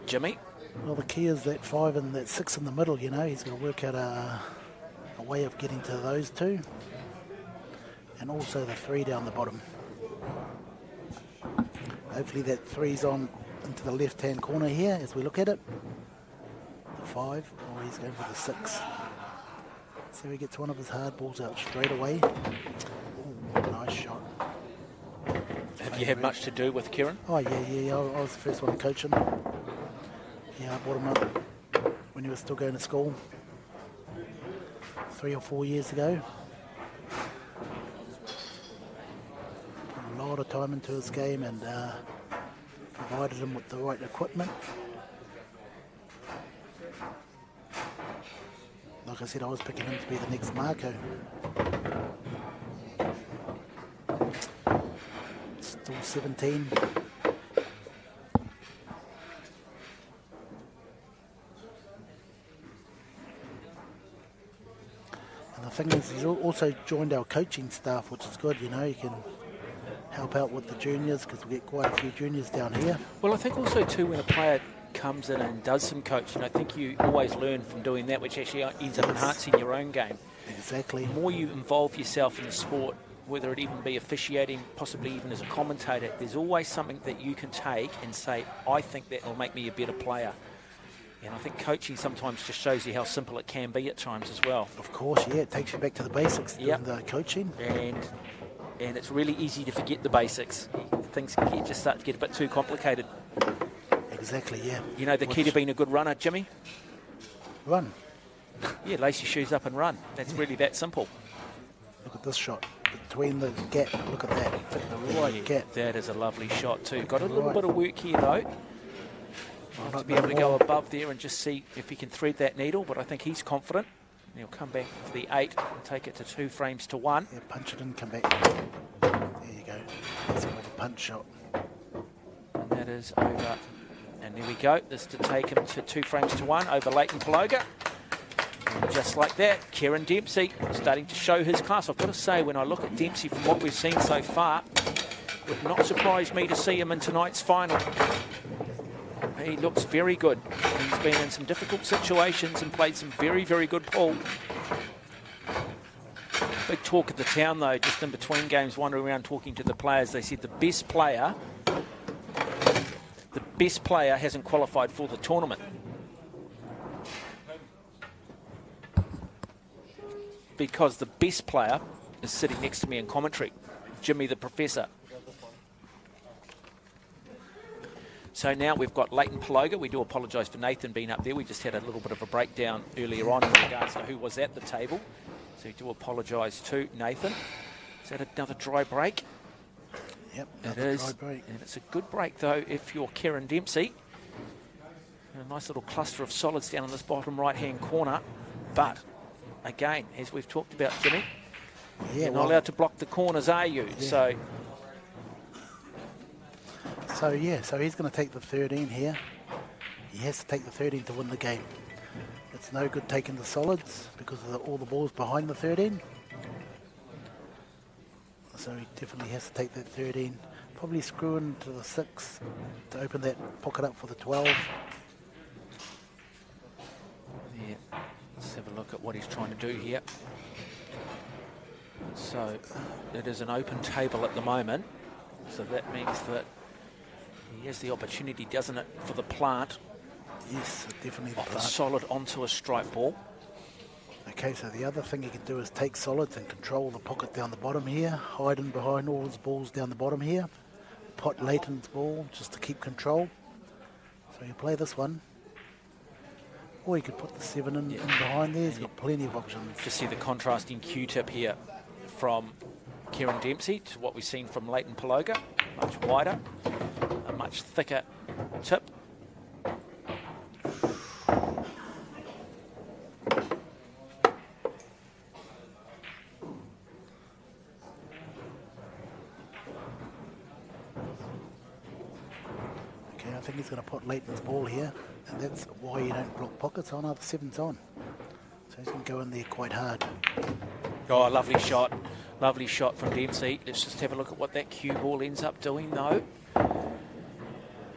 Jimmy? Well, the key is that 5 and that 6 in the middle, you know. He's got to work out a way of getting to those 2. And also the 3 down the bottom. Hopefully that 3's on into the left-hand corner here as we look at it. 5, or he's going for the 6. So he gets one of his hard balls out straight away. Ooh, nice shot. Have you had much to do with Kieran? Oh, yeah. I was the first one to coach him. Yeah, I brought him up when he was still going to school 3 or 4 years ago. Put a lot of time into his game and provided him with the right equipment. Like I said, I was picking him to be the next Marco. Still 17. And the thing is, he's also joined our coaching staff, which is good. You know, he can help out with the juniors because we get quite a few juniors down here. Well, I think also too when a player comes in and does some coaching, I think you always learn from doing that, which actually ends up enhancing your own game. Exactly. The more you involve yourself in the sport, whether it even be officiating, possibly even as a commentator, there's always something that you can take and say, I think that will make me a better player. And I think coaching sometimes just shows you how simple it can be at times as well. Of course, yeah, it takes you back to the basics doing the coaching. And it's really easy to forget the basics. Things can just start to get a bit too complicated. Exactly, yeah. You know the key to being a good runner, Jimmy? Run. Yeah, lace your shoes up and run. That's really that simple. Look at this shot. Between the gap, look at that. Pick the right gap. That is a lovely shot too. Got a little bit of work here though. I'll have to be able to go above there and just see if he can thread that needle, but I think he's confident. He'll come back for the 8 and take it to 2 frames to 1. Yeah, punch it and come back. There you go. That's more of a punch shot. And that is over. And there we go. This to take him to 2 frames to 1 over Leighton Paloga. And just like that, Kieran Dempsey starting to show his class. I've got to say, when I look at Dempsey from what we've seen so far, it would not surprise me to see him in tonight's final. He looks very good. He's been in some difficult situations and played some very, very good pool. Big talk of the town, though, just in between games, wandering around talking to the players. They said the best player hasn't qualified for the tournament. Because the best player is sitting next to me in commentary, Jimmy the Professor. So now we've got Leighton Paloga. We do apologise for Nathan being up there. We just had a little bit of a breakdown earlier on in regards to who was at the table. So we do apologise to Nathan. Is that another dry break? Yep, it is. Dry break. And it's a good break, though, if you're Kieran Dempsey. A nice little cluster of solids down in this bottom right-hand corner. But, again, as we've talked about, Jimmy, you're not allowed to block the corners, are you? Yeah. So he's going to take the 13 here. He has to take the 13 to win the game. It's no good taking the solids because of all the balls behind the 13. So he definitely has to take that 13. Probably screw into the 6 to open that pocket up for the 12. Yeah, let's have a look at what he's trying to do here. So it is an open table at the moment. So that means that he has the opportunity, doesn't it, for the plant? Yes, definitely the plant. plant. A solid onto a strike ball. Okay, so the other thing he can do is take solids and control the pocket down the bottom here, hiding behind all his balls down the bottom here, pot Leighton's ball just to keep control. So you play this one. Or you could put the 7 in behind there. He's got plenty of options. Just see the contrasting Q-tip here from Kieran Dempsey to what we've seen from Leighton Paloga. Much wider, a much thicker tip. Okay, I think he's going to put Leighton's ball here, and that's why you don't block pockets on after 7's on. So he's going to go in there quite hard. Oh, lovely shot. Lovely shot from Dempsey. Let's just have a look at what that cue ball ends up doing, though.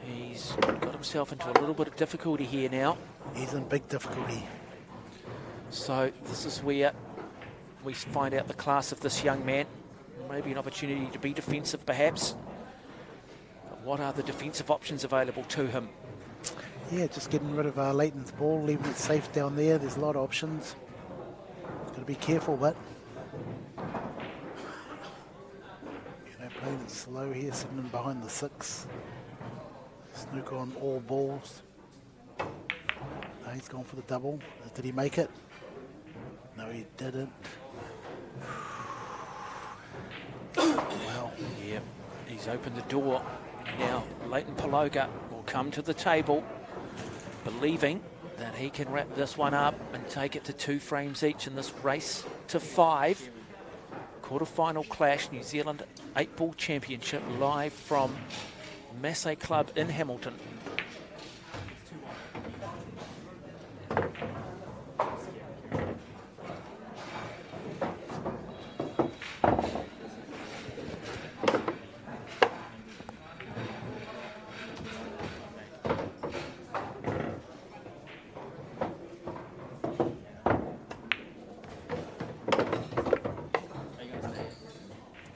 He's got himself into a little bit of difficulty here now. He's in big difficulty. So this is where we find out the class of this young man. Maybe an opportunity to be defensive, perhaps. But what are the defensive options available to him? Yeah, just getting rid of Leighton's ball, leaving it safe down there. There's a lot of options. Got to be careful, but playing it slow here, sitting in behind the 6. Snooker on all balls. No, he's gone for the double. Did he make it? No, he didn't. Well, yeah, he's opened the door. Now, Leighton Paloga will come to the table, believing that he can wrap this one up and take it to 2 frames each in this race to 5. Quarter-final clash, New Zealand 8-Ball Championship, live from Masse Club in Hamilton.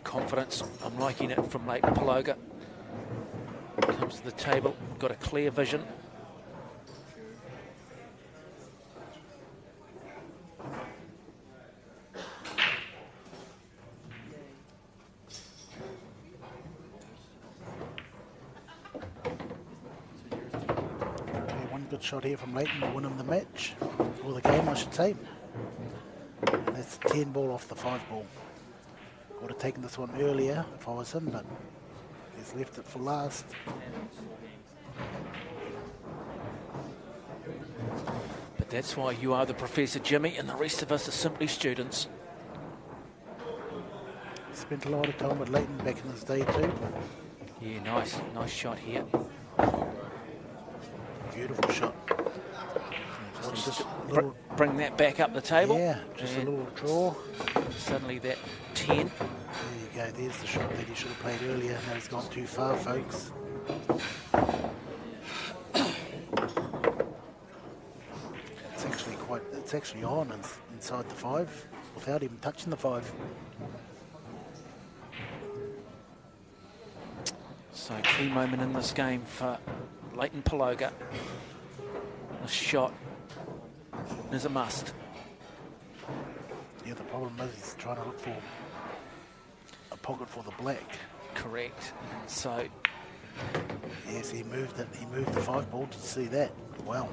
Confidence, I'm liking it from Leighton Paloga. Comes to the table, got a clear vision. Okay, one good shot here from Leighton to win him the match, or the game I should say. That's 10 ball off the 5 ball. Would have taken this one earlier if I was him, but he's left it for last. But that's why you are the Professor, Jimmy, and the rest of us are simply students. Spent a lot of time with Leighton back in his day too. Yeah, nice shot here. Beautiful shot. Just bring that back up the table. Yeah, just a little draw. Suddenly that 10. There you go, there's the shot that he should have played earlier. Now he's gone too far, folks. It's actually on inside the 5 without even touching the 5. So key moment in this game for Leighton Paloga. The shot is a must. Yeah, the problem is he's trying to look for a pocket for the black. Correct. And so yes, he moved it. He moved the 5 ball. Did you see that? Wow,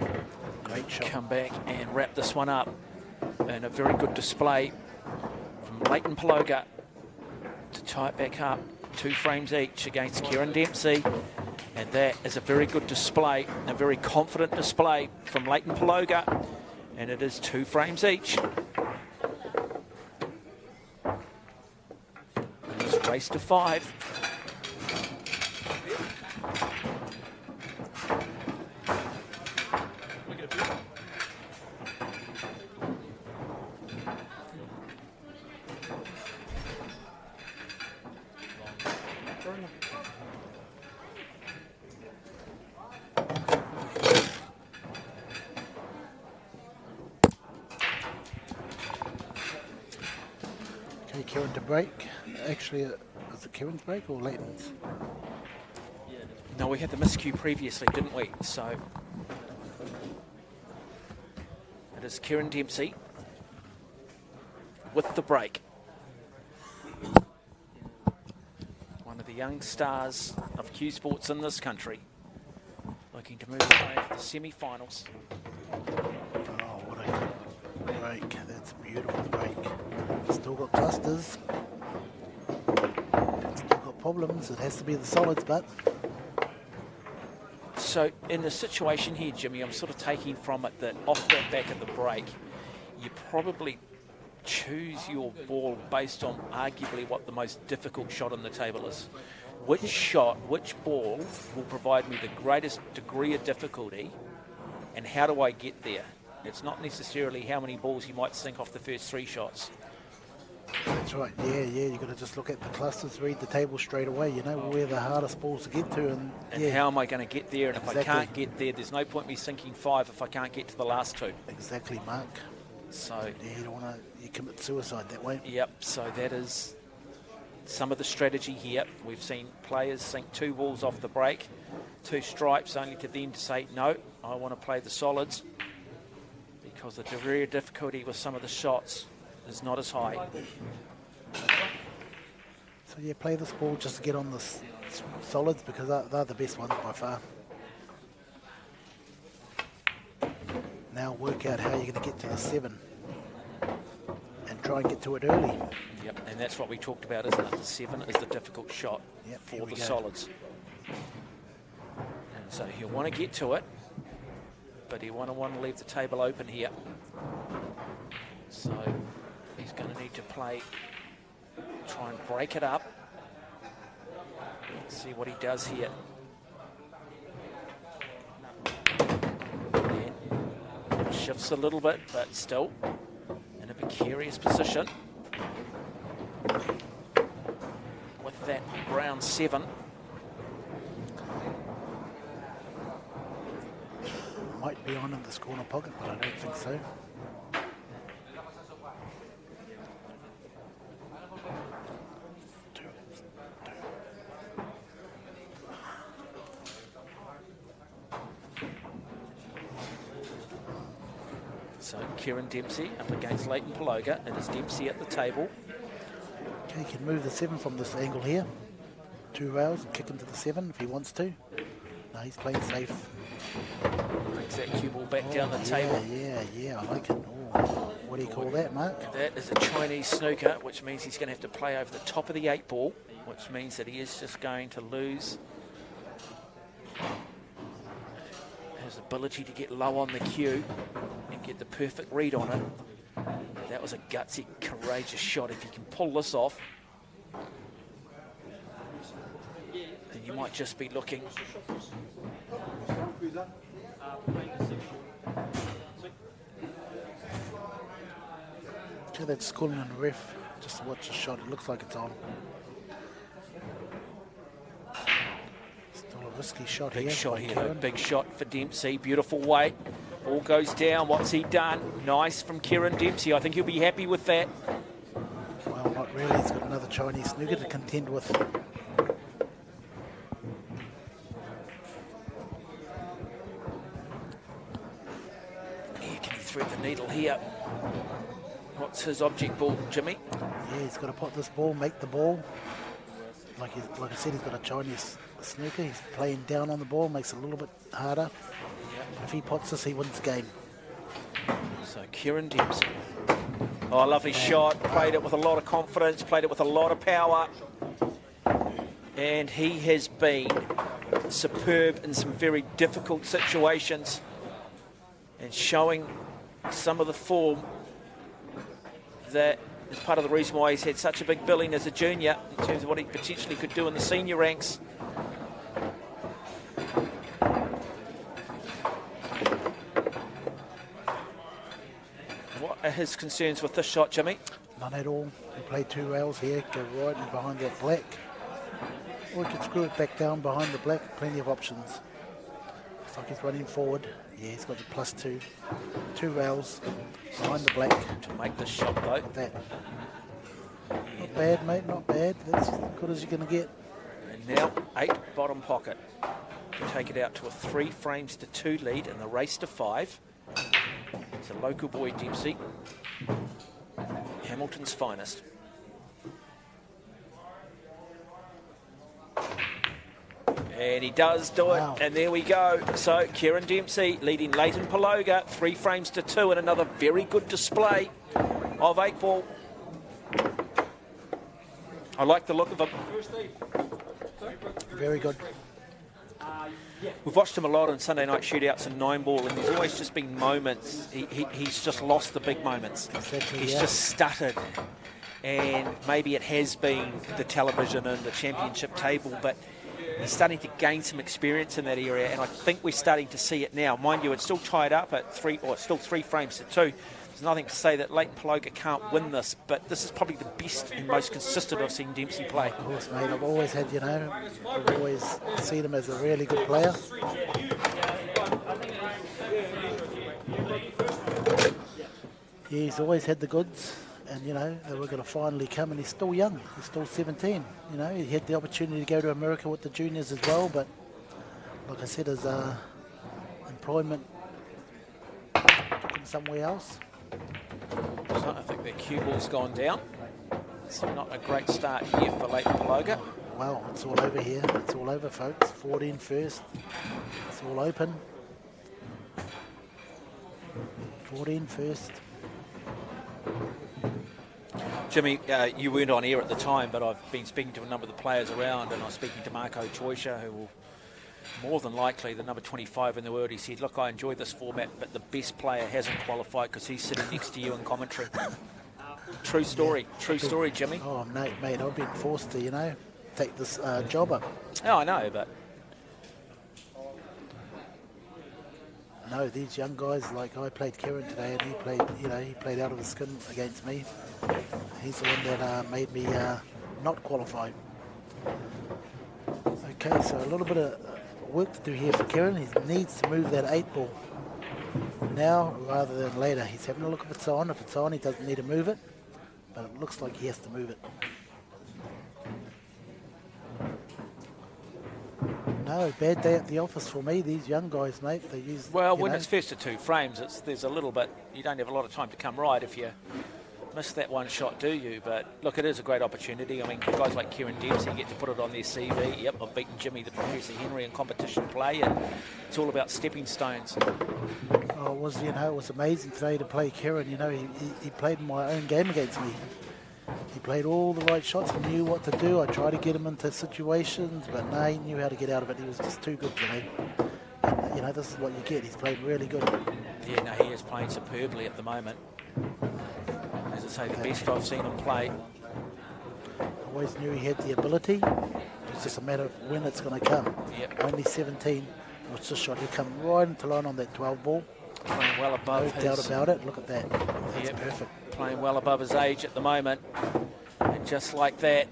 great shot. Come back and wrap this one up. And a very good display from Leighton Paloga to tie it back up. 2 frames each against Kieran Dempsey. And that is a very good display, a very confident display from Leighton Paloga. And it is 2 frames each. And it's race to 5. Okay, Kieran to break. Actually, is it Kieran's break or Leighton's? No, we had the miscue previously, didn't we? So it is Kieran Dempsey with the break. One of the young stars of Q Sports in this country, looking to move away to the semi-finals. Oh, what a good break. That's a beautiful break. Still got clusters. Still got problems. It has to be the solids, but... So in the situation here, Jimmy, I'm sort of taking from it that off that back of the break, you probably choose your ball based on arguably what the most difficult shot on the table is. Which shot, which ball will provide me the greatest degree of difficulty, and how do I get there? It's not necessarily how many balls you might sink off the first 3 shots. That's right, yeah, you've got to just look at the clusters, read the table straight away, you know, where the hardest balls to get to. And yeah. How am I going to get there? And exactly. If I can't get there, there's no point me sinking 5 if I can't get to the last 2. Exactly, Mark. So yeah, you don't want to, you commit suicide that way. Yep, so that is some of the strategy here. We've seen players sink 2 balls off the break, 2 stripes, only to then to say, no, I want to play the solids, because the degree of difficulty with some of the shots is not as high. So yeah, play this ball just to get on the solids, because they're the best ones by far. Now work out how you're going to get to the 7 and try and get to it early. Yep, and that's what we talked about, isn't it? The 7 is the difficult shot for the solids. And so he'll want to get to it, but he'll want to leave the table open here. So he's going to need to play, try and break it up. Let's see what he does here. And shifts a little bit, but still in a precarious position with that brown 7. Might be on in this corner pocket, but I don't think so. So Kieran Dempsey up against Leighton Paloga. It is Dempsey at the table. Okay, he can move the 7 from this angle here. 2 rails and kick him to the 7 if he wants to. No, he's playing safe. Brings that cue ball back down the table. Yeah, I like it. Oh, what do you call that, Mark? That is a Chinese snooker, which means he's going to have to play over the top of the 8 ball, which means that he is just going to lose his ability to get low on the cue and get the perfect read on it. That was a gutsy, courageous shot. If you can pull this off, then you might just be looking. Okay, that's calling on the ref just to watch the shot. It looks like it's on. Still a risky shot here. Big shot here, big shot for Dempsey. Beautiful weight. Ball goes down. What's he done? Nice from Kieran Dempsey. I think he'll be happy with that. Well, not really. He's got another Chinese snooker to contend with. Yeah, can he thread the needle here? What's his object ball, Jimmy? Yeah, he's got to pot this ball, make the ball. Like I said, he's got a Chinese snooker. He's playing down on the ball, makes it a little bit harder. But if he pots this, he wins the game. So Kieran Dempsey. Oh, lovely shot. Played it with a lot of confidence, played it with a lot of power. And he has been superb in some very difficult situations and showing some of the form that is part of the reason why he's had such a big billing as a junior in terms of what he potentially could do in the senior ranks. What are his concerns with this shot, Jimmy? None at all. He played 2 rails here, go right and behind that black. Or he could screw it back down behind the black. Plenty of options. Looks like he's running forward. Yeah, he's got the +2. 2 rails behind the black. To make this shot, though. That. Not bad, mate, not bad. That's as good as you're going to get. And now 8 bottom pocket to take it out to a 3 frames to 2 lead in the race to 5. It's a local boy, Dempsey. Hamilton's finest. And he does do it, and there we go. So Kieran Dempsey leading Leighton Paloga, 3 frames to 2, and another very good display of 8 ball. I like the look of him. Very good. We've watched him a lot in Sunday night shootouts and 9 ball, and there's always just been moments. He's just lost the big moments. Exactly, he's yeah. just stuttered. And maybe it has been the television and the championship table, but he's starting to gain some experience in that area, and I think we're starting to see it now. Mind you, it's still tied up at 3, or it's still 3 frames to 2. There's nothing to say that Leighton Paloga can't win this, but this is probably the best and most consistent I've seen Dempsey play. Of course, mate. I've always had, I've always seen him as a really good player. Yeah, he's always had the goods. and you know they were going to finally come, and he's still young. He's still 17. You know, he had the opportunity to go to America with the juniors as well, but like I said, his employment took him somewhere else. So I think their cue ball's gone down. It's not a great start here for Leighton Paloga. Well, it's all over here. It's all over, folks. 14 first. It's all open. 14 first. Jimmy, you weren't on air at the time, but I've been speaking to a number of the players around, and I was speaking to Marco Choisha, who will more than likely the number 25 in the world. He said, look, I enjoy this format, but the best player hasn't qualified because he's sitting next to you in commentary. True story. Yeah, True story, Jimmy. Oh, mate, I've been forced to, you know, take this job up. Oh, I know, but... No, these young guys, like I played Kieran today, and he played out of his skin against me. He's the one that made me not qualify. Okay, so a little bit of work to do here for Kieran. He needs to move that 8 ball now rather than later. He's having a look if it's on. If it's on, he doesn't need to move it, but it looks like he has to move it. No, bad day at the office for me. These young guys, mate, they use... Well, when it's first to 2 frames, there's a little bit... You don't have a lot of time to come right if you miss that one shot, do you? But, look, it is a great opportunity. I mean, guys like Kieran Dempsey get to put it on their CV. Yep, I've beaten Jimmy the Professor Henry in competition play, and it's all about stepping stones. Oh, it was amazing today to play Kieran. You know, he played in my own game against me. He played all the right shots. He knew what to do. I tried to get him into situations, but no, he knew how to get out of it. He was just too good today. And, you know, this is what you get. He's played really good. Yeah, no, he is playing superbly at the moment. As I say, the best I've seen him play. I always knew he had the ability. It's just a matter of when it's going to come. Yep. Only 17. What's this shot? He'll come right into line on that 12 ball. Playing well above No doubt about it. Look at that. That's perfect. Playing well above his age at the moment. And just like that,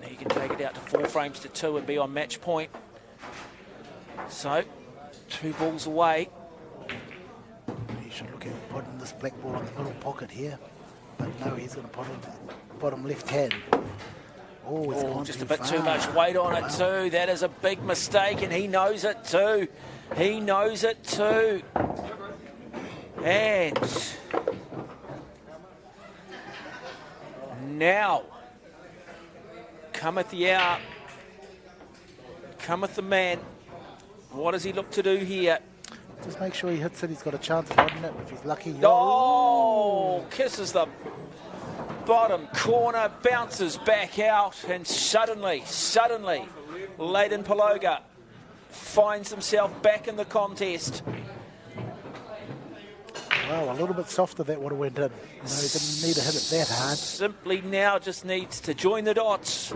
he can take it out to 4 frames to 2 and be on match point. So, 2 balls away. He should look at putting this black ball in the middle pocket here. But no, he's going to put it bottom left hand. Oh, he's gone just too a bit far. too much weight on it too. That is a big mistake, and he knows it too. He knows it too. And now cometh the hour, cometh the man. What does he look to do here? Just make sure he hits it. He's got a chance of hitting it. If he's lucky. Oh, kisses the bottom corner, bounces back out, and suddenly, Leighton Paloga finds himself back in the contest. Wow, a little bit softer that would have went in. No, he didn't need to hit it that hard. Simply now just needs to join the dots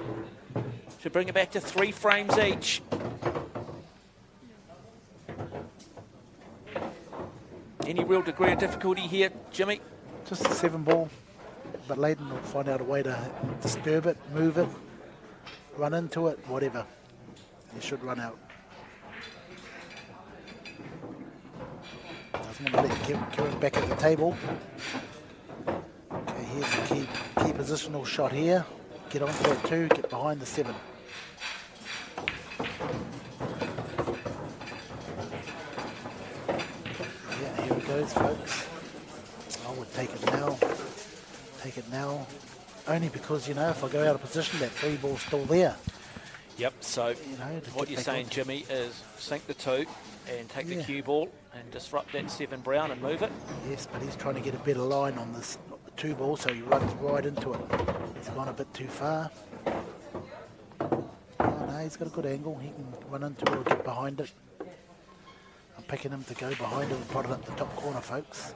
to bring it back to 3 frames each. Any real degree of difficulty here, Jimmy? Just a 7 ball, but Leighton will find out a way to disturb it, move it, run into it, whatever. He should run out. Doesn't want to let Kieran back at the table. Okay, here's the key positional shot here. Get onto that 2, get behind the 7. Yeah, here it goes, folks. I would take it now. Take it now. Only because, you know, if I go out of position, that 3 ball's still there. Yep, so You know, to what get you're back saying, on. Jimmy, is sink the 2 and take the Yeah. cue ball and disrupt that 7 brown and move it. Yes, but he's trying to get a better line on this 2 ball, so he runs right into it. He's gone a bit too far. Oh, no, he's got a good angle. He can run into it or get behind it. I'm picking him to go behind it and put it up the top corner, folks.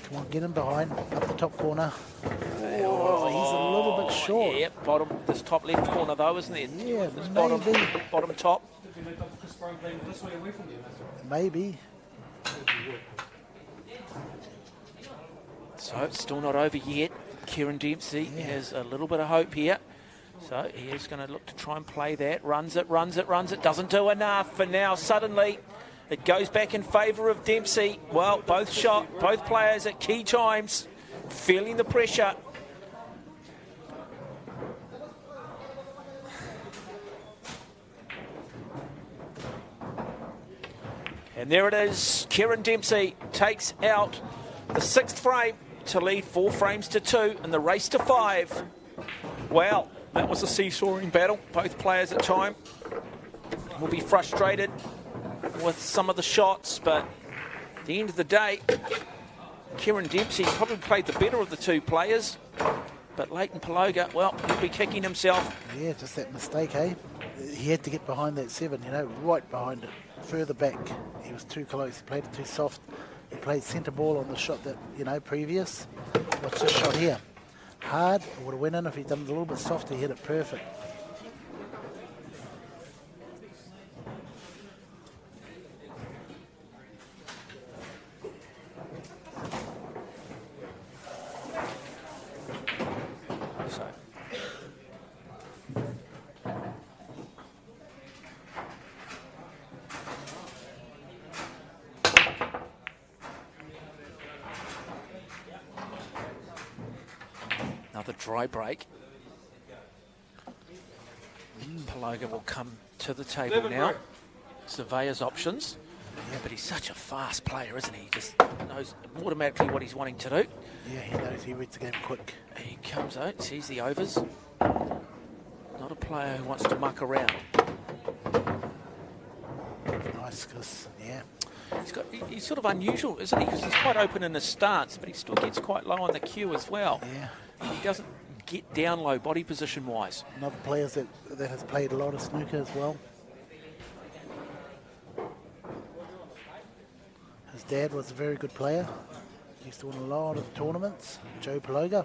Come on, get him behind, up the top corner. Oh, he's a little bit short. Yep, bottom, this top left corner though, isn't it? Yeah, this maybe. bottom top. Maybe. So it's still not over yet. Kieran Dempsey has a little bit of hope here. So he is going to look to try and play that. Runs it. Doesn't do enough. And now suddenly it goes back in favour of Dempsey. Well, both players at key times. feeling the pressure. And there it is. Kieran Dempsey takes out the 6th frame to lead 4 frames to 2 in the race to 5. Well, that was a seesawing battle. Both players at time will be frustrated with some of the shots, but at the end of the day, Kieran Dempsey probably played the better of the 2 players, but Leighton Paloga, well, he'll be kicking himself. Yeah, just that mistake, eh? He had to get behind that 7, you know, right behind it, further back. He was too close. He played it too soft. He played centre ball on the shot that, you know, previous. Watch this shot here. Hard, would have went in if he'd done it a little bit softer. He hit it perfect. Another dry break. Paloga will come to the table now. Surveyor's options. Yeah, but he's such a fast player, isn't he? He just knows automatically what he's wanting to do. Yeah, he knows. He reads the game quick. He comes out, sees the overs. Not a player who wants to muck around. Nice, because, yeah. He's sort of unusual, isn't he? Because he's quite open in his stance, but he still gets quite low on the cue as well. Yeah. He doesn't get down low body position wise. Another player that has played a lot of snooker as well. His dad was a very good player. He used to win a lot of tournaments. Joe Paloga.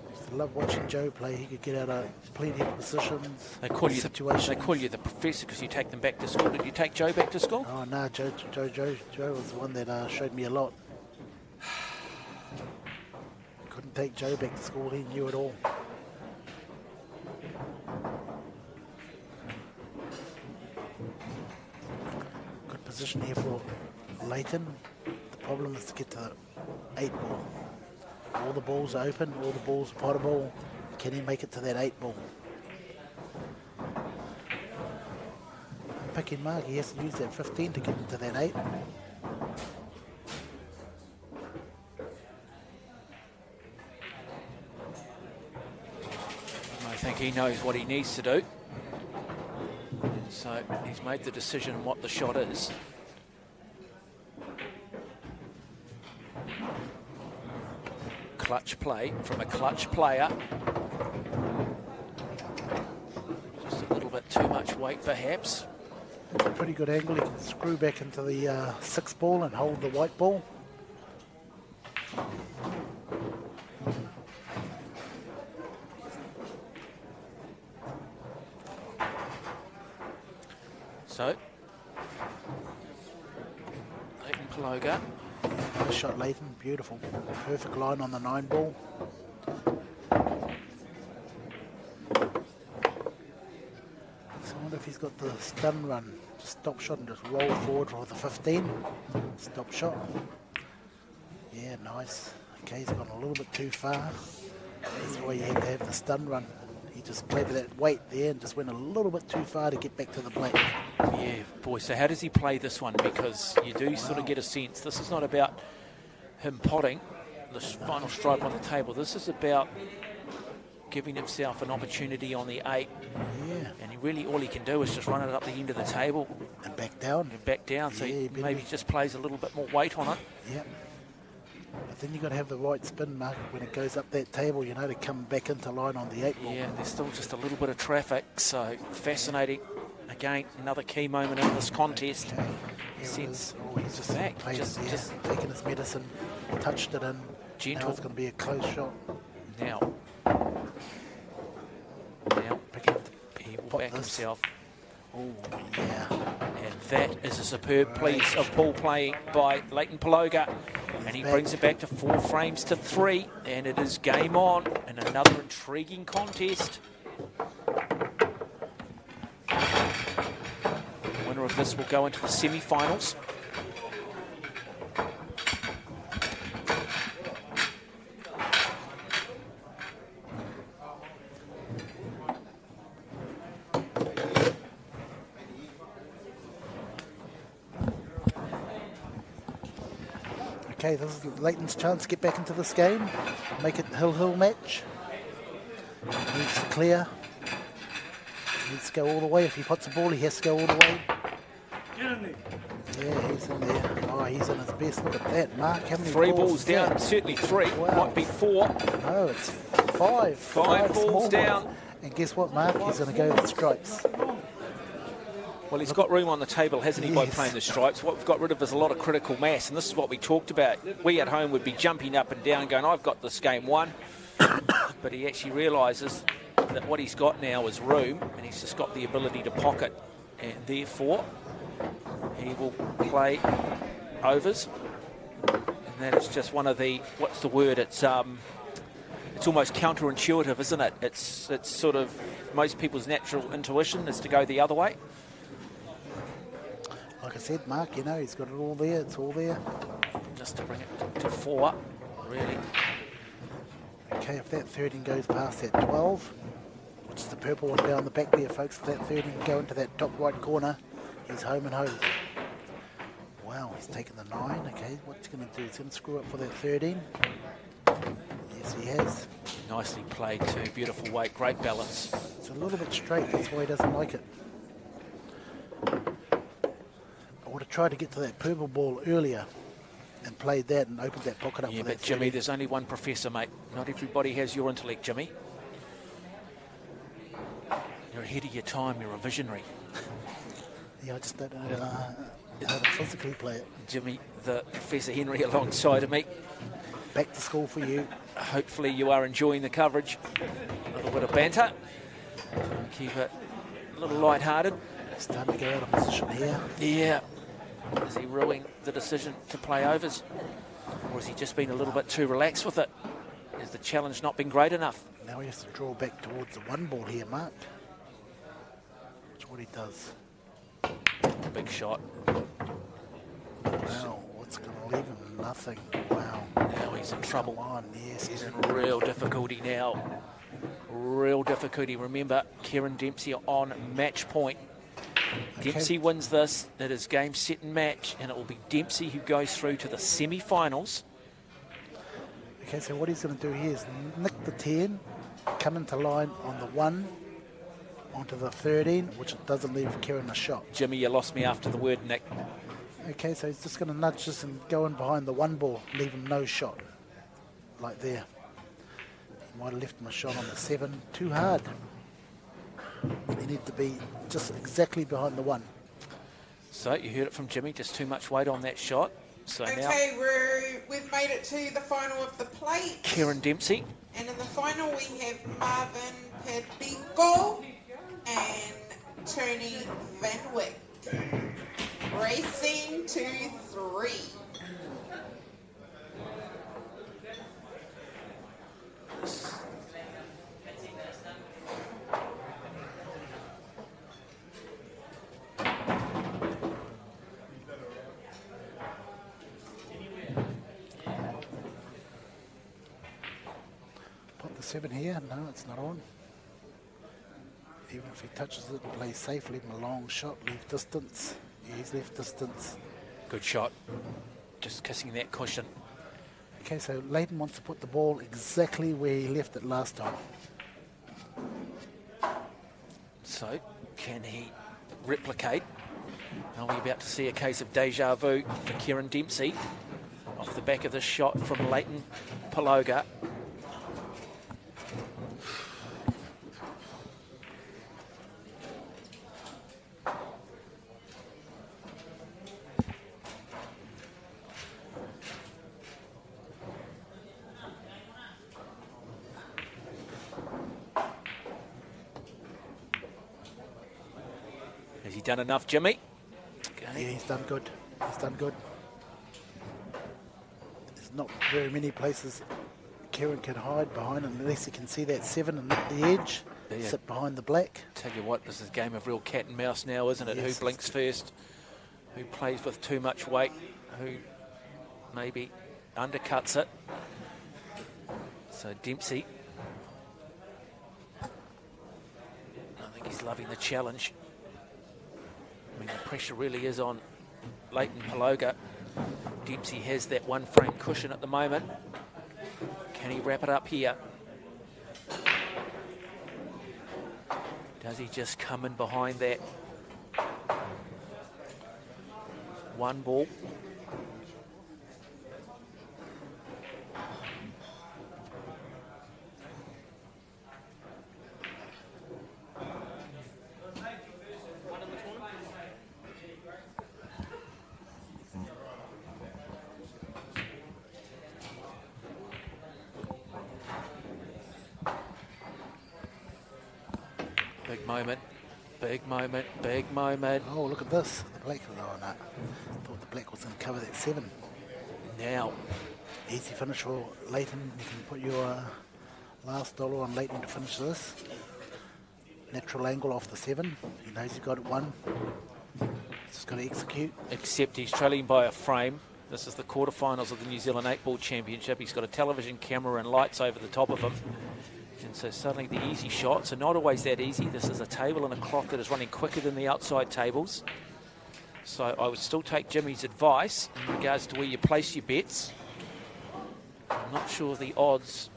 Used to love watching Joe play. He could get out of plenty of positions. They call you the professor because you take them back to school. Did you take Joe back to school? Oh no, Joe was the one that showed me a lot. Couldn't take Joe back to school. He knew it all. Good position here for Leighton. The problem is to get to the 8 ball. All the balls are open, all the balls are potable. Can he make it to that 8 ball? Picking mark, he has to use that 15 to get into that 8. I think he knows what he needs to do. So he's made the decision what the shot is. Clutch play from a clutch player. Just a little bit too much weight perhaps. It's a pretty good angle. He can screw back into the 6 ball and hold the white ball. So, Leighton Paloga. Nice shot, Leighton. Beautiful. Perfect line on the 9 ball. So I wonder if he's got the stun run. Just stop shot and just roll forward for the 15. Stop shot. Yeah, nice. Okay, he's gone a little bit too far. That's why you have to have the stun run. He just played with that weight there and just went a little bit too far to get back to the plate. Yeah, boy, so how does he play this one? Because you do sort of get a sense this is not about him potting the final stripe on the table. This is about giving himself an opportunity on the 8. Yeah. And he really, all he can do is just run it up the end of the table. And back down. And back down, so yeah, he maybe just plays a little bit more weight on it. Yeah. But then you've got to have the right spin mark when it goes up that table, you know, to come back into line on the 8 ball. Yeah, there's still just a little bit of traffic, so fascinating. Again, another key moment in this contest. Okay. He's just back, just taking his medicine, touched it in. Gentle. Now it's going to be a close shot. Now he will back himself. Oh, yeah. And that is a superb piece of ball playing by Leighton Paloga. And he brings it back to 4 frames to 3. And it is game on in another intriguing contest. The winner of this will go into the semi-finals. Okay, this is Leighton's chance to get back into this game, make it hill match. Needs to clear. Needs to go all the way. If he puts the ball, he has to go all the way. Get in there. Yeah, he's in there. Oh, he's in his best. Look at that, Mark. How many 3 balls balls is down, that? certainly 3, Wow. might be 4. No, it's 5. 5 balls small down. ones. And guess what, Mark? He's going to go with stripes. Well, he's got room on the table, hasn't he, by Yes. playing the stripes? What we've got rid of is a lot of critical mass, and this is what we talked about. We at home would be jumping up and down going, I've got this game won. But he actually realises that what he's got now is room, and he's just got the ability to pocket. And therefore, he will play overs. And that is just one of the, what's the word? It's almost counterintuitive, isn't it? It's sort of most people's natural intuition is to go the other way. Like I said, Mark, you know, he's got it all there. It's all there. Just to bring it to 4, really. Okay, if that 13 goes past that 12, which is the purple one down the back there, folks, if that 13 can go into that top right corner, he's home and home. Wow, he's taken the 9. Okay, what's he going to do? He's going to screw up for that 13. Yes, he has. Nicely played too. Beautiful weight, great balance. It's a little bit straight. That's why he doesn't like it. I would have tried to get to that purple ball earlier and played that and opened that pocket up Yeah, for but that Jimmy, 13. there's only one professor, mate. Not everybody has your intellect, Jimmy. You're ahead of your time. You're a visionary. Yeah, I just don't know how to physically play it. Jimmy, the Professor Henry alongside of me. Back to school for you. Hopefully you are enjoying the coverage. A little bit of banter. Keep it a little light-hearted. Starting to go out of position here. Yeah. Is he ruining the decision to play overs? Or has he just been a little bit too relaxed with it? Has the challenge not been great enough? Now he has to draw back towards the 1 ball here, Mark. That's what he does. Big shot. Wow, what's going to leave him? Nothing. Wow. Now he's in trouble. Come on, yes. He's in real difficulty now. Real difficulty. Remember, Kieran Dempsey on match point. Okay. Dempsey wins this. It is game, set and match, and it will be Dempsey who goes through to the semi-finals. Okay, so what he's going to do here is nick the 10, come into line on the 1, onto the 13, which doesn't leave Kieran a shot. Jimmy, you lost me after the word nick. Okay, so he's just going to nudge this and go in behind the 1 ball, leave him no shot. Like there. He might have left him a shot on the 7. Too hard. He need to be just exactly behind the 1. So you heard it from Jimmy, just too much weight on that shot. So now Okay, we've made it to the final of the plate. Kieran Dempsey. And in the final we have Marvin Perdico and Tony Van Wyck. Racing to 3. Put the 7 here. No, it's not on. Even if he touches it and plays safe, leave him a long shot, leave distance. Yeah, he's left distance. Good shot. Just kissing that cushion. Okay, so Leighton wants to put the ball exactly where he left it last time. So, can he replicate? Are we about to see a case of deja vu for Kieran Dempsey off the back of this shot from Leighton Paloga? Has he done enough, Jimmy? Okay. Yeah, he's done good. He's done good. There's not very many places Kieran can hide behind unless he can see that 7 and nick the edge, Yeah. sit behind the black. Tell you what, this is a game of real cat and mouse now, isn't it? Yes, Who blinks first? Who plays with too much weight? Who maybe undercuts it? So Dempsey, I think he's loving the challenge. I mean, the pressure really is on Leighton Paloga. Dempsey has that one frame cushion at the moment. Can he wrap it up here? Does he just come in behind that one ball? Big moment, big moment, big moment. Oh, look at this. The black. Oh, no. Thought the black was going to cover that 7. Now, easy finish for Leighton. You can put your last dollar on Leighton to finish this. Natural angle off the 7. He knows he's got it 1. Just got to execute. Except he's trailing by a frame. This is the quarterfinals of the New Zealand 8-Ball Championship. He's got a television camera and lights over the top of him. And so suddenly the easy shots are not always that easy. This is a table and a clock that is running quicker than the outside tables. So I would still take Jimmy's advice in regards to where you place your bets. I'm not sure the odds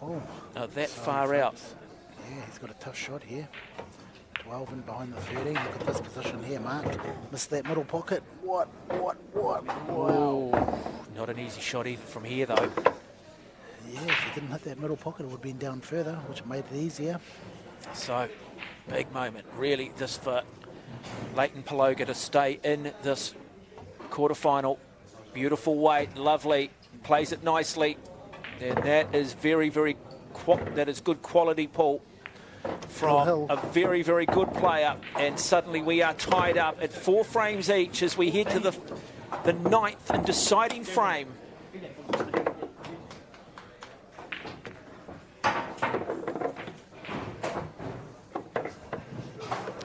are that far out. Yeah, he's got a tough shot here. 12 in behind the 13. Look at this position here, Mark. Missed that middle pocket. What? Wow. Not an easy shot even from here, though. Yeah, if he didn't hit that middle pocket, it would have been down further, which made it easier. So, big moment, really, this for Leighton Paloga to stay in this quarterfinal. Beautiful weight, lovely, plays it nicely. And that is that is good quality pull from a very, very good player. And suddenly we are tied up at 4 frames each as we head to the 9th and deciding frame.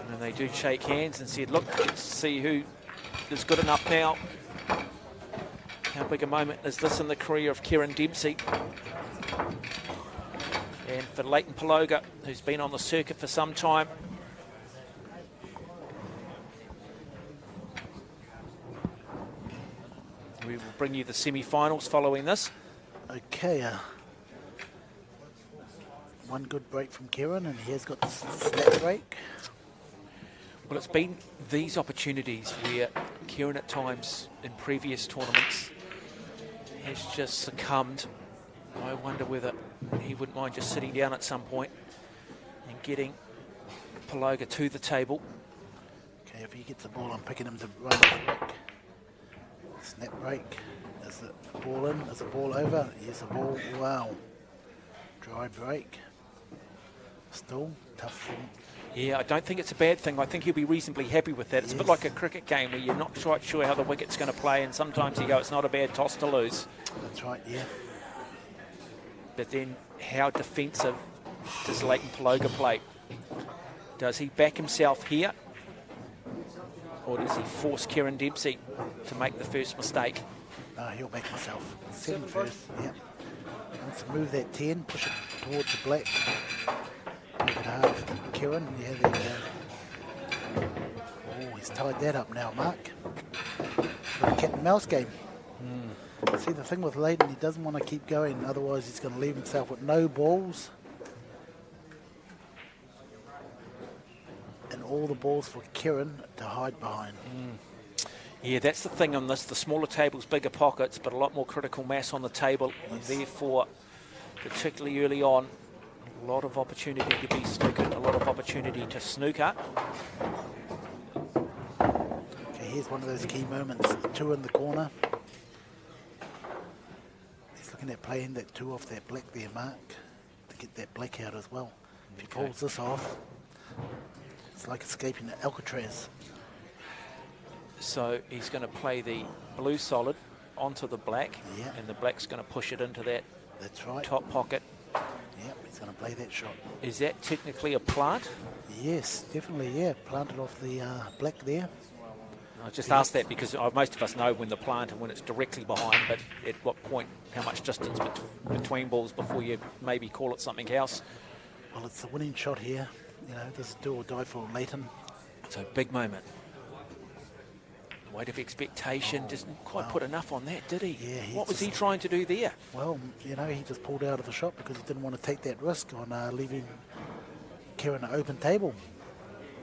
And they do shake hands and said, look, let's see who is good enough now. How big a moment is this in the career of Kieran Dempsey? And for Leighton Paloga, who's been on the circuit for some time. We will bring you the semi-finals following this. Okay, one good break from Kieran, and he has got the snap break. Well, it's been these opportunities where Kieran at times in previous tournaments has just succumbed. I wonder whether he wouldn't mind just sitting down at some point and getting Paloga to the table. Okay, if he gets the ball, I'm picking him to run the break. Snap break. Is the ball in? Is the ball over? Yes, the ball. Wow. Dry break. Still tough. Yeah, I don't think it's a bad thing. I think he'll be reasonably happy with that. It's a bit like a cricket game where you're not quite sure how the wicket's going to play, and sometimes you go, it's not a bad toss to lose. That's right, yeah. But then how defensive does Leighton Paloga play? Does he back himself here? Or does he force Kieran Dempsey to make the first mistake? No, he'll back himself. 7 first, yeah. Wants to move that 10, push it towards the black. Make it hard for Kieran. Yeah, there you go. Oh, he's tied that up now, Mark. A cat and mouse game. See, the thing with Leighton, he doesn't want to keep going, otherwise he's going to leave himself with no balls. And all the balls for Kieran to hide behind. Yeah, that's the thing on this. The smaller tables, bigger pockets, but a lot more critical mass on the table. And therefore, particularly early on, a lot of opportunity to be snookered, a lot of opportunity to snooker. Okay, here's one of those key moments. 2 in the corner. He's looking at playing that 2 off that black there, Mark, to get that black out as well. If he pulls this off, it's like escaping Alcatraz. So he's going to play the blue solid onto the black, and the black's going to push it into that top pocket. Yep, he's going to play that shot. Is that technically a plant? Yes, definitely, yeah. Planted off the black there. I just asked that because most of us know when the plant and when it's directly behind, but at what point, how much distance between balls before you maybe call it something else? Well, it's the winning shot here. You know, this is do or die for Leighton. So big moment. weight of expectation, didn't quite put enough on that, did he? Yeah. What was he trying to do there? Well, you know, he just pulled out of the shot because he didn't want to take that risk on leaving Kieran an open table.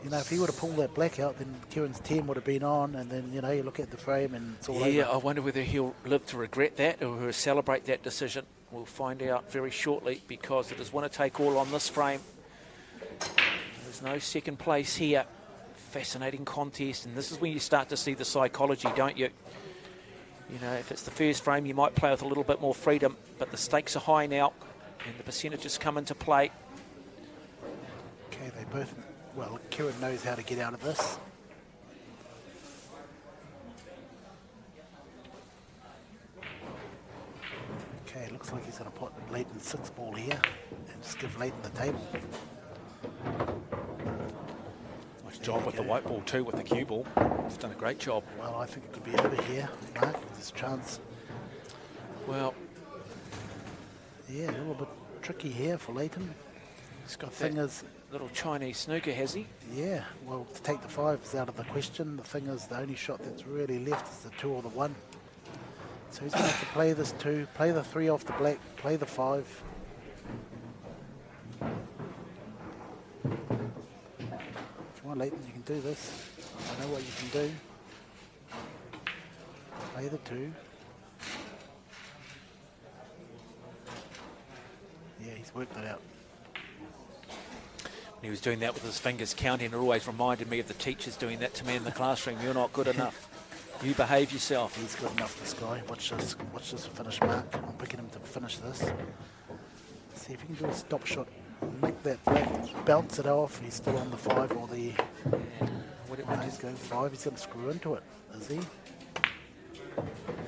You know, if he would have pulled that black out, then Kieran's 10 would have been on, and then, you know, you look at the frame and it's all over. Yeah, I wonder whether he'll live to regret that or he'll celebrate that decision. We'll find out very shortly, because it is winner take all on this frame. There's no second place here. Fascinating contest, and this is when you start to see the psychology, don't you? You know, if it's the first frame, you might play with a little bit more freedom, but the stakes are high now, and the percentages come into play. Okay, they both... Well, Kieran knows how to get out of this. Okay, looks like he's going to put Leighton 6 ball here and just give Leighton the table. Nice job with the white ball too, with the cue ball. He's done a great job. Well, I think it could be over here, Mark. There's a chance. Well, yeah, a little bit tricky here for Leighton. He's got the thing is, little Chinese snooker, has he? Yeah, well, to take the 5 is out of the question. The thing is, the only shot that's really left is the 2 or the 1. So he's going to have to play this 2, play the 3 off the black, play the 5. If you want, Leighton, you can do this. I know what you can do. Play the 2. Yeah, he's worked it out. He was doing that with his fingers counting. It always reminded me of the teachers doing that to me in the classroom. You're not good enough. You behave yourself. He's good enough, this guy. Watch this finish, Mark. I'm picking him to finish this. See if he can do a stop shot. Make that black, bounce it off. He's still on the 5 or the... What did he's going 5? He's going to screw into it, is he?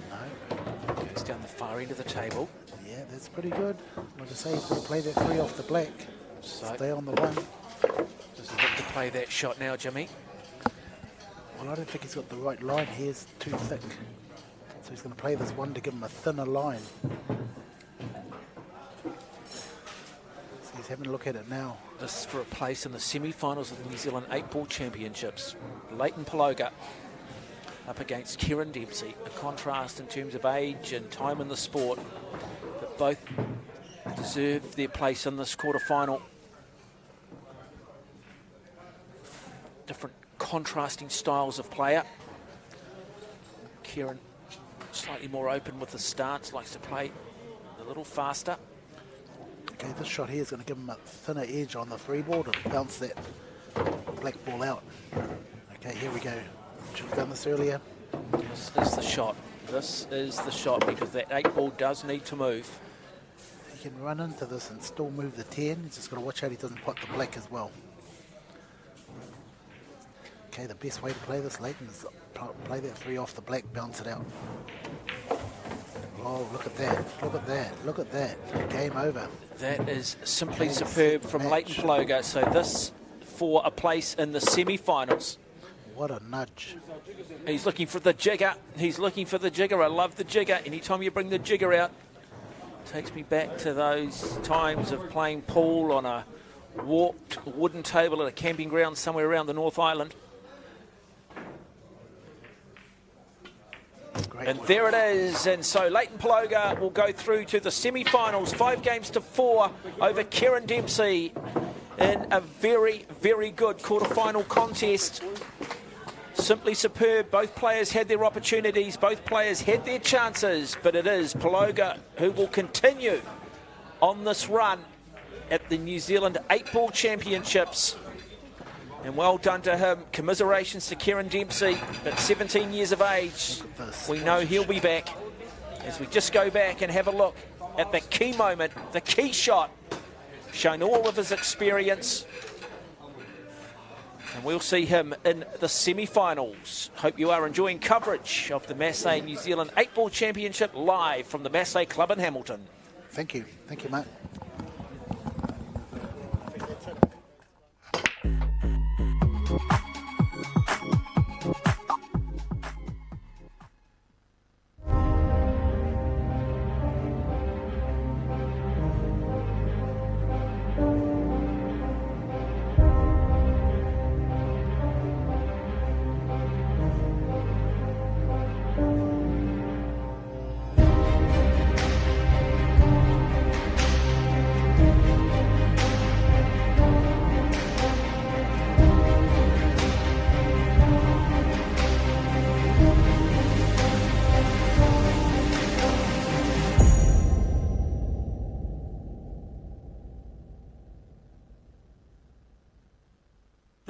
No. Goes down the far end of the table. Yeah, that's pretty good. Like I say, he's going to play that 3 off the black. So stay on the 1. Does he look to play that shot now, Jimmy? Well, I don't think he's got the right line here. It's too thick. So he's going to play this 1 to give him a thinner line. So he's having a look at it now. This is for a place in the semi-finals of the New Zealand 8-Ball Championships. Leighton Paloga up against Kieran Dempsey. A contrast in terms of age and time in the sport, but both deserve their place in this quarter-final. Different contrasting styles of player. Kieran slightly more open with the stance, likes to play a little faster. Okay, this shot here is going to give him a thinner edge on the 3 ball to bounce that black ball out. Okay, here we go. Should have done this earlier. This is the shot. This is the shot, because that 8 ball does need to move. He can run into this and still move the 10. He's just got to watch out he doesn't pot the black as well. Okay, the best way to play this, Leighton, is play that 3 off the black, bounce it out. Oh, look at that, look at that, look at that. Game over. That is simply superb from Leighton Paloga. So this for a place in the semi-finals. What a nudge. He's looking for the jigger. He's looking for the jigger. I love the jigger. Anytime you bring the jigger out, takes me back to those times of playing pool on a warped wooden table at a camping ground somewhere around the North Island. And there it is. And so Leighton Paloga will go through to the semi-finals, 5-4 over Kieran Dempsey in a very, very good quarter-final contest. Simply superb. Both players had their opportunities. Both players had their chances. But it is Paloga who will continue on this run at the New Zealand 8-Ball Championships. And well done to him. Commiserations to Kieran Dempsey at 17 years of age. We know he'll be back. As we just go back and have a look at the key moment, the key shot, shown all of his experience. And we'll see him in the semi-finals. Hope you are enjoying coverage of the Masse New Zealand 8-Ball Championship live from the Masse Club in Hamilton. Thank you. Thank you, mate.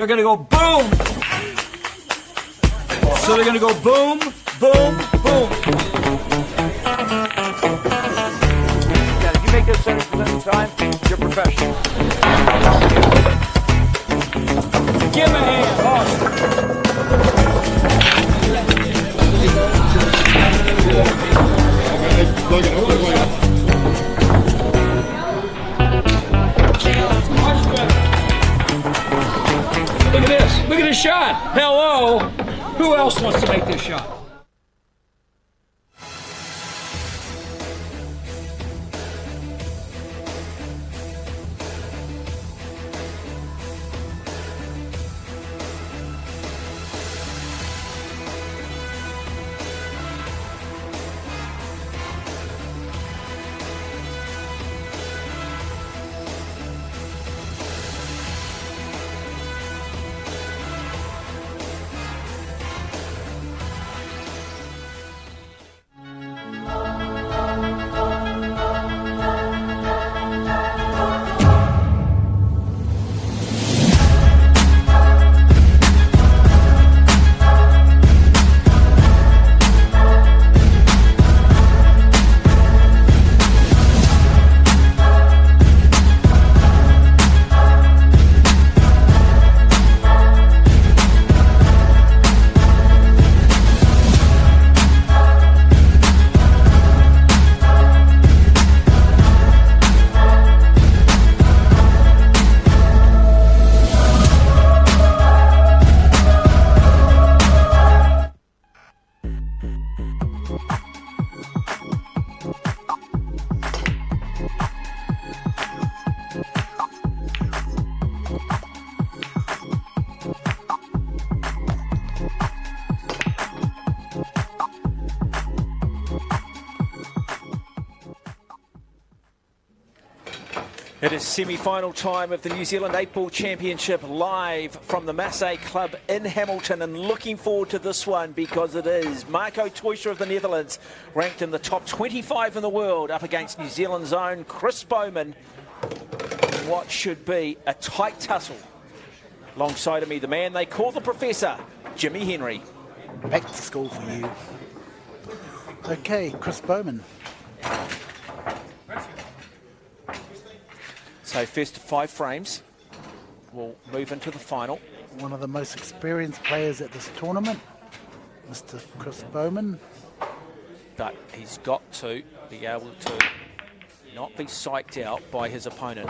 they're going to go boom. So they're going to go boom, boom, boom. Yeah, if you make those 70% of the time, you're professional. Give a hand, Austin. Look at this. Look at this shot. Hello. Who else wants to make this shot? It is semi-final time of the New Zealand 8-Ball Championship live from the Masse Club in Hamilton, and looking forward to this one because it is Marco Teuscher of the Netherlands, ranked in the top 25 in the world, up against New Zealand's own Chris Bowman. What should be a tight tussle. Alongside of me, the man they call the Professor, Jimmy Henry. Back to school for you. Okay, Chris Bowman. So first 5 frames will move into the final. One of the most experienced players at this tournament, Mr. Chris Bowman. But he's got to be able to not be psyched out by his opponent.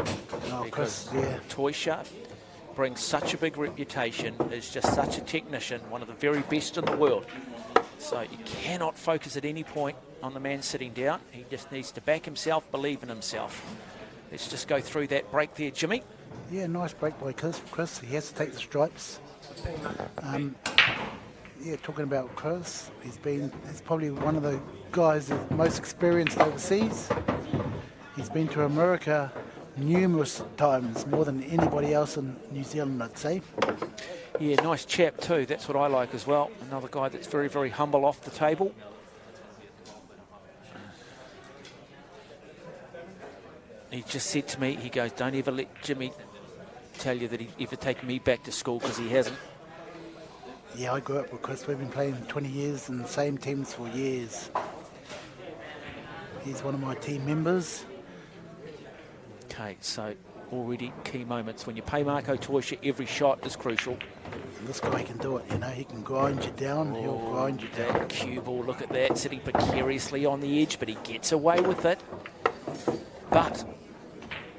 No, because Chris, yeah. Teuscher brings such a big reputation, is just such a technician, one of the very best in the world. So you cannot focus at any point on the man sitting down. He just needs to back himself, believe in himself. Let's just go through that break there, Jimmy. Yeah, nice break by Chris. He has to take the stripes. Yeah, talking about Chris, he's probably one of the guys that's most experienced overseas. He's been to America numerous times, more than anybody else in New Zealand, I'd say. Yeah, nice chap too. That's what I like as well. Another guy that's very, very humble off the table. He just said to me, he goes, don't ever let Jimmy tell you that he's ever taken me back to school, because he hasn't. Yeah, I grew up with Chris. We've been playing 20 years in the same teams for years. He's one of my team members. Okay, so already key moments. When you play Marco Teuscher, every shot is crucial. And this guy can do it, you know. He can grind you down. He'll grind you down. That cue ball, look at that, sitting precariously on the edge, but he gets away with it. But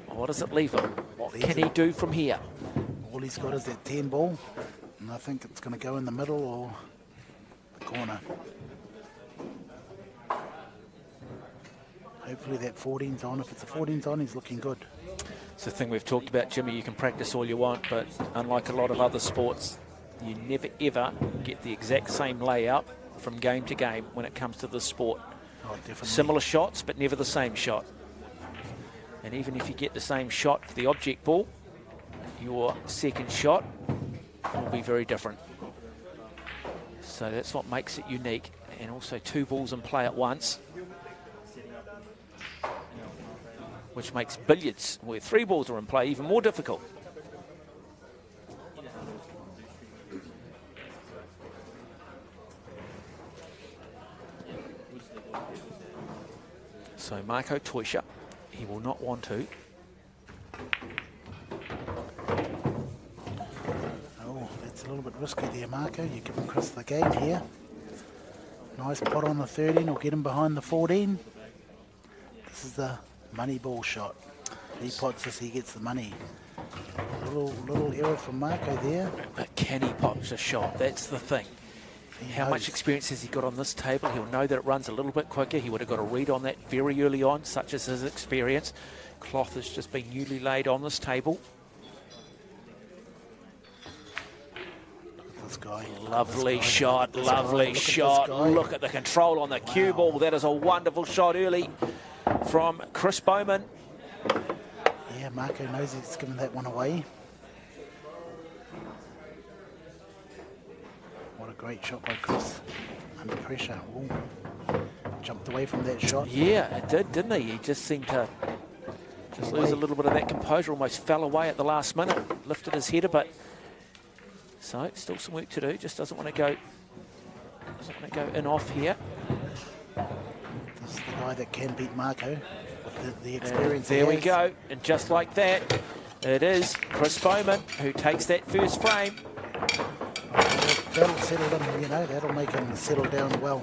what does it leave him? What can he do from here? All he's got is that 10 ball, and I think it's going to go in the middle or the corner. Hopefully that 14's on. If it's a 14's on, he's looking good. It's the thing we've talked about, Jimmy. You can practice all you want, but unlike a lot of other sports, you never ever get the exact same layout from game to game when it comes to this sport. Oh, definitely. Similar shots, but never the same shot. And even if you get the same shot for the object ball, your second shot will be very different. So that's what makes it unique. And also 2 balls in play at once, which makes billiards, where 3 balls are in play, even more difficult. So Marco Toisha, he will not want to. Oh, that's a little bit risky there, Marco. You give him across the game here. Nice pot on the 13, or get him behind the 14. This is the money ball shot. He pots this, he gets the money. Little error from Marco there. But can he pot a shot? That's the thing. How much experience has he got on this table? He'll know that it runs a little bit quicker. He would have got a read on that very early on, such as his experience. Cloth has just been newly laid on this table. This guy. Lovely shot, lovely shot. Look at the control on the cue ball. That is a wonderful shot early from Chris Bowman. Yeah, Marco knows he's given that one away. What a great shot by Chris. Under pressure. Ooh. Jumped away from that shot. Yeah, it did, didn't he? He just seemed to just lose a little bit of that composure. Almost fell away at the last minute. Lifted his head a bit. So still some work to do. Just doesn't want to go in off here. This is the guy that can beat Marco with the experience. There we go. And just like that, it is Chris Bowman who takes that first frame. That'll settle him, you know, that'll make him settle down well.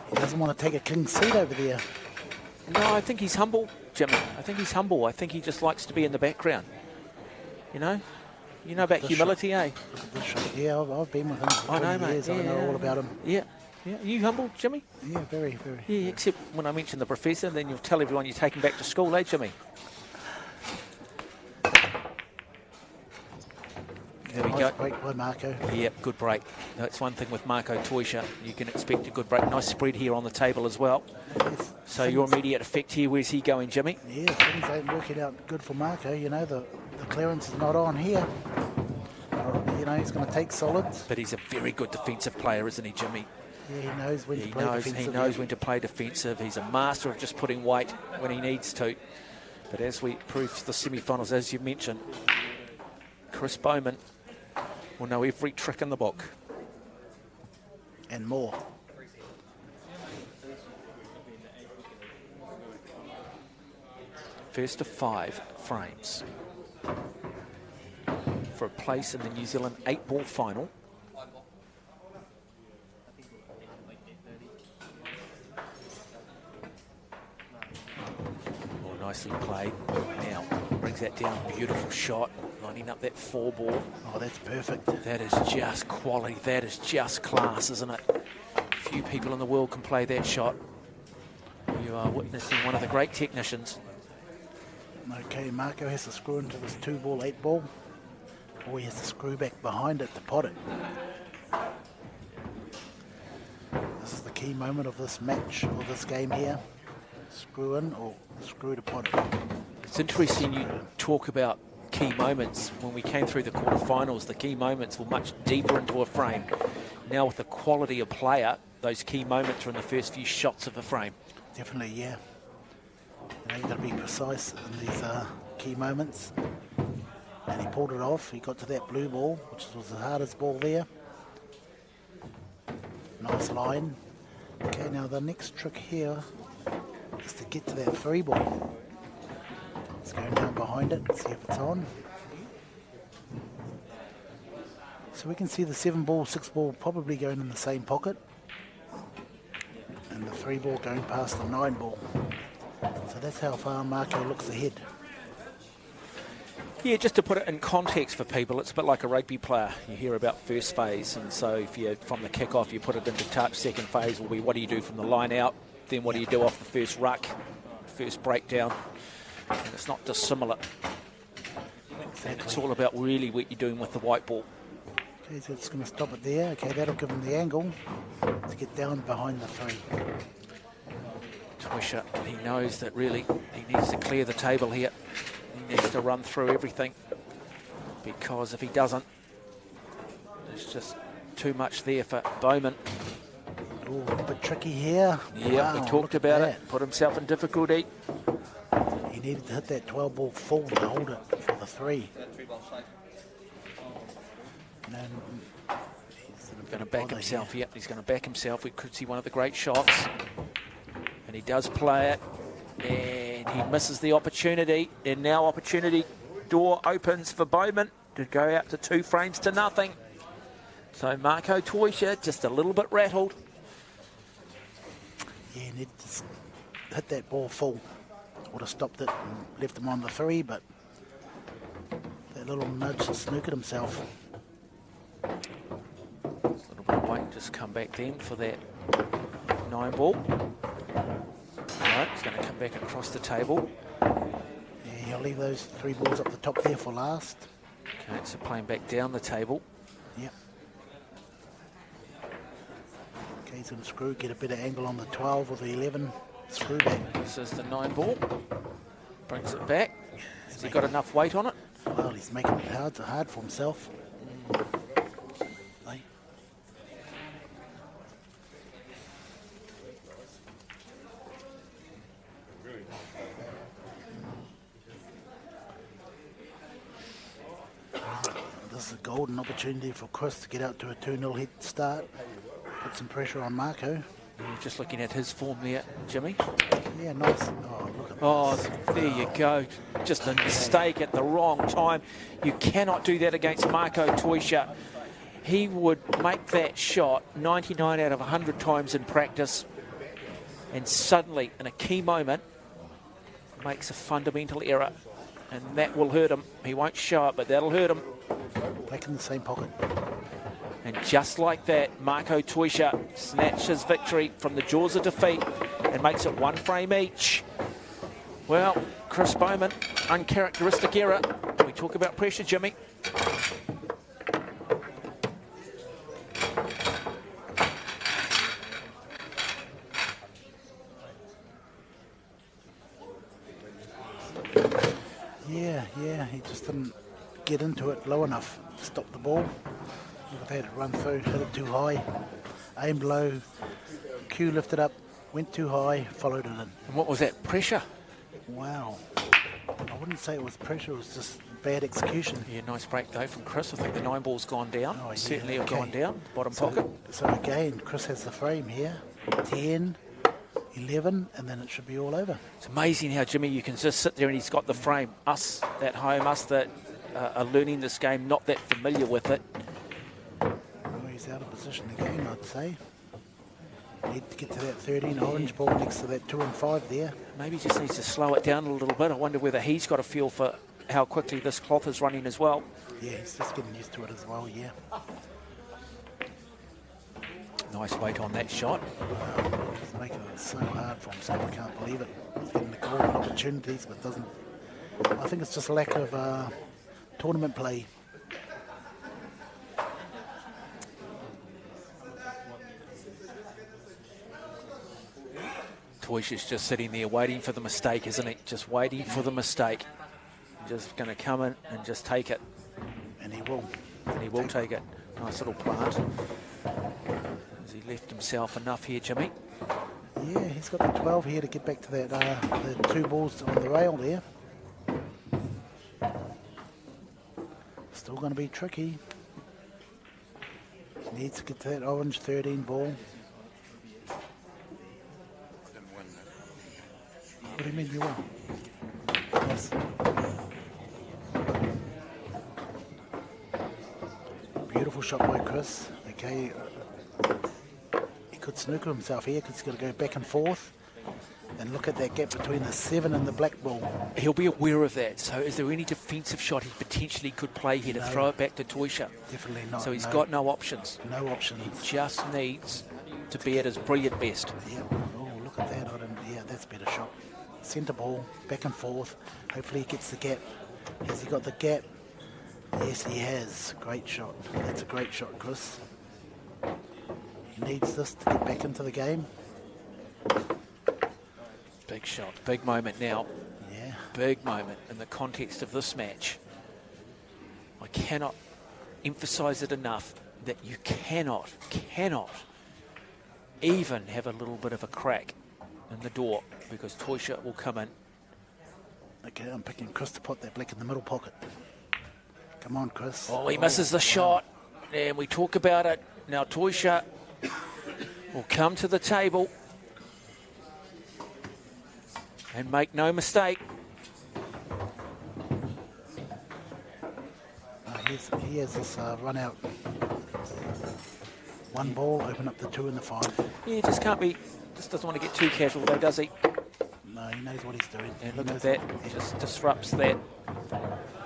He doesn't want to take a king's seat over there. No, I think he's humble, Jimmy. I think he's humble. I think he just likes to be in the background. You know about humility, eh? This shot, yeah, I've been with him for 20 years. I know all about him. Yeah. Yeah, are you humble, Jimmy? Yeah, very, very. Yeah, except when I mention the professor, then you'll tell everyone you take him back to school, eh, Jimmy? There we go. Break by Marco. Yep, good break. That's one thing with Marco Toisha. You can expect a good break. Nice spread here on the table as well. Yes, so your immediate effect here, where's he going, Jimmy? Yeah, things ain't working out good for Marco. You know, the clearance is not on here. You know, he's going to take solids. But he's a very good defensive player, isn't he, Jimmy? Yeah, he knows when to play defensive. He knows when to play defensive. He's a master of just putting weight when he needs to. But as we prove the semi-finals, as you mentioned, Chris Bowman will know every trick in the book. And more. First of 5 frames for a place in the New Zealand 8-ball final. Oh, nicely played. Now brings that down. Beautiful shot. Lining up that 4-ball. Oh, that's perfect. That is just quality. That is just class, isn't it? Few people in the world can play that shot. You are witnessing one of the great technicians. Okay, Marco has to screw into this 2-ball, 8-ball. Or he has to screw back behind it to pot it. This is the key moment of this match, or this game here. Screw in or screw to pot it. It's interesting you talk about key moments. When we came through the quarterfinals, the key moments were much deeper into a frame. Now with the quality of player, those key moments are in the first few shots of a frame. Definitely, yeah. You know, you've got to be precise in these key moments. And he pulled it off. He got to that blue ball, which was the hardest ball there. Nice line. Okay, now the next trick here is to get to that 3-ball. Let's go down behind it and see if it's on. So we can see the 7-ball, 6-ball probably going in the same pocket. And the 3-ball going past the 9-ball. So that's how far Marco looks ahead. Yeah, just to put it in context for people, it's a bit like a rugby player. You hear about first phase, and so if you from the kick-off you put it into touch. Second phase will be what do you do from the line out, then what do you do off the first ruck, first breakdown. And it's not dissimilar. Exactly. And it's all about really what you're doing with the white ball. Okay, so it's going to stop it there. Okay, that'll give him the angle to get down behind the 3. Toisha, he knows that really he needs to clear the table here. He needs to run through everything, because if he doesn't, there's just too much there for Bowman. Oh, a bit tricky here. Yeah, wow, we talked about it. Put himself in difficulty. He needed to hit that 12-ball full to hold it for the 3. And then he's in a Going to back himself. Yep, he's going to back himself. We could see one of the great shots. And he does play it. And he misses the opportunity. And now opportunity door opens for Bowman to go out to 2 frames to nothing. So Marco Toisha just a little bit rattled. Yeah, need to hit that ball full. Would have stopped it and left him on the 3, but that little nudge to snookered himself. A little bit of weight, just come back then for that 9 ball. Right, he's going to come back across the table. Yeah, he'll leave those 3 balls up the top there for last. Okay, so playing back down the table. Yep. Okay, he's going to screw, get a better angle on the 12 or the 11. Screw back. This is the 9 ball. Brings it back. Has he got enough weight on it? Well, he's making it hard for himself. This is a golden opportunity for Chris to get out to a 2-0 head start. Put some pressure on Marco. Just looking at his form there, Jimmy. Yeah, nice. Oh, look at Oh, there you go. Just a mistake at the wrong time. You cannot do that against Marco Toisha. He would make that shot 99 out of 100 times in practice, and suddenly, in a key moment, makes a fundamental error, and that will hurt him. He won't show it, but that'll hurt him. Back in the same pocket. And just like that, Marco Toisha snatches victory from the jaws of defeat and makes it 1 frame each. Well, Chris Bowman, uncharacteristic error. We talk about pressure, Jimmy. Yeah, he just didn't get into it low enough to stop the ball. Look at that, it run through, hit it too high, aimed low, cue lifted up, went too high, followed it in. And what was that, pressure? Wow. I wouldn't say it was pressure, it was just bad execution. Yeah, nice break though from Chris. I think the 9 ball's gone down. Oh, yeah, Certainly have gone down, bottom so, pocket. So again, Chris has the frame here, 10, 11, and then it should be all over. It's amazing how, Jimmy, you can just sit there and he's got the frame. Us at home, us that are learning this game, not that familiar with it. He's out of position again, I'd say. Need to get to that 13 orange ball next to that 2 and 5 there. Maybe he just needs to slow it down a little bit. I wonder whether he's got a feel for how quickly this cloth is running as well. Yeah, he's just getting used to it as well, yeah. Nice weight on that shot. He's making it so hard for himself, I can't believe it. He's getting the golden opportunities, but doesn't... I think it's just a lack of tournament play. Toisha's just sitting there waiting for the mistake, isn't he? Just waiting for the mistake. Just going to come in and just take it. And he will. And he will take it. Nice little plant. Has he left himself enough here, Jimmy? Yeah, he's got the 12 here to get back to that, the 2 balls on the rail there. Still going to be tricky. Needs to get to that orange 13 ball. What do you mean you won? Yes. Beautiful shot by Chris. Okay, he could snooker himself here because he's got to go back and forth and look at that gap between the 7 and the black ball. He'll be aware of that. So is there any defensive shot he potentially could play here to throw it back to Toisha? Definitely not. So he's got no options. No options. He just needs to be at his brilliant best. Yeah. Oh, look at that. Yeah, that's a better shot. Centre ball, back and forth. Hopefully he gets the gap. Has he got the gap? Yes, he has. Great shot. That's a great shot, Chris. He needs this to get back into the game. Big shot. Big moment now. Yeah. Big moment in the context of this match. I cannot emphasise it enough that you cannot even have a little bit of a crack in the door, because Toisha will come in. Okay, I'm picking Chris to put that black in the middle pocket. Come on, Chris. Oh, he misses the shot. And we talk about it. Now Toysha will come to the table and make no mistake. He has this run out. One ball, open up the 2 and the 5. He just can't be, just doesn't want to get too casual though, does he? No, he knows what he's doing. And look at that, he just disrupts that,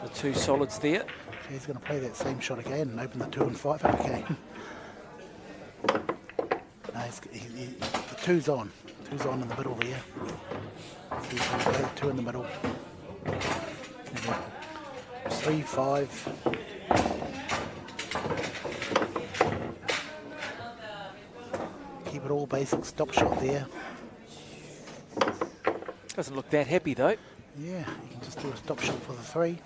the 2 solids there. He's going to play that same shot again and open the 2 and 5 up again. No, the 2's on. 2's on in the middle there. So he's going to play the 2 in the middle. 3, 5. Keep it all basic, stop shot there. Doesn't look that happy though. Yeah, you can just do a stop shot for the 3.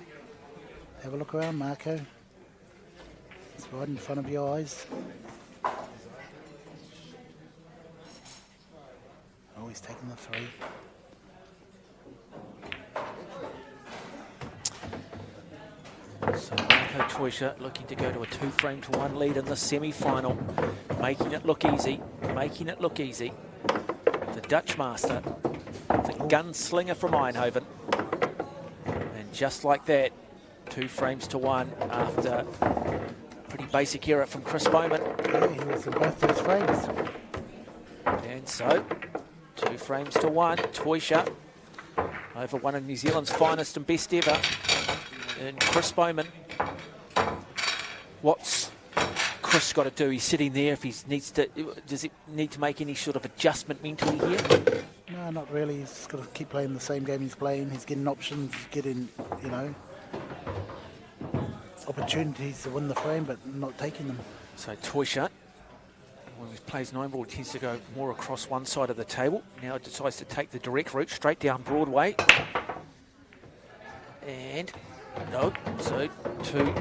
Have a look around, Marco. It's right in front of your eyes. Oh, he's taking the 3. So Marco Toysha looking to go to a 2-frame-to-1 lead in the semi-final, making it look easy, making it look easy. The Dutch master, the gunslinger from Eindhoven. And just like that, 2 frames to 1 after pretty basic error from Chris Bowman. Yeah, he was in both those frames. And so, 2 frames to 1, Toysha over one of New Zealand's finest and best ever. And Chris Bowman, what's Chris got to do? He's sitting there. If he needs to, does he need to make any sort of adjustment mentally here? No, not really. He's just got to keep playing the same game he's playing. He's getting options, getting, you know, opportunities to win the frame, but not taking them. So Toysha, when he plays 9-ball, he tends to go more across one side of the table. Now decides to take the direct route straight down Broadway. And no, so 2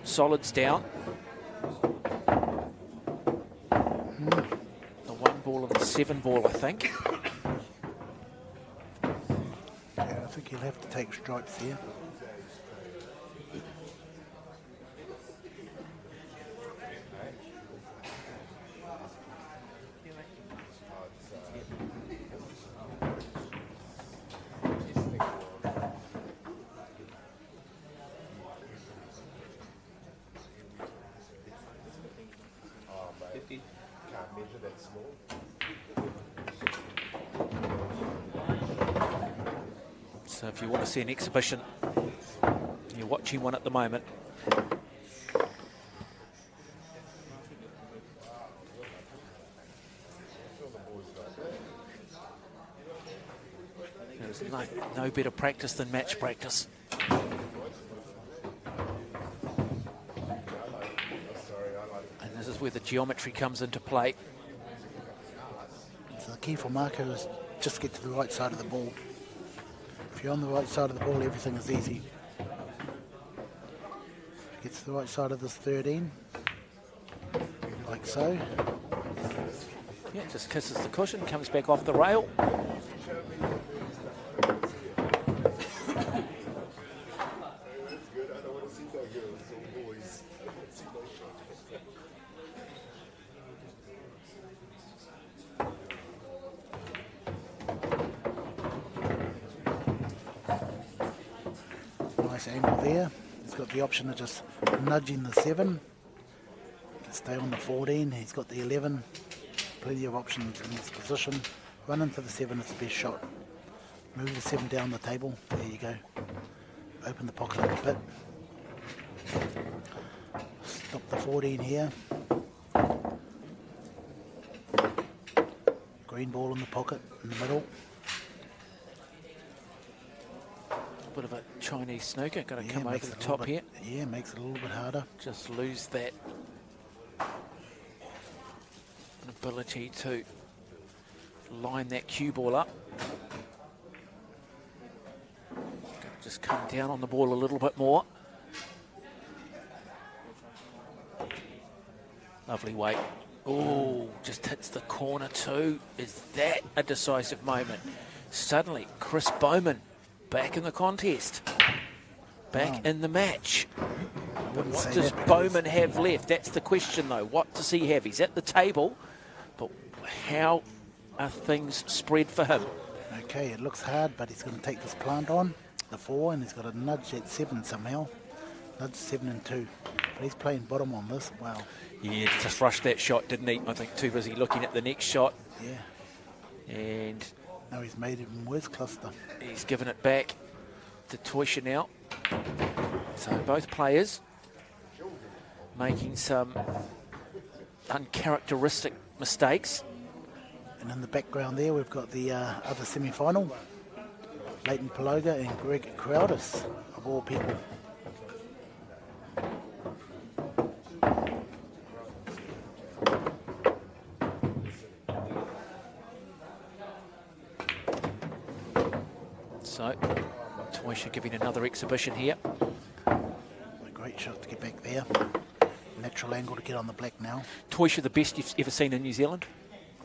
solids down. The 1-ball and the 7-ball, I think. Yeah, I think he'll have to take strikes here. So if you want to see an exhibition, you're watching one at the moment. There's no better practice than match practice. And this is where the geometry comes into play. So the key for Marco is just get to the right side of the ball. If you're on the right side of the ball, everything is easy. Gets to the right side of this 13, like so. Yeah, just kisses the cushion, comes back off the rail. Nice angle there. He's got the option of just nudging the 7. Stay on the 14. He's got the 11. Plenty of options in this position. Run into the 7 is the best shot. Move the 7 down the table. There you go. Open the pocket up a bit. Stop the 14 here. Green ball in the pocket in the middle. Bit of a Chinese snooker, got to come over the top here. Yeah, makes it a little bit harder. Just lose that ability to line that cue ball up. Just come down on the ball a little bit more. Lovely weight. Oh, just hits the corner too. Is that a decisive moment? Suddenly, Chris Bowman back in the contest, back in the match. wouldn't What say does that because- Bowman have left? That's the question, though. What does he have? He's at the table, but how are things spread for him? Okay, it looks hard, but he's going to take this plant on, the 4, and he's got a nudge at 7 somehow. Nudge 7 and 2. But he's playing bottom on this. Wow. Yeah, just rushed that shot, didn't he? I think too busy looking at the next shot. Yeah. And now he's made it even worse cluster. He's given it back to Toysha now. So both players making some uncharacteristic mistakes. And in the background there, we've got the other semi-final. Leighton Paloga and Greg Crowdis, of all people. So, Toysha giving another exhibition here. A great shot to get back there. Natural angle to get on the black now. Toysha, the best you've ever seen in New Zealand?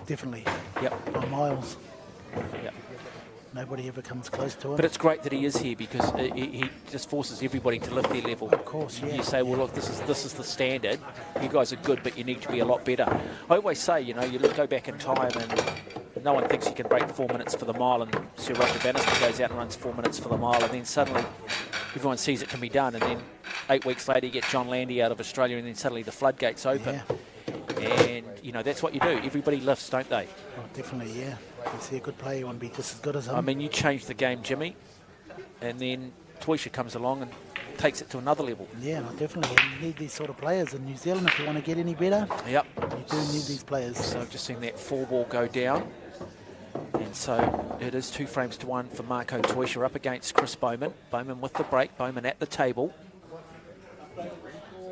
Definitely. Yep. By miles. Yep. Nobody ever comes close to him. But it's great that he is here because he just forces everybody to lift their level. Of course, yeah. You say, well, look, this is the standard. You guys are good, but you need to be a lot better. I always say, you know, you go back in time and no one thinks you can break 4 minutes for the mile, and Sir Roger Bannister goes out and runs 4 minutes for the mile, and then suddenly everyone sees it can be done, and then 8 weeks later you get John Landy out of Australia, and then suddenly the floodgates open. Yeah. And, you know, that's what you do. Everybody lifts, don't they? Oh, definitely, yeah. You see a good player, you want to be just as good as him. I mean, you change the game, Jimmy, and then Toysha comes along and takes it to another level. Yeah, no, definitely. You need these sort of players in New Zealand if you want to get any better. Yep. You do need these players. So I've just seen that 4-ball go down. And so it is 2 frames to 1 for Marco Toysha up against Chris Bowman. Bowman with the break, Bowman at the table.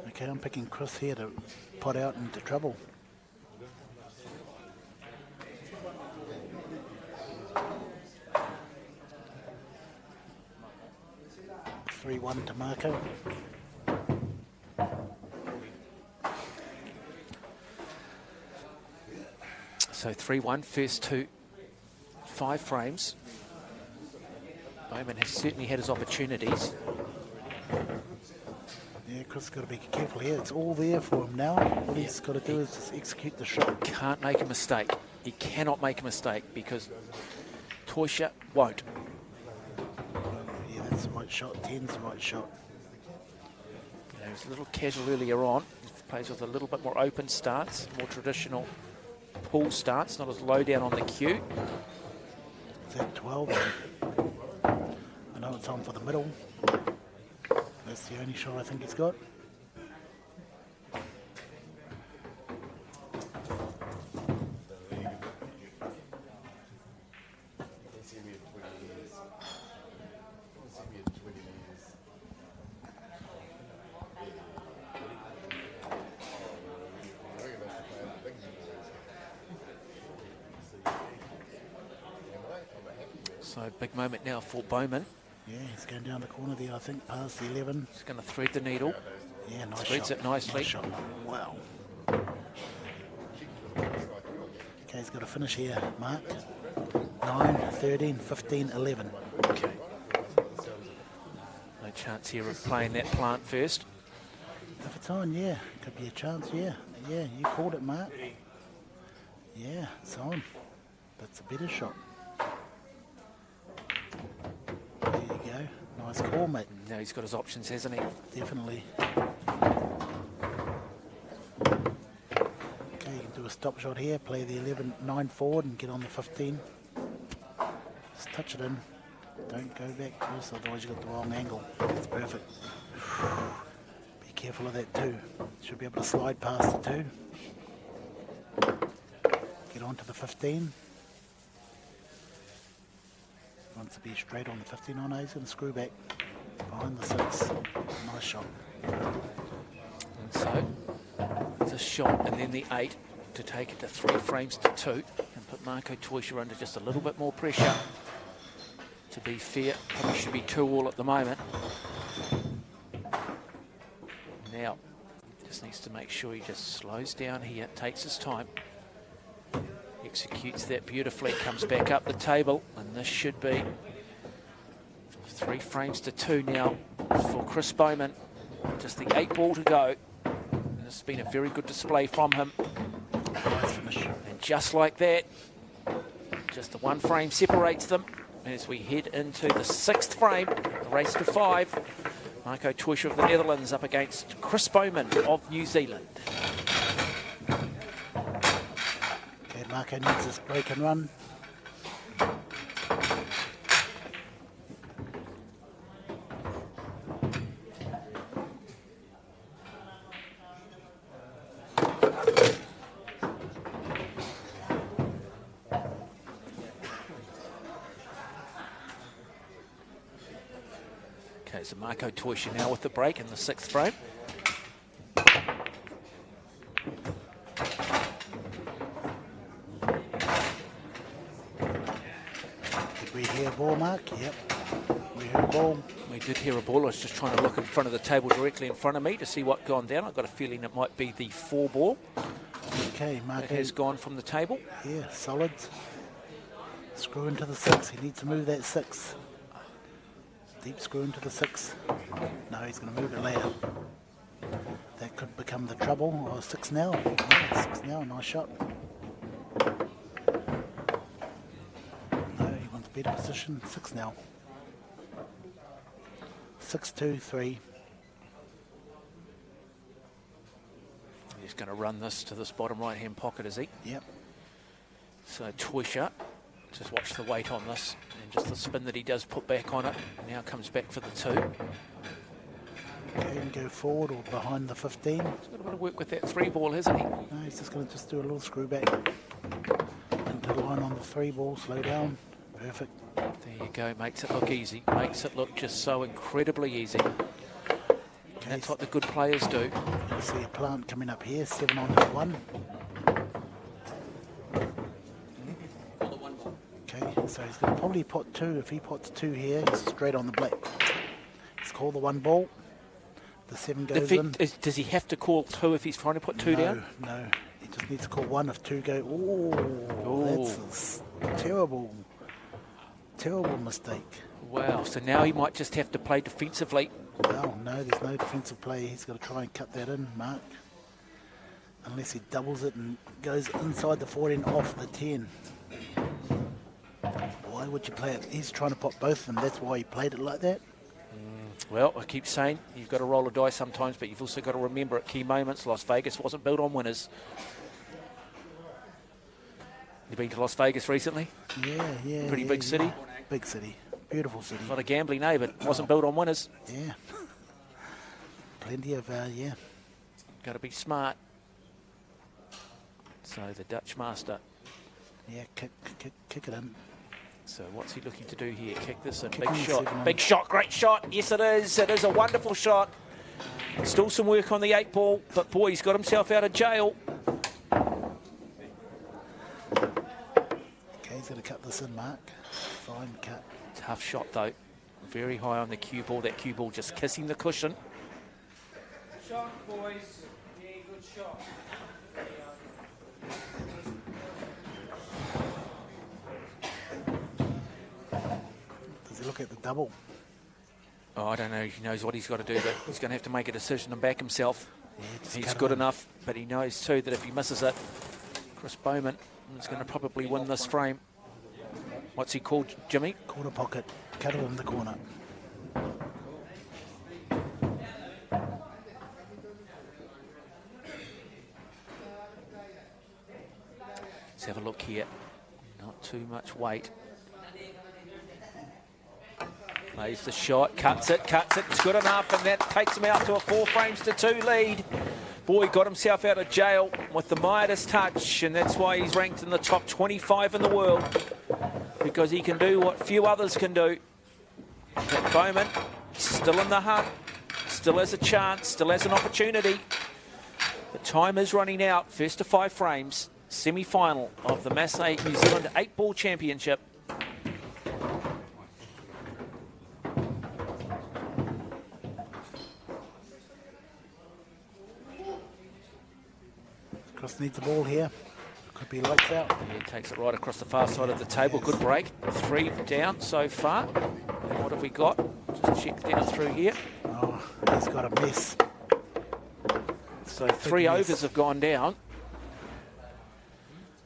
Okay, I'm picking Chris here to pot out into trouble. (3-1) to Marco. So 3-1, first 5 frames. Bowman has certainly had his opportunities. Yeah, Chris has got to be careful here. It's all there for him now. All he's got to do is just execute the shot. Can't make a mistake. He cannot make a mistake because Toysha won't. Yeah, that's the right shot. 10's the right shot. You know, he was a little casual earlier on. He plays with a little bit more open starts, more traditional pull starts, not as low down on the cue. Is that 12? I know it's on for the middle. That's the only shot I think he's got. So big moment now for Bowman. Yeah, he's going down the corner there, I think, past the 11. He's going to thread the needle. Yeah, nice Spreads shot. it nicely. Nice shot. Wow. Okay, he's got to finish here, Mark. 9, 13, 15, 11. Okay. No chance here of playing that plant first. If it's on, yeah. Could be a chance, yeah. Yeah, you called it, Mark. Yeah, it's on. That's a better shot. There you go. Nice call, mate. Now he's got his options, hasn't he? Definitely. Okay, you can do a stop shot here, play the 9 forward and get on the 15. Just touch it in. Don't go back, Chris, otherwise you've got the wrong angle. That's perfect. Be careful of that too. Should be able to slide past the 2. Get onto the 15. Wants to be straight on the 15 on A's and screw back behind the 6. Nice shot. And so the shot and then the 8 to take it to 3 frames to 2 and put Marco Toysha under just a little bit more pressure. To be fair, probably should be 2-all at the moment. Now, just needs to make sure he just slows down here, takes his time, executes that beautifully, comes back up the table, and this should be 3 frames to 2 now for Chris Bowman. Just the 8 ball to go. And it's been a very good display from him. And just like that, just the 1 frame separates them as we head into the 6th frame, the race to 5. Marco Tuischer of the Netherlands up against Chris Bowman of New Zealand. Okay, Marco needs his break and run. Okay, so Marco Tuischer now with the break in the 6th frame. Did we hear a ball, Mark? Yep. We heard a ball. We did hear a ball. I was just trying to look in front of the table directly in front of me to see what gone down. I've got a feeling it might be the 4 ball. Okay, Marco. It has gone from the table. Yeah, solid. Screw into the 6. He needs to move that 6. Deep screw into the 6. No, he's going to move it later. That could become the trouble. Oh, 6 now. Oh, 6 now, nice shot. No, he wants better position. 6 now. 6, 2, 3. He's going to run this to this bottom right-hand pocket, is he? Yep. So Tuischer, just watch the weight on this and just the spin that he does put back on it. Now comes back for the 2. Okay, and go forward or behind the 15. He's got a bit of work with that 3 ball, hasn't he? No, he's just going to do a little screw back into the line on the 3 ball. Slow down. Perfect. There you go. Makes it look easy. Makes it look just so incredibly easy. And that's what the good players do. You see a plant coming up here. 7 on to 1. Okay, so he's going to probably pot 2. If he pots 2 here, he's straight on the black. Let's call the 1 ball. The 7 goes in. Does he have to call 2 if he's trying to put 2 down? No, he just needs to call 1 if 2 go. Oh, that's a terrible mistake. Wow, so now he might just have to play defensively. Oh, no, there's no defensive play. He's got to try and cut that in, Mark. Unless he doubles it and goes inside the 14 off the 10. Why would you play it? He's trying to pop both of them. That's why he played it like that. Well, I keep saying you've got to roll a dice sometimes, but you've also got to remember at key moments, Las Vegas wasn't built on winners. You been to Las Vegas recently? Yeah. Pretty big city? Big city. Beautiful city. Not a gambling, no, but wasn't built on winners. Yeah. Plenty of, yeah. Got to be smart. So the Dutch master. Yeah, kick it in. So what's he looking to do here? Kick this in. Kick Big in shot. Big shot. Great shot. Yes, it is. It is a wonderful shot. Still some work on the 8 ball, but boy, he's got himself out of jail. Okay, he's going to cut this in, Mark. Fine cut. Tough shot, though. Very high on the cue ball. That cue ball just kissing the cushion. Shot, boys. Yeah, good shot. Does he look at the double? Oh, I don't know. He knows what he's got to do, but he's going to have to make a decision and back himself. Yeah, he's good enough, but he knows too that if he misses it, Chris Bowman is going to probably win this frame. What's he called, Jimmy? Corner pocket. Cut it in the corner. Let's have a look here. Not too much weight. Plays the shot, cuts it, it's good enough, and that takes him out to a 4 frames to 2 lead. Boy, got himself out of jail with the Midas touch, and that's why he's ranked in the top 25 in the world, because he can do what few others can do. But Bowman, still in the hunt, still has a chance, still has an opportunity. The time is running out. First to 5 frames, semi-final of the Masse New Zealand 8-ball championship. Cross needs the ball here. Could be lights out. He takes it right across the far side of the table. Good break. 3 down so far. And what have we got? Just check down through here. Oh, He's got a mess. So 3 overs have gone down.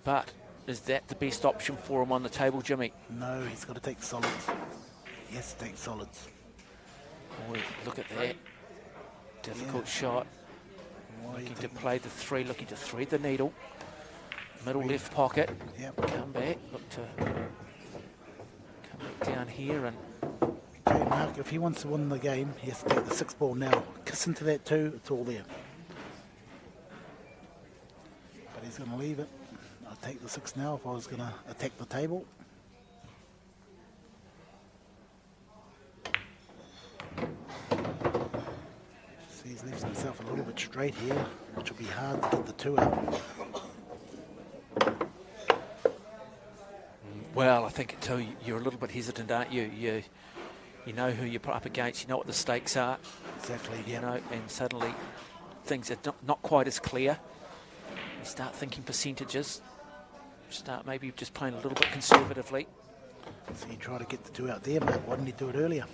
But is that the best option for him on the table, Jimmy? No, he's got to take solids. He has to take solids. Boy, look at that. Difficult shot. Looking to play the 3, looking to thread the needle. Middle left pocket. Yep. Come back. Look to come back down here and. Okay, Mark, if he wants to win the game, he has to take the 6 ball now. Kiss into that 2, it's all there. But he's going to leave it. I'll take the 6 now if I was going to attack the table. So he's left himself a little bit straight here, which will be hard to get the 2 out. Well, I think too, you're a little bit hesitant, aren't you? You know who you're up against, you know what the stakes are. Exactly, you know, and suddenly things are not quite as clear. You start thinking percentages, start maybe just playing a little bit conservatively. So you try to get the 2 out there, mate. Why didn't he do it earlier?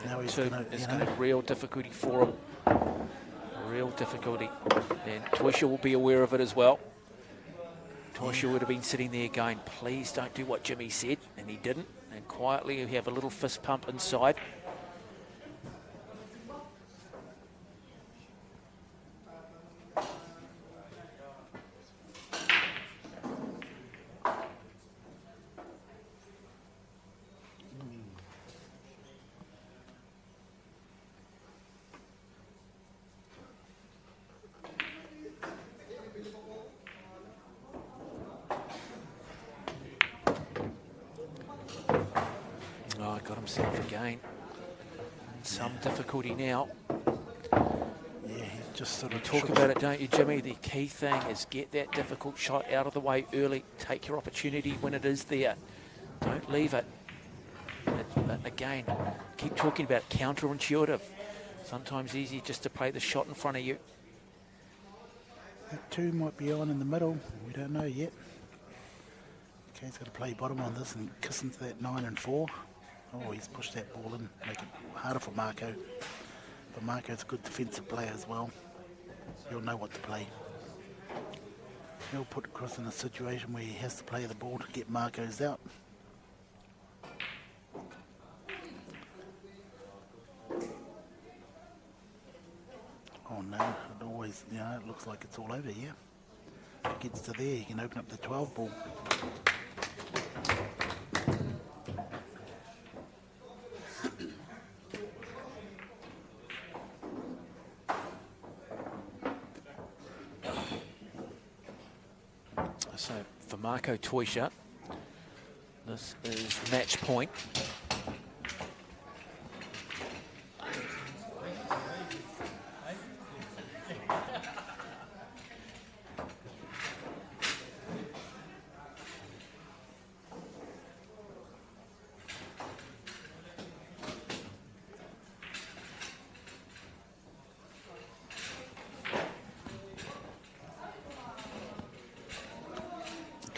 Now he's 2 is going to have real difficulty for him. Real difficulty. And Toysha will be aware of it as well. Toysha would have been sitting there going, please don't do what Jimmy said, and he didn't. And quietly you have a little fist pump inside. Got himself again. Some difficulty now. Yeah, he's just sort of... You talk about it, don't you, Jimmy? The key thing is get that difficult shot out of the way early. Take your opportunity when it is there. Don't leave it. But again, keep talking about counterintuitive. Sometimes easy just to play the shot in front of you. That 2 might be on in the middle. We don't know yet. Okay, he's got to play bottom on this and kiss into that 9 and 4. Oh, he's pushed that ball in, make it harder for Marco. But Marco's a good defensive player as well. He'll know what to play. He'll put across in a situation where he has to play the ball to get Marco's out. Oh no, it always, it looks like it's all over here. If it gets to there, he can open up the 12 ball. So for Marco Toysha, this is match point.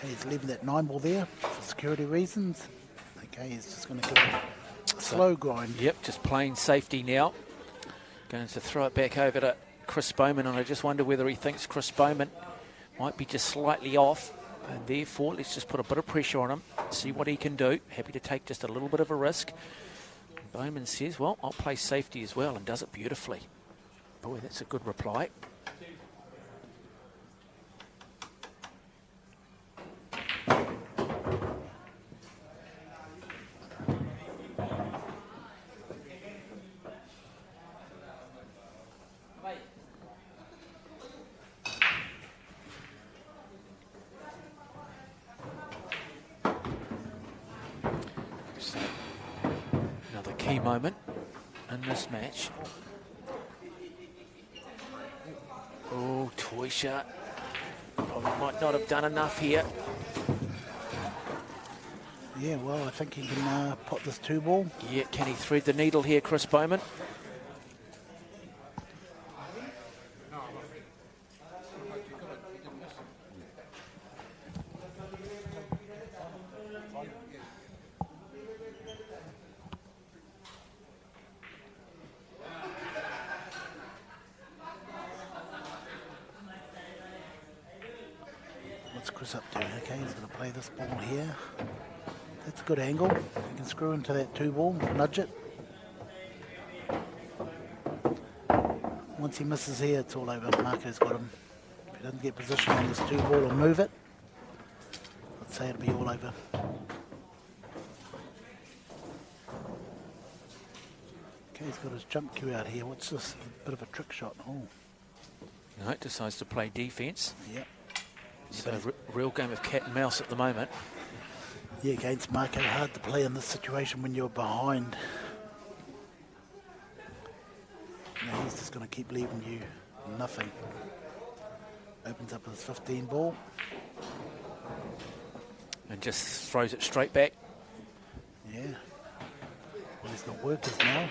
He's leaving that 9 ball there for security reasons. Okay, he's just going to give it a slow grind. Yep, just playing safety now. Going to throw it back over to Chris Bowman, and I just wonder whether he thinks Chris Bowman might be just slightly off, and therefore let's just put a bit of pressure on him, see what he can do. Happy to take just a little bit of a risk. Bowman says, well, I'll play safety as well, and does it beautifully. Boy, that's a good reply. Moment in this match. Oh, Toysha probably might not have done enough here. Yeah, well, I think he can pop this 2 ball. Yeah, can he thread the needle here, Chris Bowman? Chris up to? Okay, he's going to play this ball here. That's a good angle. You can screw into that 2 ball, nudge it. Once he misses here, it's all over. Marco's got him. If he doesn't get position on this 2 ball or move it, I'd say it'll be all over. Okay, he's got his jump cue out here. What's this? A bit of a trick shot. Oh. No, decides to play defence. Yep. So real game of cat and mouse at the moment. Yeah, against Marco, hard to play in this situation when you're behind. Now he's just going to keep leaving you nothing. Opens up his 15 ball. And just throws it straight back. Yeah. Well, he's got workers now.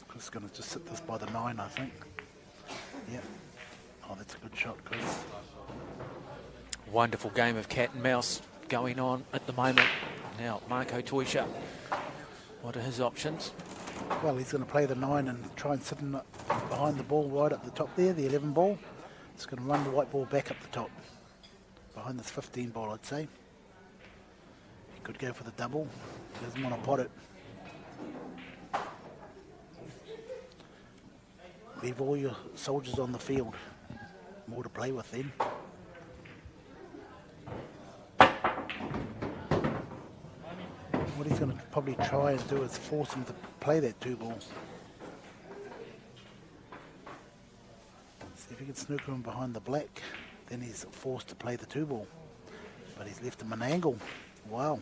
Chris is going to just sit this by the 9, I think. Yep. Oh, that's a good shot, Chris. Wonderful game of cat and mouse going on at the moment. Now, Marco Toisha, what are his options? Well, he's going to play the 9 and try and sit in behind the ball right up the top there, the 11 ball. He's going to run the white ball back up the top, behind this 15 ball, I'd say. He could go for the double. He doesn't want to pot it. Leave all your soldiers on the field. More to play with then. What he's going to probably try and do is force him to play that 2 ball. See if he can snooker him behind the black, then he's forced to play the 2 ball. But he's left him an angle. Wow.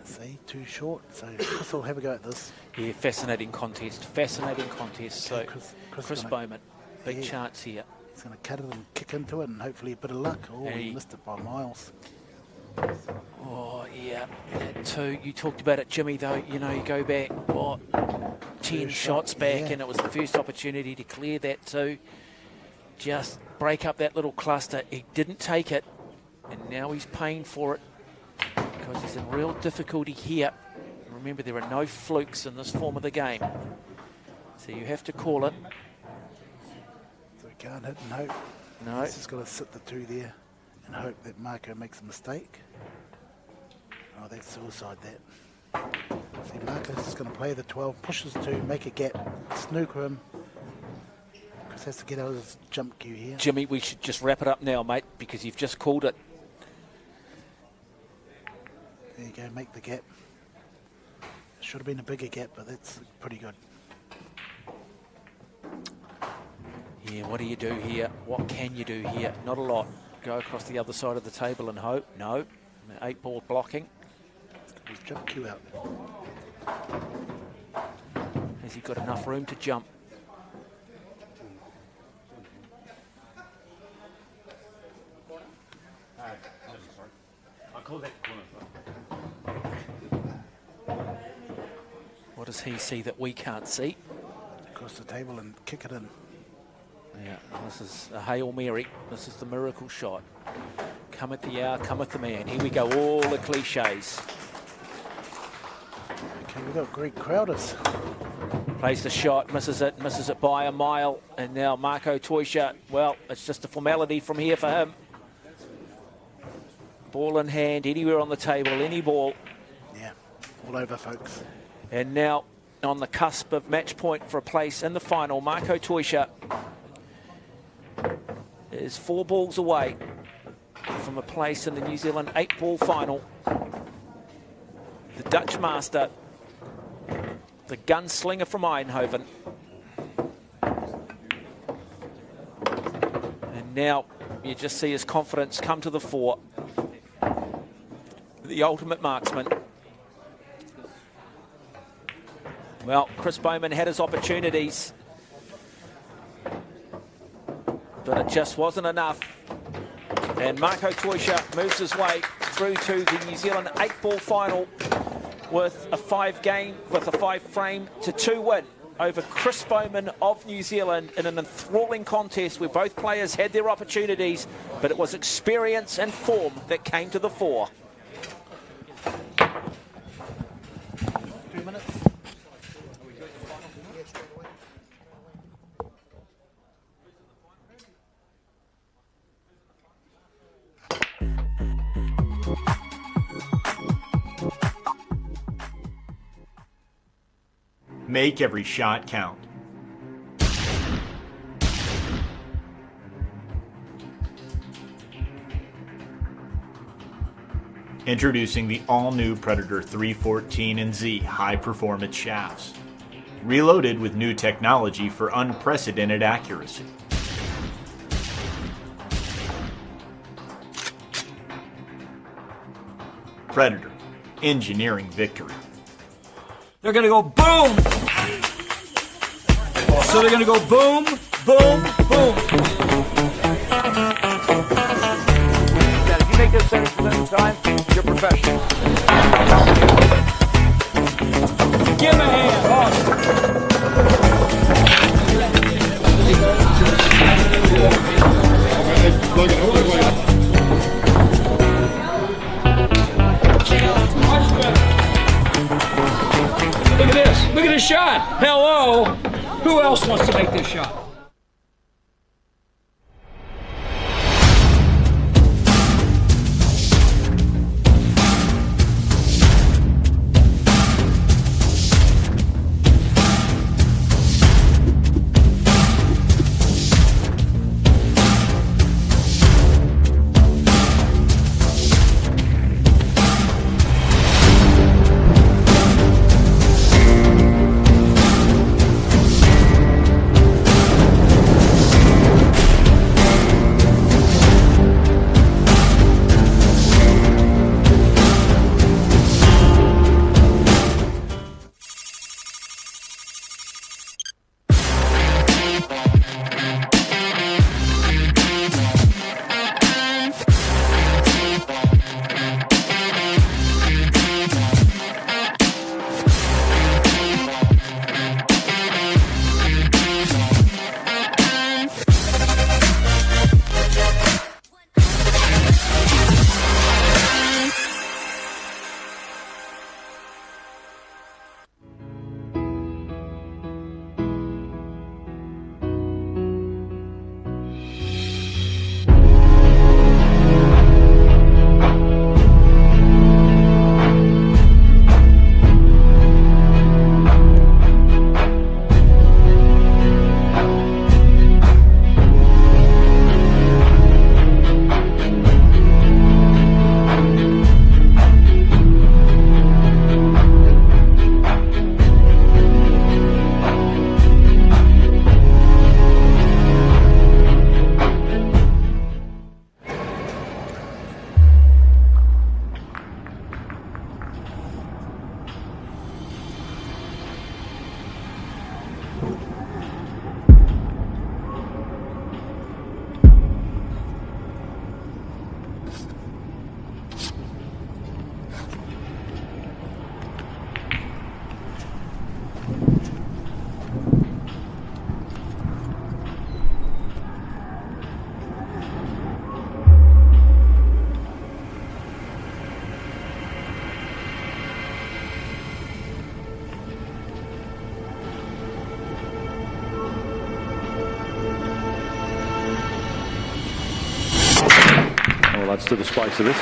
See, too short. So Chris will have a go at this. Yeah, fascinating contest. Fascinating contest. So Chris Bowman, big chance here. He's going to cut it and kick into it and hopefully a bit of luck. Oh, he missed it by miles. Oh, yeah, that 2. You talked about it, Jimmy, though. You know, you go back, 10 shots back, and it was the first opportunity to clear that 2. Just break up that little cluster. He didn't take it, and now he's paying for it because he's in real difficulty here. Remember, there are no flukes in this form of the game. So you have to call it. So he can't hit and hope. No. He's just got to sit the 2 there and hope that Marco makes a mistake. Oh, that's suicide, that. See, Marco's just going to play the 12, pushes 2, make a gap, snooker him. Chris has to get out of his jump cue here. Jimmy, we should just wrap it up now, mate, because you've just called it. There you go, make the gap. Should have been a bigger gap, but that's pretty good. Yeah, what do you do here? What can you do here? Not a lot. Go across the other side of the table and hope. No. 8 ball blocking. His jump cue out. Has he got enough room to jump? What does he see that we can't see? Across the table and kick it in. Yeah, this is a Hail Mary. This is the miracle shot. Come at the hour, come at the man. Here we go, all the cliches. Okay, we've got Greg Crowders. Plays the shot, misses it by a mile. And now Marco Toisha, well, it's just a formality from here for him. Ball in hand, anywhere on the table, any ball. Yeah, all over, folks. And now on the cusp of match point for a place in the final, Marco Toisha is 4 balls away from a place in the New Zealand 8-ball final. The Dutch master, the gunslinger from Eindhoven. And now you just see his confidence come to the fore. The ultimate marksman. Well, Chris Bowman had his opportunities, but it just wasn't enough. And Marco Toisha moves his way through to the New Zealand 8-ball final with a 5 frame to 2 win. over Chris Bowman of New Zealand in an enthralling contest where both players had their opportunities, but it was experience and form that came to the fore. 2 minutes. Make every shot count. Introducing the all-new Predator 314 and Z high-performance shafts. Reloaded with new technology for unprecedented accuracy. Predator, engineering victory. They're going to go boom. So they're going to go boom, boom, boom. Now, if you make those 70% of the time, you're professional. Give him a hand. Look at this. Look at this shot. Hello. Who else wants to make this shot? Well, that's to the spice of it.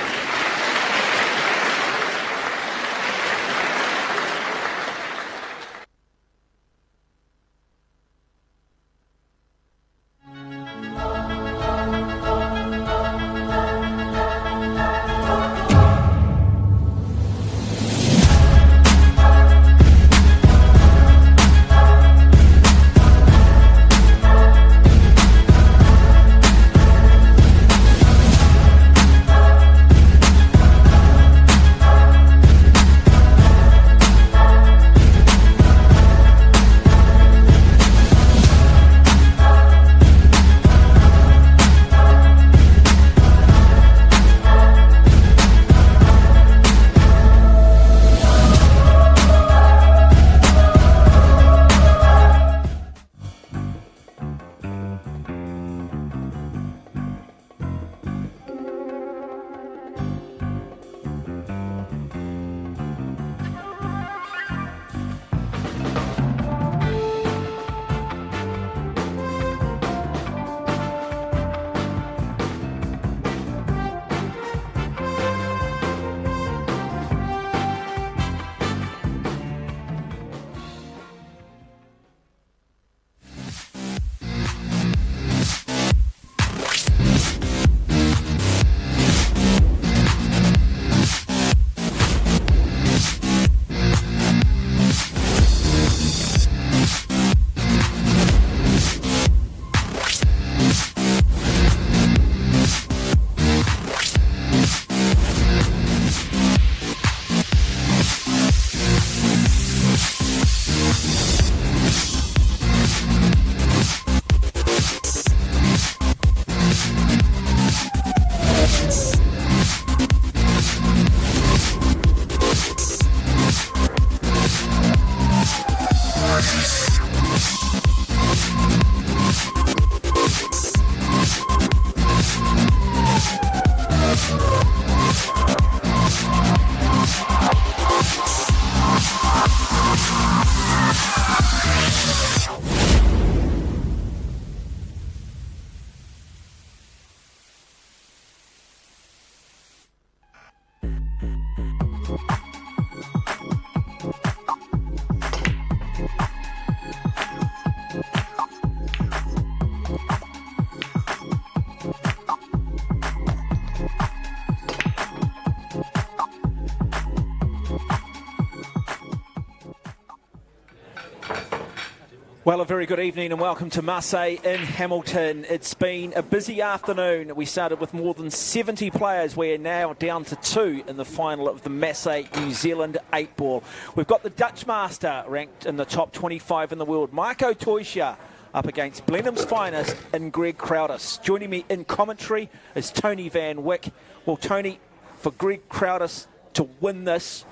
Well, a very good evening and welcome to Masse in Hamilton. It's been a busy afternoon. We started with more than 70 players. We're now down to 2 in the final of the Masse New Zealand 8-ball. We've got the Dutch master ranked in the top 25 in the world, Marco Toisha, up against Blenheim's finest in Greg Crowdis. Joining me in commentary is Tony Van Wyck. Well, Tony, for Greg Crowdis to win this,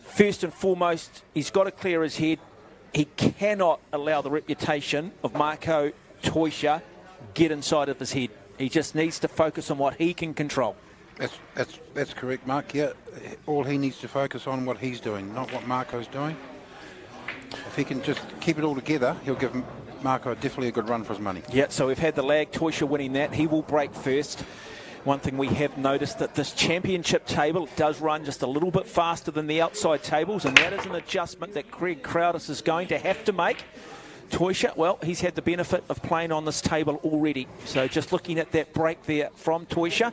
first and foremost, he's got to clear his head. He cannot allow the reputation of Marco Toisha get inside of his head. He just needs to focus on what he can control. That's correct, Mark. Yeah, all he needs to focus on what he's doing, not what Marco's doing. If he can just keep it all together, he'll give Marco definitely a good run for his money. Yeah, so we've had the lag, Toisha winning that. He will break first. One thing we have noticed that this championship table does run just a little bit faster than the outside tables, and that is an adjustment that Greg Crowdis is going to have to make. Toisha, well, he's had the benefit of playing on this table already. So just looking at that break there from Toisha,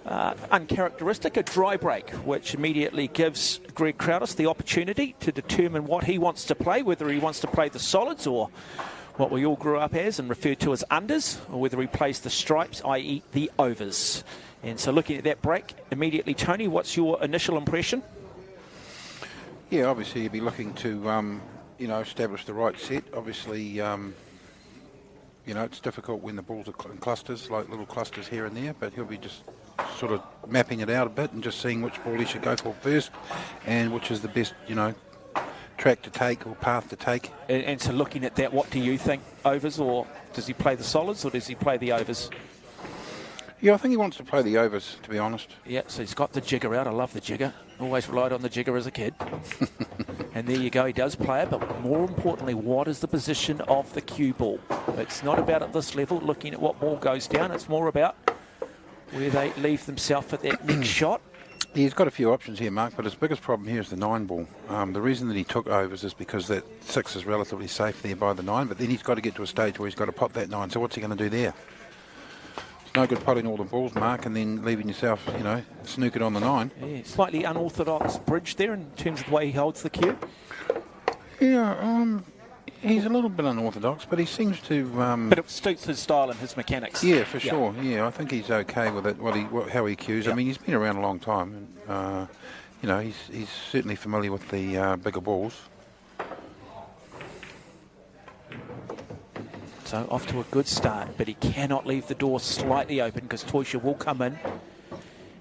uncharacteristic, a dry break, which immediately gives Greg Crowdis the opportunity to determine what he wants to play, whether he wants to play the solids or what we all grew up as and referred to as unders, or whether he plays the stripes, i.e. the overs. And so looking at that break, immediately, Tony, what's your initial impression? Yeah, obviously you'd be looking to, establish the right set. Obviously, it's difficult when the balls are in clusters, like little clusters here and there, but he'll be just sort of mapping it out a bit and just seeing which ball he should go for first and which is the best, track to take or path to take. And so looking at that, what do you think? Overs, or does he play the solids, or does he play the overs? Yeah, I think he wants to play the overs, to be honest. Yeah, so he's got the jigger out. I love the jigger. Always relied on the jigger as a kid. And there you go, he does play it, but more importantly, what is the position of the cue ball? It's not about at this level looking at what ball goes down, it's more about where they leave themselves at that next shot. He's got a few options here, Mark, but his biggest problem here is the 9 ball. The reason that he took overs is because that 6 is relatively safe there by the 9, but then he's got to get to a stage where he's got to pop that 9. So what's he going to do there? It's no good potting all the balls, Mark, and then leaving yourself, snook it on the 9. Yeah, slightly unorthodox bridge there in terms of the way he holds the cue. Yeah, he's a little bit unorthodox, but he seems to... but it suits his style and his mechanics. Yeah, for sure. Yeah, I think he's okay with it, how he cues. Yeah. I mean, he's been around a long time. And, he's certainly familiar with the bigger balls. So off to a good start, but he cannot leave the door slightly open because Toisha will come in.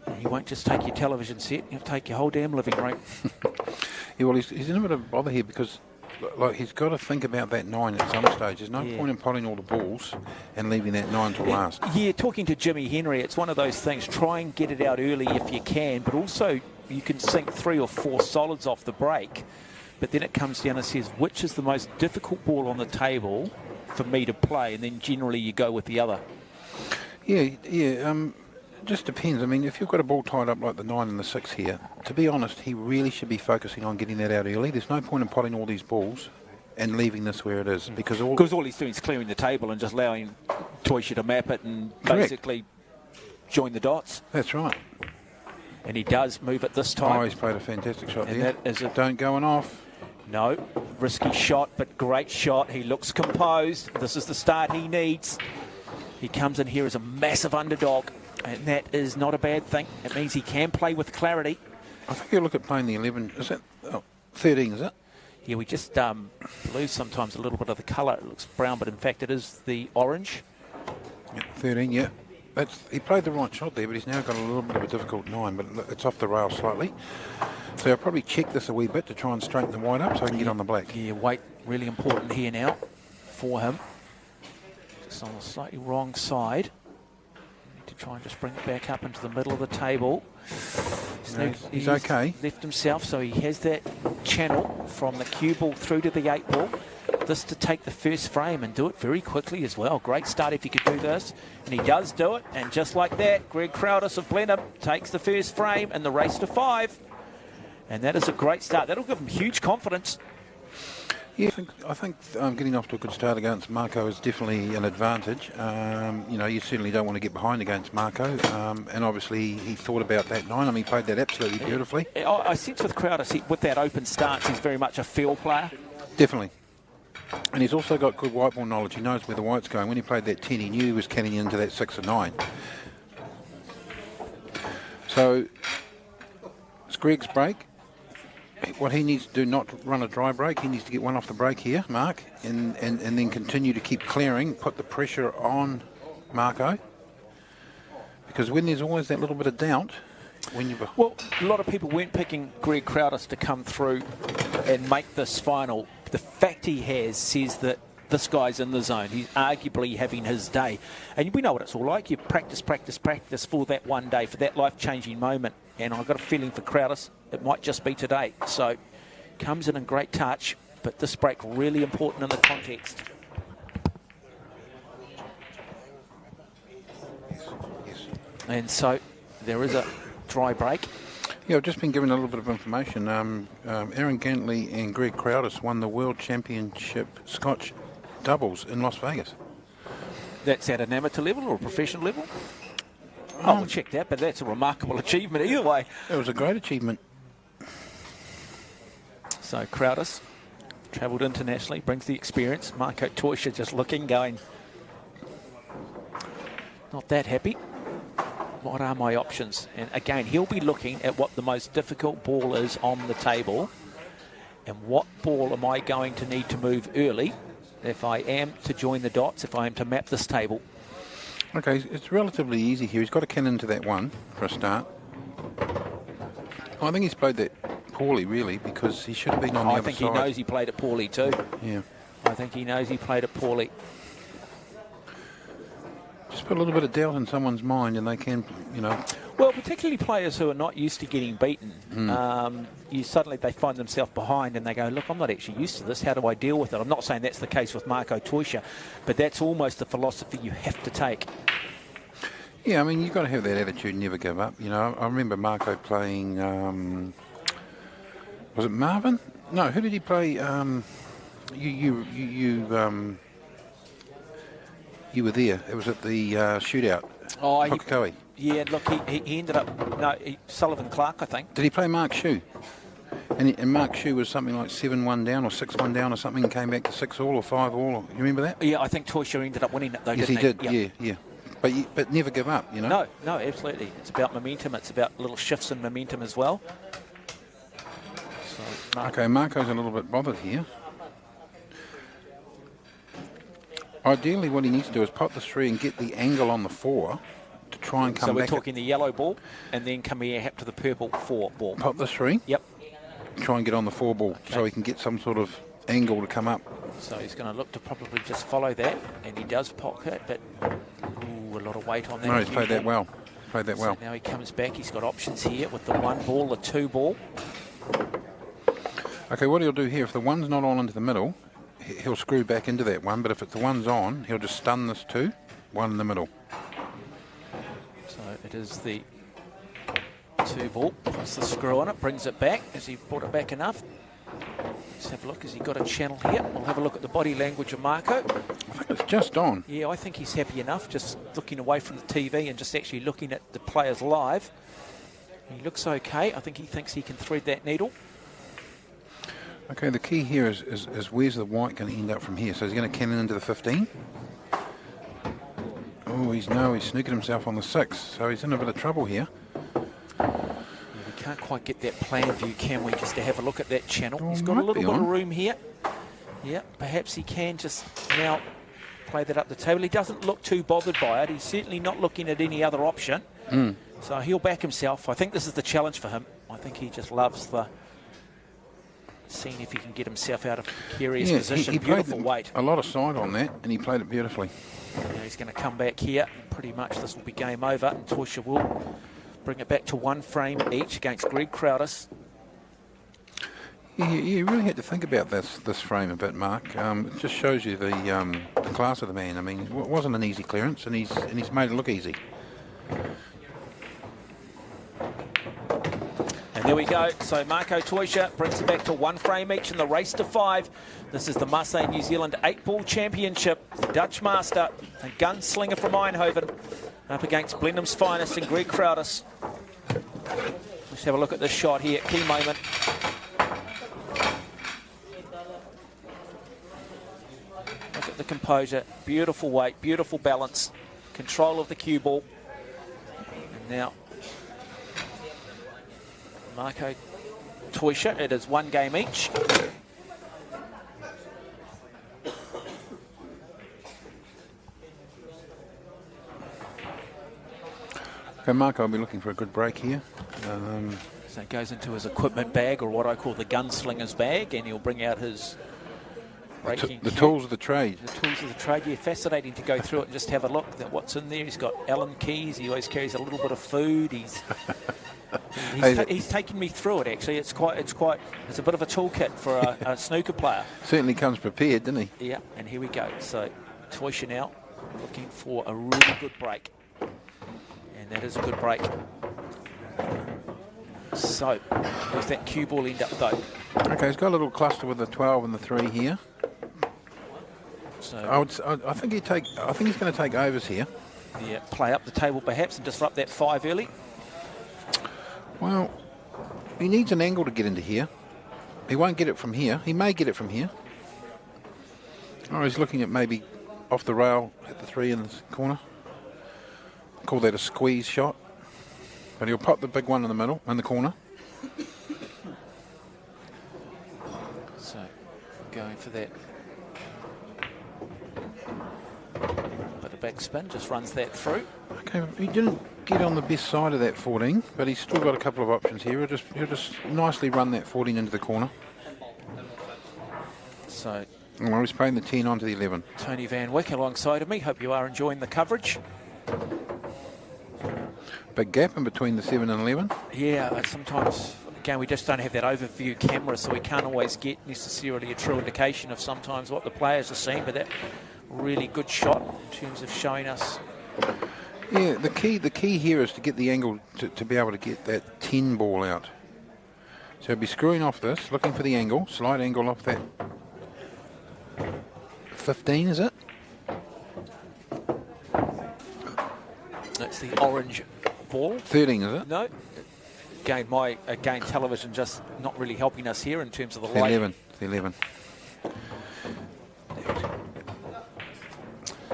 And he won't just take your television set, he'll take your whole damn living room. Yeah, well, he's in a bit of bother here because... he's got to think about that 9 at some stage. There's no point in potting all the balls and leaving that 9 till last. Yeah, talking to Jimmy Henry, it's one of those things. Try and get it out early if you can, but also you can sink 3 or 4 solids off the break. But then it comes down and says, which is the most difficult ball on the table for me to play? And then generally you go with the other. Yeah. Just depends. I mean, if you've got a ball tied up like the 9 and the 6 here, to be honest, he really should be focusing on getting that out early. There's no point in potting all these balls and leaving this where it is, because all he's doing is clearing the table and just allowing Toisha to map it and basically join the dots. That's right. And he does move it this time. Oh, he's played a fantastic shot and there. That is Don't going off. No, risky shot, but great shot. He looks composed. This is the start he needs. He comes in here as a massive underdog. And that is not a bad thing. It means he can play with clarity. I think you look at playing the 11. Is that 13, is it? Yeah, we just lose sometimes a little bit of the colour. It looks brown, but in fact it is the orange. Yeah, 13, yeah. He played the right shot there, but he's now got a little bit of a difficult 9, but it's off the rail slightly. So I'll probably check this a wee bit to try and straighten the white up so I can get on the black. Yeah, weight really important here now for him. Just on the slightly wrong side. To try and just bring it back up into the middle of the table. He's okay. Left himself, so he has that channel from the cue ball through to the 8 ball. This to take the first frame and do it very quickly as well. Great start if he could do this. And he does do it. And just like that, Greg Crowdis of Blenheim takes the first frame and the race to 5. And that is a great start. That'll give him huge confidence. Yeah, I think getting off to a good start against Marco is definitely an advantage. You certainly don't want to get behind against Marco. And obviously he thought about that 9. I mean, he played that absolutely beautifully. I sense with Crowdis, with that open stance, he's very much a feel player. Definitely. And he's also got good white ball knowledge. He knows where the white's going. When he played that 10, he knew he was canning into that 6 or 9. So it's Greg's break. What he needs to do, not run a dry break. He needs to get one off the break here, Mark, and then continue to keep clearing, put the pressure on Marco. Because when there's always that little bit of doubt, when you... Well, a lot of people weren't picking Greg Crowdis to come through and make this final. The fact he has says that this guy's in the zone. He's arguably having his day. And we know what it's all like. You practice, practice, practice for that one day, for that life-changing moment. And I've got a feeling for Crowdis, it might just be today. So, comes in great touch, but this break really important in the context. Yes. And so, there is a dry break. Yeah, I've just been given a little bit of information. Aaron Gantley and Greg Crowdis won the World Championship Scotch doubles in Las Vegas. That's at an amateur level or a professional level? We'll check that, but that's a remarkable achievement either way. It was a great achievement. So Crowdis travelled internationally, brings the experience. Marco Teuscher just looking, going, not that happy. What are my options? And again, he'll be looking at what the most difficult ball is on the table and what ball am I going to need to move early if I am to join the dots, if I am to map this table. Okay, it's relatively easy here. He's got to cannon into that 1 for a start. I think he's played that poorly, really, because he should have been on the other side. I think he knows he played it poorly too. Yeah. I think he knows he played it poorly. Just put a little bit of doubt in someone's mind and they can, you know... Well, particularly players who are not used to getting beaten. Suddenly they find themselves behind and they go, look, I'm not actually used to this. How do I deal with it? I'm not saying that's the case with Marco Teuscher, but that's almost the philosophy you have to take. Yeah, I mean, you've got to have that attitude, never give up. You know, I remember Marco playing... was it Marvin? No, who did he play? You were there. It was at the shootout. Hokokohe. Yeah, look, he ended up... No, Sullivan Clark, I think. Did he play Mark Shue? And Mark Shue was something like 7-1 down or 6-1 down or something and came back to 6-all or 5-all. You remember that? Yeah, I think Teuscher ended up winning it though, yes, didn't he? Did, yeah. But never give up, you know? No, absolutely. It's about momentum. It's about little shifts in momentum as well. So, okay, Marco's a little bit bothered here. Ideally, what he needs to do is pop the 3 and get the angle on the 4 to try and come back. So we're talking the yellow ball and then come here to the purple 4 ball. Pop the 3? Yep. Try and get on the 4 ball so he can get some sort of angle to come up. So he's going to look to probably just follow that, and he does pop it, but a lot of weight on that. No, he's played that well. So now he comes back. He's got options here with the 1 ball, the 2 ball. Okay, what he'll do here, if the 1's not on into the middle, he'll screw back into that 1, but if the 1's on, he'll just stun this 2, 1 in the middle. So it is the 2 ball, puts the screw on it, brings it back. Has he brought it back enough? Let's have a look. Has he got a channel here? We'll have a look at the body language of Marco. I think it's just on. Yeah, I think he's happy enough, just looking away from the TV and just actually looking at the players live. He looks okay. I think he thinks he can thread that needle. Okay, the key here is where's the white going to end up from here? So he's going to cannon into the 15. Oh, he's sneaking himself on the 6, so he's in a bit of trouble here. We can't quite get that plan view, can we, just to have a look at that channel. He's got a little bit of room here. Yeah, perhaps he can just now play that up the table. He doesn't look too bothered by it. He's certainly not looking at any other option. So he'll back himself. I think this is the challenge for him. I think he just loves the... seeing if he can get himself out of a precarious position. He Beautiful played weight. A lot of side on that, and he played it beautifully. Now he's going to come back here. Pretty much this will be game over, and Teuscher will bring it back to 1 frame each against Greg Crowdis. Yeah, you really had to think about this frame a bit, Mark. It just shows you the class of the man. I mean, it wasn't an easy clearance, and he's made it look easy. And there we go. So Marco Teuscher brings it back to 1 frame each in the race to 5. This is the Masse New Zealand 8-ball championship. The Dutch master, a gunslinger from Eindhoven, up against Blenheim's finest and Greg Crowdis. Let's have a look at this shot here. Key moment. composure, beautiful weight, beautiful balance, control of the cue ball. And now, Marco Toisha, it is 1 game each. Okay, Marco will be looking for a good break here. So it goes into his equipment bag, or what I call the gunslinger's bag, and he'll bring out his breaking the tools of the trade. The tools of the trade, yeah, fascinating to go through it and just have a look at what's in there. He's got Allen keys, he always carries a little bit of food. He's taken me through it, actually. It's a bit of a toolkit for a snooker player. Certainly comes prepared, doesn't he? Yeah, and here we go. So Toisha now looking for a really good break. And that is a good break. So, where's that cue ball end up though? Okay, he's got a little cluster with the 12 and the 3 here. So I think he's going to take overs here. Yeah, play up the table perhaps and disrupt that 5 early. Well, he needs an angle to get into here. He won't get it from here. He may get it from here. Oh, he's looking at maybe off the rail at the 3 in the corner. Call that a squeeze shot. But he'll pop the big one in the middle, in the corner. So, going for that. Bit of backspin, just runs that through. Okay, he didn't get on the best side of that 14, but he's still got a couple of options here. He'll just nicely run that 14 into the corner. So, well, he's playing the 10 onto the 11. Tony Van Wyck alongside of me. Hope you are enjoying the coverage. Big gap in between the 7 and 11. Yeah, sometimes, again, we just don't have that overview camera, so we can't always get necessarily a true indication of sometimes what the players are seeing, but that really good shot in terms of showing us. Yeah, the key here is to get the angle to be able to get that 10 ball out. So he'll be screwing off this, looking for the angle, slight angle off that 15, is it? That's the orange ball. 13, is it? No. Again, television just not really helping us here in terms of the light. 11. The 11.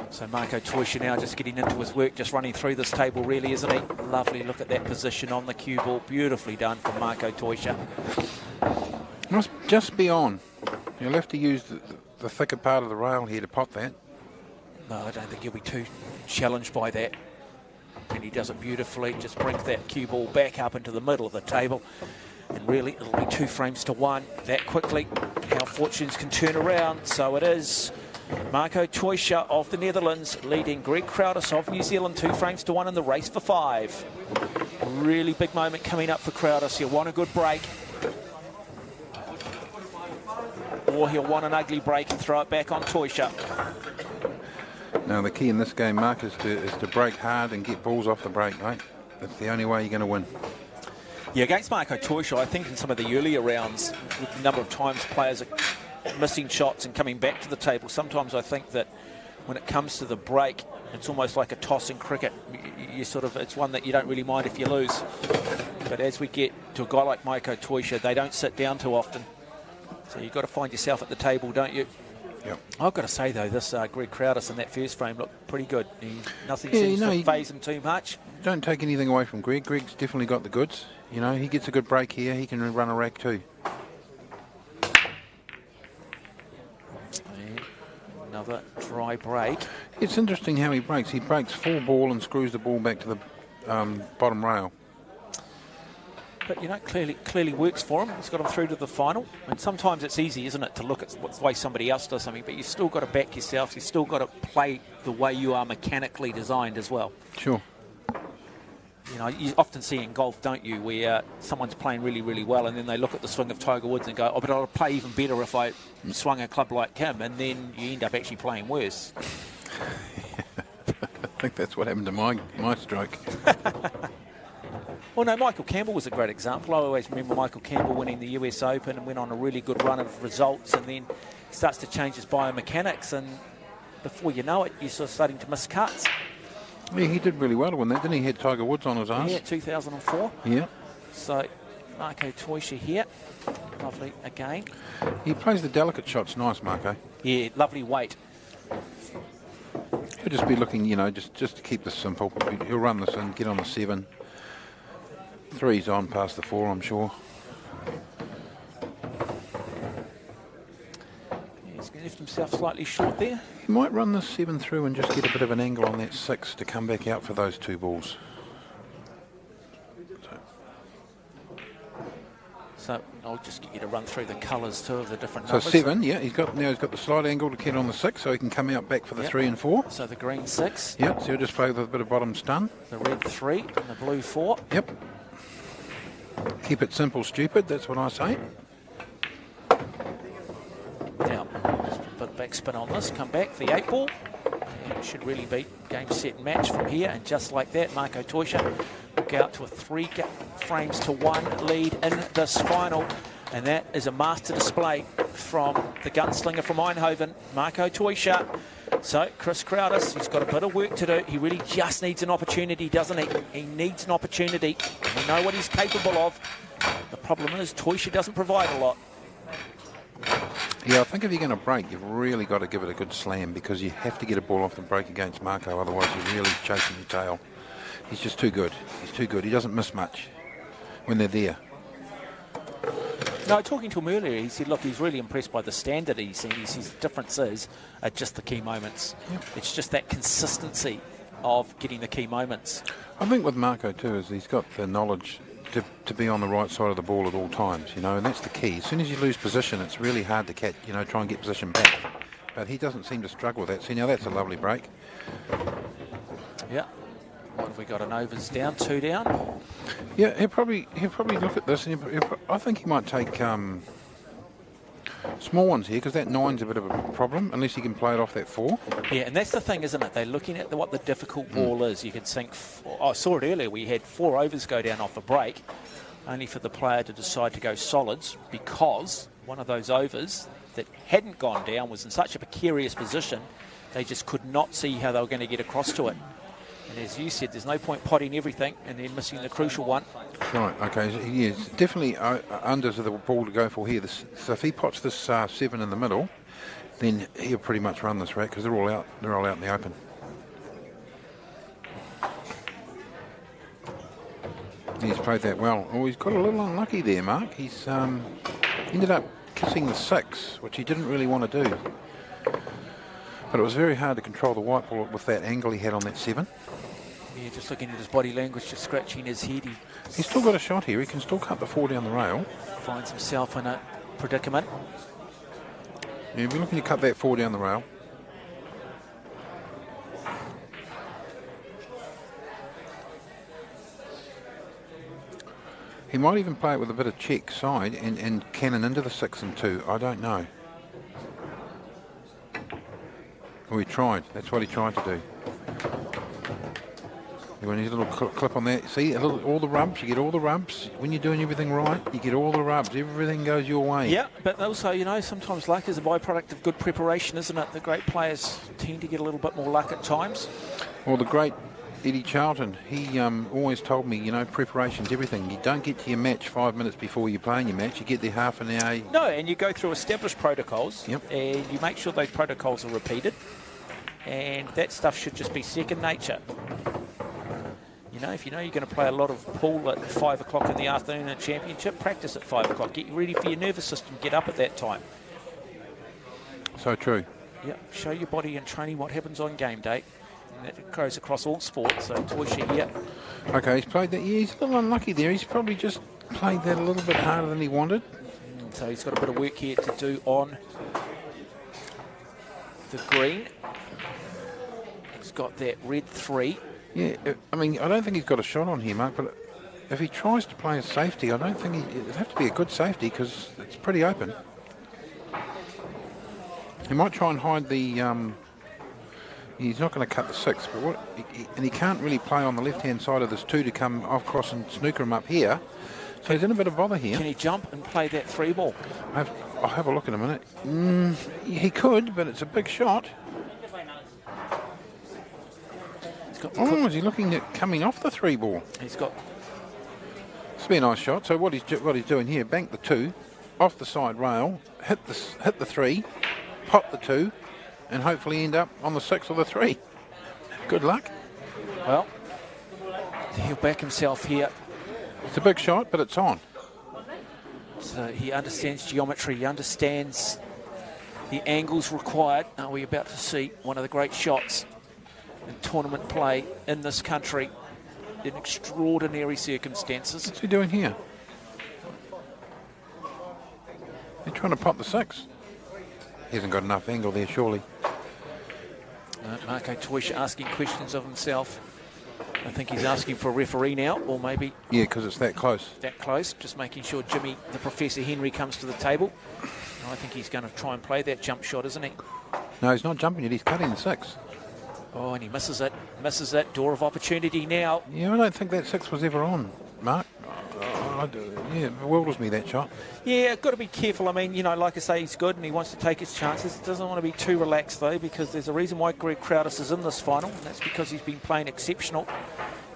So Marco Toisha now just getting into his work, just running through this table really, isn't he? Lovely look at that position on the cue ball. Beautifully done from Marco Toisha. Must just be on. You'll have to use the thicker part of the rail here to pop that. No, I don't think he'll be too challenged by that. And he does it beautifully, just brings that cue ball back up into the middle of the table. And really, it'll be 2 frames to 1 that quickly. How fortunes can turn around. So it is Marco Toisha of the Netherlands leading Greg Crowdis of New Zealand 2 frames to 1 in the race for 5. Really big moment coming up for Crowdis. He'll want a good break. Or he'll want an ugly break and throw it back on Toisha. Now the key in this game, Mark, is to break hard and get balls off the break, right? That's the only way you're going to win. Yeah, against Marco Toisha, I think in some of the earlier rounds, with the number of times players are missing shots and coming back to the table, sometimes I think that when it comes to the break, it's almost like a toss in cricket. It's one that you don't really mind if you lose. But as we get to a guy like Marco Toisha, they don't sit down too often. So you've got to find yourself at the table, don't you? Yep. I've got to say, though, this Greg Crowdis in that first frame looked pretty good. Nothing seems to faze him too much. Don't take anything away from Greg. Greg's definitely got the goods. You know, he gets a good break here. He can run a rack too. And another dry break. It's interesting how he breaks. He breaks full ball and screws the ball back to the bottom rail. But, you know, clearly works for him. He's got him through to the final. And sometimes it's easy, isn't it, to look at the way somebody else does something, but you've still got to back yourself. You've still got to play the way you are mechanically designed as well. Sure. You know, you often see in golf, don't you, where someone's playing really, really well, and then they look at the swing of Tiger Woods and go, oh, but I'll play even better if I swung a club like him, and then you end up actually playing worse. I think that's what happened to my stroke. Well, no, Michael Campbell was a great example. I always remember Michael Campbell winning the US Open and went on a really good run of results, and then starts to change his biomechanics, and before you know it, you're sort of starting to miss cuts. Yeah, he did really well to win that, didn't he? He had Tiger Woods on his arse. Yeah, 2004. Yeah. So, Marco Toisha here. Lovely again. He plays the delicate shots nice, Marco. Yeah, lovely weight. He'll just be looking, just to keep this simple. He'll run this in, get on the 7. 3's on past the 4, I'm sure. He's left himself slightly short there. He might run this 7 through and just get a bit of an angle on that 6 to come back out for those 2 balls. So I'll just get you to run through the colours too of the different So numbers. 7, yeah, he's got the slight angle to get on the 6, so he can come out back for the 3 and 4. So the green 6. Yep, so he'll just play with a bit of bottom stun. The red 3 and the blue 4. Yep. Keep it simple, stupid, that's what I say. Now, just a bit of back spin on this, come back, the 8 ball. And it should really be game, set, match from here. And just like that, Marco Toisha will go out to a 3 frames to 1 lead in this final. And that is a master display from the gunslinger from Eindhoven, Marco Toisha. So, Chris Crowdis, he's got a bit of work to do. He really just needs an opportunity, doesn't he? He needs an opportunity. We know what he's capable of. The problem is, Toisha doesn't provide a lot. Yeah, I think if you're going to break, you've really got to give it a good slam because you have to get a ball off the break against Marco, otherwise you're really chasing your tail. He's just too good. He's too good. He doesn't miss much when they're there. No, talking to him earlier, he said, look, he's really impressed by the standard he's seen. He says the difference is just the key moments. Yep. It's just that consistency of getting the key moments. I think with Marco too is he's got the knowledge to be on the right side of the ball at all times, and that's the key. As soon as you lose position, it's really hard to catch, try and get position back. But he doesn't seem to struggle with that. See, now that's a lovely break. Yeah. What have we got? An overs down, 2 down? Yeah, he'll probably look at this, and I think he might take small ones here because that 9's a bit of a problem unless he can play it off that 4. Yeah, and that's the thing, isn't it? They're looking at what the difficult ball is. You could sink. I saw it earlier. We had 4 overs go down off a break, only for the player to decide to go solids because one of those overs that hadn't gone down was in such a precarious position. They just could not see how they were going to get across to it. And as you said, there's no point potting everything and then missing the crucial one. Right, okay, so he is definitely under the ball to go for here. So if he pots this 7 in the middle, then he'll pretty much run this rack because they're all out in the open. He's played that well. Oh, he's got a little unlucky there, Mark. He's ended up kissing the 6, which he didn't really want to do. But it was very hard to control the white ball with that angle he had on that 7. Yeah, just looking at his body language, just scratching his head. He's still got a shot here. He can still cut the 4 down the rail. Finds himself in a predicament. Yeah, we're looking to cut that 4 down the rail. He might even play it with a bit of check side and cannon into the 6 and 2. I don't know. Well, he tried. That's what he tried to do. When his little clip on that, see all the rubs. You get all the rubs when you're doing everything right. You get all the rubs. Everything goes your way. Yeah, but also, sometimes luck is a byproduct of good preparation, isn't it? The great players tend to get a little bit more luck at times. Well, the great Eddie Charlton, he always told me, preparation's everything. You don't get to your match 5 minutes before you're playing your match. You get there half an hour. No, and you go through established protocols. Yep. And you make sure those protocols are repeated. And that stuff should just be second nature. If you're going to play a lot of pool at 5 o'clock in the afternoon in a championship, practice at 5 o'clock. Get ready for your nervous system. Get up at that time. So true. Yeah, show your body and training what happens on game day. And that goes across all sports. So Toisha here. Okay, he's played that. Yeah, he's a little unlucky there. He's probably just played that a little bit harder than he wanted. So he's got a bit of work here to do on the green. He's got that red 3. Yeah, I don't think he's got a shot on here, Mark, but if he tries to play a safety, I don't think it'd have to be a good safety because it's pretty open. He might try and hide the... he's not going to cut the 6, but and he can't really play on the left-hand side of this 2 to come off cross and snooker him up here. So he's in a bit of bother here. Can he jump and play that 3 ball? I'll have a look in a minute. He could, but it's a big shot. Oh, is he looking at coming off the 3 ball? He's got... This will be a nice shot. So what he's doing here, bank the 2, off the side rail, hit the 3, pot the 2, and hopefully end up on the 6 or the 3. Good luck. Well, he'll back himself here. It's a big shot, but it's on. So he understands geometry, he understands the angles required. Are we about to see one of the great shots in tournament play in this country in extraordinary circumstances? What's he doing here? He's trying to pop the 6. He hasn't got enough angle there, surely. Marco Toysha asking questions of himself. I think he's asking for a referee now, or maybe... Yeah, because it's that close. That close, just making sure Jimmy, the Professor Henry, comes to the table. I think he's going to try and play that jump shot, isn't he? No, he's not jumping it, he's cutting the 6. Oh, and he misses it. Misses that door of opportunity now. Yeah, I don't think that 6 was ever on, Mark. Yeah, it bewilders me, that shot. Yeah, got to be careful. I mean, you know, like I say, he's good and he wants to take his chances. Doesn't want to be too relaxed, though, because there's a reason why Greg Crowdis is in this final, and that's because he's been playing exceptional.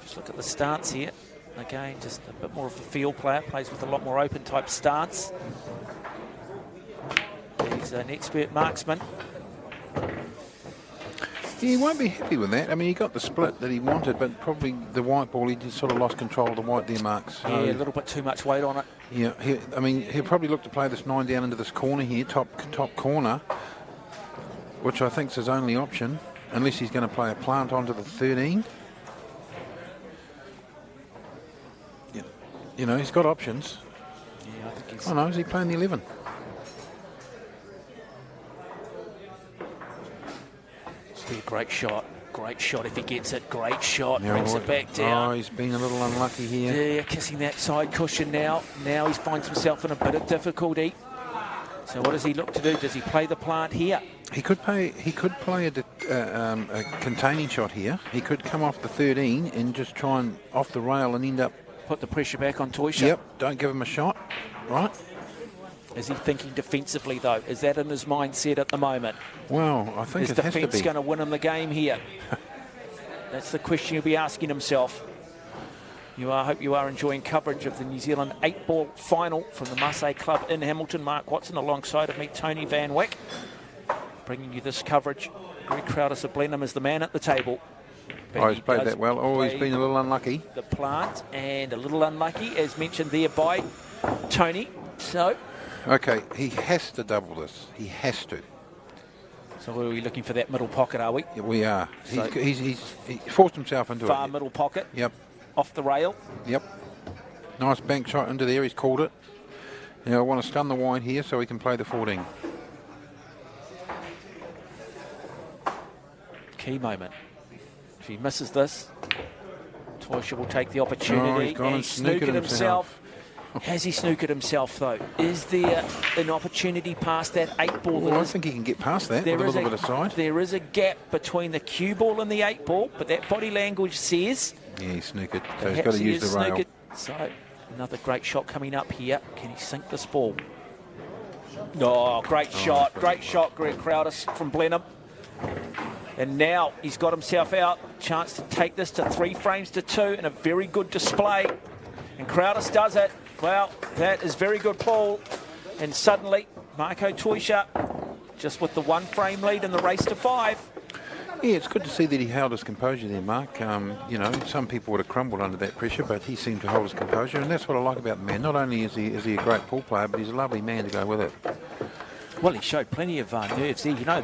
Just look at the stance here. Again, just a bit more of a field player, plays with a lot more open type stance. He's an expert marksman. He won't be happy with that. I mean, he got the split that he wanted, but probably the white ball, he just sort of lost control of the white there, Mark. So, yeah, a little bit too much weight on it. Yeah, I mean, he'll probably look to play this 9 down into this corner here, top corner, which I think is his only option, unless he's going to play a plant onto the 13. Yeah. You know, he's got options. Yeah, I think he's... Oh, no, is he playing the 11? Be a great shot if he gets it. Great shot, Yeah, brings it back down. Oh, he's been a little unlucky here. Yeah, kissing that side cushion now. Now he finds himself in a bit of difficulty. So what does he look to do? Does he play the plant here? He could play a containing shot here. He could come off the 13 and just try and off the rail and end up... Put the pressure back on Toysha. Yep, don't give him a shot, right? Is he thinking defensively, though? Is that in his mindset at the moment? Well, I think it has to be. Is defence going to win him the game here? That's the question he'll be asking himself. I hope you are enjoying coverage of the New Zealand 8-ball final from the Masse Club in Hamilton. Mark Watson alongside of me, Tony Van Wyck, bringing you this coverage. Greg Crowdis of Blenheim is the man at the table. But he's played that well. Oh, he's been a little unlucky. The plant, and a little unlucky, as mentioned there by Tony. So... Okay, he has to double this. He has to. So are we looking for that middle pocket, are we? Yeah, we are. So he's forced himself into far it. Middle pocket. Yep. Off the rail. Yep. Nice bank shot into there. He's called it. Now I want to stun the wide here so he can play the 14. Key moment. If he misses this, Toysha will take the opportunity. Oh, he's gone and snookered himself. Has he snookered himself, though? Is there an opportunity past that 8-ball? Well, I think he can get past that with a little bit of side. There is a gap between the cue ball and the 8-ball, but that body language says... Yeah, he's snookered, so he's got to use the rail. So, another great shot coming up here. Can he sink this ball? Oh, great shot. Great shot, Greg Crowdis from Blenheim. And now he's got himself out. Chance to take this to 3 frames to 2 and a very good display. And Crowdis does it. Well, that is very good ball. And suddenly, Marco Toysha just with the 1 frame lead in the race to 5. Yeah, it's good to see that he held his composure there, Mark. You know, some people would have crumbled under that pressure, but he seemed to hold his composure, and that's what I like about the man. Not only is he a great pool player, but he's a lovely man to go with it. Well, he showed plenty of nerves there. You know,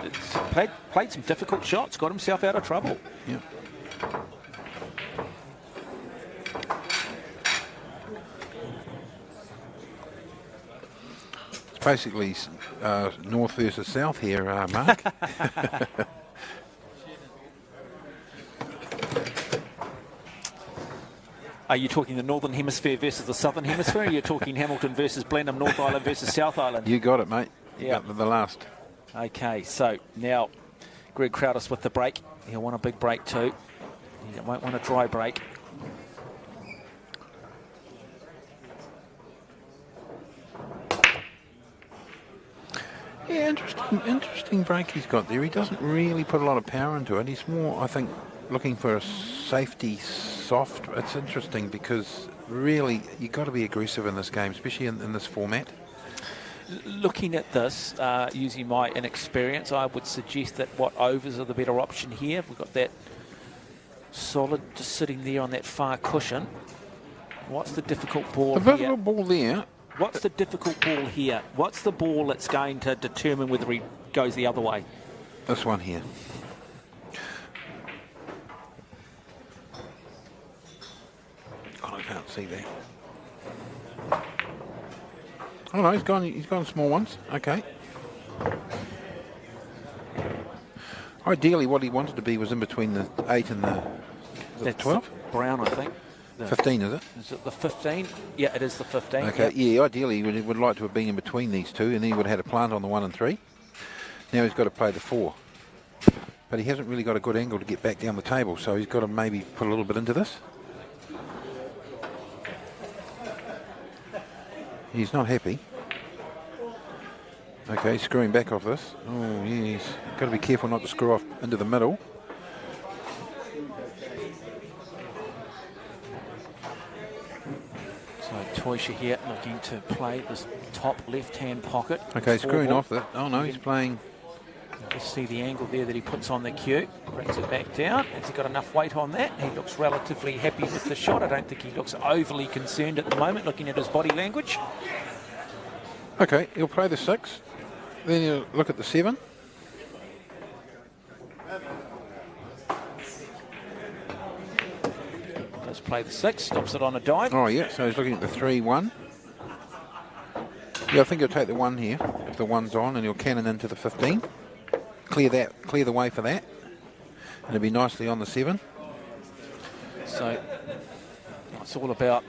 played some difficult shots, got himself out of trouble. Yeah. It's basically north versus south here, Mark. Are you talking the Northern Hemisphere versus the Southern Hemisphere, or are you talking Hamilton versus Blenheim, North Island versus South Island? You got it, mate. Yeah. The last. Okay, so now Greg Crowdis with the break. He'll want a big break too. He won't want a dry break. Yeah, interesting break he's got there. He doesn't really put a lot of power into it. He's more, I think, looking for a safety soft. It's interesting because really you've got to be aggressive in this game, especially in this format. Looking at this, using my inexperience, I would suggest that overs are the better option here. We've got that solid just sitting there on that far cushion. What's the difficult ball The here? ball there. What's the difficult ball here? What's the ball that's going to determine whether he goes the other way? This one here. God, I can't see that. Oh no, he's gone small ones. Okay. Ideally, what he wanted to be was in between the 8 and the 12? Brown, I think. 15, is it? Is it the 15? Yeah, it is the 15. Okay, yeah. yeah, ideally he would like to have been in between these two, and then he would have had a plant on the 1 and 3. Now he's got to play the 4. But he hasn't really got a good angle to get back down the table, so he's got to maybe put a little bit into this. He's not happy. Okay, screwing back off this. Oh, yeah, he's got to be careful not to screw off into the middle. So Toysha here looking to play this top left-hand pocket. Okay, screwing ball. off that. Oh no, he's playing. Just see the angle there that he puts on the cue. Brings it back down. Has he got enough weight on that? He looks relatively happy with the shot. I don't think he looks overly concerned at the moment, looking at his body language. Okay, he'll play the 6. Then he'll look at the 7. Let's play the 6. Stops it on a dive. Oh yeah, so he's looking at the 3-1. Yeah, I think he'll take the 1 here, if the 1's on, and he'll cannon into the 15. Clear the way for that. And it'll be nicely on the 7. So it's all about...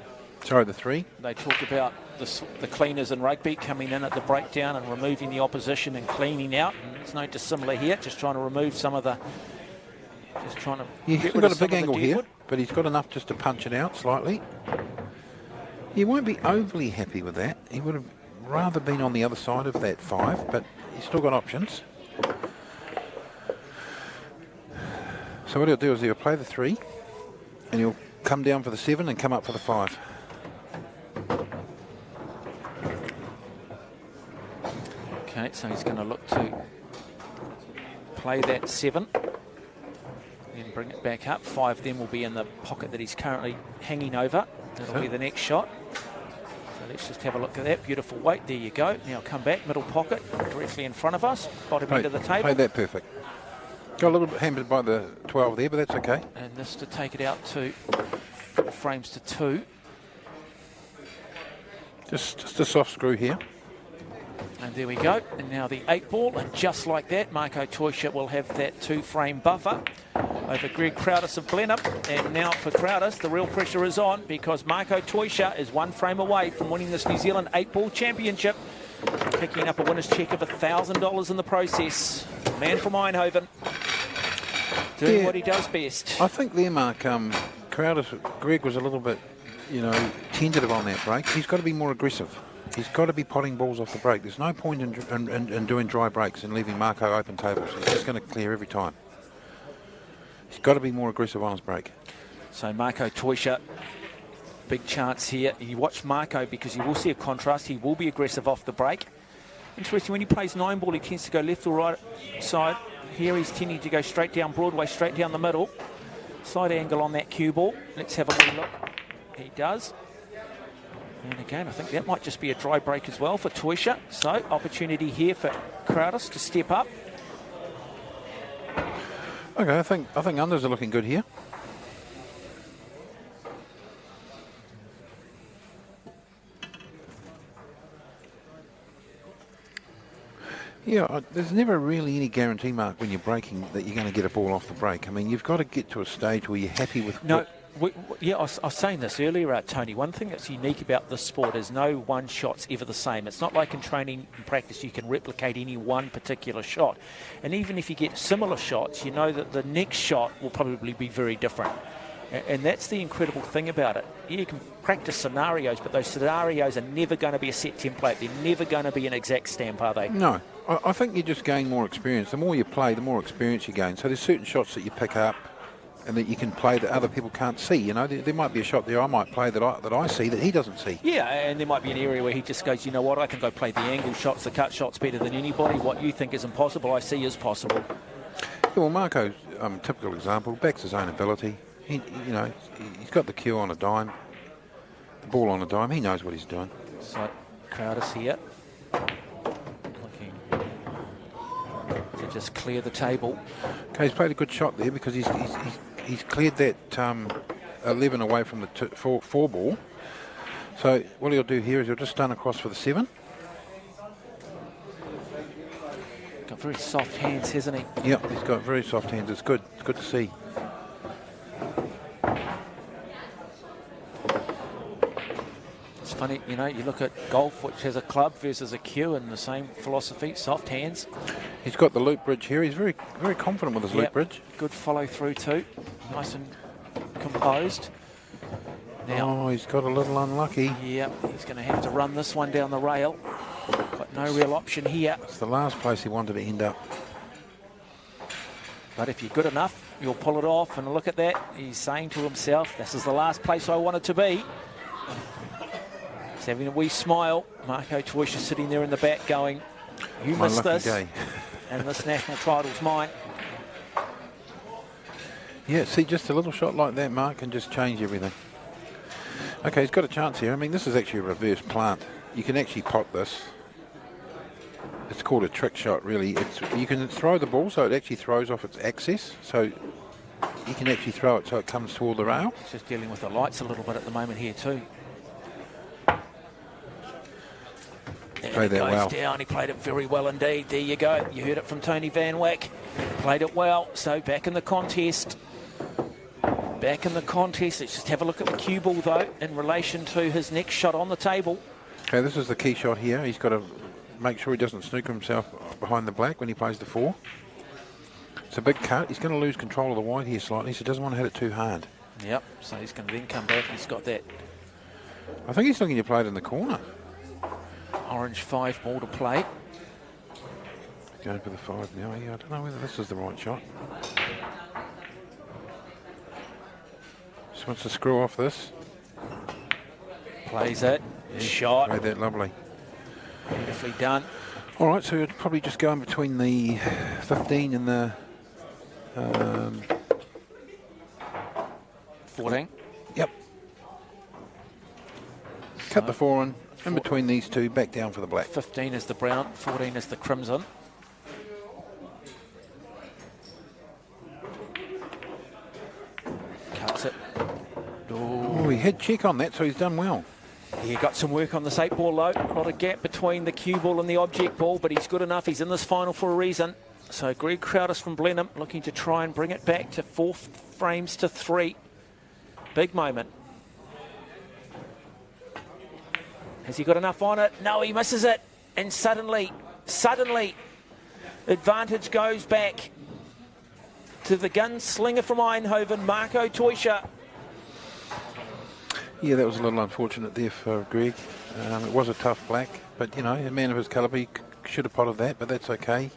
Sorry, the 3. They talk about the cleaners in rugby coming in at the breakdown and removing the opposition and cleaning out. And it's no dissimilar here, just trying to remove some of the... Just trying to... Yeah, he's got a big angle here, but he's got enough just to punch it out slightly. He won't be overly happy with that. He would have rather been on the other side of that 5, but he's still got options. So what he'll do is he'll play the 3, and he'll come down for the 7 and come up for the 5. Okay, so he's going to look to play that 7. Then bring it back up. 5 then will be in the pocket that he's currently hanging over. That'll be the next shot. So let's just have a look at that. Beautiful weight. There you go. Now come back. Middle pocket. Directly in front of us. Bottom end of the table. Played that perfect. Got a little bit hampered by the 12 there, but that's okay. And this to take it out to 4 frames to 2. Just a soft screw here. And there we go. And now the 8 ball. And just like that, Marco Toysha will have that 2-frame buffer over Greg Crowdis of Blenheim. And now for Crowdis, the real pressure is on because Marco Toysha is 1 frame away from winning this New Zealand 8-ball championship. Picking up a winner's cheque of $1,000 in the process. Man from Eindhoven. Doing what he does best. I think there, Mark, Greg was a little bit, tentative on that break. He's got to be more aggressive. He's got to be potting balls off the break. There's no point in doing dry breaks and leaving Marco open tables. He's just going to clear every time. He's got to be more aggressive on his break. So Marco Toysha, big chance here. You watch Marco because you will see a contrast. He will be aggressive off the break. Interesting, when he plays 9 ball, he tends to go left or right side. Here he's tending to go straight down Broadway, straight down the middle. Slight angle on that cue ball. Let's have a little look. He does. And again, I think that might just be a dry break as well for Toysha. So, opportunity here for Crowdis to step up. Okay, I think unders are looking good here. Yeah, there's never really any guarantee, Mark, when you're breaking that you're going to get a ball off the break. I mean, you've got to get to a stage where you're happy with... I was saying this earlier, Tony. One thing that's unique about this sport is no one shot's ever the same. It's not like in training and practice you can replicate any one particular shot. And even if you get similar shots, you know that the next shot will probably be very different. And that's the incredible thing about it. You can practice scenarios, but those scenarios are never going to be a set template. They're never going to be an exact stamp, are they? No. I think you just gain more experience. The more you play, the more experience you gain. So there's certain shots that you pick up and that you can play that other people can't see. You know, there might be a shot there I might play that I see that he doesn't see. Yeah, and there might be an area where he just goes, you know what, I can go play the angle shots, the cut shots better than anybody. What you think is impossible, I see is possible. Yeah, well, Marco's typical example, backs his own ability. He's got the cue on a dime, the ball on a dime. He knows what he's doing. So Crowder's here, looking to just clear the table. Okay, he's played a good shot there because he's cleared that 11 away from the 4 ball. So what he'll do here is he'll just stun across for the 7. Got very soft hands, hasn't he? Yep, he's got very soft hands. It's good. It's good to see. It's funny, you know, you look at golf, which has a club versus a cue, and the same philosophy, soft hands. He's got the loop bridge here. He's very, very confident with his loop bridge. Good follow through too. Nice and composed. Now, he's got a little unlucky. Yep, he's going to have to run this one down the rail. Got no real option here. It's the last place he wanted to end up. But if you're good enough, you'll pull it off. And look at that. He's saying to himself, this is the last place I wanted to be. He's having a wee smile. Marco Toisha sitting there in the back going, you missed this. Day. And this national title's mine. Yeah, see, just a little shot like that, Mark, can just change everything. Okay, he's got a chance here. I mean, this is actually a reverse plant. You can actually pot this. It's called a trick shot, really. You can throw the ball so it actually throws off its axis. So you can actually throw it so it comes toward the rail. It's just dealing with the lights a little bit at the moment here too. Played that well. Down. He played it very well indeed. There you go. You heard it from Tony Van Wyck. Played it well. So back in the contest. Back in the contest. Let's just have a look at the cue ball though in relation to his next shot on the table. Okay, this is the key shot here. He's got to make sure he doesn't snooker himself behind the black when he plays the 4. It's a big cut. He's going to lose control of the white here slightly, so he doesn't want to hit it too hard. Yep, so he's going to then come back. He's got that. I think he's looking to play it in the corner. Orange 5 ball to play. Going for the 5 now. Yeah, I don't know whether this is the right shot. Just wants to screw off this. Plays it. Yeah, shot. Played that lovely. Beautifully done. All right, so you'd probably just go in between the 15 and the 14. Yep. Cut the 4 in between these two, back down for the black. 15 is the brown, 14 is the crimson. Cuts it. Oh, he had check on that, so he's done well. He got some work on this 8 ball though. Not a gap between the cue ball and the object ball, but he's good enough. He's in this final for a reason. So Greg Crowder from Blenheim looking to try and bring it back to 4 frames to 3. Big moment. Has he got enough on it? No, he misses it. And suddenly, advantage goes back to the gunslinger from Eindhoven, Marco Toisha. Yeah, that was a little unfortunate there for Greg. It was a tough black, but, you know, a man of his calibre, he should have potted that, but that's okay.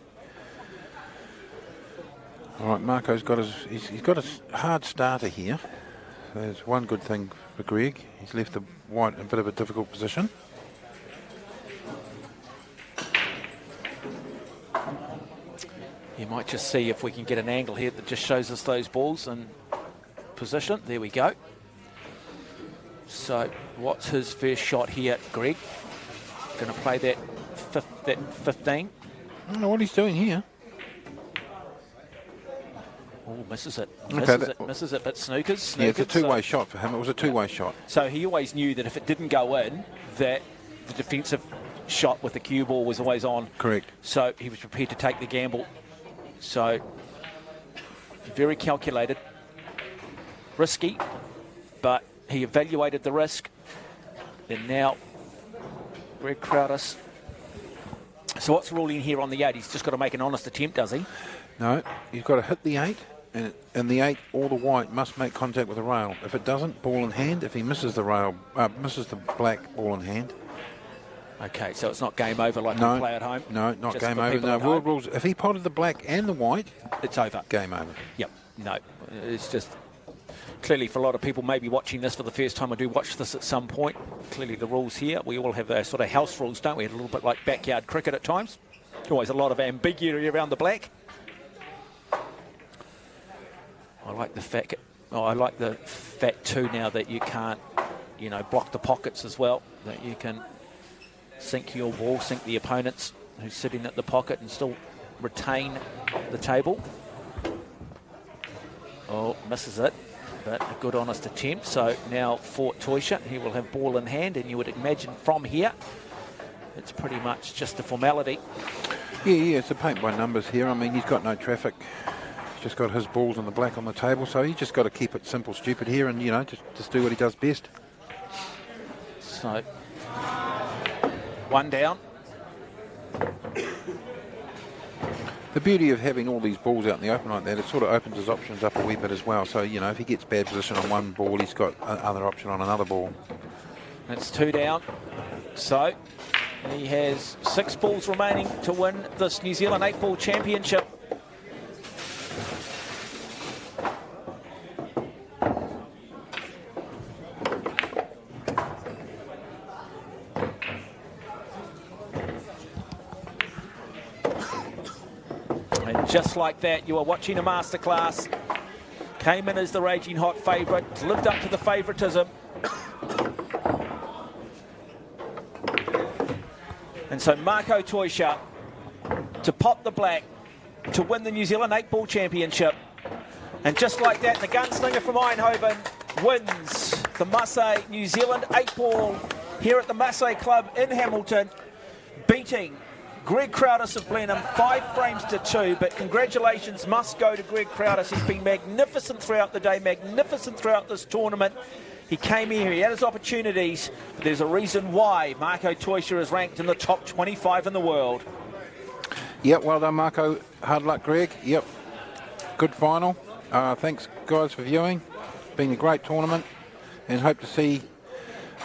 All right, Marco's got he's got a hard starter here. There's one good thing for Greg. He's left the white in a bit of a difficult position. You might just see if we can get an angle here that just shows us those balls in position. There we go. So what's his first shot here, Greg? Going to play that 15. I don't know what he's doing here. Oh, misses it. Okay, Misses it, but snookers. Yeah, it's a two-way shot for him. It was a two-way shot. So he always knew that if it didn't go in, that the defensive shot with the cue ball was always on. Correct. So he was prepared to take the gamble. So very calculated, risky, but he evaluated the risk. And now Greg Crowder. So what's the ruling here on the 8? He's just got to make an honest attempt, does he? No, he's got to hit the 8, and the 8 or the white must make contact with the rail. If it doesn't, ball in hand. If he misses the rail, misses the black, ball in hand. Okay, so it's not game over like we play at home? No, not just game for over. people No, at world home? rules. If he potted the black and the white, it's over. Game over. Yep. No, it's just clearly for a lot of people maybe watching this for the first time. I do watch this at some point. Clearly the rules here, we all have our sort of house rules, don't we? A little bit like backyard cricket at times. Always a lot of ambiguity around the black. I like the fact too now that you can't, you know, block the pockets as well. That you can sink your ball, sink the opponent's who's sitting at the pocket and still retain the table. Oh, misses it, but a good honest attempt. So now for Toysha, he will have ball in hand, and you would imagine from here it's pretty much just a formality. Yeah, it's a paint by numbers here. I mean, he's got no traffic. He's just got his balls and the black on the table, so he's just got to keep it simple, stupid here, and, you know, just do what he does best. So, one down. The beauty of having all these balls out in the open like that, it sort of opens his options up a wee bit as well. So, you know, if he gets bad position on one ball, he's got another option on another ball. That's 2 down. So, he has 6 balls remaining to win this New Zealand 8-ball championship. And just like that, you are watching a masterclass. Came in as the raging hot favourite, lived up to the favouritism. And so Marco Toysha to pop the black to win the New Zealand 8-ball championship. And just like that, the gunslinger from Eindhoven wins the Masse New Zealand 8-ball here at the Masse Club in Hamilton, beating Greg Crowdis of Blenheim 5 frames to 2. But congratulations must go to Greg Crowdis. He's been magnificent throughout the day, magnificent throughout this tournament. He came here, he had his opportunities, but there's a reason why Marco Toysha is ranked in the top 25 in the world. Yep, well done, Marco. Hard luck, Greg. Yep, good final. Thanks, guys, for viewing. Been a great tournament, and hope to see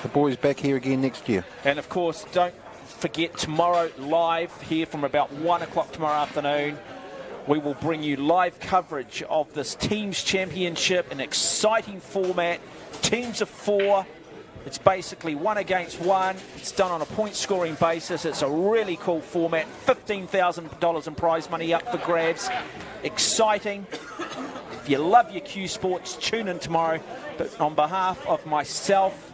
the boys back here again next year. And of course, don't forget tomorrow live here from about 1 o'clock tomorrow afternoon. We will bring you live coverage of this Teams Championship, an exciting format. Teams of 4. It's basically 1 against 1. It's done on a point-scoring basis. It's a really cool format. $15,000 in prize money up for grabs. Exciting. If you love your Q Sports, tune in tomorrow. But on behalf of myself,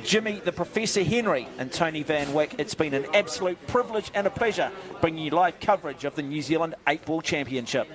Jimmy, the Professor Henry, and Tony Van Wyck, it's been an absolute privilege and a pleasure bringing you live coverage of the New Zealand 8-ball championship.